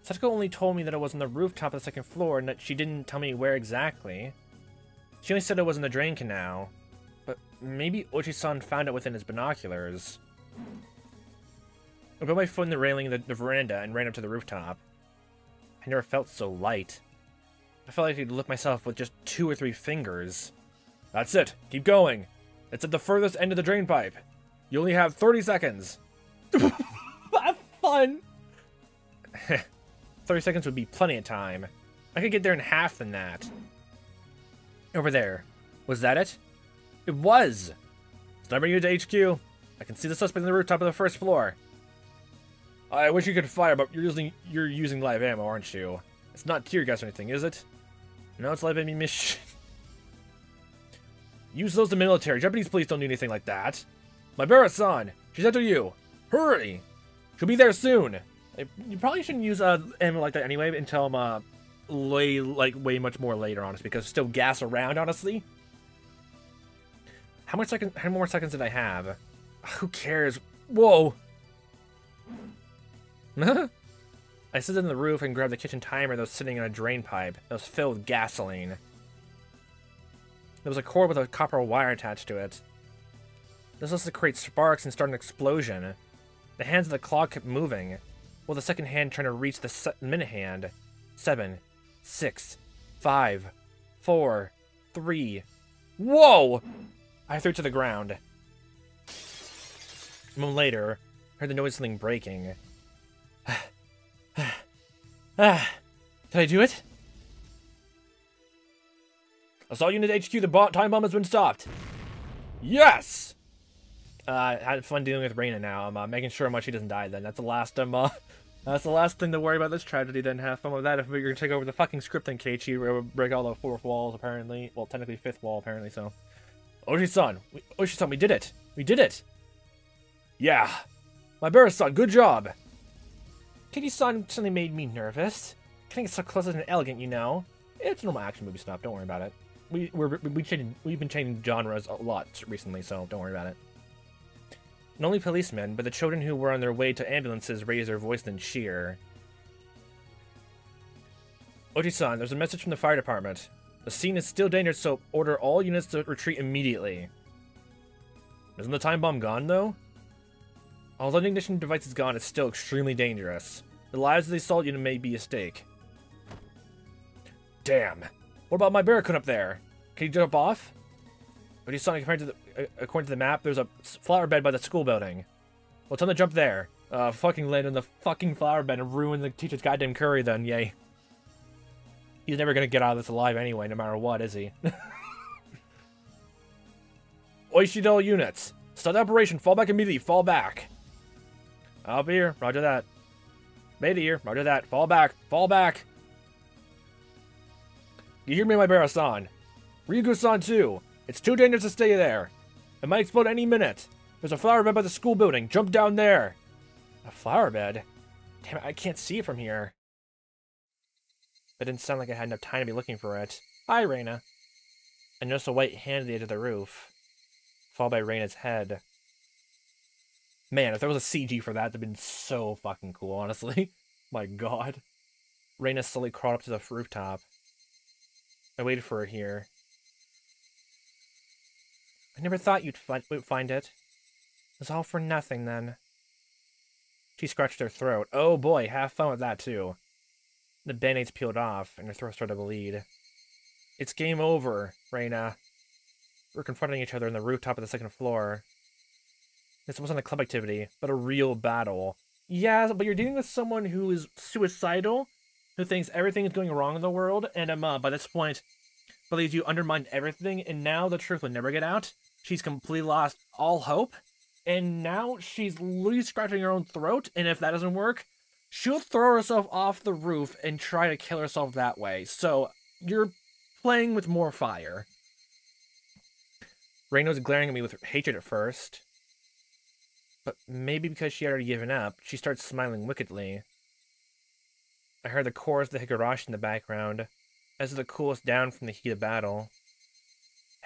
Satsuko only told me that it was on the rooftop of the second floor and that she didn't tell me where exactly. She only said it was in the drain canal. But maybe Oishi-san found it within his binoculars. I put my foot in the railing of the veranda and ran up to the rooftop. I never felt so light. I felt like I could lift myself with just 2 or 3 fingers. That's it. Keep going. It's at the furthest end of the drain pipe. You only have 30 seconds. Have fun. 30 seconds would be plenty of time. I could get there in half than that. Over there. Was that it? It was! Sniper unit to HQ. I can see the suspect on the rooftop of the first floor. I wish you could fire, but you're using live ammo, aren't you? It's not tear gas or anything, is it? No, it's live ammunition. Use those to military. Japanese police don't do anything like that. Maebara-san, she's after you. Hurry! She'll be there soon. You probably shouldn't use ammo like that anyway until way much more later, honestly, because there's still gas around, honestly. How many more seconds did I have? Who cares? Whoa! I stood on the roof and grabbed the kitchen timer that was sitting in a drain pipe that was filled with gasoline. There was a cord with a copper wire attached to it. This was to create sparks and start an explosion. The hands of the clock kept moving, while the second hand trying to reach the minute hand. 7, 6, 5, 4, 3. Whoa! I threw it to the ground. A moment later, I heard the noise of something breaking. Did I do it? Assault Unit HQ, the time bomb has been stopped. Yes! Had fun dealing with Reina now. I'm making sure she doesn't die then. That's the last, that's the last thing to worry about this tragedy then. Have fun with that if you're gonna take over the fucking script then, Keiichi. We're gonna break all the fourth walls, apparently. Well, technically fifth wall, apparently, so. Oshi-san, we did it! We did it! Yeah! Maebara-san, good job! Keiichi-san suddenly made me nervous. Getting so close isn't elegant, you know. It's normal action movie stuff, don't worry about it. We've been changing genres a lot recently, so don't worry about it. Not only policemen, but the children who were on their way to ambulances raised their voice and cheer. Oji-san, there's a message from the fire department. The scene is still dangerous, so order all units to retreat immediately. Isn't the time bomb gone, though? Although the ignition device is gone, it's still extremely dangerous. The lives of the assault unit may be at stake. Damn. What about my barracoon up there? Can you jump off? Oji-san, according to the map, there's a flower bed by the school building. Well, tell him to jump there. Fucking land in the fucking flower bed and ruin the teacher's goddamn curry then, yay. He's never gonna get out of this alive anyway, no matter what, is he? Oishido units. Start the operation. Fall back immediately. Fall back. I'll be here. Roger that. Beta here. Roger that. Fall back. Fall back. You hear me, Maebara-san? Ryugu-san too. It's too dangerous to stay there. It might explode any minute. There's a flower bed by the school building. Jump down there. A flower bed? Damn it, I can't see it from here. It didn't sound like I had enough time to be looking for it. Hi, Reina. I noticed a white hand at the edge of the roof, followed by Reina's head. Man, if there was a CG for that, that'd have been so fucking cool, honestly. My god. Reina slowly crawled up to the rooftop. I waited for her here. I never thought you'd find it. It was all for nothing, then. She scratched her throat. Oh boy, have fun with that, too. The band-aids peeled off, and her throat started to bleed. It's game over, Reina. We're confronting each other on the rooftop of the second floor. This wasn't a club activity, but a real battle. Yeah, but you're dealing with someone who is suicidal, who thinks everything is going wrong in the world, and by this point, believes you undermined everything, and now the truth will never get out. She's completely lost all hope, and now she's literally scratching her own throat, and if that doesn't work, she'll throw herself off the roof and try to kill herself that way. So, you're playing with more fire. Reina was glaring at me with hatred at first, but maybe because she had already given up, she started smiling wickedly. I heard the chorus of the Higurashi in the background, as the cool us down from the heat of battle.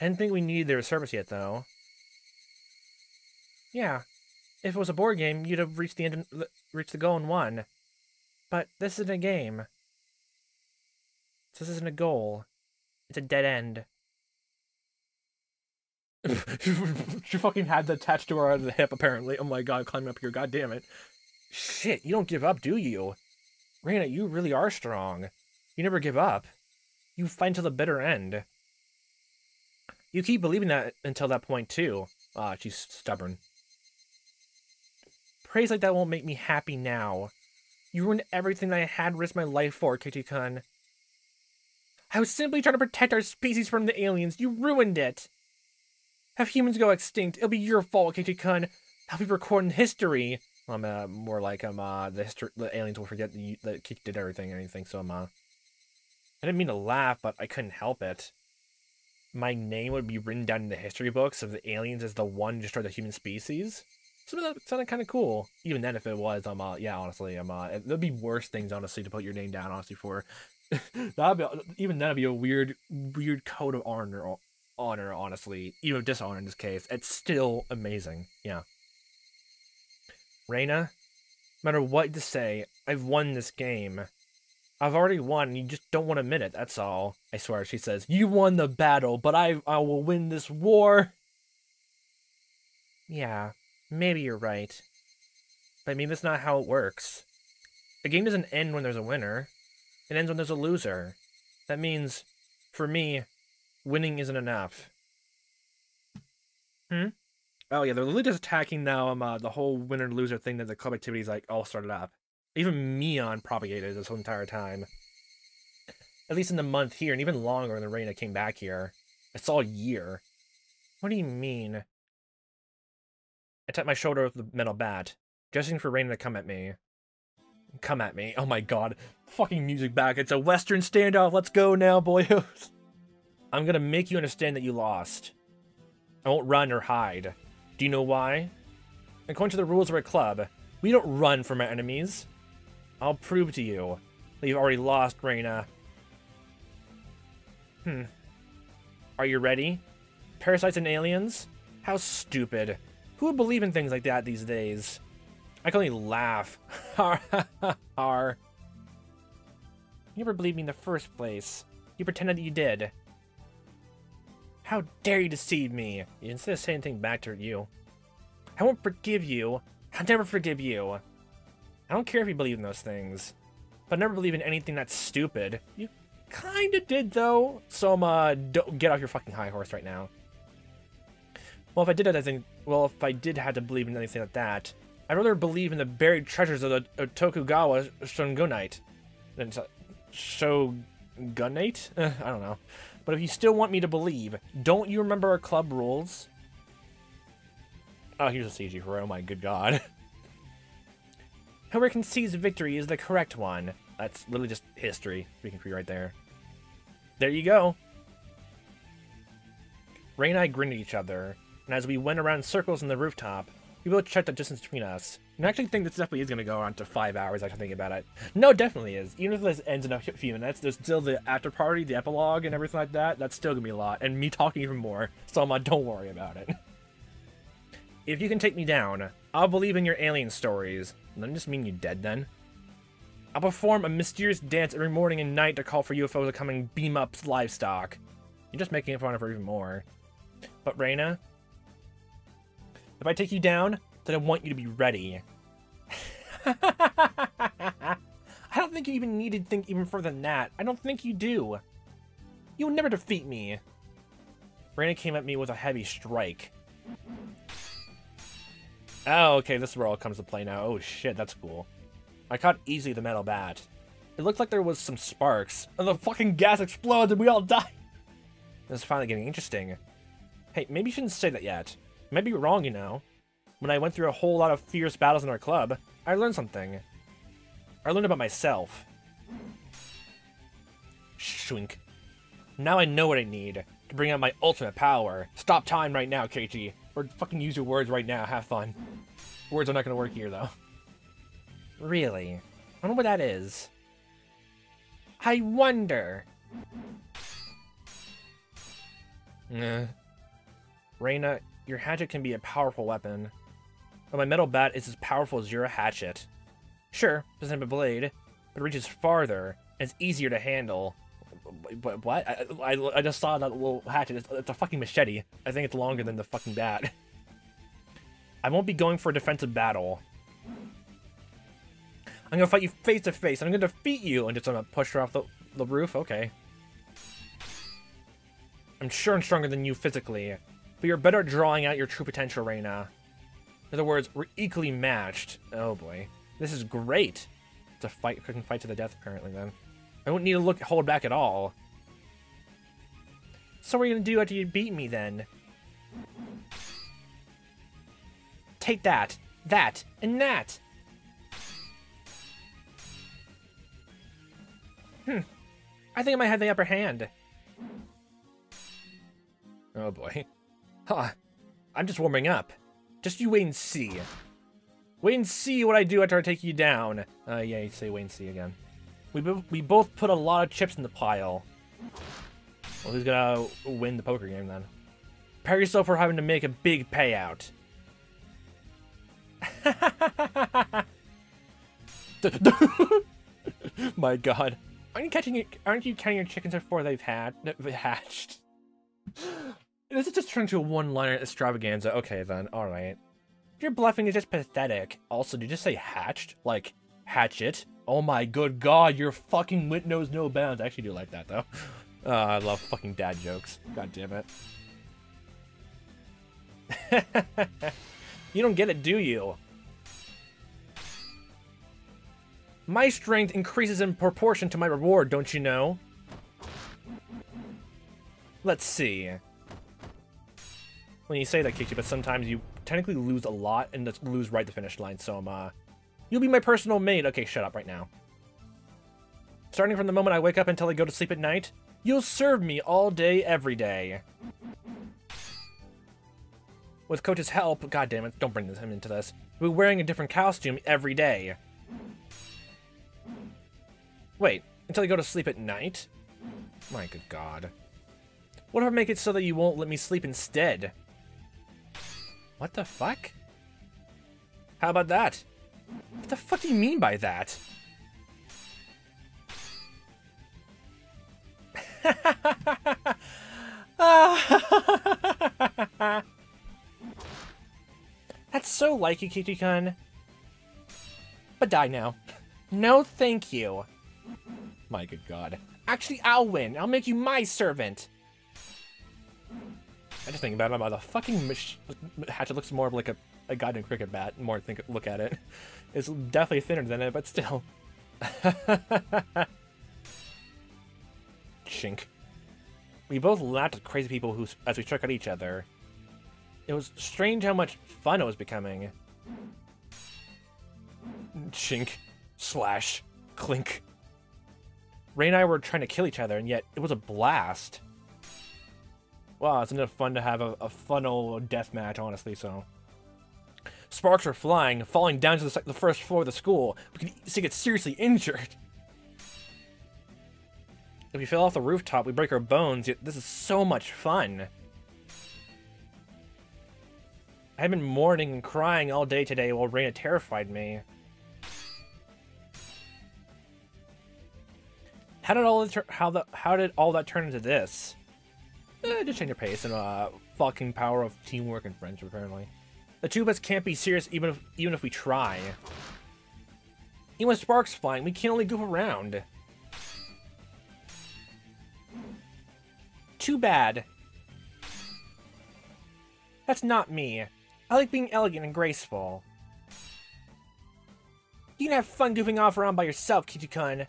I didn't think we needed their service yet, though. Yeah, if it was a board game, you'd have reached the goal and won. But this isn't a game. This isn't a goal. It's a dead end. She fucking had that attached to her out of the hip, apparently. Oh my god, climbing up here, god damn it. Shit, you don't give up, do you? Reina, you really are strong. You never give up. You fight until the bitter end. You keep believing that until that point, too. Ah, she's stubborn. Praise like that won't make me happy now. You ruined everything that I had risked my life for, Keiichi-kun. I was simply trying to protect our species from the aliens. You ruined it. Have humans go extinct, it'll be your fault, Keiichi-kun. I'll be recording history. More like, the aliens will forget that Keiichi did everything or anything, so, I didn't mean to laugh, but I couldn't help it. My name would be written down in the history books of the aliens as the one who destroyed the human species. So that sounded kind of cool. Even then, if it was, yeah, honestly, there'd be worse things, honestly, to put your name down, honestly, for. Even that'd be a weird code of honor, honestly. Even dishonor in this case. It's still amazing, yeah. Reina, no matter what to say, I've won this game. I've already won, and you just don't want to admit it, that's all. I swear, she says, you won the battle, but I will win this war. Yeah, maybe you're right. But maybe that's not how it works. A game doesn't end when there's a winner. It ends when there's a loser. That means, for me, winning isn't enough. Hmm? Oh yeah, they're literally just attacking now the whole winner-loser thing that the club activities like all started up. Even Mion propagated this whole entire time. At least in the month here, and even longer when the Reina came back here. It's all year. What do you mean? I tapped my shoulder with the metal bat, gesturing for Reina to come at me. Come at me. Oh my god. Fucking music back. It's a Western standoff. Let's go now, boyos. I'm gonna make you understand that you lost. I won't run or hide. Do you know why? According to the rules of our club, we don't run from our enemies. I'll prove to you that you've already lost, Reina. Are you ready? Parasites and aliens? How stupid. Who would believe in things like that these days? I can only laugh. Har ha ha har. You never believed me in the first place. You pretended that you did. How dare you deceive me? Instead of saying anything back to you. I won't forgive you. I'll never forgive you. I don't care if you believe in those things. But I never believe in anything that's stupid. You kinda did, though. So, don't get off your fucking high horse right now. Well, if I did have to believe in anything like that, I'd rather believe in the buried treasures of the Tokugawa Shogunate. Shogunate? I don't know. But if you still want me to believe, don't you remember our club rules? Oh, here's a CG for it. Oh my good god. Whoever concedes victory is the correct one. That's literally just history speaking for you right there. There you go. Ray and I grinned at each other, and as we went around in circles on the rooftop, we both checked the distance between us. And I actually think this definitely is going to go on to 5 hours, actually thinking about it. No, it definitely is. Even if this ends in a few minutes, there's still the after party, the epilogue, and everything like that. That's still going to be a lot. And me talking even more. So don't worry about it. If you can take me down, I'll believe in your alien stories. Doesn't just mean you're dead then. I'll perform a mysterious dance every morning and night to call for UFOs to come and beam up livestock. You're just making fun of her even more. But Reina, if I take you down, then I want you to be ready. I don't think you even need to think even further than that. I don't think you do. You will never defeat me. Reina came at me with a heavy strike. Oh, okay, this is where all comes to play now. Oh shit, that's cool. I caught easily the metal bat. It looked like there was some sparks, and the fucking gas explodes and we all die. This is finally getting interesting. Hey, maybe you shouldn't say that yet. You might be wrong, you know. When I went through a whole lot of fierce battles in our club, I learned something. I learned about myself. Shwink. Now I know what I need to bring out my ultimate power. Stop time right now, Keiichi. Or fucking use your words right now. Have fun. Words are not gonna work here, though. Really? I wonder what that is. I wonder. Reina, your hatchet can be a powerful weapon. But my metal bat is as powerful as your hatchet. Sure, doesn't have a blade, but it reaches farther, and it's easier to handle. What? I just saw that little hatchet. It's a fucking machete. I think it's longer than the fucking bat. I won't be going for a defensive battle. I'm gonna fight you face to face, and I'm gonna defeat you, and just I'm gonna push her off the roof? Okay. I'm sure I'm stronger than you physically, but you're better at drawing out your true potential, Reina. In other words, we're equally matched. Oh boy. This is great. It's a fight, cooking fight to the death, apparently, then. I won't need to hold back at all. So what are you gonna do after you beat me, then? Take that, and that! I think I might have the upper hand. Oh boy. Huh. I'm just warming up. Just you wait and see. Wait and see what I do after I take you down. Yeah, you say wait and see again. We both put a lot of chips in the pile. Well, who's gonna win the poker game then? Prepare yourself for having to make a big payout. My god. Aren't you counting your chickens before they've hatched? This is just turned into a one-liner extravaganza. Okay, then. Alright. Your bluffing is just pathetic. Also, did you just say hatched? Like, hatchet? Oh my good god, your fucking wit knows no bounds. I actually do like that, though. I love fucking dad jokes. God damn it. You don't get it, do you? My strength increases in proportion to my reward, don't you know? Let's see. When you say that, Keiichi, but sometimes you technically lose a lot and just lose right to the finish line, so you'll be my personal maid. Okay, shut up right now. Starting from the moment I wake up until I go to sleep at night, you'll serve me all day, every day. With Coach's help, god damn it, don't bring him into this. We'll be wearing a different costume every day. Wait, until I go to sleep at night? My good god. What if I make it so that you won't let me sleep instead? What the fuck? How about that? What the fuck do you mean by that? That's so like you, Keiichi-kun. But die now. No, thank you. My good god. Actually, I'll win. I'll make you my servant. I just think about it, the fucking hatchet looks more of like a goddamn cricket bat. More look at it. It's definitely thinner than it, but still. Chink. We both laughed at crazy people as we struck at each other. It was strange how much fun it was becoming. Chink. Slash. Clink. Ray and I were trying to kill each other, and yet it was a blast. Wow, it's enough fun to have a fun old death match, honestly, so. Sparks were flying, falling down to the first floor of the school. We could get seriously injured. If we fell off the rooftop, we break our bones, yet this is so much fun. I've been mourning and crying all day today while Reina terrified me. How did all that turn into this? Just change your pace and fucking power of teamwork and friendship, apparently. The two of us can't be serious even if we try. Even with sparks flying, we can only goof around. Too bad. That's not me. I like being elegant and graceful. You can have fun goofing off around by yourself, Keiichi-kun.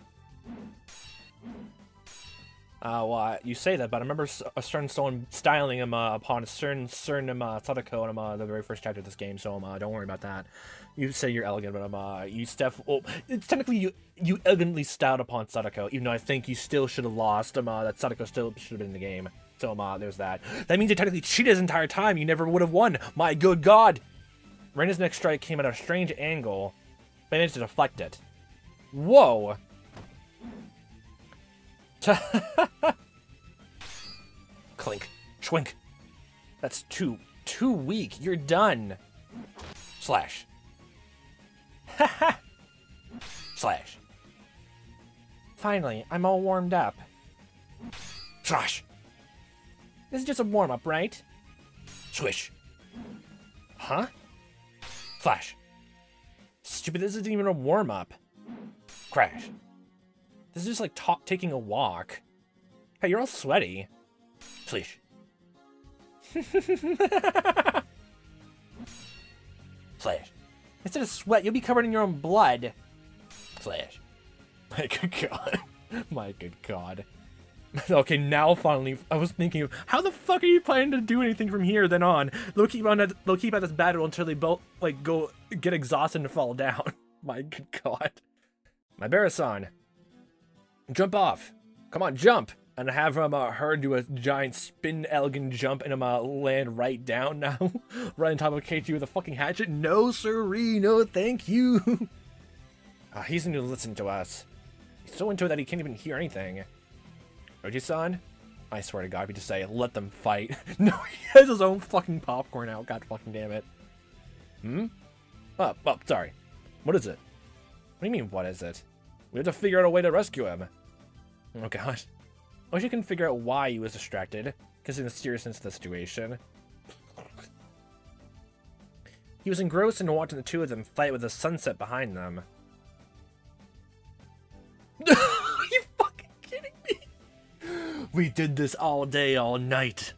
Well, you say that, but I remember a certain someone styling him upon a certain Sadako in the very first chapter of this game, so don't worry about that. You say you're elegant, but it's technically you elegantly styled upon Sadako, even though I think you still should have lost that Sadako still should have been in the game. So there's that. That means you technically cheated his entire time. You never would have won. My good god! Reina's next strike came at a strange angle, but I managed to deflect it. Whoa! Clink. Schwink. That's too weak. You're done. Slash. Haha. Slash. Finally, I'm all warmed up. Slash. This is just a warm-up, right? Swish. Huh? Slash. Stupid, this isn't even a warm-up. Crash. This is just like taking a walk. Hey, you're all sweaty. Slash. Slash. Instead of sweat, you'll be covered in your own blood. Slash. My good god. My good god. Okay, now finally, I was thinking, how the fuck are you planning to do anything from here then on? They'll keep at this battle until they both, like, go get exhausted and fall down. My good god. Maebara-san. Jump off. Come on, jump. And have her do a giant spin elegant jump and land right down now. Right on top of Keiichi with a fucking hatchet. No siree, no thank you. He's going to listen to us. He's so into it that he can't even hear anything. Oji-san? I swear to god, if you just say, let them fight. No, he has his own fucking popcorn out. God fucking damn it. Hmm? Oh, sorry. What is it? What do you mean, what is it? We have to figure out a way to rescue him. Oh god. I wish you can figure out why he was distracted. considering the seriousness of the situation. He was engrossed in watching the two of them fight with the sunset behind them. Are you fucking kidding me? We did this all day, all night.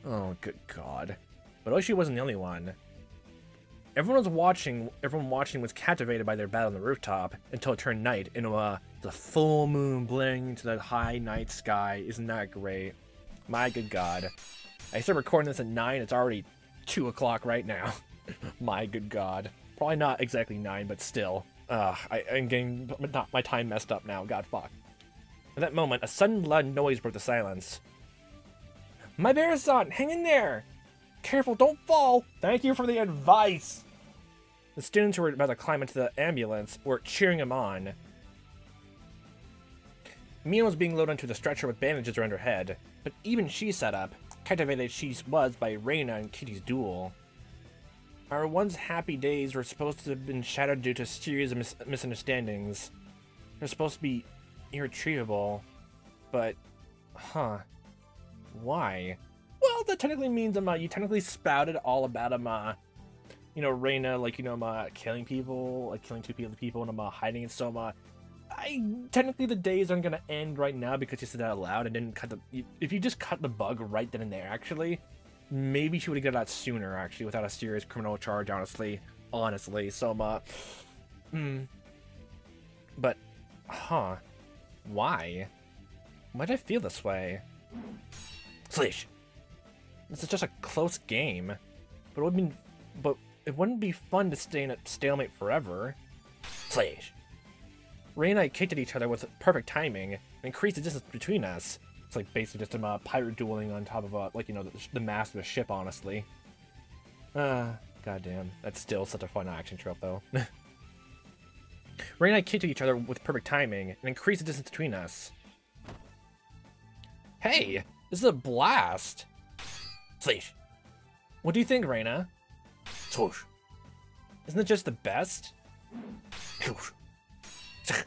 Oh, good God. But Oishi wasn't the only one. Everyone watching was captivated by their battle on the rooftop until it turned night and the full moon blaring into the high night sky. Isn't that great? My good God. I started recording this at 9. It's already 2 o'clock right now. My good God. Probably not exactly 9, but still. I'm getting my time messed up now. God fuck. At that moment, a sudden loud noise broke the silence. Maebara-san, hang in there! Careful, don't fall! Thank you for the advice! The students who were about to climb into the ambulance were cheering him on. Mia was being loaded onto the stretcher with bandages around her head, but even she sat up, captivated she was by Reina and Kitty's duel. Our once happy days were supposed to have been shattered due to a series of misunderstandings. They're supposed to be irretrievable, but... Huh. Why? Well, that technically means you technically spouted all about you know, Reina, like, you know, killing people, like killing 2 people and hiding it. So technically the days aren't gonna end right now because you said that out loud and didn't cut the. If you just cut the bug right then and there, actually, maybe she would have got out sooner, actually, without a serious criminal charge. Honestly. So but, huh? Why? Why did I feel this way? Slash. This is just a close game, but it wouldn't be fun to stay in a stalemate forever. Slash. Ray and I kicked at each other with perfect timing and increased the distance between us. It's like basically just a pirate dueling on top of like, you know, the mast of a ship, honestly. Goddamn. That's still such a fun action trope, though. Ray and I kicked at each other with perfect timing and increased the distance between us. Hey! This is a blast! Slash. What do you think, Reina? Swoosh. Isn't it just the best? Swoosh. Slash.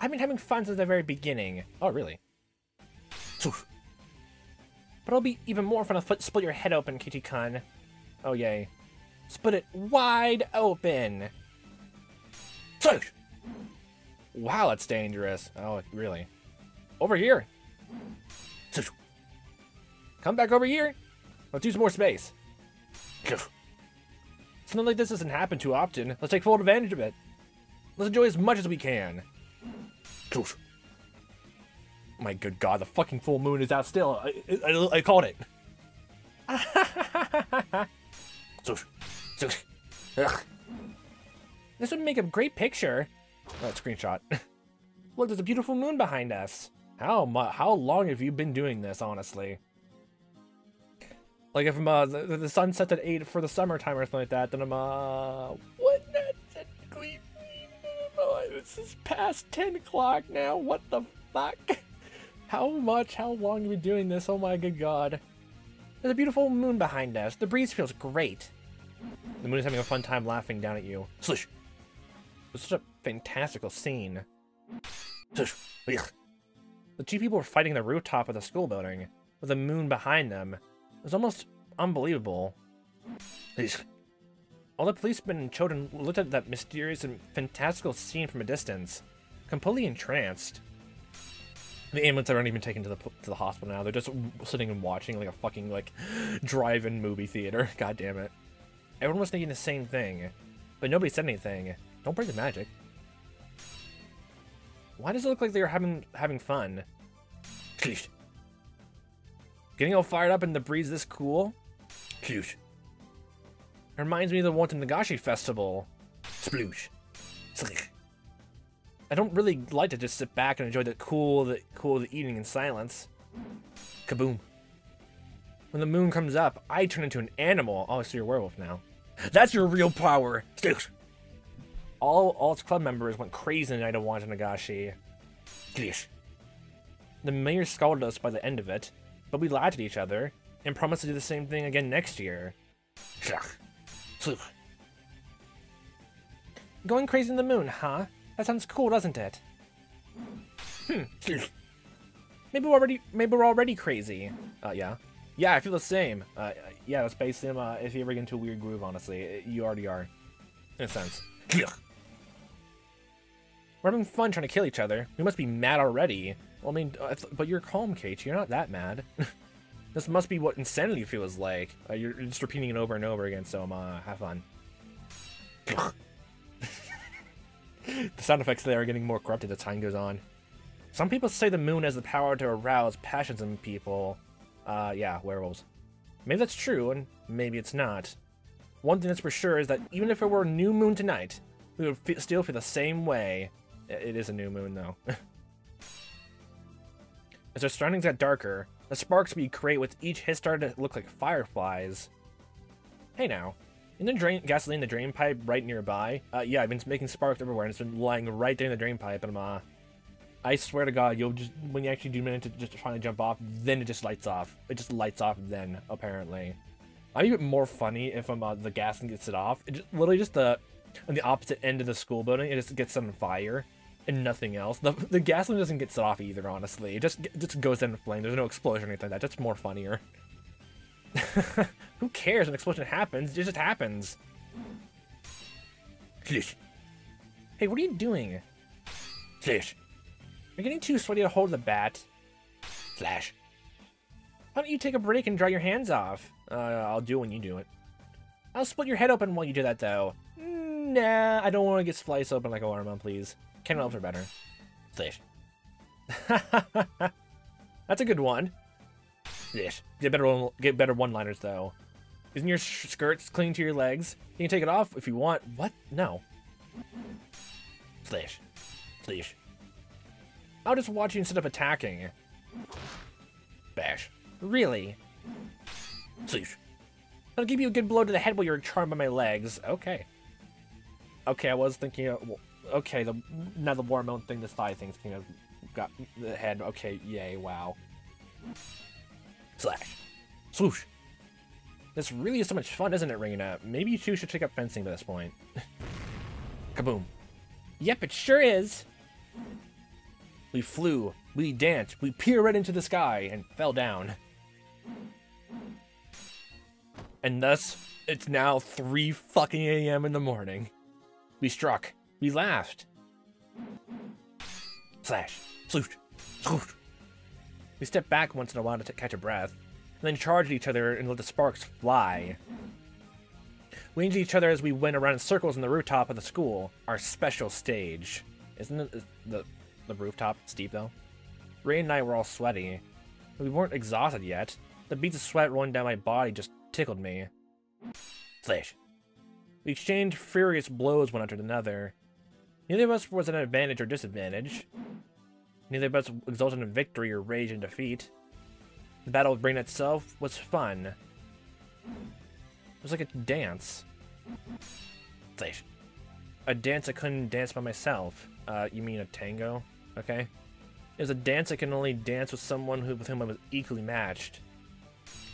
I've been having fun since the very beginning. Oh, really? Swoosh. But it'll be even more fun to split your head open, Kitty-kun. Oh, yay. Split it wide open. Swoosh. Wow, that's dangerous. Oh, really? Over here. Come back over here. Let's use more space. Something like this doesn't happen too often. Let's take full advantage of it. Let's enjoy as much as we can. My good God, the fucking full moon is out still. I called it. This would make a great picture. Oh, screenshot. Look, there's a beautiful moon behind us. How long have you been doing this, honestly? Like, if the sun sets at 8 for the summertime or something like that, then what does that technically mean? This is past 10 o'clock now. What the fuck? How long have you been doing this? Oh my good God. There's a beautiful moon behind us. The breeze feels great. The moon is having a fun time laughing down at you. Slush. It's such a fantastical scene. The 2 people were fighting on the rooftop of the school building, with the moon behind them. It was almost unbelievable. All the policemen and children looked at that mysterious and fantastical scene from a distance, completely entranced. The ambulance aren't even taken to the hospital now. They're just sitting and watching like a fucking like drive-in movie theater. God damn it. Everyone was thinking the same thing, but nobody said anything. Don't break the magic. Why does it look like they're having fun? Getting all fired up in the breeze this cool? It reminds me of the one to Nagashi Festival. Sploosh. I don't really like to just sit back and enjoy the cool of the evening in silence. Kaboom. When the moon comes up, I turn into an animal. Oh, so you're a werewolf now. That's your real power. All its club members went crazy the night of Wanta Nagashi. The mayor scolded us by the end of it, but we laughed at each other and promised to do the same thing again next year. Going crazy in the moon, huh? That sounds cool, doesn't it? Maybe we're already crazy. Yeah. Yeah, I feel the same. Yeah, that's basically if you ever get into a weird groove, honestly. You already are. In a sense. We're having fun trying to kill each other. We must be mad already. Well, I mean, but you're calm, Keiichi. You're not that mad. This must be what insanity feels like. You're just repeating it over and over again, so have fun. The sound effects there are getting more corrupted as time goes on. Some people say the moon has the power to arouse passions in people. Yeah, werewolves. Maybe that's true, and maybe it's not. One thing that's for sure is that even if it were a new moon tonight, we would still feel the same way. It is a new moon, though. As our surroundings got darker, the sparks we create with each hit started to look like fireflies. Hey now, in the gasoline in the drain pipe right nearby? Yeah, I've been making sparks everywhere, and it's been lying right there in the drain pipe, and I swear to God, you'll just, when you actually do manage to just finally jump off, then it just lights off. It just lights off then, apparently. I'd be more funny if the gasoline gets it off. It just, literally just on the opposite end of the school building, it just gets on fire. And nothing else. The gasoline doesn't get set off either, honestly. It just goes in flame. There's no explosion or anything like that. That's more funnier. Who cares when an explosion happens? It just happens. Hey, what are you doing? You're getting too sweaty to hold the bat. Flash. Why don't you take a break and dry your hands off? I'll do it when you do it. I'll split your head open while you do that, though. Nah, I don't want to get spliced open like a watermelon, please. Cantaloupes are better. Flash. That's a good one. Flash. Get better one-liners, though. Isn't your skirts clinging to your legs? You can take it off if you want. What? No. Flash. Flash. I'll just watch you instead of attacking. Bash. Really? Flash. I'll give you a good blow to the head while you're charmed by my legs. Okay. Okay, I was thinking... okay, now the watermelon thing, this thigh thing's kind of got the head. Okay, yay, wow. Slash. Swoosh. This really is so much fun, isn't it, Reina? Maybe you two should take up fencing by this point. Kaboom. Yep, it sure is. We flew, we danced, we pirouetted into the sky, and fell down. And thus, it's now 3 fucking a.m. in the morning. We struck. We laughed. Slash. Sloosh. Sloosh. We stepped back once in a while to catch a breath, and then charged each other and let the sparks fly. We aimed at each other as we went around in circles on the rooftop of the school, our special stage. Isn't it the rooftop steep, though? Ray and I were all sweaty. But we weren't exhausted yet. The beads of sweat rolling down my body just tickled me. Slash. We exchanged furious blows one after another. Neither of us was an advantage or disadvantage. Neither of us exulted in victory or rage in defeat. The battle with Brain itself was fun. It was like a dance. Slash. A dance I couldn't dance by myself. You mean a tango? Okay. It was a dance I can only dance with someone with whom I was equally matched.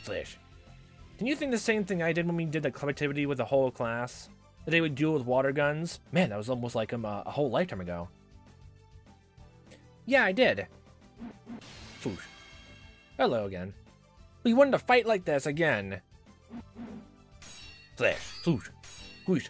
Slash. Can you think the same thing I did when we did the club activity with the whole class? The day we duel with water guns? Man, that was almost like a whole lifetime ago. Yeah, I did. Foosh. Hello again. We wanted to fight like this again. Slash. Foosh. Whoosh.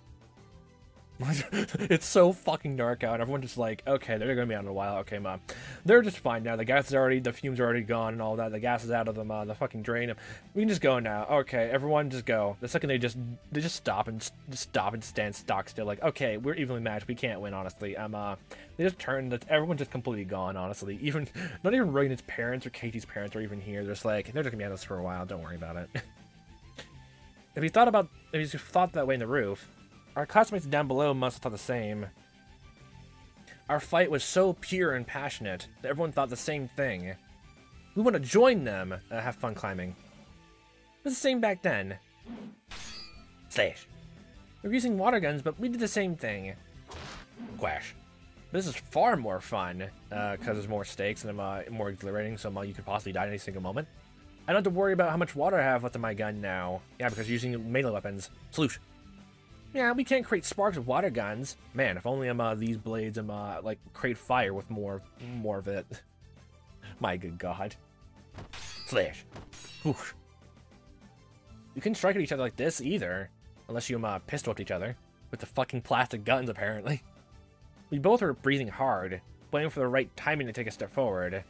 It's so fucking dark out. Everyone's just like, okay, they're gonna be out in a while. Okay, Mom. They're just fine now. The fumes are already gone and all that. The gas is out of them. The fucking drain. We can just go now. Okay, everyone just go. The second they just stop and stand stock still. Like, okay, we're evenly matched. We can't win, honestly. They just turned. Everyone's just completely gone, honestly. Not even Raina's parents or Keiichi's parents are even here. They're just like, they're just gonna be on us for a while. Don't worry about it. If you thought that way in the roof, our classmates down below must have thought the same. Our fight was so pure and passionate that everyone thought the same thing. We want to join them. Have fun climbing. It was the same back then. Slash. We were using water guns, but we did the same thing. Quash. This is far more fun, because there's more stakes and more exhilarating, so you could possibly die at any single moment. I don't have to worry about how much water I have left in my gun now. Yeah, because you're using melee weapons. Sloosh. Yeah, we can't create sparks with water guns. Man, if only these blades like create fire with more of it. My good god. Slash. Whoosh. You couldn't strike at each other like this either, unless you pistol whipped each other with the fucking plastic guns apparently. We both were breathing hard, waiting for the right timing to take a step forward.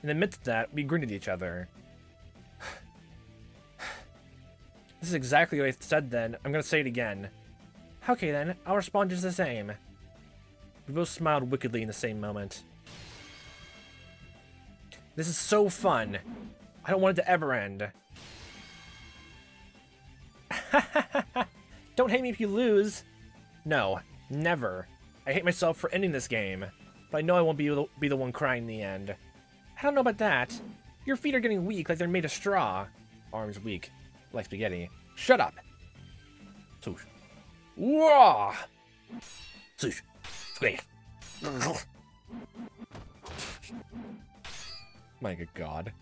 In the midst of that, we grinned at each other. This is exactly what I said then. I'm gonna say it again. Okay then, I'll respond just the same. We both smiled wickedly in the same moment. This is so fun. I don't want it to ever end. Don't hate me if you lose. No, never. I hate myself for ending this game, but I know I won't be the one crying in the end. I don't know about that. Your feet are getting weak like they're made of straw. Arms weak, like spaghetti. Shut up. Swoosh. Whoa! Swoosh. Squeak. My good god.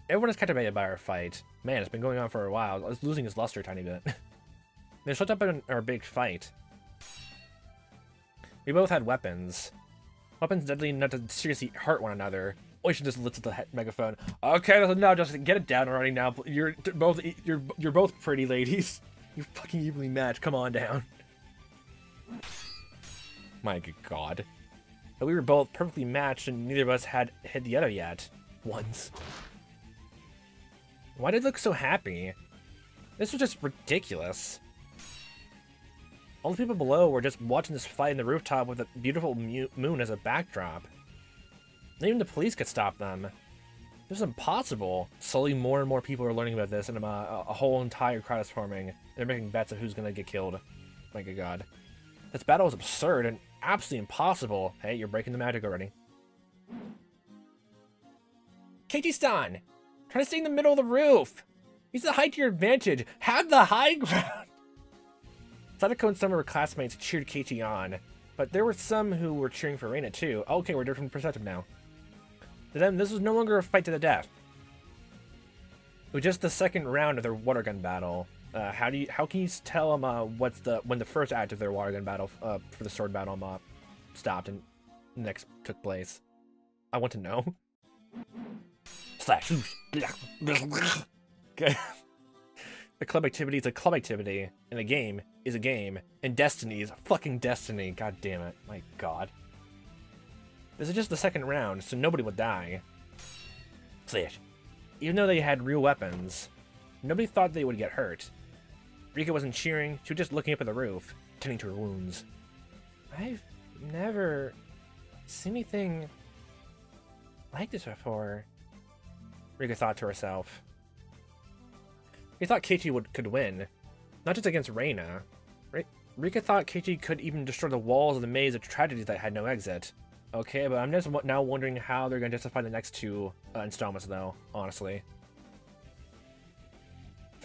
Everyone is captivated by our fight. Man, it's been going on for a while. It's losing its luster a tiny bit. They showed up in our big fight. We both had weapons. Weapons deadly enough to seriously hurt one another. Or you should just listen to the megaphone. Okay, now just get it down already now. You're both pretty ladies. You're fucking evenly matched. Come on down. My good god. But we were both perfectly matched and neither of us had hit the other yet. Once. Why did it look so happy? This was just ridiculous. All the people below were just watching this fight in the rooftop with a beautiful moon as a backdrop. Not even the police could stop them. This is impossible. Slowly more and more people are learning about this and a whole entire crowd is forming. They're making bets of who's gonna get killed. My good god. This battle is absurd and absolutely impossible. Hey, you're breaking the magic already. Keiichi-san! Try to stay in the middle of the roof! Use the height to your advantage! Have the high ground! Sadako and some of her classmates cheered Keiichi on, but there were some who were cheering for Reina too. Okay, we're different perspective now. To them, this was no longer a fight to the death. It was just the second round of their water gun battle. How can you tell them when the first act of their water gun battle for the sword battle stopped and next took place? I want to know. Slash. Okay. The club activity is a club activity, and a game is a game, and destiny is a fucking destiny. God damn it. My god. This is just the second round, so nobody would die. Slash. Even though they had real weapons, nobody thought they would get hurt. Rika wasn't cheering, she was just looking up at the roof, tending to her wounds. I've never seen anything like this before, Rika thought to herself. He thought Keiichi could win, not just against Reina. Rika thought Keiichi could even destroy the walls of the maze of tragedies that had no exit. Okay, but I'm just now wondering how they're going to justify the next two installments, though, honestly.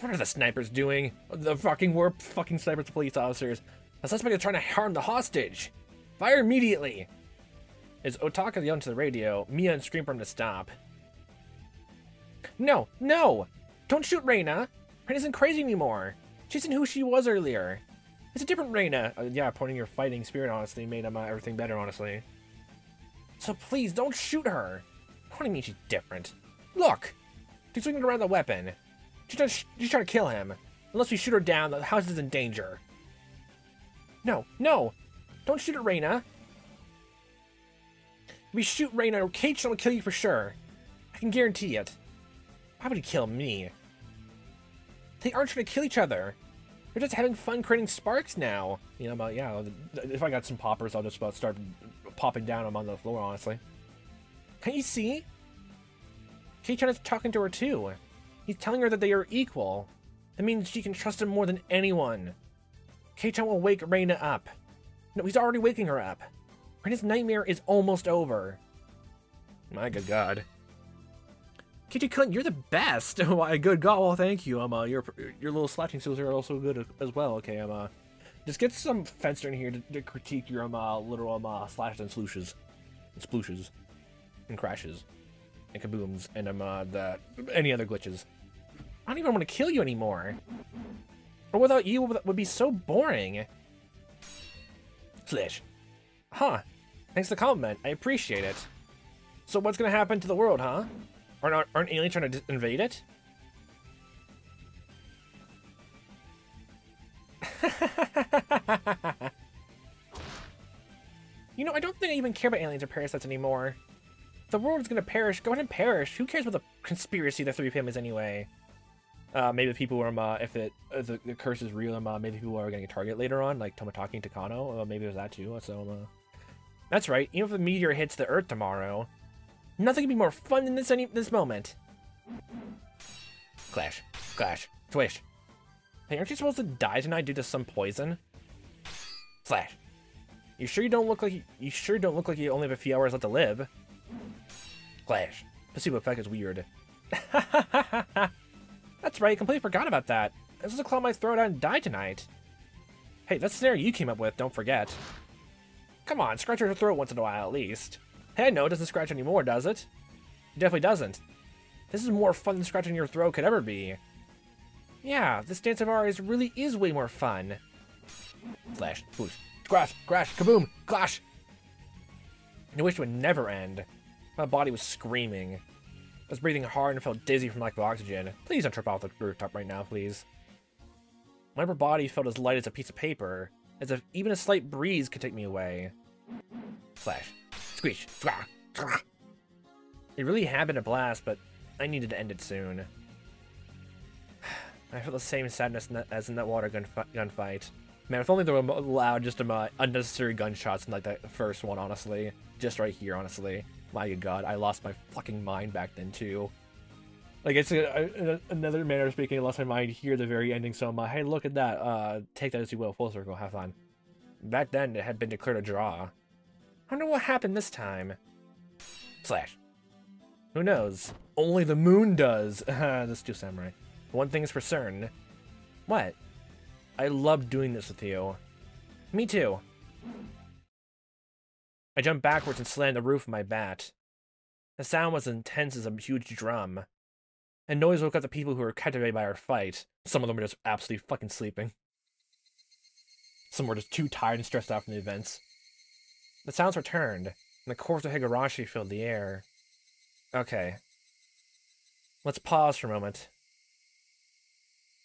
What are the snipers doing? The fucking snipers, police officers. The suspect is trying to harm the hostage. Fire immediately! As Otaka yelled into the radio, Mia screamed for him to stop. No! No! Don't shoot Reina! Reina isn't crazy anymore. She isn't who she was earlier. It's a different Reina. Yeah, pointing your fighting spirit, honestly, made everything better, honestly. So please, don't shoot her. What do you mean she's different? Look! She's swinging around the weapon. She's trying to kill him. Unless we shoot her down, the house is in danger. No, no! Don't shoot at Reina. If we shoot Reina, Keiichi will kill you for sure. I can guarantee it. Why would he kill me? They aren't trying to kill each other. They're just having fun creating sparks now. You know, yeah, if I got some poppers, I'll just start popping down them on the floor, honestly. Can't you see? Keiichi is talking to her too. He's telling her that they are equal. That means she can trust him more than anyone. Keiichi will wake Reina up. No, he's already waking her up. Reina's nightmare is almost over. My good god. Keiichi-kun, you're the best. Why, good god, well, thank you. Your little slashing skills are also good as well. Okay, just get some fencer in here to critique your literal slashes and splooshes, and crashes, and kabooms, and any other glitches. I don't even want to kill you anymore. Or without you would be so boring. Flish. Huh. Thanks for the compliment. I appreciate it. So what's gonna happen to the world, huh? Aren't aliens trying to invade it? You know, I don't think I even care about aliens or parasites anymore. If the world is gonna perish, go ahead and perish. Who cares about the conspiracy of the three families anyway? Maybe the people who are, if the curse is real, maybe people are gonna get targeted later on, like Tomotaki and Takano. Maybe there's that too, so, That's right, even if a meteor hits the Earth tomorrow, nothing can be more fun than this moment. Clash. Clash. Swish. Hey, aren't you supposed to die tonight due to some poison? Slash. You sure don't look like you only have a few hours left to live. Clash. Placebo effect is weird. That's right, I completely forgot about that. I was supposed to claw my throat out and die tonight. Hey, that's the scenario you came up with, don't forget. Come on, scratch your throat once in a while at least. Hey, no, it doesn't scratch anymore, does it? It definitely doesn't. This is more fun than scratching your throat could ever be. Yeah, this dance of ours really is way more fun. Slash, whoosh, crash, crash, kaboom, clash! I wish it would never end. My body was screaming. I was breathing hard and felt dizzy from lack of oxygen. Please don't trip off the rooftop right now, please. My upper body felt as light as a piece of paper, as if even a slight breeze could take me away. Slash, squeeze, swah, swah. It really had been a blast, but I needed to end it soon. I felt the same sadness as in that water gunfight. Man, if only they were allowed just unnecessary gunshots in like that first one, honestly. Just right here, honestly. My god, I lost my fucking mind back then, too. Like, it's another manner of speaking, I lost my mind here at the very ending, so I'm like, hey, look at that. Take that as you will, full circle, have fun. Back then, it had been declared a draw. I wonder what happened this time. Slash. Who knows? Only the moon does. That's too samurai. One thing is for certain. What? I love doing this with you. Me too. I jumped backwards and slammed the roof of my bat. The sound was intense as a huge drum. And noise woke up the people who were captivated by our fight. Some of them were just absolutely fucking sleeping. Some were just too tired and stressed out from the events. The sounds returned, and the corpse of Higurashi filled the air. Okay. Let's pause for a moment.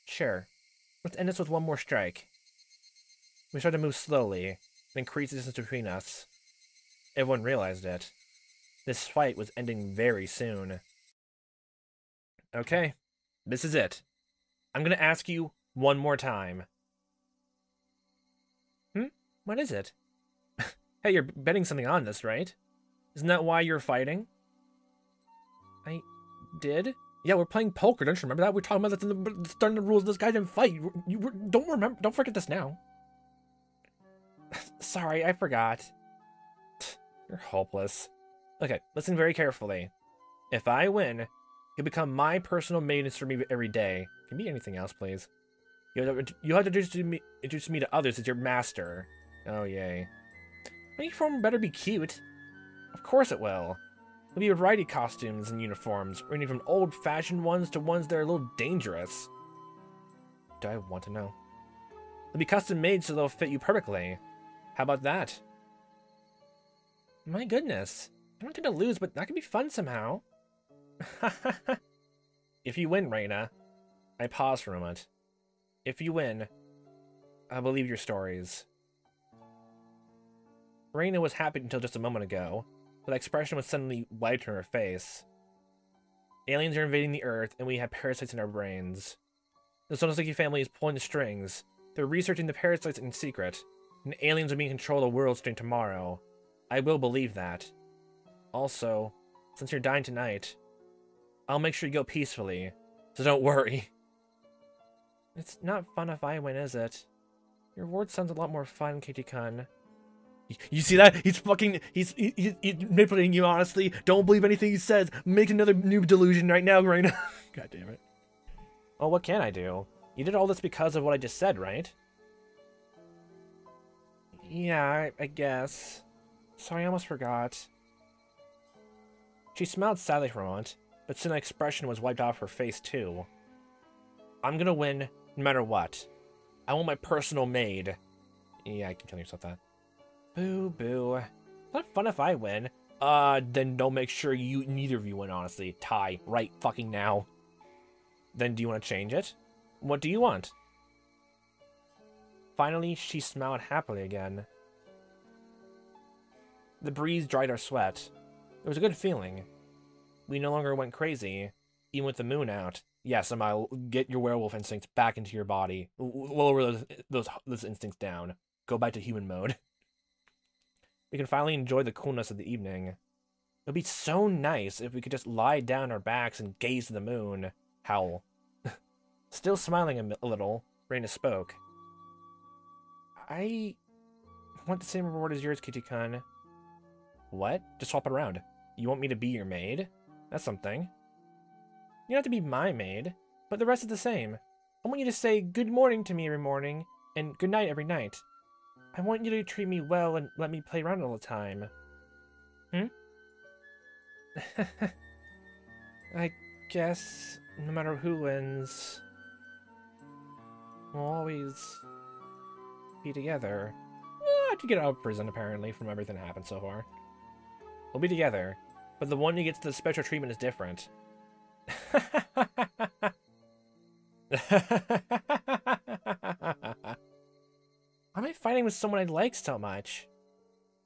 Sure. Let's end this with one more strike. We started to move slowly, and increase the distance between us. Everyone realized it. This fight was ending very soon. Okay, this is it. I'm gonna ask you one more time. What is it? Hey, you're betting something on this, right? Isn't that why you're fighting? I did? Yeah, we're playing poker, don't you remember that? We're talking about this in the starting the rules. This guy didn't fight. Don't forget this now. Sorry, I forgot. You're hopeless. Okay, listen very carefully. If I win, you'll become my personal maid for me every day. Can be anything else, please. You have to introduce me to others as your master. Oh, yay. My uniform better be cute. Of course it will. There'll be a variety of costumes and uniforms, ranging from old-fashioned ones to ones that are a little dangerous. Do I want to know? They'll be custom-made so they'll fit you perfectly. How about that? My goodness. I'm not going to lose, but that could be fun somehow. If you win, Reina. I pause for a moment. If you win, I believe your stories. Reina was happy until just a moment ago, but that expression was suddenly wiped from her face. Aliens are invading the Earth, and we have parasites in our brains. The Sonoseki family is pulling the strings. They're researching the parasites in secret, and aliens are being control of the world starting tomorrow. I will believe that. Also, since you're dying tonight, I'll make sure you go peacefully, so don't worry. It's not fun if I win, is it? Your word sounds a lot more fun, Keiichi-kun. You see that? He's manipulating you, honestly. Don't believe anything he says. Make another new delusion right now, Reina. God damn it. Well, what can I do? You did all this because of what I just said, right? Yeah, I guess. Sorry, I almost forgot. She smiled sadly for a moment, but soon the expression was wiped off her face, too. I'm gonna win, no matter what. I want my personal maid. Yeah, I keep telling yourself that. Boo, boo. It's not fun if I win. Then don't make sure neither of you win, honestly. Tie, right fucking now. Then do you want to change it? What do you want? Finally, she smiled happily again. The breeze dried our sweat. It was a good feeling. We no longer went crazy, even with the moon out. Yes, I'll get your werewolf instincts back into your body. Lower those instincts down. Go back to human mode. We can finally enjoy the coolness of the evening. It would be so nice if we could just lie down on our backs and gaze at the moon. Howl. Still smiling a little, Reina spoke. I want the same reward as yours, Keiichi-kun. What? Just swap it around. You want me to be your maid? That's something. You don't have to be my maid, but the rest is the same. I want you to say good morning to me every morning, and good night every night. I want you to treat me well and let me play around all the time. I guess no matter who wins, we'll always be together. I have to get out of prison, apparently, from everything that happened so far. We'll be together, but the one who gets the special treatment is different. Why am I fighting with someone I like so much?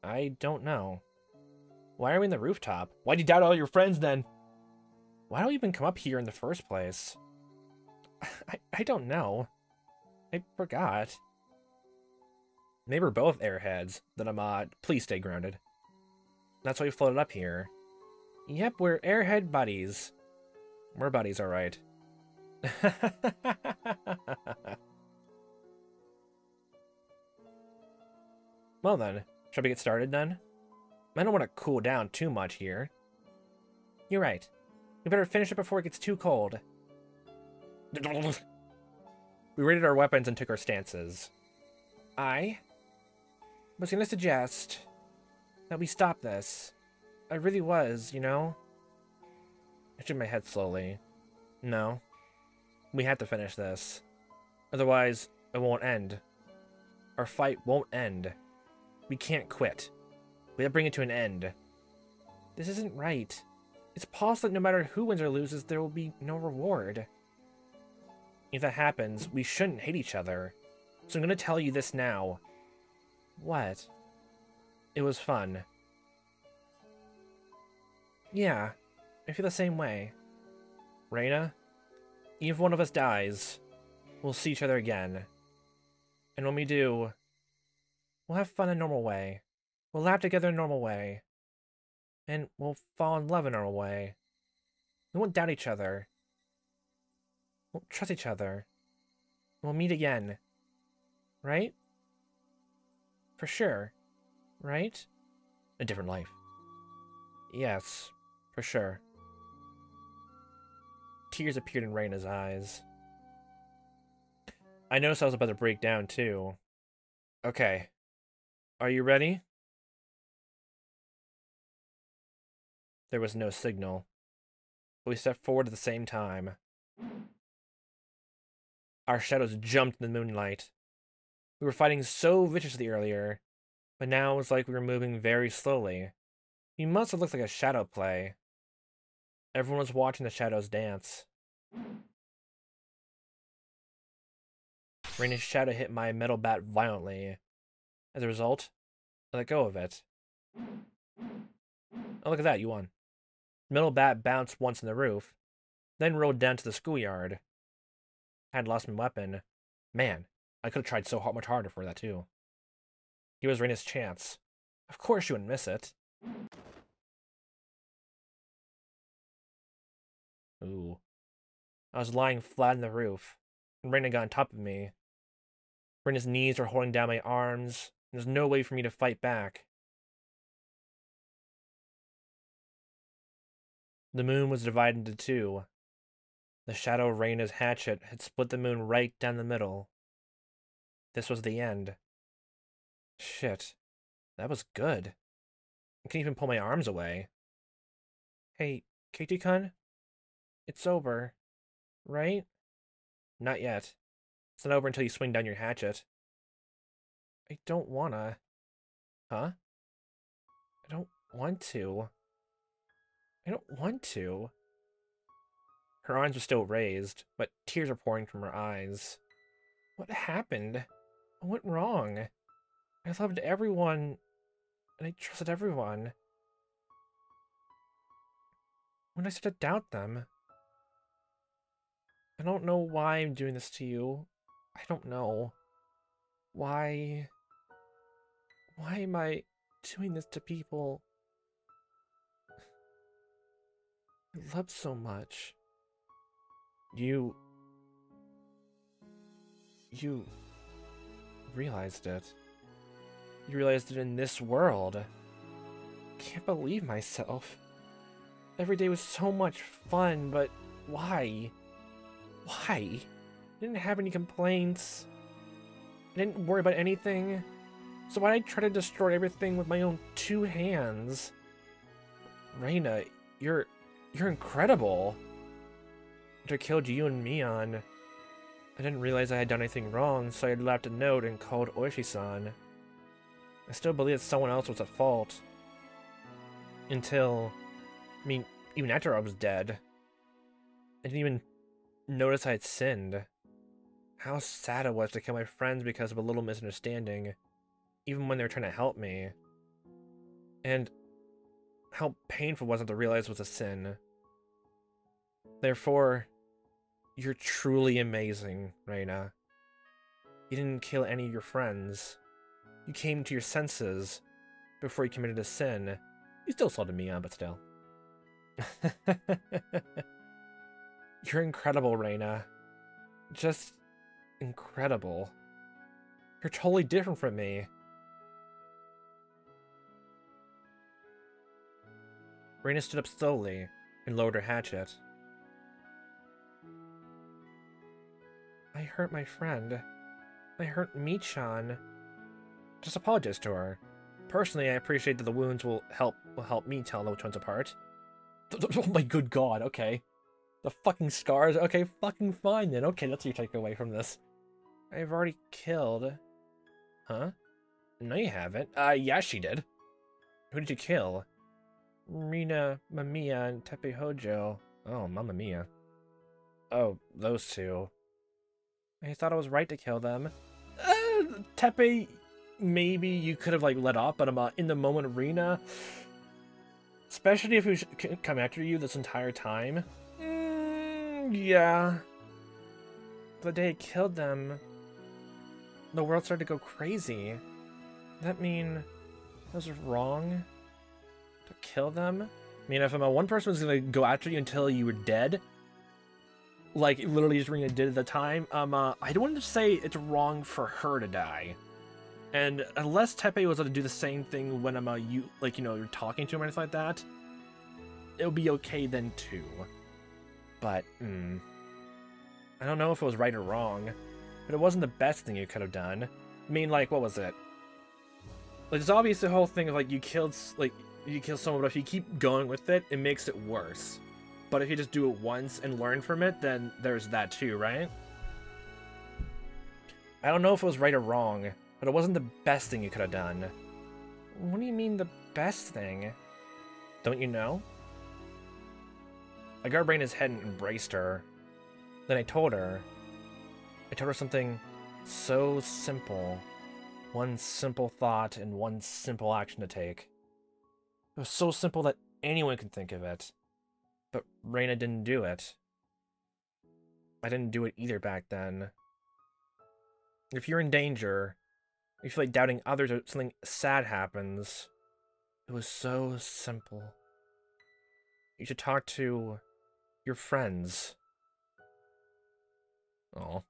I don't know. Why are we in the rooftop? Why'd you doubt all your friends then? Why do we even come up here in the first place? I don't know. I forgot. Maybe we're both airheads. Then please stay grounded. That's why we floated up here. Yep, we're airhead buddies. We're buddies, alright. Well then, shall we get started then? I don't want to cool down too much here. You're right. We better finish it before it gets too cold. We rated our weapons and took our stances. I was going to suggest that we stop this. I really was, you know? I shook my head slowly. No. We have to finish this. Otherwise, it won't end. Our fight won't end. We can't quit. We have to bring it to an end. This isn't right. It's possible that no matter who wins or loses, there will be no reward. If that happens, we shouldn't hate each other. So I'm going to tell you this now. What? It was fun. Yeah, I feel the same way. Reina, even if one of us dies, we'll see each other again. And when we do, we'll have fun in a normal way. We'll laugh together in a normal way. And we'll fall in love in a normal way. We won't doubt each other. We'll trust each other. We'll meet again. Right? For sure. Right? A different life. Yes, for sure. Tears appeared in Reina's eyes. I noticed I was about to break down, too. Okay. Are you ready? There was no signal. But we stepped forward at the same time. Our shadows jumped in the moonlight. We were fighting so viciously earlier, but now it was like we were moving very slowly. We must have looked like a shadow play. Everyone was watching the shadows dance. Reina's shadow hit my metal bat violently. As a result, I let go of it. Oh, look at that, you won. The metal bat bounced once in the roof, then rolled down to the schoolyard. I had lost my weapon. Man, I could have tried so much harder for that, too. Here was Reina's chance. Of course she wouldn't miss it. Ooh. I was lying flat on the roof, and Reina got on top of me. Reina's knees were holding down my arms, and there's no way for me to fight back. The moon was divided into two. The shadow of Reina's hatchet had split the moon right down the middle. This was the end. Shit. That was good. I can't even pull my arms away. Hey, Keiichi-kun? It's over. Right? Not yet. It's not over until you swing down your hatchet. I don't wanna. Huh? I don't want to. I don't want to. Her arms were still raised, but tears were pouring from her eyes. What happened? What went wrong? I loved everyone, and I trusted everyone. When I start to doubt them, I don't know why I'm doing this to you. I don't know. Why am I doing this to people I love so much? You realized it. You realized it in this world. Can't believe myself. Every day was so much fun, but why? Why? I didn't have any complaints. I didn't worry about anything. So why'd I try to destroy everything with my own 2 hands? Reina, you're incredible. After I killed you and Mion, I didn't realize I had done anything wrong, so I left a note and called Oishi-san. I still believe that someone else was at fault. Until, I mean, even after I was dead. I didn't even notice I had sinned. How sad it was to kill my friends because of a little misunderstanding, even when they were trying to help me. And how painful was it to realize it was a sin. Therefore, you're truly amazing, Reina. You didn't kill any of your friends. You came to your senses before you committed a sin. You still salted me on, but still. You're incredible, Reina. Just incredible. You're totally different from me. Reina stood up slowly and lowered her hatchet. I hurt my friend. I hurt Michan. Just apologize to her. Personally, I appreciate that the wounds will help me tell which one's apart. Oh my good god, okay. The fucking scars? Okay, fucking fine then. Okay, that's what you take away from this. I've already killed. Huh? No, you haven't. Yeah, she did. Who did you kill? Rina, Mamiya, and Tepe Hojo. Oh, Mamma Mia. Oh, those 2. I thought it was right to kill them. Tepe, maybe you could have, like, let off, but in the moment, Rina, especially if we come after you this entire time. Yeah. The day I killed them, the world started to go crazy. Does that mean it was wrong to kill them? I mean, if one person was gonna go after you until you were dead, like literally just Rina did at the time, I don't want to say it's wrong for her to die. And unless Tepe was gonna do the same thing when you're talking to him or anything like that, it'll be okay then too. But, I don't know if it was right or wrong, but it wasn't the best thing you could have done. I mean, like, what was it? Like, it's obvious the whole thing of, like, you kill someone, but if you keep going with it, it makes it worse. But if you just do it once and learn from it, then there's that too, right? I don't know if it was right or wrong, but it wasn't the best thing you could have done. What do you mean the best thing? Don't you know? I grabbed Raina's head and embraced her. Then I told her something so simple. One simple thought and one simple action to take. It was so simple that anyone could think of it. But Reina didn't do it. I didn't do it either back then. If you're in danger, if you feel like doubting others or something sad happens, it was so simple. You should talk to your friends. Oh,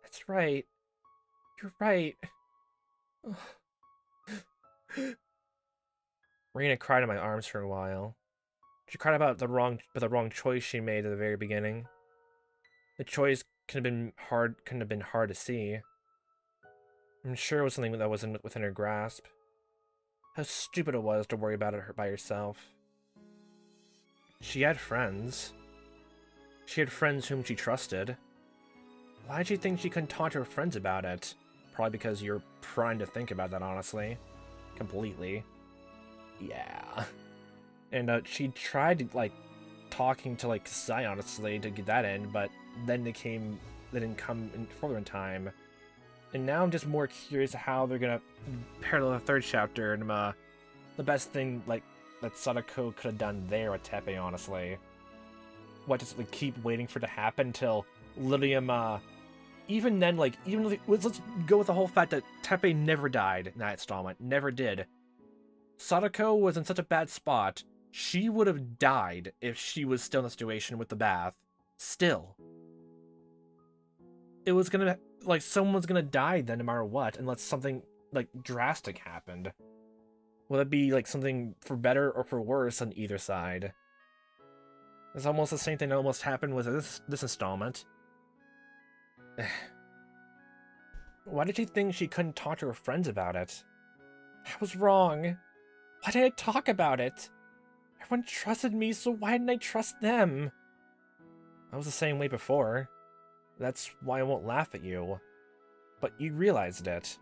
that's right. You're right. Reina cried in my arms for a while. She cried about the wrong choice she made at the very beginning. The choice couldn't have been hard to see. I'm sure it was something that wasn't within her grasp. How stupid it was to worry about it by herself. She had friends. She had friends whom she trusted. Why did you think she couldn't talk to her friends about it? Probably because you're primed to think about that, honestly. Completely. Yeah. And she tried to, like, talking to, like, Kasai, honestly, to get that in, but then they didn't come in further in time. And now I'm just more curious how they're gonna parallel the third chapter, and the best thing, like, that Sadako could have done there with Teppei, honestly. What, just, like, keep waiting for it to happen until literally, even then, like, let's go with the whole fact that Teppei never died in that installment. Never did. Sadako was in such a bad spot, she would have died if she was still in the situation with the bath. Still. It was gonna, like, someone's gonna die then no matter what, unless something, like, drastic happened. Will it be, like, something for better or for worse on either side? It's almost the same thing that almost happened with this installment. Why did she think she couldn't talk to her friends about it? I was wrong. Why did I talk about it? Everyone trusted me, so why didn't I trust them? I was the same way before. That's why I won't laugh at you. But you realized it.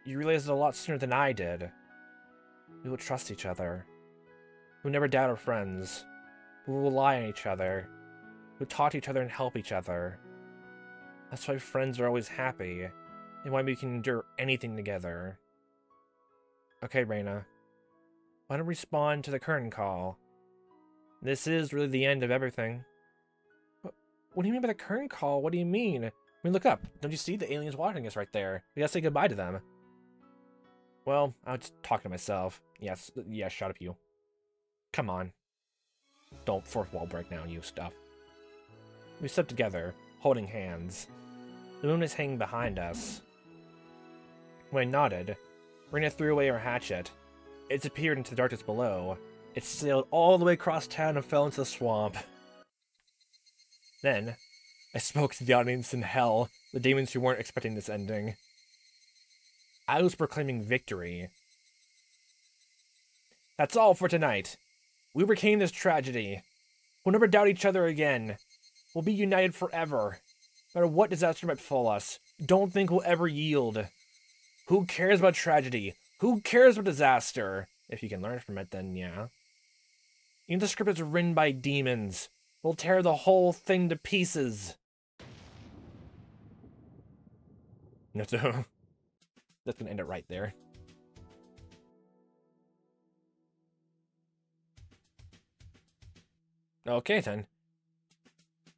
You realized it a lot sooner than I did. We will trust each other. We'll never doubt our friends. We'll rely on each other. We'll talk to each other and help each other. That's why friends are always happy, and why we can endure anything together. Okay, Reina. Why don't we respond to the curtain call? This is really the end of everything. What do you mean by the curtain call? What do you mean? I mean, look up. Don't you see the aliens watching us right there? We gotta say goodbye to them. Well, I was just talking to myself. Yes, yeah, shut up, you. Come on. Don't fourth wall break now, you stuff. We stood together, holding hands. The moon is hanging behind us. When I nodded, Reina threw away her hatchet. It disappeared into the darkness below. It sailed all the way across town and fell into the swamp. Then, I spoke to the audience in hell, the demons who weren't expecting this ending. I was proclaiming victory. That's all for tonight. We overcame this tragedy. We'll never doubt each other again. We'll be united forever. No matter what disaster might befall us, don't think we'll ever yield. Who cares about tragedy? Who cares about disaster? If you can learn from it, then yeah. Even the script is written by demons. We'll tear the whole thing to pieces. No, so that's gonna end it right there. Okay, then.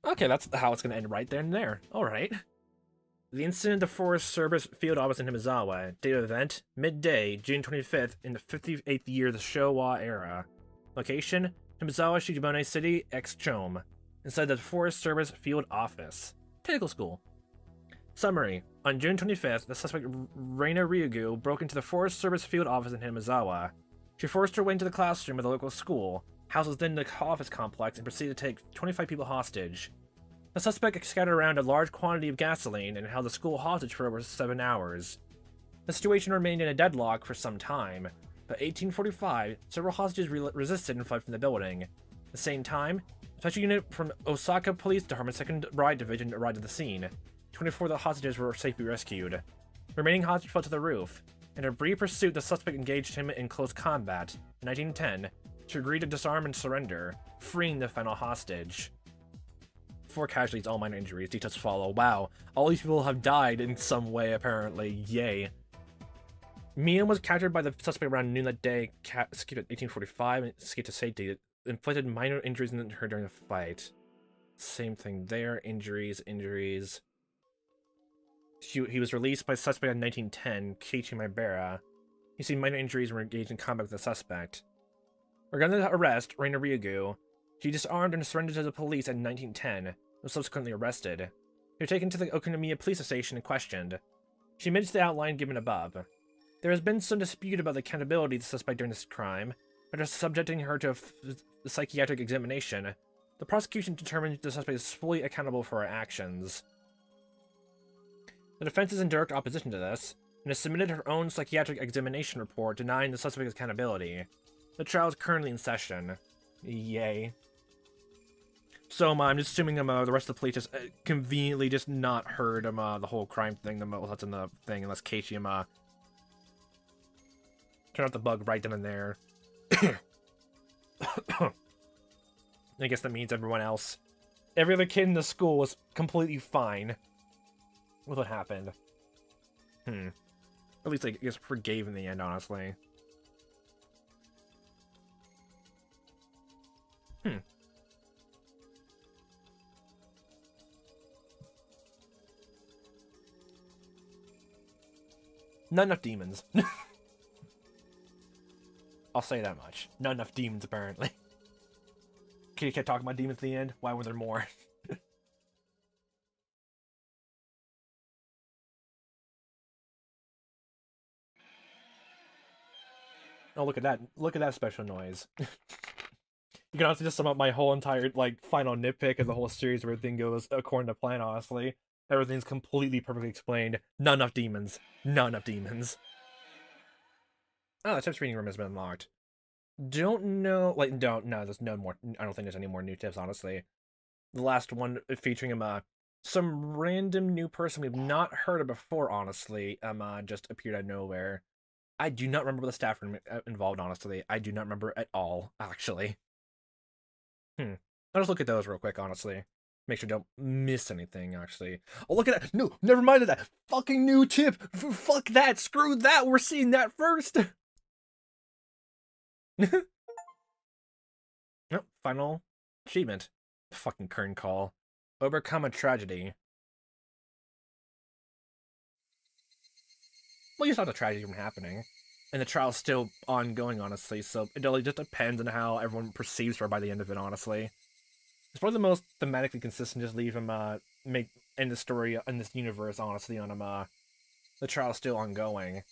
Okay, that's how it's gonna end right there and there. Alright. The incident of Forest Service Field Office in Hinamizawa. Date of event, midday, June 25th, in the 58th year of the Showa era. Location, Hinamizawa, Shijimone City, X-Chome. Inside the Forest Service Field Office. Technical School. Summary. On June 25th, the suspect Reina Ryugu broke into the Forest Service Field Office in Hinamizawa. She forced her way into the classroom of the local school, houses within the office complex, and proceeded to take 25 people hostage. The suspect scattered around a large quantity of gasoline and held the school hostage for over 7 hours. The situation remained in a deadlock for some time, but 1845, several hostages resisted and fled from the building. At the same time, a special unit from Osaka Police Department 2nd Bride Division arrived at the scene. 24 of the hostages were safely rescued. The remaining hostage fell to the roof. In a brief pursuit, the suspect engaged him in close combat. In 1910, she agreed to disarm and surrender, freeing the final hostage. 4 casualties, all minor injuries. Details follow. Wow, all these people have died in some way, apparently. Yay. Mia was captured by the suspect around noon that day, escaped at 1845, and escaped to safety. It inflicted minor injuries on her during the fight. Same thing there. Injuries. He was released by the suspect in 1910, Keiichi Maebara. He seen minor injuries and were engaged in combat with the suspect. Regarding the arrest, Reina Ryugu, she disarmed and surrendered to the police in 1910, and was subsequently arrested. They were taken to the Okuniya police station and questioned. She admitted to the outline given above. There has been some dispute about the accountability of the suspect during this crime, but after subjecting her to a psychiatric examination, the prosecution determined the suspect is fully accountable for her actions. The defense is in direct opposition to this, and has submitted her own psychiatric examination report denying the suspect's accountability. The trial is currently in session. Yay. So I'm just assuming the rest of the police just conveniently just not heard the whole crime thing that's in the thing, unless Keiichi turn out the bug right then and there. I guess that means every other kid in the school was completely fine with what happened. At least I guess forgave in the end, honestly. Not enough demons. I'll say that much. Not enough demons, apparently. You kept talking about demons at the end? Why were there more? Oh, look at that. Look at that special noise. You can also just sum up my whole entire, like, final nitpick of the whole series where everything goes according to plan, honestly. Everything's completely perfectly explained. Not enough demons. Not enough demons. Oh, the tips reading room has been unlocked. Don't know, like, no, there's no more, I don't think there's any more new tips, honestly. The last one featuring some random new person we've not heard of before, honestly, just appeared out of nowhere. I do not remember the staff involved, honestly. I do not remember at all, actually. I'll just look at those real quick, honestly. Make sure I don't miss anything, actually. Oh, look at that! No, never mind that! Fucking new tip! Fuck that! Screw that! We're seeing that first! Nope, final achievement. Fucking Kern call. Overcome a tragedy. Well, you saw the tragedy from happening. And the trial's still ongoing, honestly, so it really just depends on how everyone perceives her by the end of it, honestly. It's probably the most thematically consistent, just leave him, end the story in this universe, honestly, on him, the trial's still ongoing.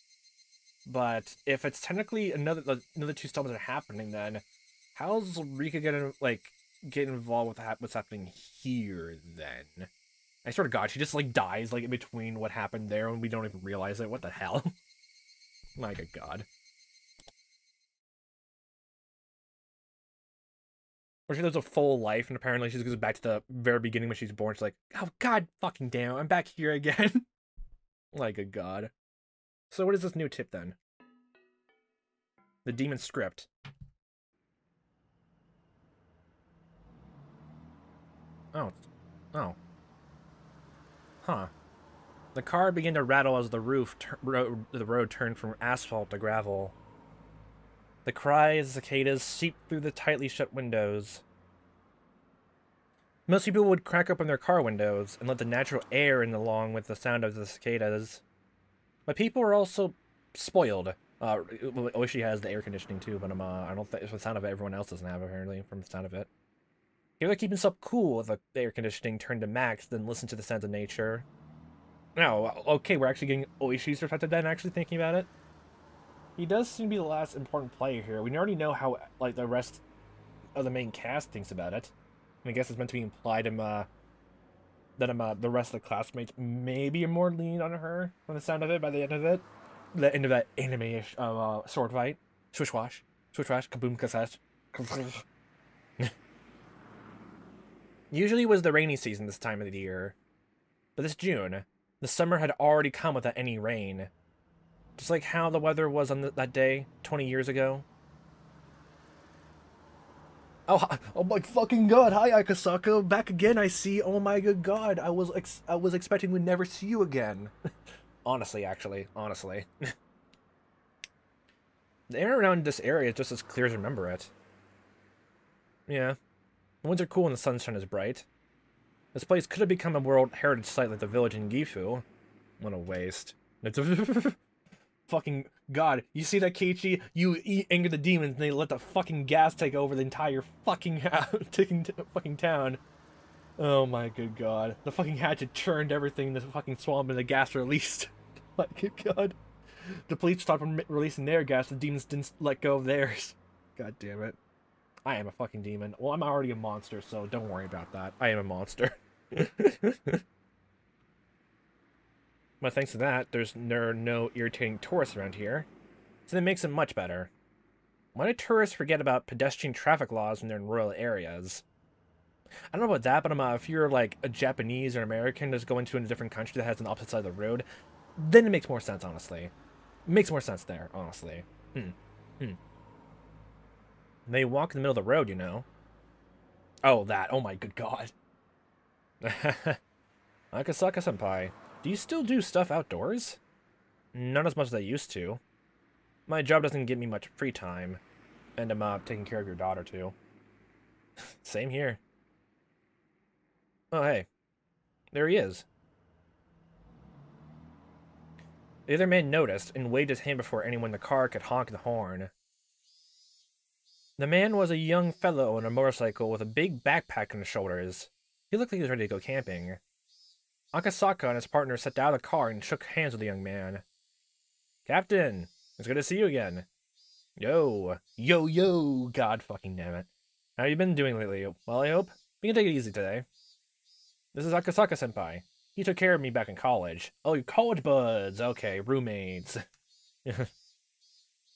But if it's technically another two installments are happening, then how's Rika gonna, like, get involved with what's happening here, then? I swear to God, she just, like, dies, like, in between what happened there, and we don't even realize it. What the hell? My good God. Or she lives a full life, and apparently she goes back to the very beginning when she's born. She's like, oh, God fucking damn, I'm back here again. My good God. So what is this new tip, then? The demon script. Oh. Huh. The car began to rattle as the the road turned from asphalt to gravel. The cries of cicadas seeped through the tightly shut windows. Most people would crack open their car windows and let the natural air in along with the sound of the cicadas. But people are also spoiled. Oishi has the air conditioning too, but I don't think, the sound of it, everyone else doesn't have, apparently, from the sound of it. He'd rather keep himself cool with the air conditioning turned to max than listen to the sounds of nature. No, okay, we're actually getting Oishi's perspective then, actually thinking about it. He does seem to be the last important player here. We already know how, like, the rest of the main cast thinks about it. And I guess it's meant to be implied that the rest of the classmates maybe are more lean on her from the sound of it by the end of it. The end of that anime-ish sword fight. Swish wash, kaboom cassette. Usually it was the rainy season this time of the year. But this June, the summer had already come without any rain. Just like how the weather was on that day 20 years ago. Oh my fucking God! Hi, Akasaka, back again. I see. Oh my good God! I was expecting we'd never see you again. Honestly. The air around this area is just as clear as I remember it. Yeah, the winds are cool and the sunshine is bright. This place could have become a World Heritage Site like the village in Gifu. What a waste. Fucking God, you see that, Keiichi? You anger the demons and they let the fucking gas take over the entire fucking fucking town. Oh my good God. The fucking hatchet churned everything in the fucking swamp and the gas released. My good God. The police stopped releasing their gas, the demons didn't let go of theirs. God damn it. I am a fucking demon. Well, I'm already a monster, so don't worry about that. I am a monster. But thanks to that, there are no irritating tourists around here, so that makes it much better. Why do tourists forget about pedestrian traffic laws when they're in rural areas? I don't know about that, but if you're like a Japanese or American that's going to a different country that has an opposite side of the road, then it makes more sense, honestly. It makes more sense there, honestly. Hmm. Hmm. They walk in the middle of the road, you know. Oh, that. Oh my good god. Akasaka-senpai, do you still do stuff outdoors? Not as much as I used to. My job doesn't give me much free time. And I'm taking care of your daughter, too. Same here. Oh, hey. There he is. The other man noticed and waved his hand before anyone in the car could honk the horn. The man was a young fellow on a motorcycle with a big backpack on his shoulders. He looked like he was ready to go camping. Akasaka and his partner stepped out of the car and shook hands with the young man. Captain, it's good to see you again. Yo, yo, yo, god fucking damn it. How you been doing lately? Well, I hope. We can take it easy today. This is Akasaka-senpai. He took care of me back in college. Oh, you college buds. Okay, roommates.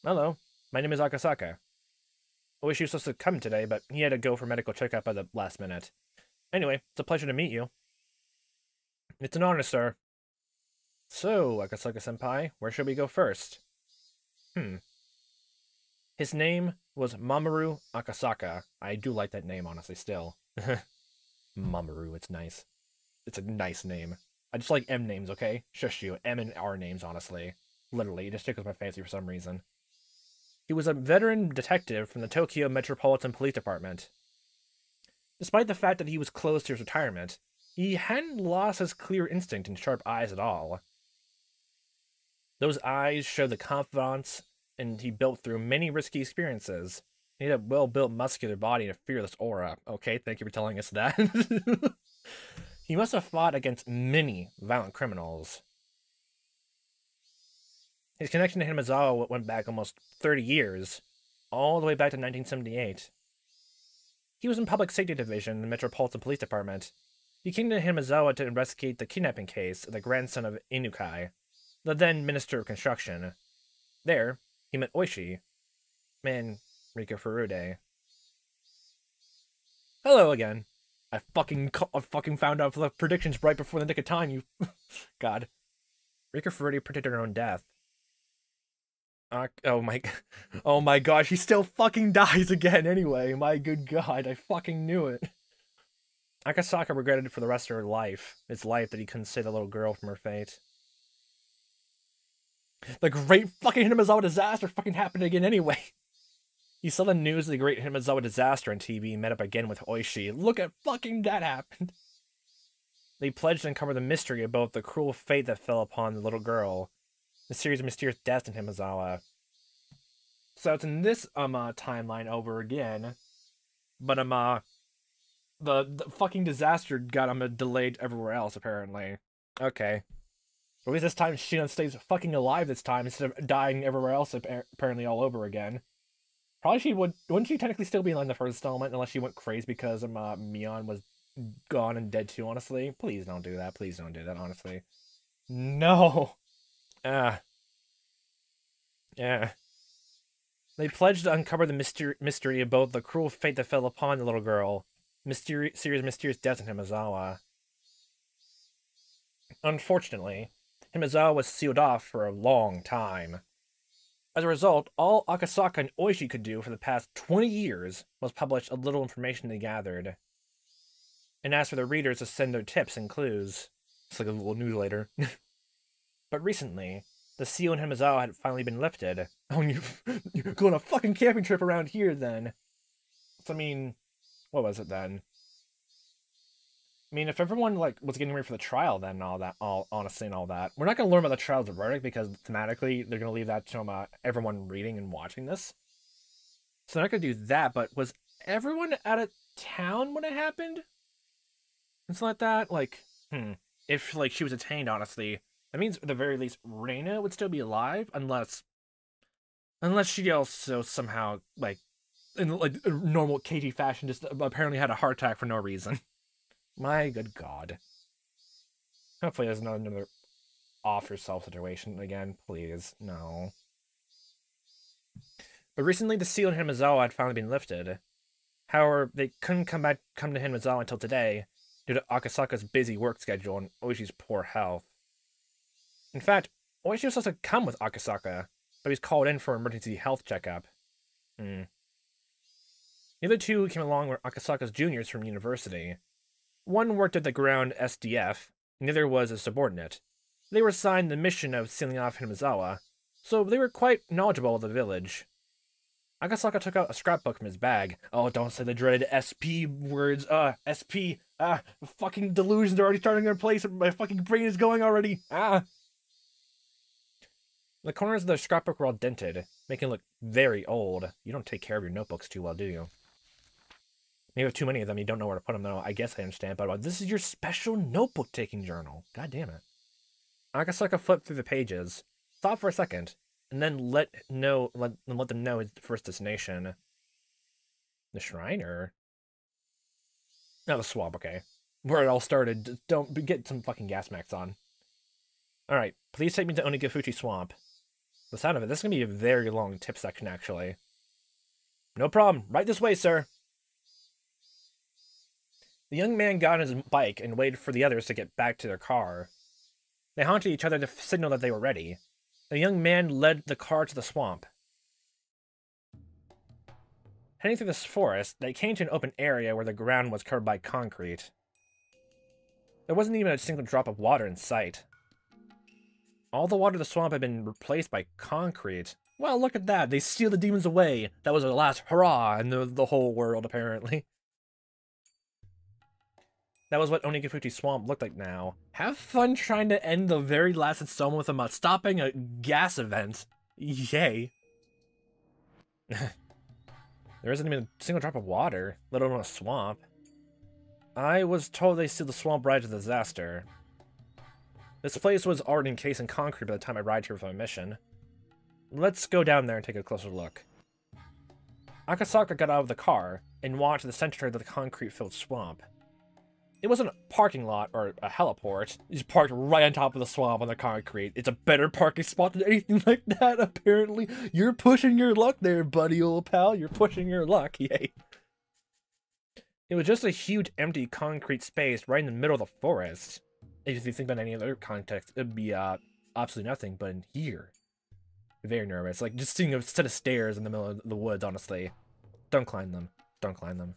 Hello, my name is Akasaka. I wish he was supposed to come today, but he had to go for medical checkup at the last minute. Anyway, it's a pleasure to meet you. It's an honor, sir. So, Akasaka-senpai, where should we go first? His name was Mamoru Akasaka. I do like that name, honestly, still. Mamoru, it's nice. It's a nice name. I just like M names, okay? Shush you. M and R names, honestly. Literally, it just tickles my fancy for some reason. He was a veteran detective from the Tokyo Metropolitan Police Department. Despite the fact that he was close to his retirement, he hadn't lost his clear instinct and sharp eyes at all. Those eyes showed the confidence and he built through many risky experiences. He had a well-built muscular body and a fearless aura. Okay, thank you for telling us that. He must have fought against many violent criminals. His connection to Hinamizawa went back almost 30 years, all the way back to 1978. He was in Public Safety Division in the Metropolitan Police Department. He came to Hinamizawa to investigate the kidnapping case of the grandson of Inukai, the then Minister of Construction. There, he met Oishi and Rika Furude. Hello again. I fucking found out the predictions right before the nick of time, you... God. Rika Furude predicted her own death. Oh my gosh, he still fucking dies again anyway. My good god, I fucking knew it. Akasaka regretted it for the rest of her life. His life that he couldn't save the little girl from her fate. The great fucking Hinamizawa disaster fucking happened again anyway. He saw the news of the great Hinamizawa disaster on TV and met up again with Oishi. Look at fucking that happened. They pledged to uncover the mystery of both the cruel fate that fell upon the little girl, the series of mysterious deaths in Hinamizawa. So it's in this timeline over again, but the fucking disaster got delayed everywhere else apparently. Okay. At least this time Shion stays fucking alive this time instead of dying everywhere else apparently all over again. Probably wouldn't she technically still be in the first installment unless she went crazy because Mion was gone and dead too, honestly? Please don't do that. Please don't do that, honestly. No. Yeah. They pledged to uncover the mystery of both the cruel fate that fell upon the little girl, series of mysterious deaths in Hinamizawa. Unfortunately, Hinamizawa was sealed off for a long time. As a result, all Akasaka and Oishi could do for the past 20 years was publish a little information they gathered, and ask for the readers to send their tips and clues. It's like a little newsletter. But recently, the seal in Hinamizawa had finally been lifted. Oh, you're going on a fucking camping trip around here, then. So, I mean, what was it, then? I mean, if everyone, was getting ready for the trial, then, and all that, honestly, and all that, we're not going to learn about the trial's verdict, because thematically, they're going to leave that to everyone reading and watching this. So they're not going to do that, but was everyone out of town when it happened? Something like that? If, she was detained, honestly, that means, at the very least, Reina would still be alive, unless she also somehow, in, normal Keiichi fashion, just apparently had a heart attack for no reason. My good god. Hopefully there's not another off-yourself situation again, please. No. But recently the seal in Hinamizawa had finally been lifted. However, they couldn't come to Hinamizawa until today, due to Akasaka's busy work schedule and Oishi's poor health. In fact, Oishi was supposed to come with Akasaka, but he's called in for an emergency health checkup. The other two came along were Akasaka's juniors from university. One worked at the ground SDF, and the other was a subordinate. They were assigned the mission of sealing off Hinamizawa, so they were quite knowledgeable of the village. Akasaka took out a scrapbook from his bag. Oh, don't say the dreaded SP words. SP. Fucking delusions are already starting in place. My fucking brain is going already. The corners of the scrapbook were all dented, making it look very old. You don't take care of your notebooks too well, do you? Maybe you have too many of them, you don't know where to put them, though. I guess I understand, but this is your special notebook-taking journal. God damn it. Akasaka flipped through the pages, thought for a second, and then let them know his first destination. The shrine, or... No, the swamp, okay. Where it all started. Don't get some fucking gas masks on. Alright, please take me to Onigifuchi Swamp. The sound of it, this is going to be a very long tip section, actually. No problem. Right this way, sir. The young man got on his bike and waited for the others to get back to their car. They honked at each other to signal that they were ready. The young man led the car to the swamp. Heading through this forest, they came to an open area where the ground was covered by concrete. There wasn't even a single drop of water in sight. All the water of the swamp had been replaced by concrete. Well, look at that. They steal the demons away. That was their last hurrah in the whole world, apparently. That was what Onigifuchi Swamp looked like now. Have fun trying to end the very last installment with them stopping a gas event. Yay. There isn't even a single drop of water, let alone a swamp. I was told they sealed the swamp right to the disaster. This place was already encased in concrete by the time I arrived here for my mission. Let's go down there and take a closer look. Akasaka got out of the car and walked to the center of the concrete-filled swamp. It wasn't a parking lot or a heliport. He's parked right on top of the swamp on the concrete. It's a better parking spot than anything like that, apparently. You're pushing your luck there, buddy, old pal. You're pushing your luck, yay. It was just a huge empty concrete space right in the middle of the forest. If you think about any other context, it'd be absolutely nothing, but in here, very nervous. Like, just seeing a set of stairs in the middle of the woods, honestly. Don't climb them. Don't climb them.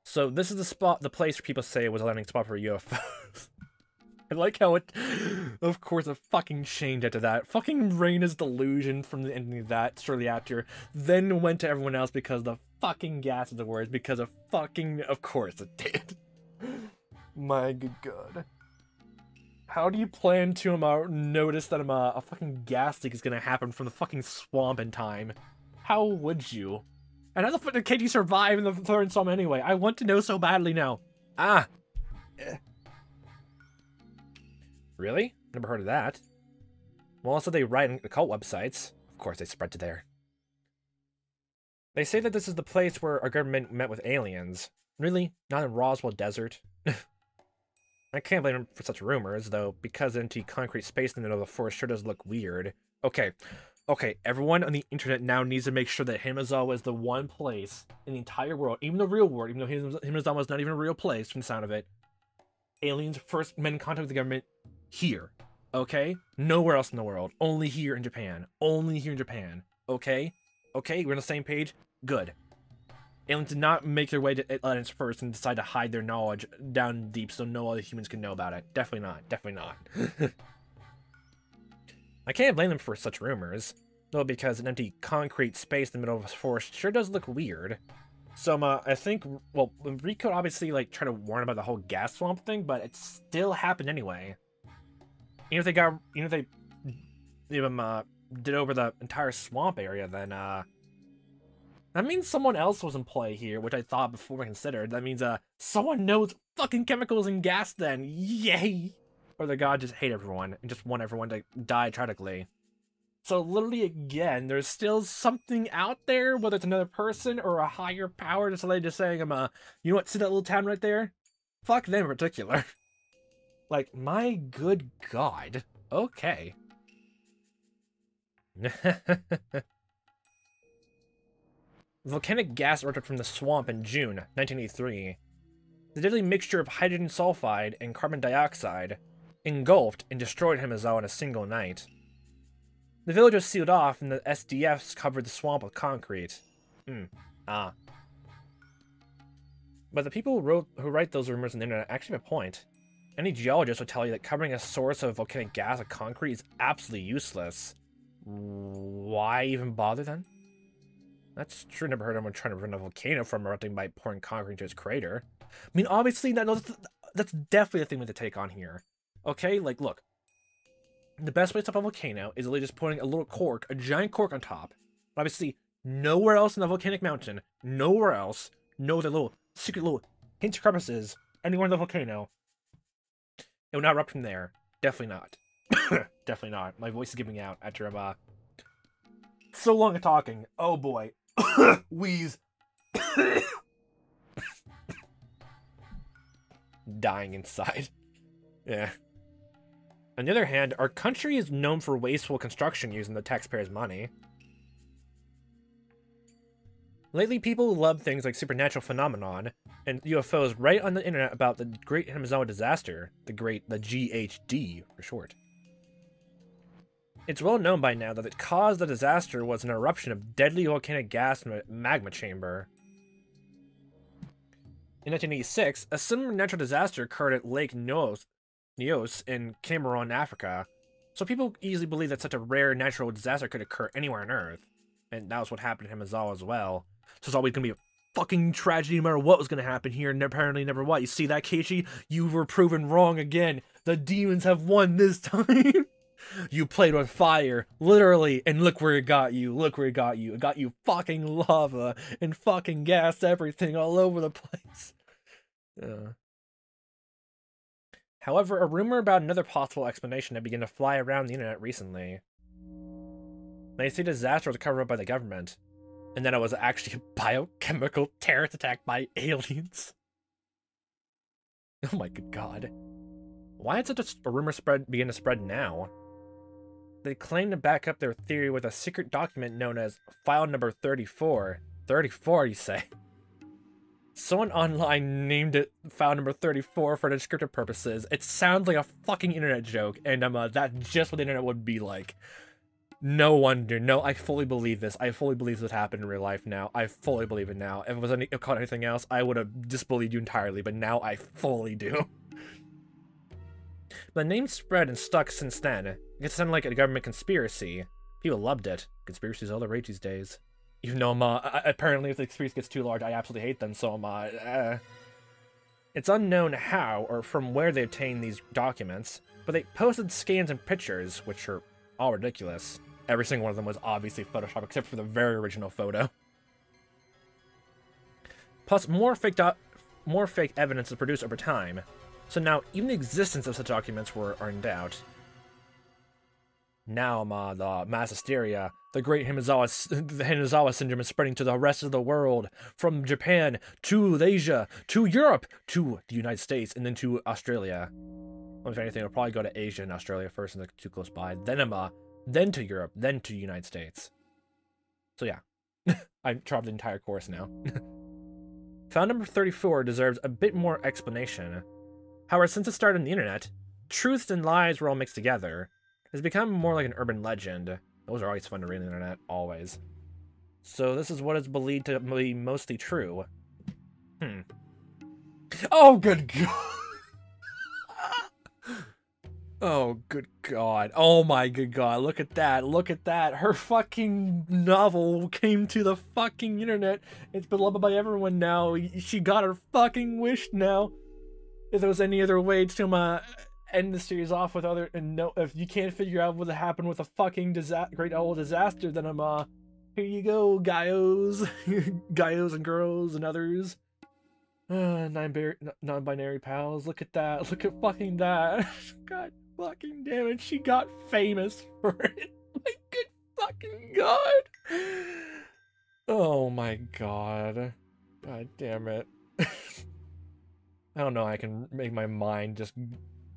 So this is the place where people say it was a landing spot for UFOs. I like how it, of course, it fucking changed after that. Fucking Reina's delusion from the ending of that shortly after, then went to everyone else because the fucking gas of the words, because of fucking, of course it did. My good god. How do you plan to notice that a fucking gas leak is gonna happen from the fucking swamp in time? How would you? And how the fuck did Keiichi survive in the third installment anyway? I want to know so badly now. Really? Never heard of that. Well, also they write in the cult websites. Of course they spread to there. They say that this is the place where our government met with aliens. Really? Not in Roswell Desert? I can't blame him for such rumors, though, because the empty concrete space in the middle of the forest sure does look weird. Okay, everyone on the internet now needs to make sure that Hinamizawa is the one place in the entire world, even the real world, even though Hinamizawa is not even a real place from the sound of it. Aliens first met in contact with the government here, okay? Nowhere else in the world. Only here in Japan. Only here in Japan, okay? Okay, we're on the same page? Good. Aliens did not make their way to Atlantis first and decide to hide their knowledge down deep so no other humans can know about it. Definitely not. Definitely not. I can't blame them for such rumors, though, because an empty concrete space in the middle of a forest sure does look weird. So, I think, well, Rico obviously, like, tried to warn about the whole gas swamp thing, but it still happened anyway. Even if they did over the entire swamp area, then, that means someone else was in play here, which I thought before I considered. That means, someone knows fucking chemicals and gas then. Yay! Or the god just hate everyone and just want everyone to die tragically. So literally, again, there's still something out there, whether it's another person or a higher power, just like just saying, you know what, see that little town right there? Fuck them in particular. Like, my good god. Okay. Volcanic gas erupted from the swamp in June 1983. The deadly mixture of hydrogen sulfide and carbon dioxide engulfed and destroyed Hinamizawa in a single night. The village was sealed off and the SDFs covered the swamp with concrete. But the people who write those rumors on the internet actually have a point. Any geologist would tell you that covering a source of volcanic gas with concrete is absolutely useless. Why even bother then? That's true. Never heard of anyone trying to prevent a volcano from erupting by pouring concrete into its crater. I mean, obviously, that's definitely a thing we have to take on here. Okay, like, look. The best way to stop a volcano is literally just putting a little cork, a giant cork on top. Obviously, nowhere else in the volcanic mountain, nowhere else, no the little secret little hints or crevices anywhere in the volcano. It will not erupt from there. Definitely not. Definitely not. My voice is giving out after so long of talking. Oh boy. Wheeze. Dying inside. Yeah. On the other hand, our country is known for wasteful construction using the taxpayers' money. Lately, people love things like supernatural phenomenon and UFOs right on the internet about the Great Hinamizawa Disaster, the GHD for short. It's well known by now that the cause of the disaster was an eruption of deadly volcanic gas in a magma chamber. In 1986, a similar natural disaster occurred at Lake Nyos in Cameroon, Africa, so people easily believe that such a rare natural disaster could occur anywhere on Earth. And that was what happened to Hinamizawa as well. So it's always going to be a fucking tragedy no matter what was going to happen here, and apparently never what. You see that, Keiichi? You were proven wrong again. The demons have won this time. You played with fire, literally, and look where it got you. Look where it got you. It got you fucking lava and fucking gas, everything all over the place. However, a rumor about another possible explanation had begun to fly around the internet recently. They say the disaster was covered up by the government, and then it was actually a biochemical terrorist attack by aliens. Oh my good god. Why did such a rumor begin to spread now? They claim to back up their theory with a secret document known as file number 34. 34, you say? Someone online named it file number 34 for descriptive purposes. It sounds like a fucking internet joke, and that's just what the internet would be like. No wonder. No, I fully believe this. I fully believe this happened in real life now. I fully believe it now. If it was called anything else, I would have disbelieved you entirely, but now I fully do. The name spread and stuck since then. It sounded like a government conspiracy. People loved it. Conspiracies are all the rage these days. Even though apparently if the conspiracy gets too large, I absolutely hate them, so It's unknown how or from where they obtained these documents, but they posted scans and pictures, which are all ridiculous. Every single one of them was obviously Photoshopped, except for the very original photo. Plus, more fake evidence is produced over time, so now even the existence of such documents are in doubt. Now, the mass hysteria, the Great Hinamizawa syndrome is spreading to the rest of the world, from Japan to Asia to Europe to the United States and then to Australia. Well, if anything, it'll probably go to Asia and Australia first, and they're too close by. Then to Europe, then to the United States. So yeah, I've traveled the entire course now. File number 34 deserves a bit more explanation. However, since it started on the internet, truths and lies were all mixed together. It's become more like an urban legend. Those are always fun to read on the internet, always. So this is what is believed to be mostly true. Oh, good god! Oh, good god. Oh my good god, look at that, look at that. Her fucking novel came to the fucking internet. It's beloved by everyone now. She got her fucking wish now. If there was any other way to end the series off with if you can't figure out what happened with a fucking great old disaster, then here you go, guys, guys and girls and others. Non-binary pals, look at that, look at fucking that. God fucking damn it, she got famous for it. My good fucking god. Oh my god. God damn it. I don't know, I can make my mind just...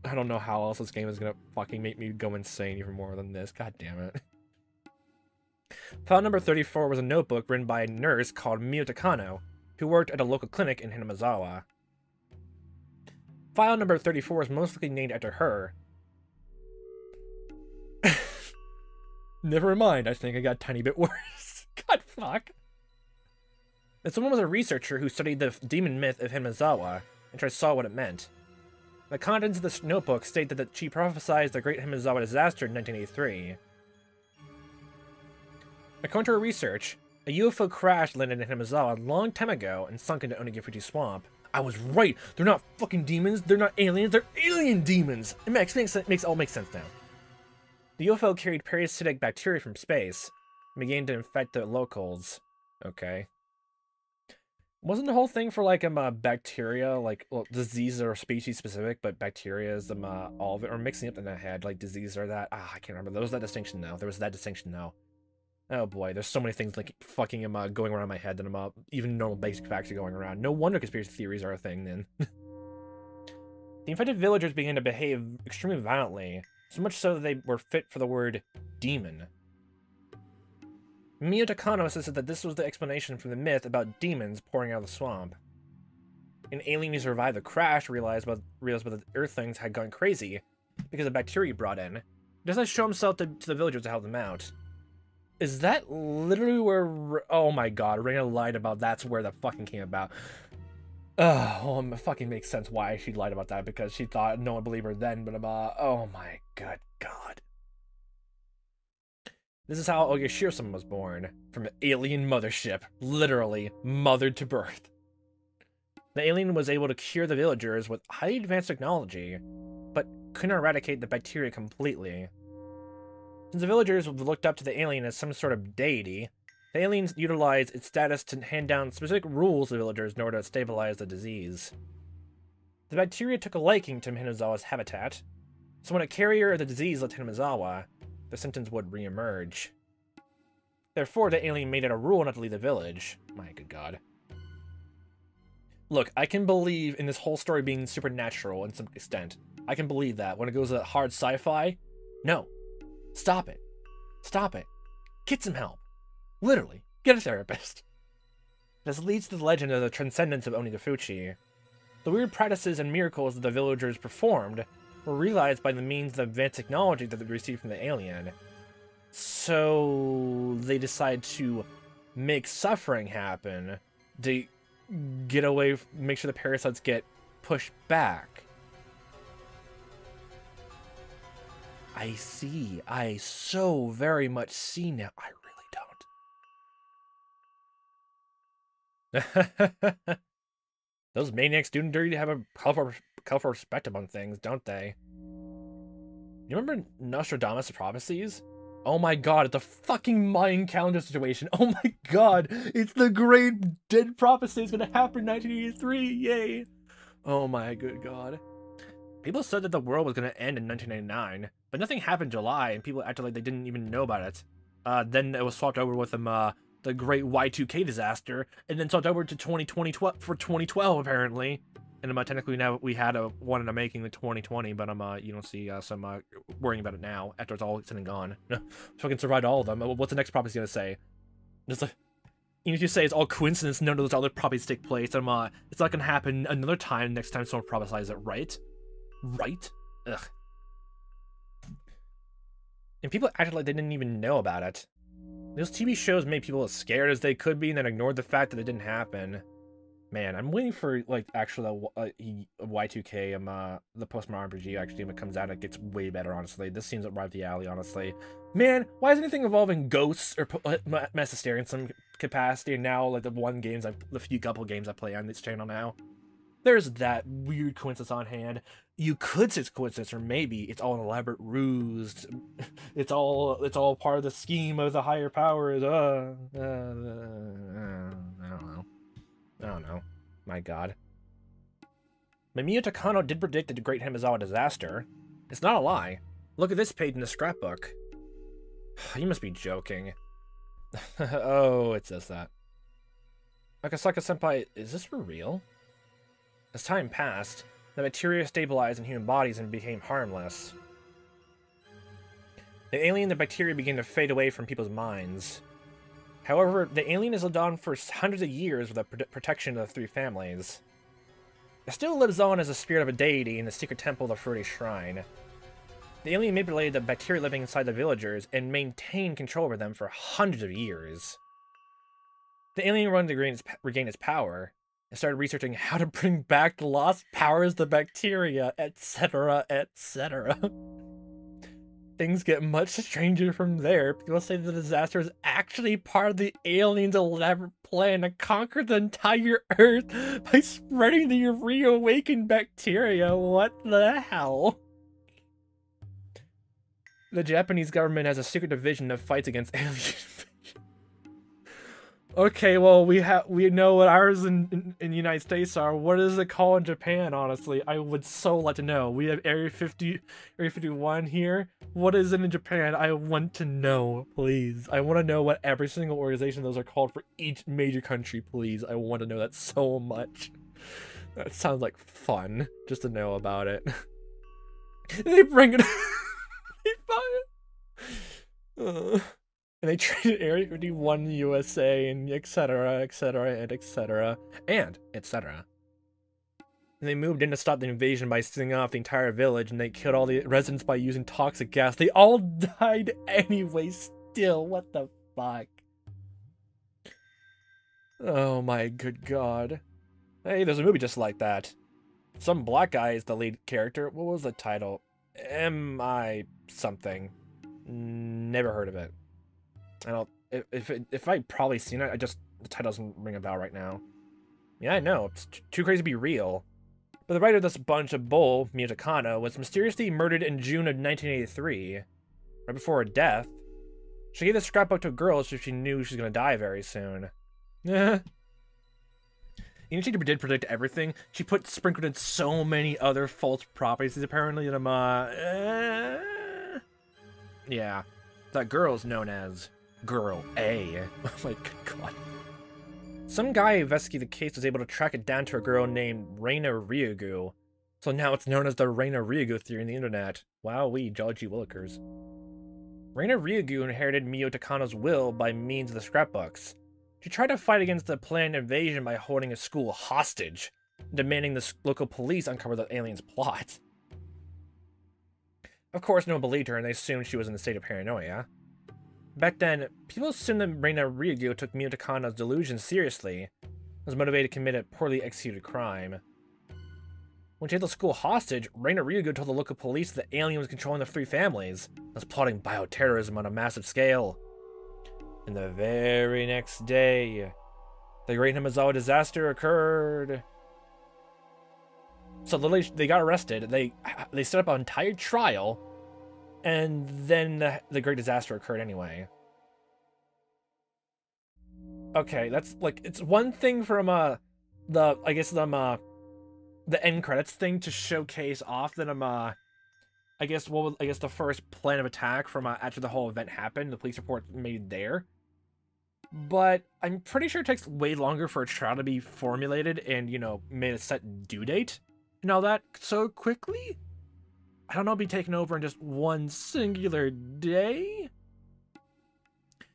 I don't know how else this game is gonna fucking make me go insane even more than this. God damn it. File number 34 was a notebook written by a nurse called Miyo Takano, who worked at a local clinic in Hinamizawa. File number 34 is most likely named after her. Never mind, I think I got a tiny bit worse. God fuck. This woman was a researcher who studied the demon myth of Hinamizawa, and tried to saw what it meant. The contents of this notebook state that she prophesied the Great Hinamizawa disaster in 1983. According to her research, a UFO crash landed in Hinamizawa a long time ago and sunk into Onigifuji Swamp. I was right! They're not fucking demons, they're not aliens, they're alien demons! It makes all makes sense now. The UFO carried parasitic bacteria from space and began to infect the locals. Okay. Wasn't the whole thing for, like, bacteria, like, well, diseases are species specific, but bacteria is, all of it, or mixing up in that head, like, disease or that, I can't remember, there was that distinction now. Oh boy, there's so many things, like, fucking, going around my head that even normal basic facts are going around. No wonder conspiracy theories are a thing, then. The infected villagers began to behave extremely violently, so much so that they were fit for the word demon. Miyo Takano insisted that this was the explanation for the myth about demons pouring out of the swamp. An alien who survived the crash realized that the Earthlings had gone crazy because of bacteria brought in. He decided to show himself to the villagers to help them out. Is that literally where... Oh my god, Reina lied about that's where that fucking came about. Well, it fucking makes sense why she lied about that, because she thought no one believed her then, but oh my good god. This is how Oyashiro-sama was born, from an alien mothership, literally mothered to birth. The alien was able to cure the villagers with highly advanced technology, but couldn't eradicate the bacteria completely. Since the villagers looked up to the alien as some sort of deity, the aliens utilized its status to hand down specific rules to villagers in order to stabilize the disease. The bacteria took a liking to Hinamizawa's habitat, so when a carrier of the disease left Hinamizawa, the symptoms would re-emerge. Therefore, the alien made it a rule not to leave the village. My good god. Look, I can believe in this whole story being supernatural in some extent. I can believe that. When it goes to hard sci-fi, no. Stop it. Stop it. Get some help. Literally, get a therapist. This leads to the legend of the transcendence of Onigifuji. The weird practices and miracles that the villagers performed were realized by the means of advanced technology that they received from the alien. So they decide to make suffering happen to get away, make sure the parasites get pushed back. I see. I so very much see now. I really don't. Those maniacs do indeed have a colorful perspective on things, don't they? You remember Nostradamus' prophecies? Oh my god, it's a fucking Mayan calendar situation. Oh my god, it's the great dead prophecy. It's gonna happen in 1983. Yay. Oh my good god. People said that the world was gonna end in 1999, but nothing happened in July, and people acted like they didn't even know about it. Then it was swapped over with the great Y2K disaster, and then swapped over to 2012 apparently. And technically now we had one in the making in 2020, but you don't see some worrying about it now after it's all said and gone. Fucking survived all of them. What's the next prophecy gonna say? It's like, even if you say it's all coincidence, none of those other prophecies take place. And it's not gonna happen another time. Next time someone prophesies it, right? Right? Ugh. And people acted like they didn't even know about it. Those TV shows made people as scared as they could be, and then ignored the fact that it didn't happen. Man, I'm waiting for, like, actually the Y2K, the post-modern RPG actually, when it comes out, it gets way better, honestly. This seems right up the alley, honestly. Man, why is anything involving ghosts or mass hysteria in some capacity, and now, like, the few couple games I play on this channel now? There's that weird coincidence on hand. You could say it's coincidence, or maybe it's all an elaborate ruse. It's all part of the scheme of the higher powers. I don't know. My god. But Miyo Takano did predict the Great Hinamizawa disaster. It's not a lie. Look at this page in the scrapbook. You must be joking. Oh, it says that. Akasaka-senpai, is this for real? As time passed, the bacteria stabilized in human bodies and became harmless. The alien and the bacteria began to fade away from people's minds. However, the alien has lived on for hundreds of years with the protection of the three families. It still lives on as a spirit of a deity in the secret temple of the Fruity Shrine. The alien manipulated the bacteria living inside the villagers and maintained control over them for hundreds of years. The alien wanted to regain its power and started researching how to bring back the lost powers of the bacteria, etc., etc. Things get much stranger from there. People say the disaster is actually part of the aliens' elaborate plan to conquer the entire Earth by spreading the reawakened bacteria. What the hell? The Japanese government has a secret division that fights against aliens. Okay, well, we know what ours in the United States are. What is it called in Japan, honestly? I would so like to know. We have Area 51 here. What is it in Japan? I want to know, please. I want to know what every single organization those are called for each major country, please. I want to know that so much. That sounds like fun, just to know about it. They bring it... they buy it. And they traded Area 51 USA and etc., etc., and etc., and etc. And they moved in to stop the invasion by setting off the entire village, and they killed all the residents by using toxic gas. They all died anyway still. What the fuck? Oh my good god. Hey, there's a movie just like that. Some black guy is the lead character. What was the title? M.I. something. Never heard of it. I don't. If I'd probably seen it, the title doesn't ring a bell right now. Yeah, I know. It's too crazy to be real. But the writer of this bunch of bull, Miyo Takano, was mysteriously murdered in June of 1983. Right before her death. She gave the scrapbook to a girl so she knew she was going to die very soon. Even she did predict everything, she sprinkled in so many other false prophecies apparently that yeah. That girl is known as Girl A. Oh my good god. Some guy investigating the case was able to track it down to a girl named Reina Ryugu. So now it's known as the Reina Ryugu theory on the internet. Wowee, Jolly G. Willikers. Reina Ryugu inherited Miyo Takano's will by means of the scrapbooks. She tried to fight against the planned invasion by holding a school hostage, demanding the local police uncover the aliens' plot. Of course, no one believed her, and they assumed she was in a state of paranoia. Back then, people assumed that Reina Ryugu took Miyo Takano's delusions seriously, and was motivated to commit a poorly executed crime. When she held the school hostage, Reina Ryugu told the local police that the alien was controlling the three families, and was plotting bioterrorism on a massive scale. And the very next day, the Great Hinamizawa disaster occurred. So literally, they got arrested, they set up an entire trial, and then the great disaster occurred anyway. Okay, that's like, it's one thing from the end credits thing to showcase off that I guess the first plan of attack from after the whole event happened, the police report made there. But I'm pretty sure it takes way longer for a trial to be formulated and, you know, made a set due date and all that so quickly. I don't know, be taken over in just one singular day.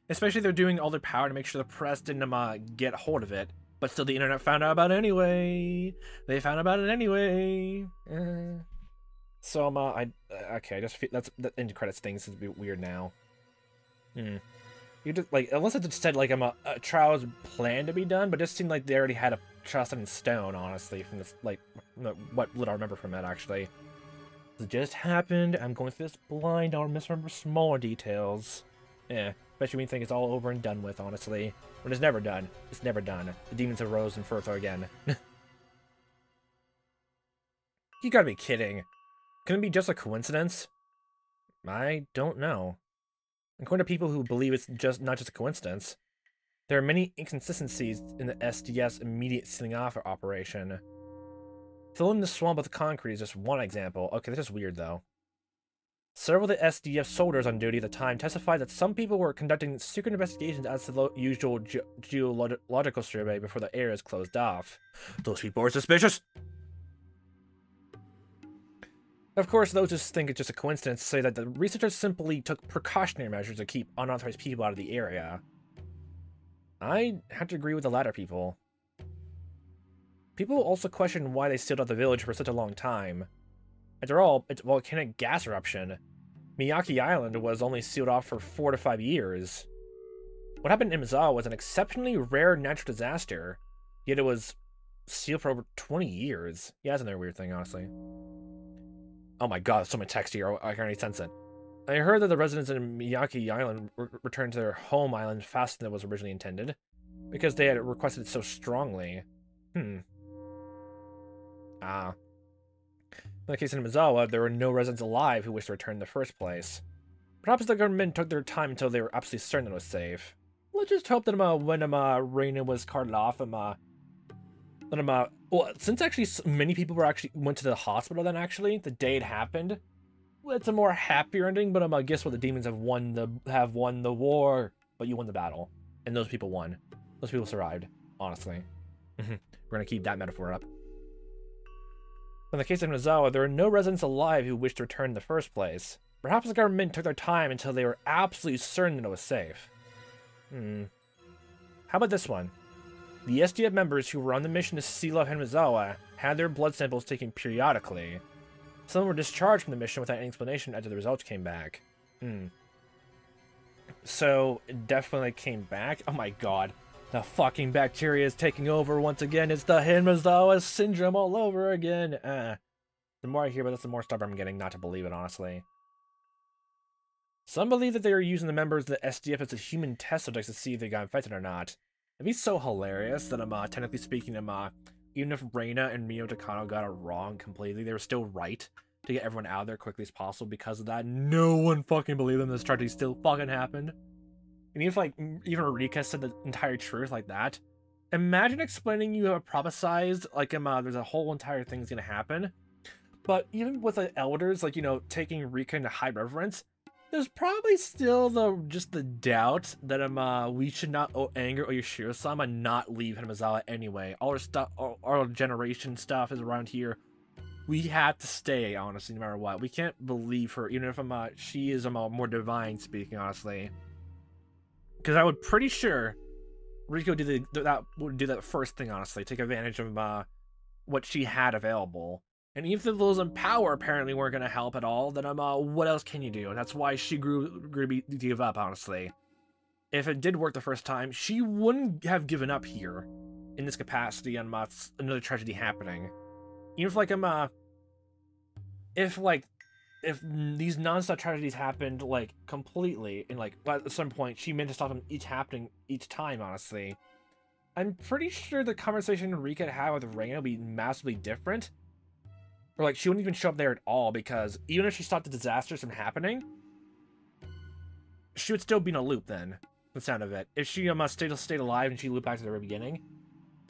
Especially if they're doing all their power to make sure the press didn't get hold of it. But still the internet found out about it anyway. They found out about it anyway. So okay, I just feel the end credits thing is a bit weird now. You just like, unless it just said like a trial was planned to be done, but it just seemed like they already had a trial set in stone, honestly, from this, like, what little I remember from it actually. It just happened. I'm going through this blind. I'll misremember smaller details. Yeah, especially when you think it's all over and done with, honestly. When it's never done. It's never done. The demons arose in Further again. You gotta be kidding. Can it be just a coincidence? I don't know. According to people who believe it's not just a coincidence, there are many inconsistencies in the SDS immediate sealing off operation. Filling the swamp with concrete is just one example. Okay, that's just weird though. Several of the SDF soldiers on duty at the time testified that some people were conducting secret investigations as to the usual geological survey before the area is closed off. Those people are suspicious! Of course, those who think it's just a coincidence say that the researchers simply took precautionary measures to keep unauthorized people out of the area. I have to agree with the latter people. People also question why they sealed off the village for such a long time. After all, it's a volcanic gas eruption. Miyake Island was only sealed off for 4 to 5 years. What happened in Hinamizawa was an exceptionally rare natural disaster, yet it was sealed for over 20 years. Yeah, that's another weird thing, honestly. Oh my god, so much text here, I can already sense it. I heard that the residents in Miyake Island returned to their home island faster than was originally intended, because they had requested it so strongly. Ah. In the case of Hinamizawa, there were no residents alive who wished to return in the first place. Perhaps the government took their time until they were absolutely certain that it was safe. Let's just hope that when Reina was carted off, well, since actually many people went to the hospital then actually, the day it happened, well, it's a more happier ending, but guess what, the demons have won the war, but you won the battle. And those people won. Those people survived, honestly. We're gonna keep that metaphor up. In the case of Hinamizawa, there are no residents alive who wished to return in the first place. Perhaps the government took their time until they were absolutely certain that it was safe. How about this one? The SDF members who were on the mission to seal off Hinamizawa had their blood samples taken periodically. Some were discharged from the mission without any explanation after the results came back. So, it definitely came back? Oh my god. The fucking bacteria is taking over once again. It's the Hinamizawa syndrome all over again. The more I hear about this, the more stubborn I'm getting not to believe it, honestly. Some believe that they are using the members of the SDF as a human test subjects to see if they got infected or not. It'd be so hilarious that technically speaking, even if Reina and Mio Takano got it wrong completely, they were still right to get everyone out of there quickly as possible because of that. No one fucking believed them. This tragedy still fucking happened. And even Rika said the entire truth like that. Imagine explaining you have prophesized there's a whole entire thing's gonna happen. But even with the elders, taking Rika into high reverence, there's probably still the doubt that we should not anger Oyashiro-sama and not leave Hinamizawa anyway. All our stuff, our generation stuff is around here. We have to stay, honestly, no matter what. We can't believe her, even if she is more divine speaking, honestly. Because I would pretty sure Riko would do that first thing, honestly, take advantage of what she had available. And even if those in power apparently weren't going to help at all, then what else can you do? And that's why she grew to give up, honestly. If it did work the first time, she wouldn't have given up here in this capacity on another tragedy happening. Even if these non-stop tragedies happened completely and at some point she meant to stop them happening each time, honestly, I'm pretty sure the conversation Rika had with Reina would be massively different. Or she wouldn't even show up there at all, because even if she stopped the disasters from happening, she would still be in a loop then, the sound of it. If she stayed alive and she looped back to the very beginning,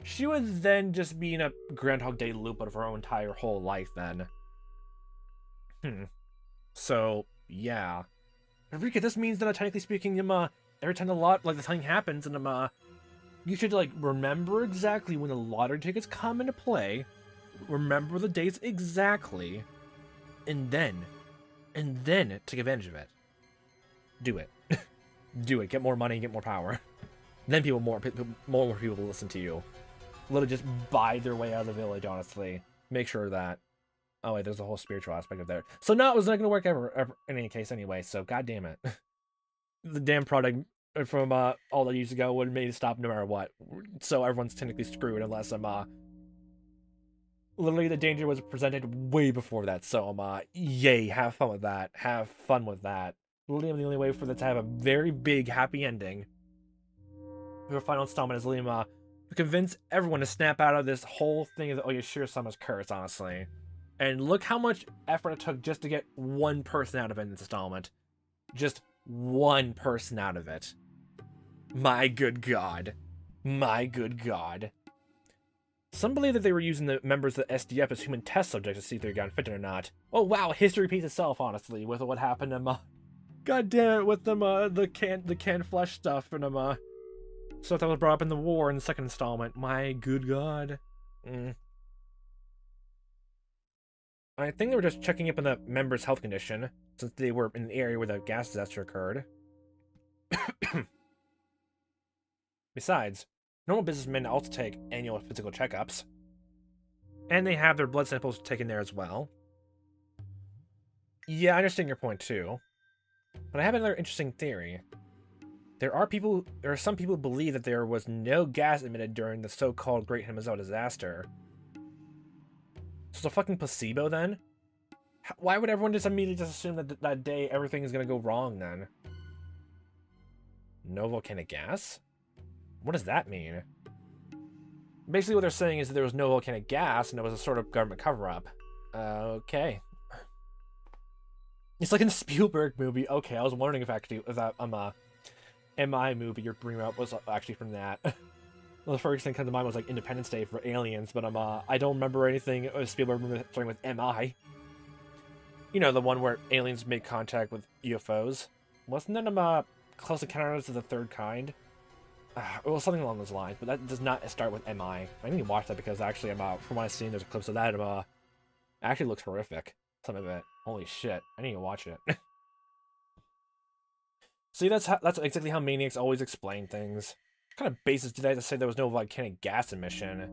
she would then just be in a Groundhog Day loop of her own entire whole life then. So, yeah. Rika, this means that technically speaking, every time the thing happens, and you should remember exactly when the lottery tickets come into play. Remember the dates exactly, and then take advantage of it. Do it. Do it. Get more money, get more power. Then more people will listen to you. Literally just buy their way out of the village, honestly. Make sure of that. Oh wait, there's a whole spiritual aspect of there. So no, it was not going to work ever in any case anyway, so god damn it. The damn product from all the years ago would have made it stop no matter what. So everyone's technically screwed unless literally the danger was presented way before that, so yay, have fun with that. Have fun with that. Literally the only way for that to have a very big happy ending. The final installment is literally to convince everyone to snap out of this whole thing of Oyashiro-sama's curse, honestly. And look how much effort it took just to get one person out of it in this installment. Just one person out of it. My good god. My good god. Some believe that they were using the members of the SDF as human test subjects to see if they got infected or not. Oh wow, history repeats itself, honestly, with what happened to god damn it, with them the canned flesh stuff and stuff that was brought up in the war in the second installment. My good god. I think they were just checking up on the members' health condition, since they were in the area where the gas disaster occurred. Besides, normal businessmen also take annual physical checkups. And they have their blood samples taken there as well. Yeah, I understand your point too. But I have another interesting theory. There are some people who believe that there was no gas emitted during the so-called Great Hinamizawa disaster. So it's a fucking placebo then? Why would everyone just immediately just assume that that day everything is gonna go wrong then? No volcanic gas? What does that mean? Basically what they're saying is that there was no volcanic gas and it was a sort of government cover-up. Okay. It's like in the Spielberg movie. Okay, I was wondering if actually if that MI movie you're bringing up was actually from that. Well, the first thing that comes to mind was like Independence Day for aliens, but I don't remember anything of Spielberg movie starting with MI. You know, the one where aliens make contact with UFOs. Wasn't that Close Encounters of the Third Kind? Well, something along those lines, but that does not start with MI. I need to watch that because actually, from what I've seen, there's clips of that. It actually looks horrific. Some of it. Holy shit! I need to watch it. See, that's exactly how maniacs always explain things. What kind of basis did I have to say there was no volcanic gas emission?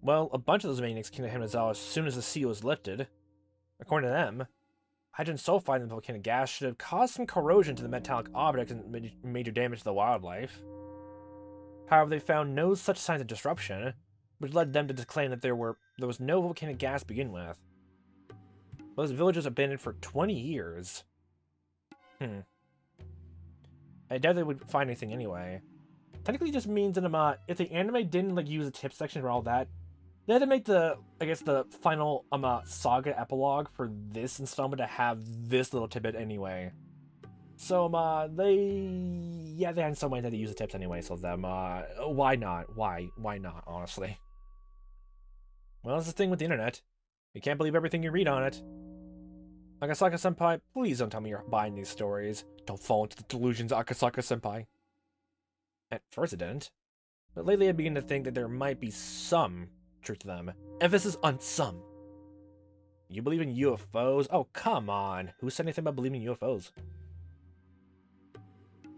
Well, a bunch of those maniacs came to Hinamizawa as soon as the seal was lifted. According to them, hydrogen sulfide in the volcanic gas should have caused some corrosion to the metallic objects and major damage to the wildlife. However, they found no such signs of disruption, which led them to claim that there was no volcanic gas to begin with. Well, this village was abandoned for 20 years. I doubt they would find anything anyway. Technically, it just means that if the anime didn't use a tip section for all that, they had to make the final saga epilogue for this installment to have this little tidbit anyway. So they had some way to use the tips anyway. So why not? Why not? Honestly. Well, that's the thing with the internet. You can't believe everything you read on it. Akasaka-senpai, please don't tell me you're buying these stories. Don't fall into the delusions, Akasaka-senpai. At first it didn't, but lately I begin to think that there might be some truth to them. Emphasis on some. You believe in UFOs? Oh, come on. Who said anything about believing in UFOs?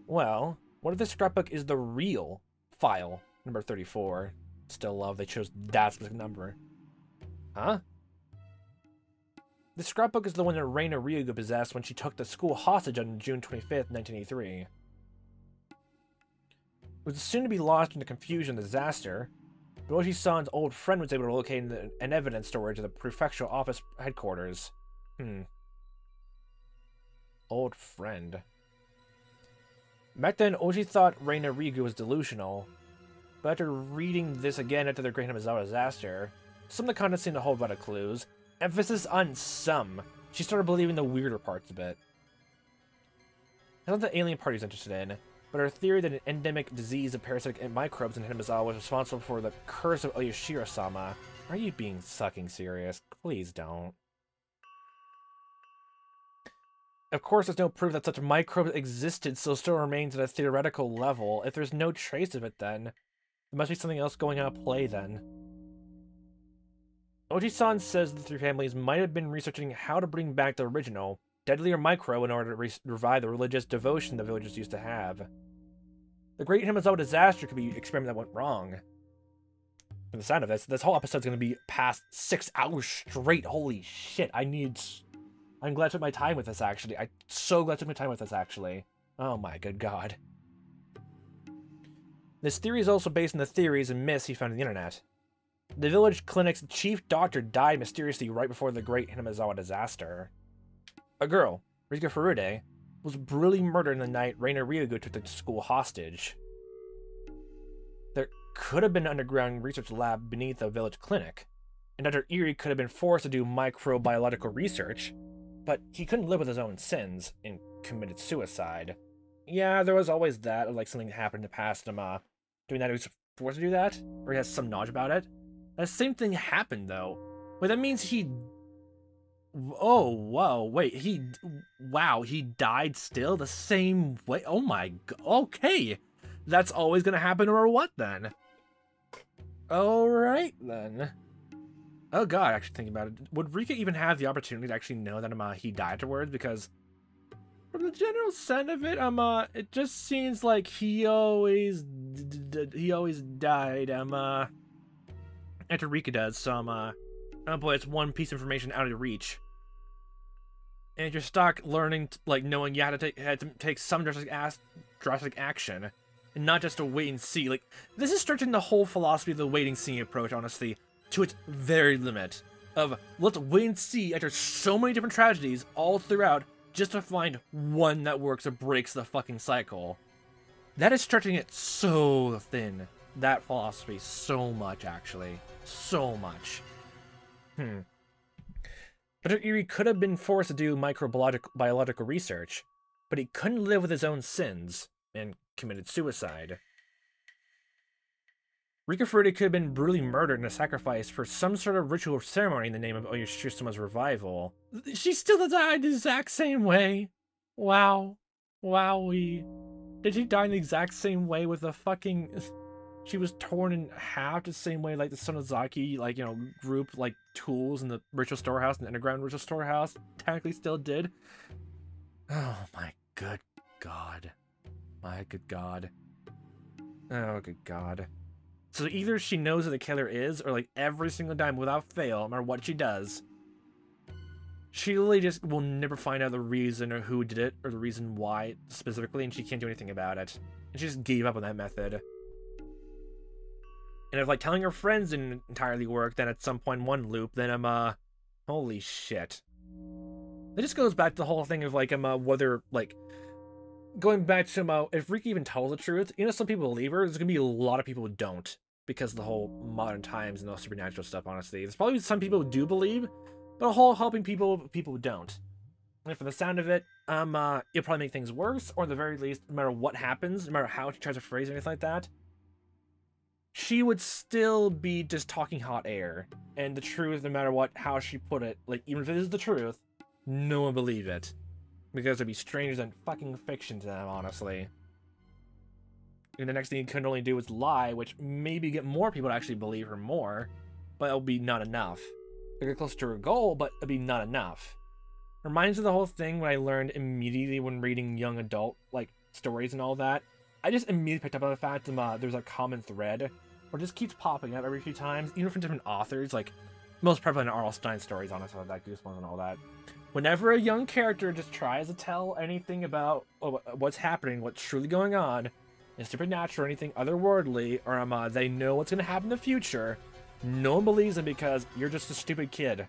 Well, what if this scrapbook is the real file, number 34? Still love they chose that specific number. Huh? The scrapbook is the one that Reina Ryugu possessed when she took the school hostage on June 25th, 1983. It was soon to be lost in the confusion of the disaster, but Oji-san's old friend was able to locate an evidence storage at the prefectural office headquarters. Old friend. Back then, Oji thought Reina Ryugu was delusional, but after reading this again after the Great Hinamizawa disaster, some of the contents seemed to hold a lot of clues. Emphasis on some. She started believing the weirder parts a bit. It's not the alien party's interested in, but her theory that an endemic disease of parasitic microbes in Hinamizawa was responsible for the curse of Oyashiro-sama. Are you being fucking serious? Please don't. Of course, there's no proof that such microbes existed, so it still remains at a theoretical level. If there's no trace of it, then there must be something else going on at play, then. Oji-san says the three families might have been researching how to bring back the original, deadlier microbe in order to revive the religious devotion the villagers used to have. The Great Hinamizawa disaster could be an experiment that went wrong. From the sound of this whole episode's going to be past 6 hours straight. Holy shit, I'm glad I took my time with this, actually. I'm so glad I took my time with this, actually. Oh my good god. This theory is also based on the theories and myths he found on the internet. The village clinic's chief doctor died mysteriously right before the Great Hinamizawa disaster. A girl, Rika Furude, was brutally murdered in the night Reina Ryugu took the school hostage. There could have been an underground research lab beneath the village clinic, and Dr. Eri could have been forced to do microbiological research, but he couldn't live with his own sins and committed suicide. Yeah, there was always that, something happened in the past, doing that, he was forced to do that, or he has some knowledge about it. That same thing happened, though. Wait, that means he... Oh, whoa, wait, Wow, he died still the same way? Oh my god, okay. That's always gonna happen, or what, then? Alright, then. Oh god, actually thinking about it. Would Rika even have the opportunity to actually know that he died afterwards? Because from the general sense of it, it just seems like he always died, after Rika does, so, oh boy, it's one piece of information out of reach. And if you're stuck learning, like, knowing you had to take some drastic action, and not just to wait and see. Like, this is stretching the whole philosophy of the wait and see approach, honestly, to its very limit. Of, let's wait and see after so many different tragedies all throughout, just to find one that works or breaks the fucking cycle. That is stretching it so thin. That philosophy so much, actually. So much. Dr. Eerie could have been forced to do microbiological research, but he couldn't live with his own sins, and committed suicide. Rika Furuta could have been brutally murdered in a sacrifice for some sort of ritual ceremony in the name of Oyashisuma's revival. She still died the exact same way. Wow. Wowee. Did she die in the exact same way with the fucking... She was torn in half the same way like the Sonozaki, like, you know, group, like, tools in the ritual storehouse, and the underground ritual storehouse technically still did. Oh my good god. My good god. Oh good god. So either she knows who the killer is, or like every single time without fail, no matter what she does, she really just will never find out the reason or who did it, or the reason why specifically, and she can't do anything about it. And she just gave up on that method. And if, like, telling her friends didn't entirely work, then at some point in one loop, then holy shit. It just goes back to the whole thing of, like, whether, like, going back to, if Rika even tells the truth, you know, some people believe her, there's gonna be a lot of people who don't, because of the whole modern times and all supernatural stuff, honestly. There's probably some people who do believe, but a whole helping people who don't. And for the sound of it, it'll probably make things worse, or at the very least, no matter what happens, no matter how she tries to phrase or anything like that, she would still be just talking hot air. And the truth, no matter what, how she put it, like, even if it is the truth, no one would believe it. Because it'd be stranger than fucking fiction to them, honestly. And the next thing you could only do is lie, which maybe get more people to actually believe her more, but it'll be not enough. They'll get closer to her goal, but it'll be not enough. Reminds me of the whole thing when I learned immediately when reading young adult, like, stories and all that. I just immediately picked up on the fact that there's a common thread, or just keeps popping up every few times, even from different authors, like, most prevalent in R.L. Stine stories, honestly, like Goosebumps and all that. Whenever a young character just tries to tell anything about what's happening, what's truly going on, is supernatural or anything otherworldly, or they know what's going to happen in the future, no one believes them because you're just a stupid kid.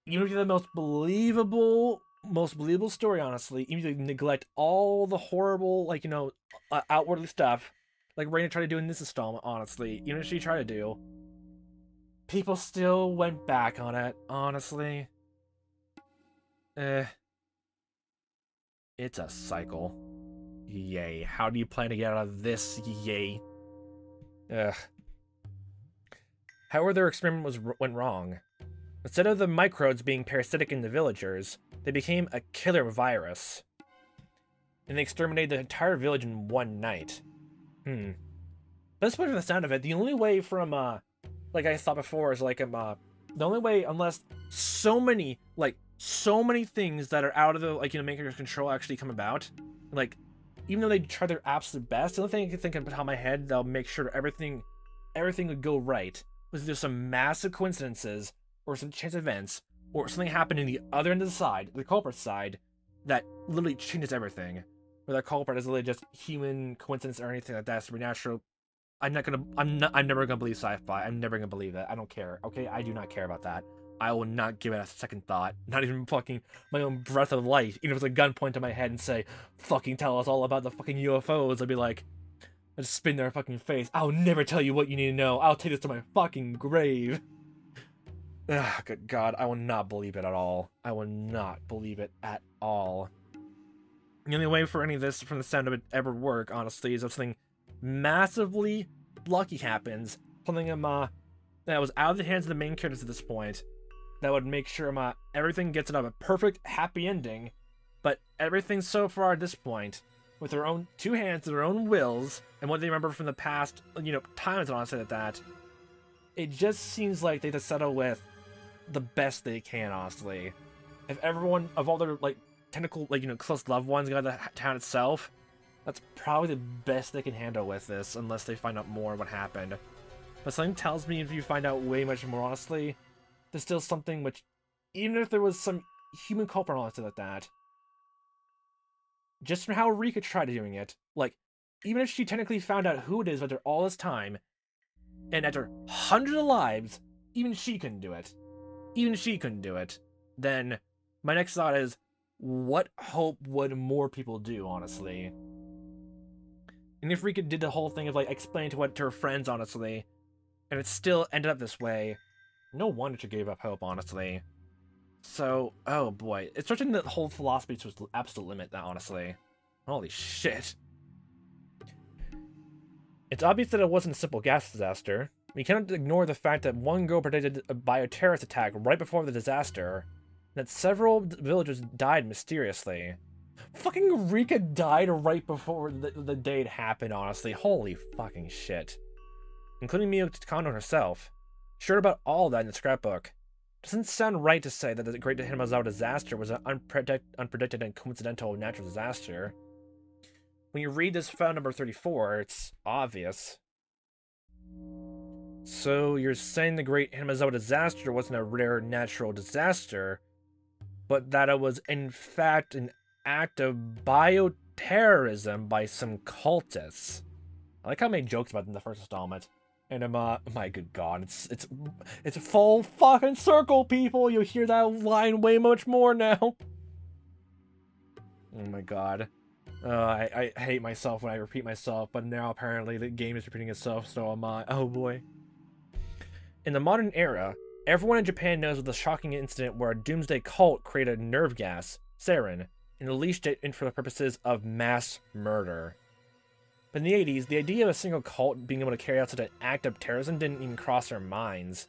Even if you're the most believable story, honestly, even if you neglect all the horrible, like, you know, outwardly stuff, like Raina tried to do in this installment, honestly, even if she tried to do, people still went back on it, honestly. It's a cycle. Yay. How do you plan to get out of this? Yay. Ugh. However, their experiment went wrong. Instead of the microbes being parasitic in the villagers, they became a killer virus. And they exterminated the entire village in one night. Let's put it from the sound of it, the only way from, like I thought before, is like, the only way, unless so many things that are out of the, like, you know, maker's control actually come about, like, even though they try their absolute best, the only thing I can think of on top of my head that'll make sure everything would go right was there's some massive coincidences, or some chance events, or something happened in the other end of the side, the culprit's side, that literally changes everything. Where that culprit is literally just human coincidence or anything like that, supernatural. I'm never gonna believe sci-fi. I'm never gonna believe it. I don't care, okay? I do not care about that. I will not give it a second thought. Not even fucking my own breath of light. Even if it's a gun point to my head and say, fucking tell us all about the fucking UFOs, I'd be like, I'd spin their fucking face. I'll never tell you what you need to know. I'll take this to my fucking grave. Ugh, good God, I will not believe it at all. I will not believe it at all. The only way for any of this, from the sound of it, ever work, honestly, is if something massively lucky happens. Something that was out of the hands of the main characters at this point, that would make sure everything gets a perfect, happy ending. But everything so far at this point, with their own two hands, their own wills, and what they remember from the past, you know, times, honestly, at that, it just seems like they just settle with the best they can, honestly. If everyone, of all their, like, tentacle, like, close loved ones got the town itself, that's probably the best they can handle with this, unless they find out more what happened. But something tells me if you find out way much more, honestly, there's still something which, even if there was some human culprit on it like that, just from how Rika tried doing it, like, even if she technically found out who it is after all this time, and after hundreds of lives, even she couldn't do it. Even she couldn't do it. Then, my next thought is, what hope would more people do, honestly? And if Rika did the whole thing of, like, explaining to her friends, honestly, and it still ended up this way, no wonder she gave up hope, honestly. So, oh boy, it's stretching the whole philosophy to its absolute limit, honestly. Holy shit. It's obvious that it wasn't a simple gas disaster. We cannot ignore the fact that one girl predicted a bioterrorist attack right before the disaster, and that several villagers died mysteriously. Fucking Rika died right before the day it happened, honestly. Holy fucking shit. Including Miyo Kondo herself. She wrote about all that in the scrapbook. Doesn't sound right to say that the Great Hinamizawa disaster was an unpredicted and coincidental natural disaster. When you read this file number 34, it's obvious. So you're saying the Great Hinamizawa disaster wasn't a rare natural disaster, but that it was in fact an act of bioterrorism by some cultists. I like how I made jokes about it in the first installment. And my good god, it's a full fucking circle, people! You hear that line way much more now. Oh my god. I hate myself when I repeat myself, but now apparently the game is repeating itself, so am I. Oh boy. In the modern era, everyone in Japan knows of the shocking incident where a doomsday cult created nerve gas, sarin, and unleashed it for the purposes of mass murder. But in the 80s, the idea of a single cult being able to carry out such an act of terrorism didn't even cross their minds.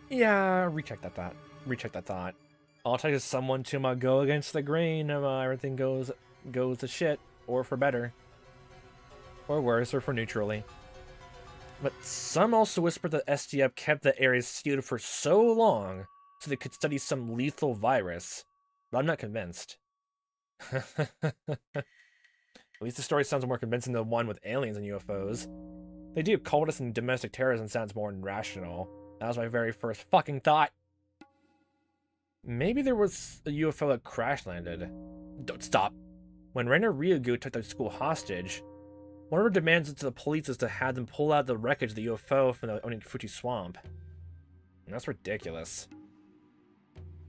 Yeah, recheck that thought. Recheck that thought. All it takes is someone to go against the grain, everything goes to shit, or for better. Or worse, or for neutrally. But some also whisper that SDF kept the area sealed for so long so they could study some lethal virus. But I'm not convinced. At least the story sounds more convincing than the one with aliens and UFOs. The idea of cultists and domestic terrorism sounds more rational. That was my very first fucking thought. Maybe there was a UFO that crash landed. Don't stop. When Rainer Ryugu took the school hostage, one of her demands to the police is to have them pull out the wreckage of the UFO from the Onifuchi swamp. And that's ridiculous.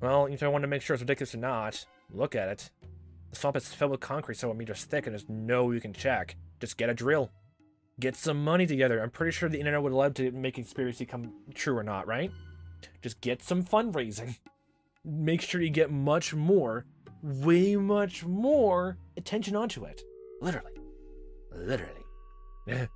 Well, if I want to make sure it's ridiculous or not, look at it. The swamp is filled with concrete several meters thick and there's no way you can check. Just get a drill. Get some money together. I'm pretty sure the internet would love to make conspiracy come true or not, right? Just get some fundraising. Make sure you get much more, way much more attention onto it. Literally. Literally. You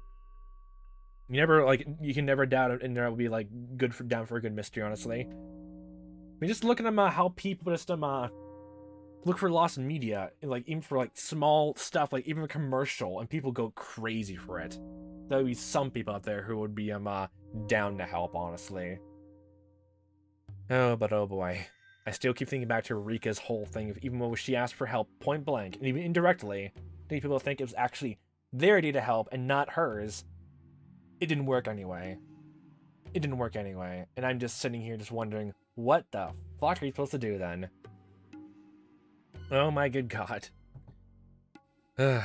never, you can never doubt it, and there will be, down for a good mystery, honestly. I mean, just looking at how people just, look for lost media, even for, small stuff, even a commercial, and people go crazy for it. There would be some people out there who would be, down to help, honestly. Oh, but oh boy. I still keep thinking back to Rika's whole thing of even when she asked for help point blank, and even indirectly, many people think it was actually their idea to help and not hers. It didn't work anyway. It didn't work anyway. And I'm just sitting here just wondering, what the fuck are you supposed to do then? Oh my good god. This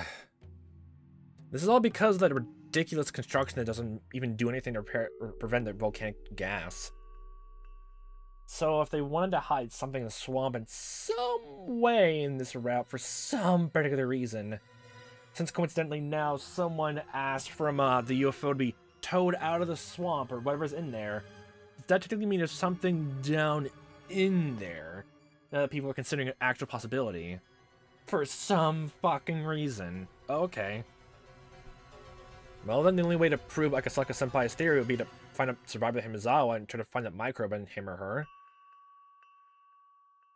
is all because of that ridiculous construction that doesn't even do anything to prevent the volcanic gas. So if they wanted to hide something in the swamp in some way in this route for some particular reason, since coincidentally now someone asked from the UFO to be towed out of the swamp or whatever's in there, does that technically mean there's something down in there that people are considering an actual possibility? For some fucking reason. Okay. Well, then the only way to prove Akasaka Senpai's theory would be to find a survivor of Hinamizawa and try to find that microbe in him or her.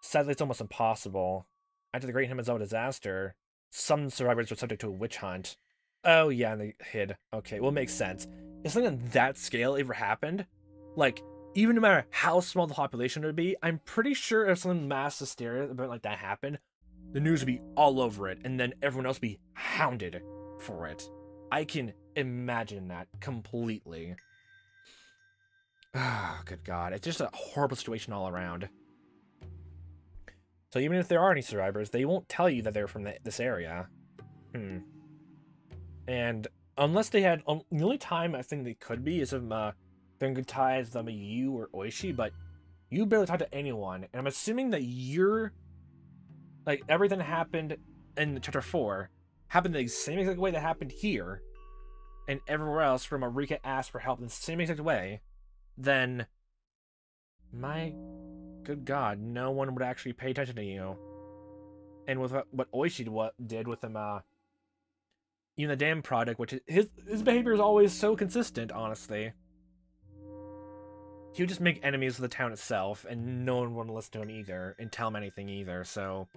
Sadly, it's almost impossible. After the Great Hinamizawa disaster, some survivors were subject to a witch hunt. Oh yeah, and they hid. Okay, well, it makes sense. If something on that scale ever happened, even no matter how small the population would be, I'm pretty sure if some mass hysteria event like that happened, the news would be all over it, and then everyone else would be hounded for it. I can imagine that completely. Ah, good God. It's just a horrible situation all around. So even if there are any survivors, they won't tell you that they're from this area. And unless they had... the only time I think they could be is if they're in good ties with you or Oishi, but you barely talk to anyone. And I'm assuming that you're... like, everything happened in Chapter 4 happened the same exact way that happened here, and everywhere else where Marika asked for help in the same exact way, then... my good God, no one would actually pay attention to you. And with what Oishi did with him, even the damn project, which his behavior is always so consistent, honestly. He would just make enemies with the town itself, and no one would listen to him either, and tell him anything either, so...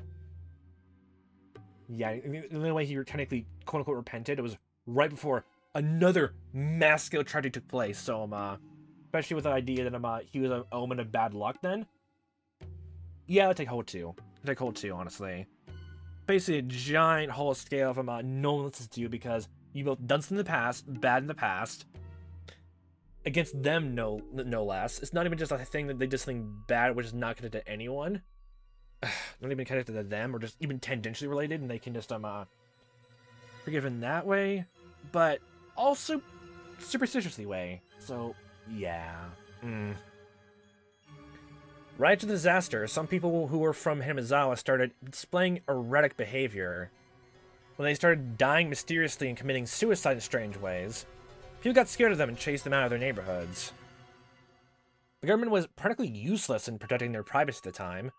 yeah, the only way he technically, quote-unquote, repented, it was right before another mass-scale tragedy took place, so, especially with the idea that, he was an omen of bad luck then. Yeah, I'll take hold too. I'll take hold too, honestly. Basically a giant whole scale of no one listens to you because you both done something in the past, bad in the past, against them no less. It's not even just a thing that they did something bad which is not connected to anyone. Not even connected to them, or just even tangentially related, and they can just forgive in that way, but also superstitiously way. So yeah. Right after the disaster, some people who were from Hinamizawa started displaying erratic behavior. When they started dying mysteriously and committing suicide in strange ways, people got scared of them and chased them out of their neighborhoods. The government was practically useless in protecting their privacy at the time,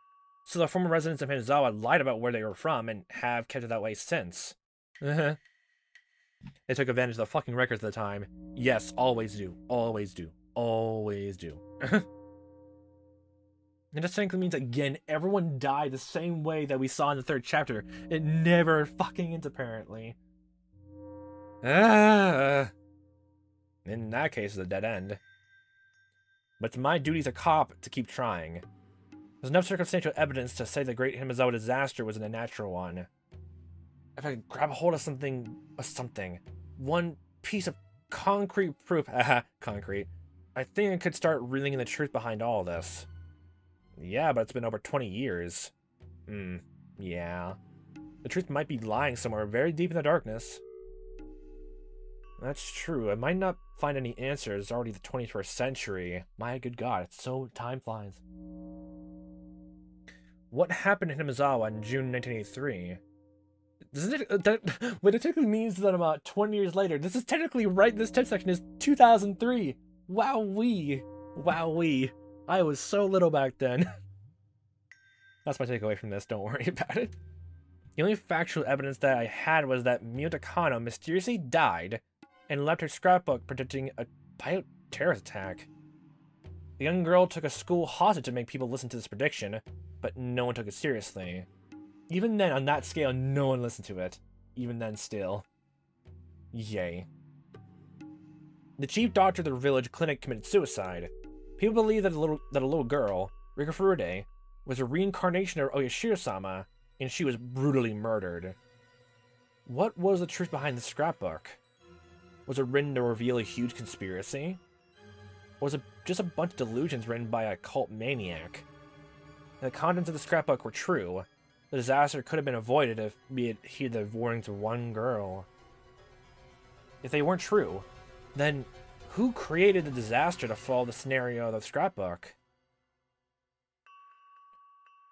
so the former residents of Hinamizawa lied about where they were from and have kept it that way since. They took advantage of the fucking records at the time. Yes, always do. Always do. Always do. And this technically means, again, everyone died the same way that we saw in the 3rd chapter. It never fucking ends, apparently. In that case, it's a dead end. But it's my duty as a cop to keep trying. There's enough circumstantial evidence to say the Great Hinamizawa disaster was an unnatural one. If I could grab a hold of something, one piece of concrete proof, concrete, I think I could start reeling in the truth behind all of this. Yeah, but it's been over 20 years. Yeah. The truth might be lying somewhere very deep in the darkness. That's true. I might not find any answers. It's already the 21st century. My good God, it's so time flies. What happened in Hinamizawa in June 1983? What it technically means that about 20 years later. This is technically right. This text section is 2003. Wowee. Wowee. I was so little back then. That's my takeaway from this. Don't worry about it. The only factual evidence that I had was that Miyota Kano mysteriously died and left her scrapbook predicting a bioterrorist attack. The young girl took a school hostage to make people listen to this prediction, but no one took it seriously. Even then, on that scale, no one listened to it. Even then, still. Yay. The chief doctor of the village clinic committed suicide. People believe that a little girl, Rika Furude, was a reincarnation of Oyashiro-sama, and she was brutally murdered. What was the truth behind the scrapbook? Was it written to reveal a huge conspiracy? Or was it just a bunch of delusions written by a cult maniac? If the contents of the scrapbook were true, the disaster could have been avoided if he had heeded the warnings of one girl. If they weren't true, then who created the disaster to follow the scenario of the scrapbook?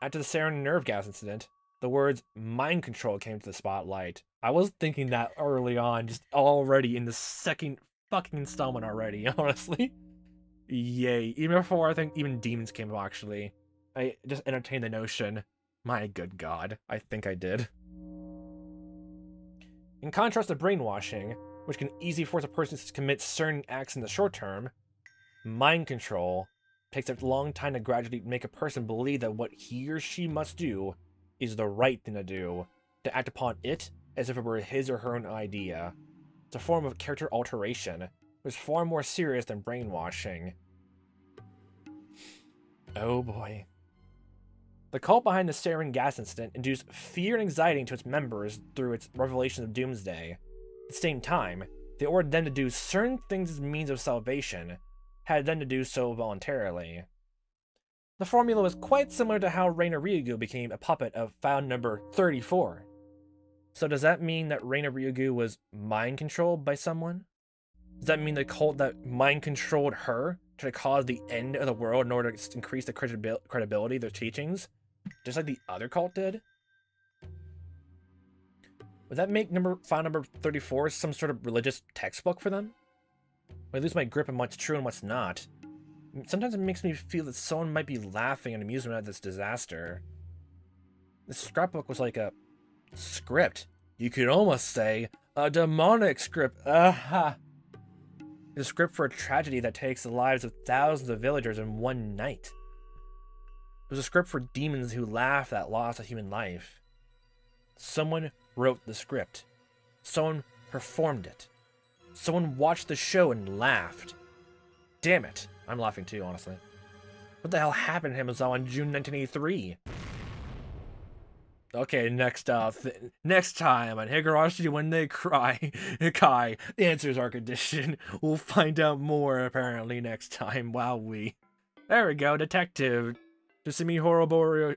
After the sarin nerve gas incident, the words mind control came to the spotlight. I was thinking that early on, just already in the 2nd fucking installment already, honestly. Yay. Even before I think even demons came up, actually. I just entertained the notion. My good God, I think I did. In contrast to brainwashing, which can easily force a person to commit certain acts in the short term, mind control takes a long time to gradually make a person believe that what he or she must do is the right thing to do, to act upon it as if it were his or her own idea. It's a form of character alteration, which is far more serious than brainwashing. Oh boy. The cult behind the sarin gas incident induced fear and anxiety into its members through its revelation of doomsday. At the same time, they ordered them to do certain things as means of salvation, had them to do so voluntarily. The formula was quite similar to how Reina Ryugu became a puppet of found number 34. So does that mean that Reina Ryugu was mind-controlled by someone? Does that mean the cult that mind-controlled her to cause the end of the world in order to increase the credibility of their teachings? Just like the other cult did? Would that make file number 34 some sort of religious textbook for them? I lose my grip on what's true and what's not. Sometimes it makes me feel that someone might be laughing in amusement at this disaster. This scrapbook was like a script. You could almost say a demonic script. Aha! The script for a tragedy that takes the lives of thousands of villagers in one night. It was a script for demons who laugh at loss of human life. Someone wrote the script. Someone performed it. Someone watched the show and laughed. Damn it. I'm laughing too, honestly. What the hell happened to Hinamizawa in June 1983? Okay, next time on Higurashi When They Cry, Kai answers our condition. We'll find out more apparently next time. Wowee. There we go, detective. Horoboshi.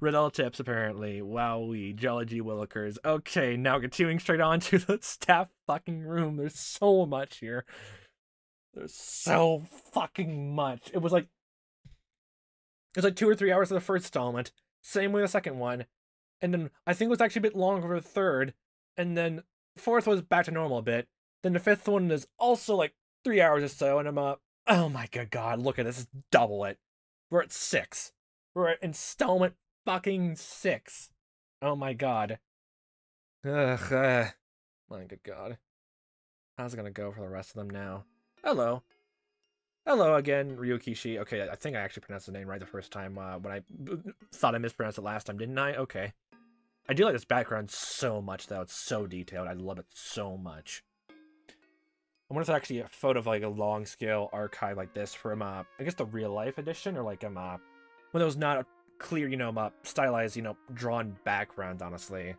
Read all tips apparently. Wowee. Jolly G Willikers. Okay, now continuing straight on to the staff fucking room. There's so much here. There's so fucking much. It was like 2 or 3 hours of the first installment. Same with the second one. And then I think it was actually a bit longer for the third. And then fourth was back to normal a bit. Then the fifth one is also like 3 hours or so. And I'm oh my good god, look at this. Double it. We're at 6. We're at installment fucking 6. Oh my god. Ugh. My good god. How's it gonna go for the rest of them now? Hello. Hello again, Ryukishi. Okay, I think I actually pronounced the name right the first time when I thought I mispronounced it last time, didn't I? Okay. I do like this background so much, though. It's so detailed. I love it so much. I wonder if it's actually a photo of like a long scale archive like this from I guess the real life edition, or like when it was not a clear, stylized, drawn background, honestly.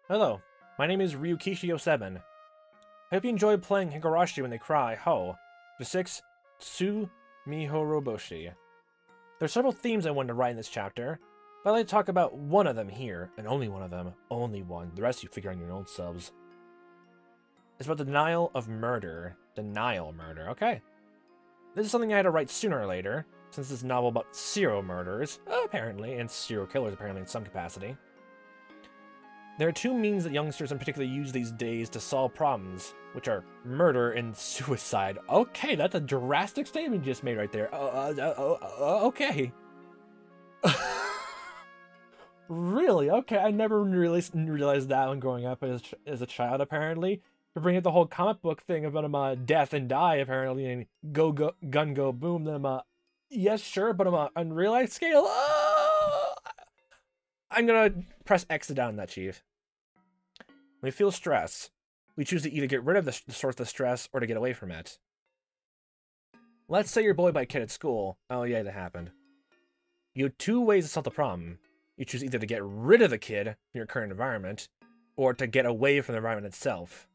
Hello, my name is Ryukishi07. I hope you enjoyed playing Higurashi When They Cry, Ho. The 6, Tsu Mihoroboshi. There are several themes I wanted to write in this chapter, but I'd like to talk about one of them here, and only one of them. Only one. The rest you figure on your own selves. It's about the denial of murder. Denial murder, okay. This is something I had to write sooner or later, since this novel about serial murders, apparently, and serial killers apparently in some capacity. There are two means that youngsters in particular use these days to solve problems, which are murder and suicide. Okay, that's a drastic statement you just made right there. Okay. Really? Okay, I never really realized that when growing up as a child, apparently. To bring up the whole comic book thing about death and die, apparently, and gun go boom, then yes, sure, but on real life scale, I'm gonna press X to down that, Chief. When we feel stress, we choose to either get rid of the source of stress or to get away from it. Let's say you're bullied by a kid at school. Oh yeah, that happened. You have two ways to solve the problem. You choose either to get rid of the kid from your current environment, or to get away from the environment itself.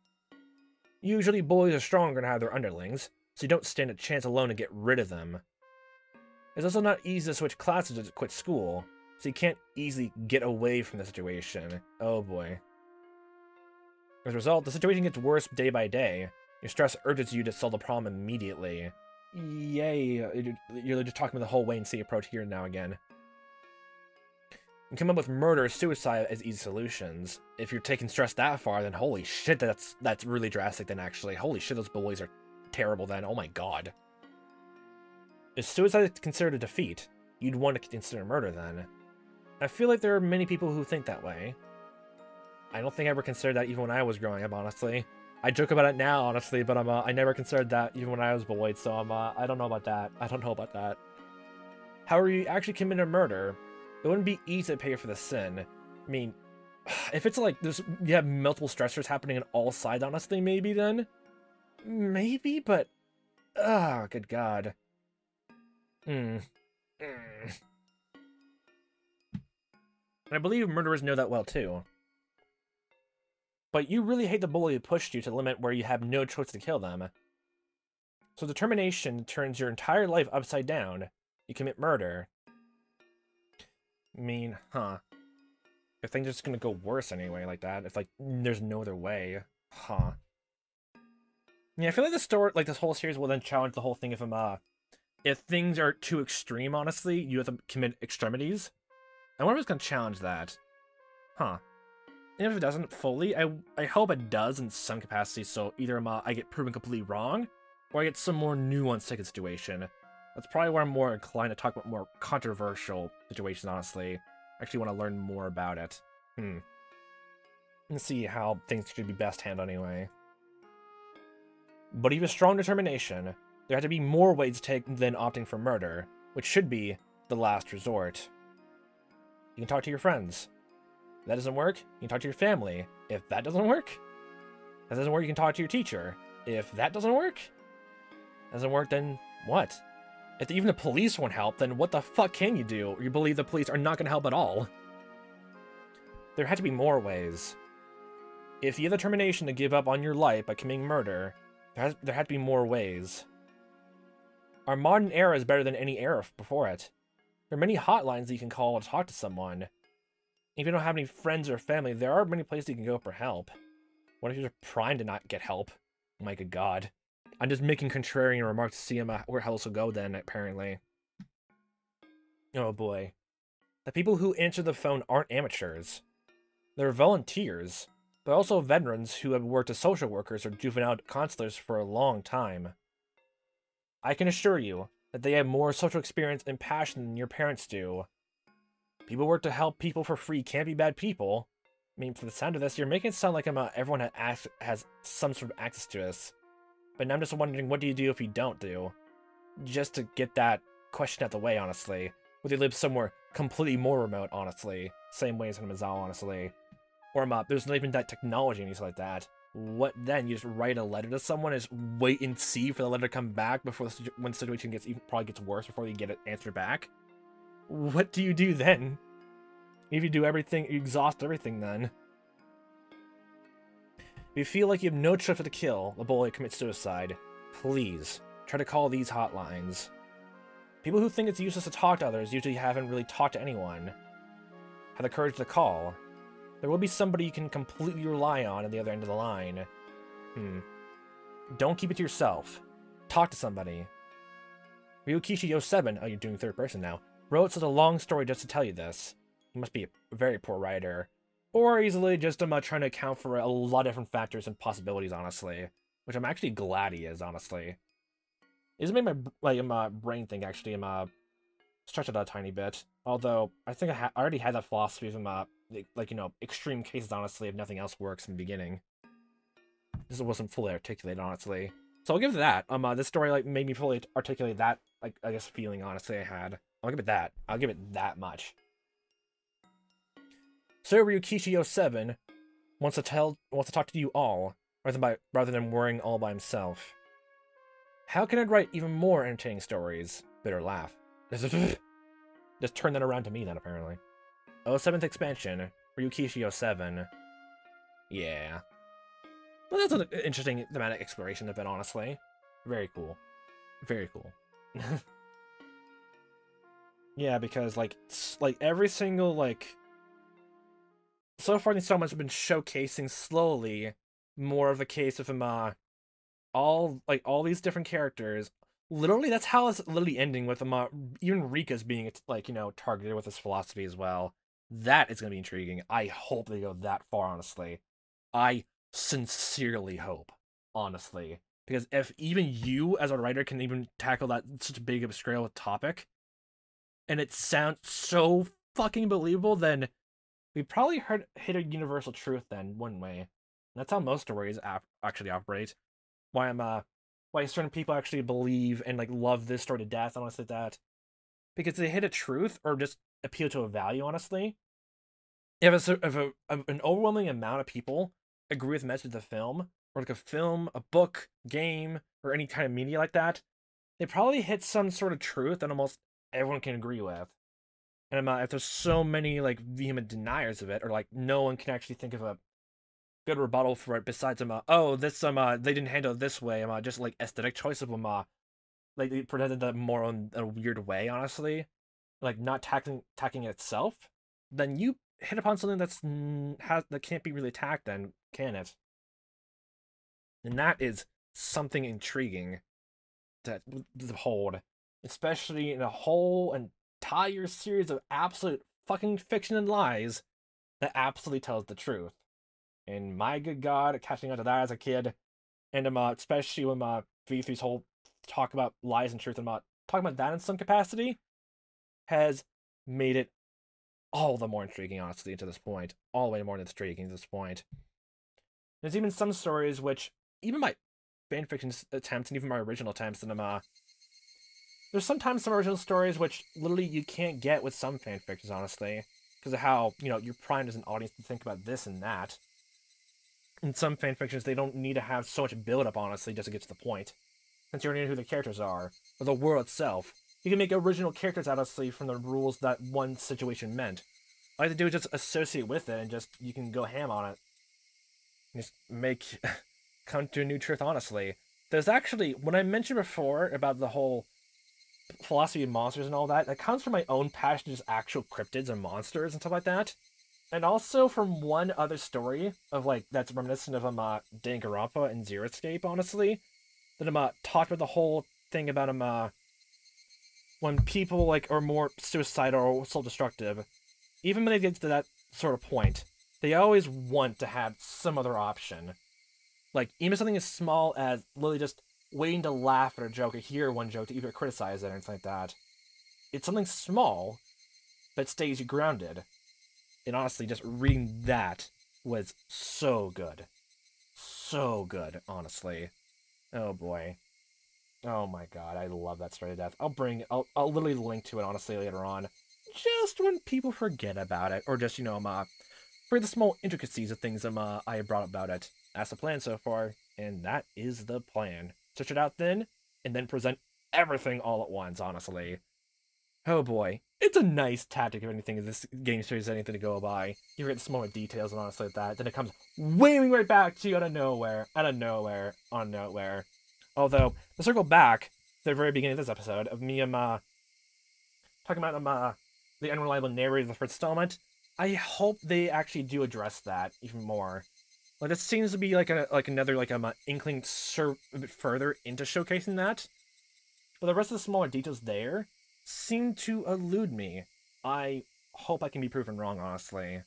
Usually bullies are stronger than their underlings, so you don't stand a chance alone to get rid of them. It's also not easy to switch classes or to quit school, so you can't easily get away from the situation. Oh boy. As a result, the situation gets worse day by day. Your stress urges you to solve the problem immediately. Yay, you're just talking about the whole wait and see approach here now again. You come up with murder or suicide as easy solutions. If you're taking stress that far, then holy shit, that's really drastic then actually. Holy shit, those bullies are terrible then. Oh my god. If suicide is considered a defeat, you'd want to consider murder then. I feel like there are many people who think that way. I don't think I ever considered that even when I was growing up, honestly. I joke about it now, honestly, but I never considered that even when I was bullied, so I don't know about that. I don't know about that. However, you actually commit a murder, it wouldn't be easy to pay for the sin. I mean, if it's like you have multiple stressors happening on all sides, honestly, maybe then. Maybe, but Ah, good God. Hmm. And I believe murderers know that well, too. But you really hate the bully who pushed you to the limit where you have no choice to kill them. So determination turns your entire life upside down. You commit murder. I mean, huh. If things are just gonna go worse anyway like that, if, like, there's no other way. Huh. Yeah, I feel like this whole series will then challenge the whole thing if things are too extreme, honestly, you have to commit extremities. I wonder if it's gonna challenge that. Huh. And if it doesn't fully, I hope it does in some capacity, so either I get proven completely wrong, or I get some more nuanced take of the situation. That's probably where I'm more inclined to talk about more controversial situations, honestly. I actually want to learn more about it. Let's see how things should be best handled anyway. But even strong determination, there have to be more ways to take than opting for murder, which should be the last resort. You can talk to your friends. If that doesn't work, you can talk to your family. If that doesn't work, you can talk to your teacher. If that doesn't work, then what? If even the police won't help, then what the fuck can you do? Or you believe the police are not going to help at all? There had to be more ways. If you have the determination to give up on your life by committing murder, there had to be more ways. Our modern era is better than any era before it. There are many hotlines that you can call to talk to someone. If you don't have any friends or family, there are many places you can go for help. What if you're primed to not get help? Oh my good God. I'm just making contrarian remarks to see where else will go then, apparently. Oh boy. The people who answer the phone aren't amateurs. They're volunteers, but also veterans who have worked as social workers or juvenile counselors for a long time. I can assure you that they have more social experience and passion than your parents do. People work to help people for free can't be bad people. I mean, for the sound of this, you're making it sound like everyone has some sort of access to this. But I'm just wondering, what do you do if you don't do? Just to get that question out the way, honestly. Would they live somewhere completely more remote, honestly? Same way as Hinamizawa, honestly. Or there's not even that technology and anything like that. What then? You just write a letter to someone and just wait and see for the letter to come back before when the situation probably gets worse before you get it answered back? What do you do then? If you do everything, you exhaust everything then. If you feel like you have no choice but to kill the bully commits suicide, please try to call these hotlines. People who think it's useless to talk to others usually haven't really talked to anyone. Have the courage to call. There will be somebody you can completely rely on at the other end of the line. Don't keep it to yourself. Talk to somebody. Ryukishi07, oh, you're doing third person now, wrote such a long story just to tell you this. He must be a very poor writer. Or easily just trying to account for a lot of different factors and possibilities, honestly. Which I'm actually glad he is, honestly. It's made my brain think, actually, stretch it out a tiny bit. Although, I think I already had that philosophy of, extreme cases, honestly, if nothing else works in the beginning. This wasn't fully articulated, honestly. So I'll give it that. This story, made me fully articulate that, I guess, feeling, honestly, I had. I'll give it that. I'll give it that much. Sir Ryukishi07 wants to talk to you all, rather than worrying all by himself. How can I write even more entertaining stories? Bitter laugh. Just turn that around to me then, apparently. 7th expansion, Ryukishi07. Yeah. Well, that's an interesting thematic exploration of it, honestly. Very cool. Very cool. Yeah, because, every single, so far these installments have been showcasing slowly more of the case of all these different characters. Literally, that's how it's literally ending with even Rika's being, targeted with his philosophy as well. That is going to be intriguing. I hope they go that far, honestly. I sincerely hope, honestly. Because if even you, as a writer, can even tackle that such a big of a scale topic, and it sounds so fucking believable, then we probably hit a universal truth then, wouldn't we? And that's how most stories actually operate. Why certain people actually believe and love this story to death, honestly, that because they hit a truth or just appeal to a value, honestly. If an overwhelming amount of people agree with the message of the film, or like a film, a book, game, or any kind of media like that, they probably hit some sort of truth that almost everyone can agree with. And if there's so many like vehement deniers of it, or like no one can actually think of a good rebuttal for it besides oh this they didn't handle it this way, just like aesthetic choice of like they presented that more in a weird way, honestly, like not tackling itself, then you hit upon something that can't be really attacked, then can it? And that is something intriguing to hold, especially in a whole entire series of absolute fucking fiction and lies that absolutely tells the truth. And my good God, catching on to that as a kid, and especially when V3's whole talk about lies and truth, and talking about that in some capacity, has made it all the more intriguing, honestly, to this point. All the way more intriguing to this point. There's even some stories which, even my fanfiction attempts and even my original attempts, and there's sometimes some original stories which literally you can't get with some fanfictions, honestly, because of how, you're primed as an audience to think about this and that. In some fanfictions, they don't need to have so much build-up, honestly, just to get to the point. Since you already know who the characters are, or the world itself, you can make original characters, honestly, from the rules that one situation meant. All you have to do is just associate with it, and just, you can go ham on it. Just come to a new truth, honestly. There's actually, when I mentioned before about the whole philosophy of monsters and all that, that comes from my own passion to just actual cryptids and monsters and stuff like that. And also from one other story of, like, that's reminiscent of Danganronpa and Zero Escape, honestly. That talked about the whole thing about when people, like, are more suicidal or self-destructive, even when they get to that sort of point, they always want to have some other option. Like, even something as small as literally just waiting to laugh at a joke or hear one joke to either criticize it or anything like that. It's something small, but stays you grounded. And honestly, just reading that was so good. So good, honestly. Oh boy. Oh my God, I love that story to death. I'll literally link to it, honestly, later on. Just when people forget about it, or just, for the small intricacies of things I brought up about it. That's the plan so far, and that is the plan. Search it out then, and then present everything all at once, honestly. Oh boy. It's a nice tactic, if anything, if this game series is anything to go by. You forget the smaller details and honestly like that, then it comes waving right back to you out of nowhere, out of nowhere. Although, to circle back to the very beginning of this episode, of me talking about the unreliable narrator of the first installment, I hope they actually do address that even more. Like, this seems to be like another inkling a bit further into showcasing that. But the rest of the smaller details there seem to elude me. I hope I can be proven wrong, honestly.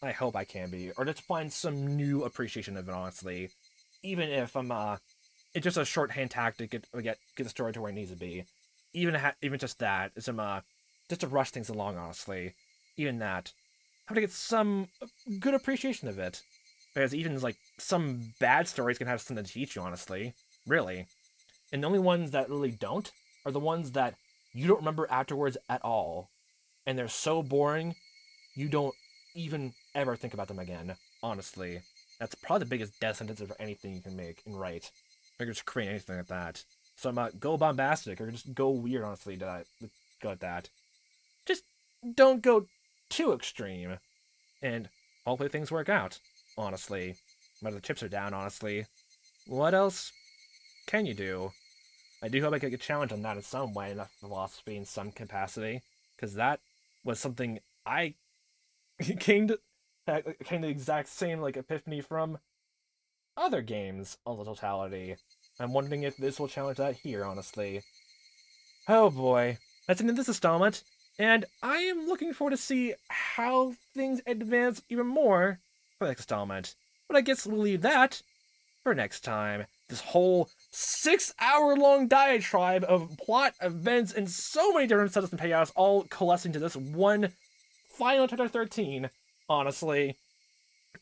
I hope I can be, or just find some new appreciation of it, honestly. Even if it's just a shorthand tactic to get the story to where it needs to be. Even just that is just to rush things along, honestly. Even that, I have to get some good appreciation of it, because even like some bad stories can have something to teach you, honestly. Really. And the only ones that really don't are the ones that you don't remember afterwards at all. And they're so boring, you don't even ever think about them again, honestly. That's probably the biggest death sentence of anything you can make and write. Or just create anything like that. So go bombastic, or just go weird, honestly, to go at that. Just don't go too extreme. And hopefully things work out, honestly. Whether the chips are down, honestly. What else can you do? I do hope I could get challenged on that in some way, enough philosophy in some capacity, because that was something I came to the exact same epiphany from other games on the totality. I'm wondering if this will challenge that here, honestly. Oh boy, that's the end of this installment, and I am looking forward to see how things advance even more for the next installment. But I guess we'll leave that for next time. This whole 6-hour-long diatribe of plot, events, and so many different setups and payouts all coalescing to this one final chapter 13, honestly.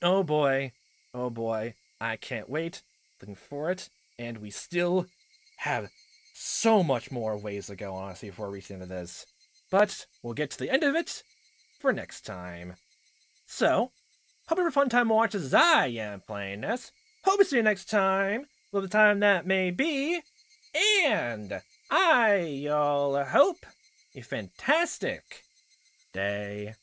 Oh boy. Oh boy. I can't wait. Looking for it. And we still have so much more ways to go, honestly, before reaching the end of this. But we'll get to the end of it for next time. So, hope you have a fun time watching as I am playing this. Hope to see you next time, for the time that may be. And I all hope a fantastic day.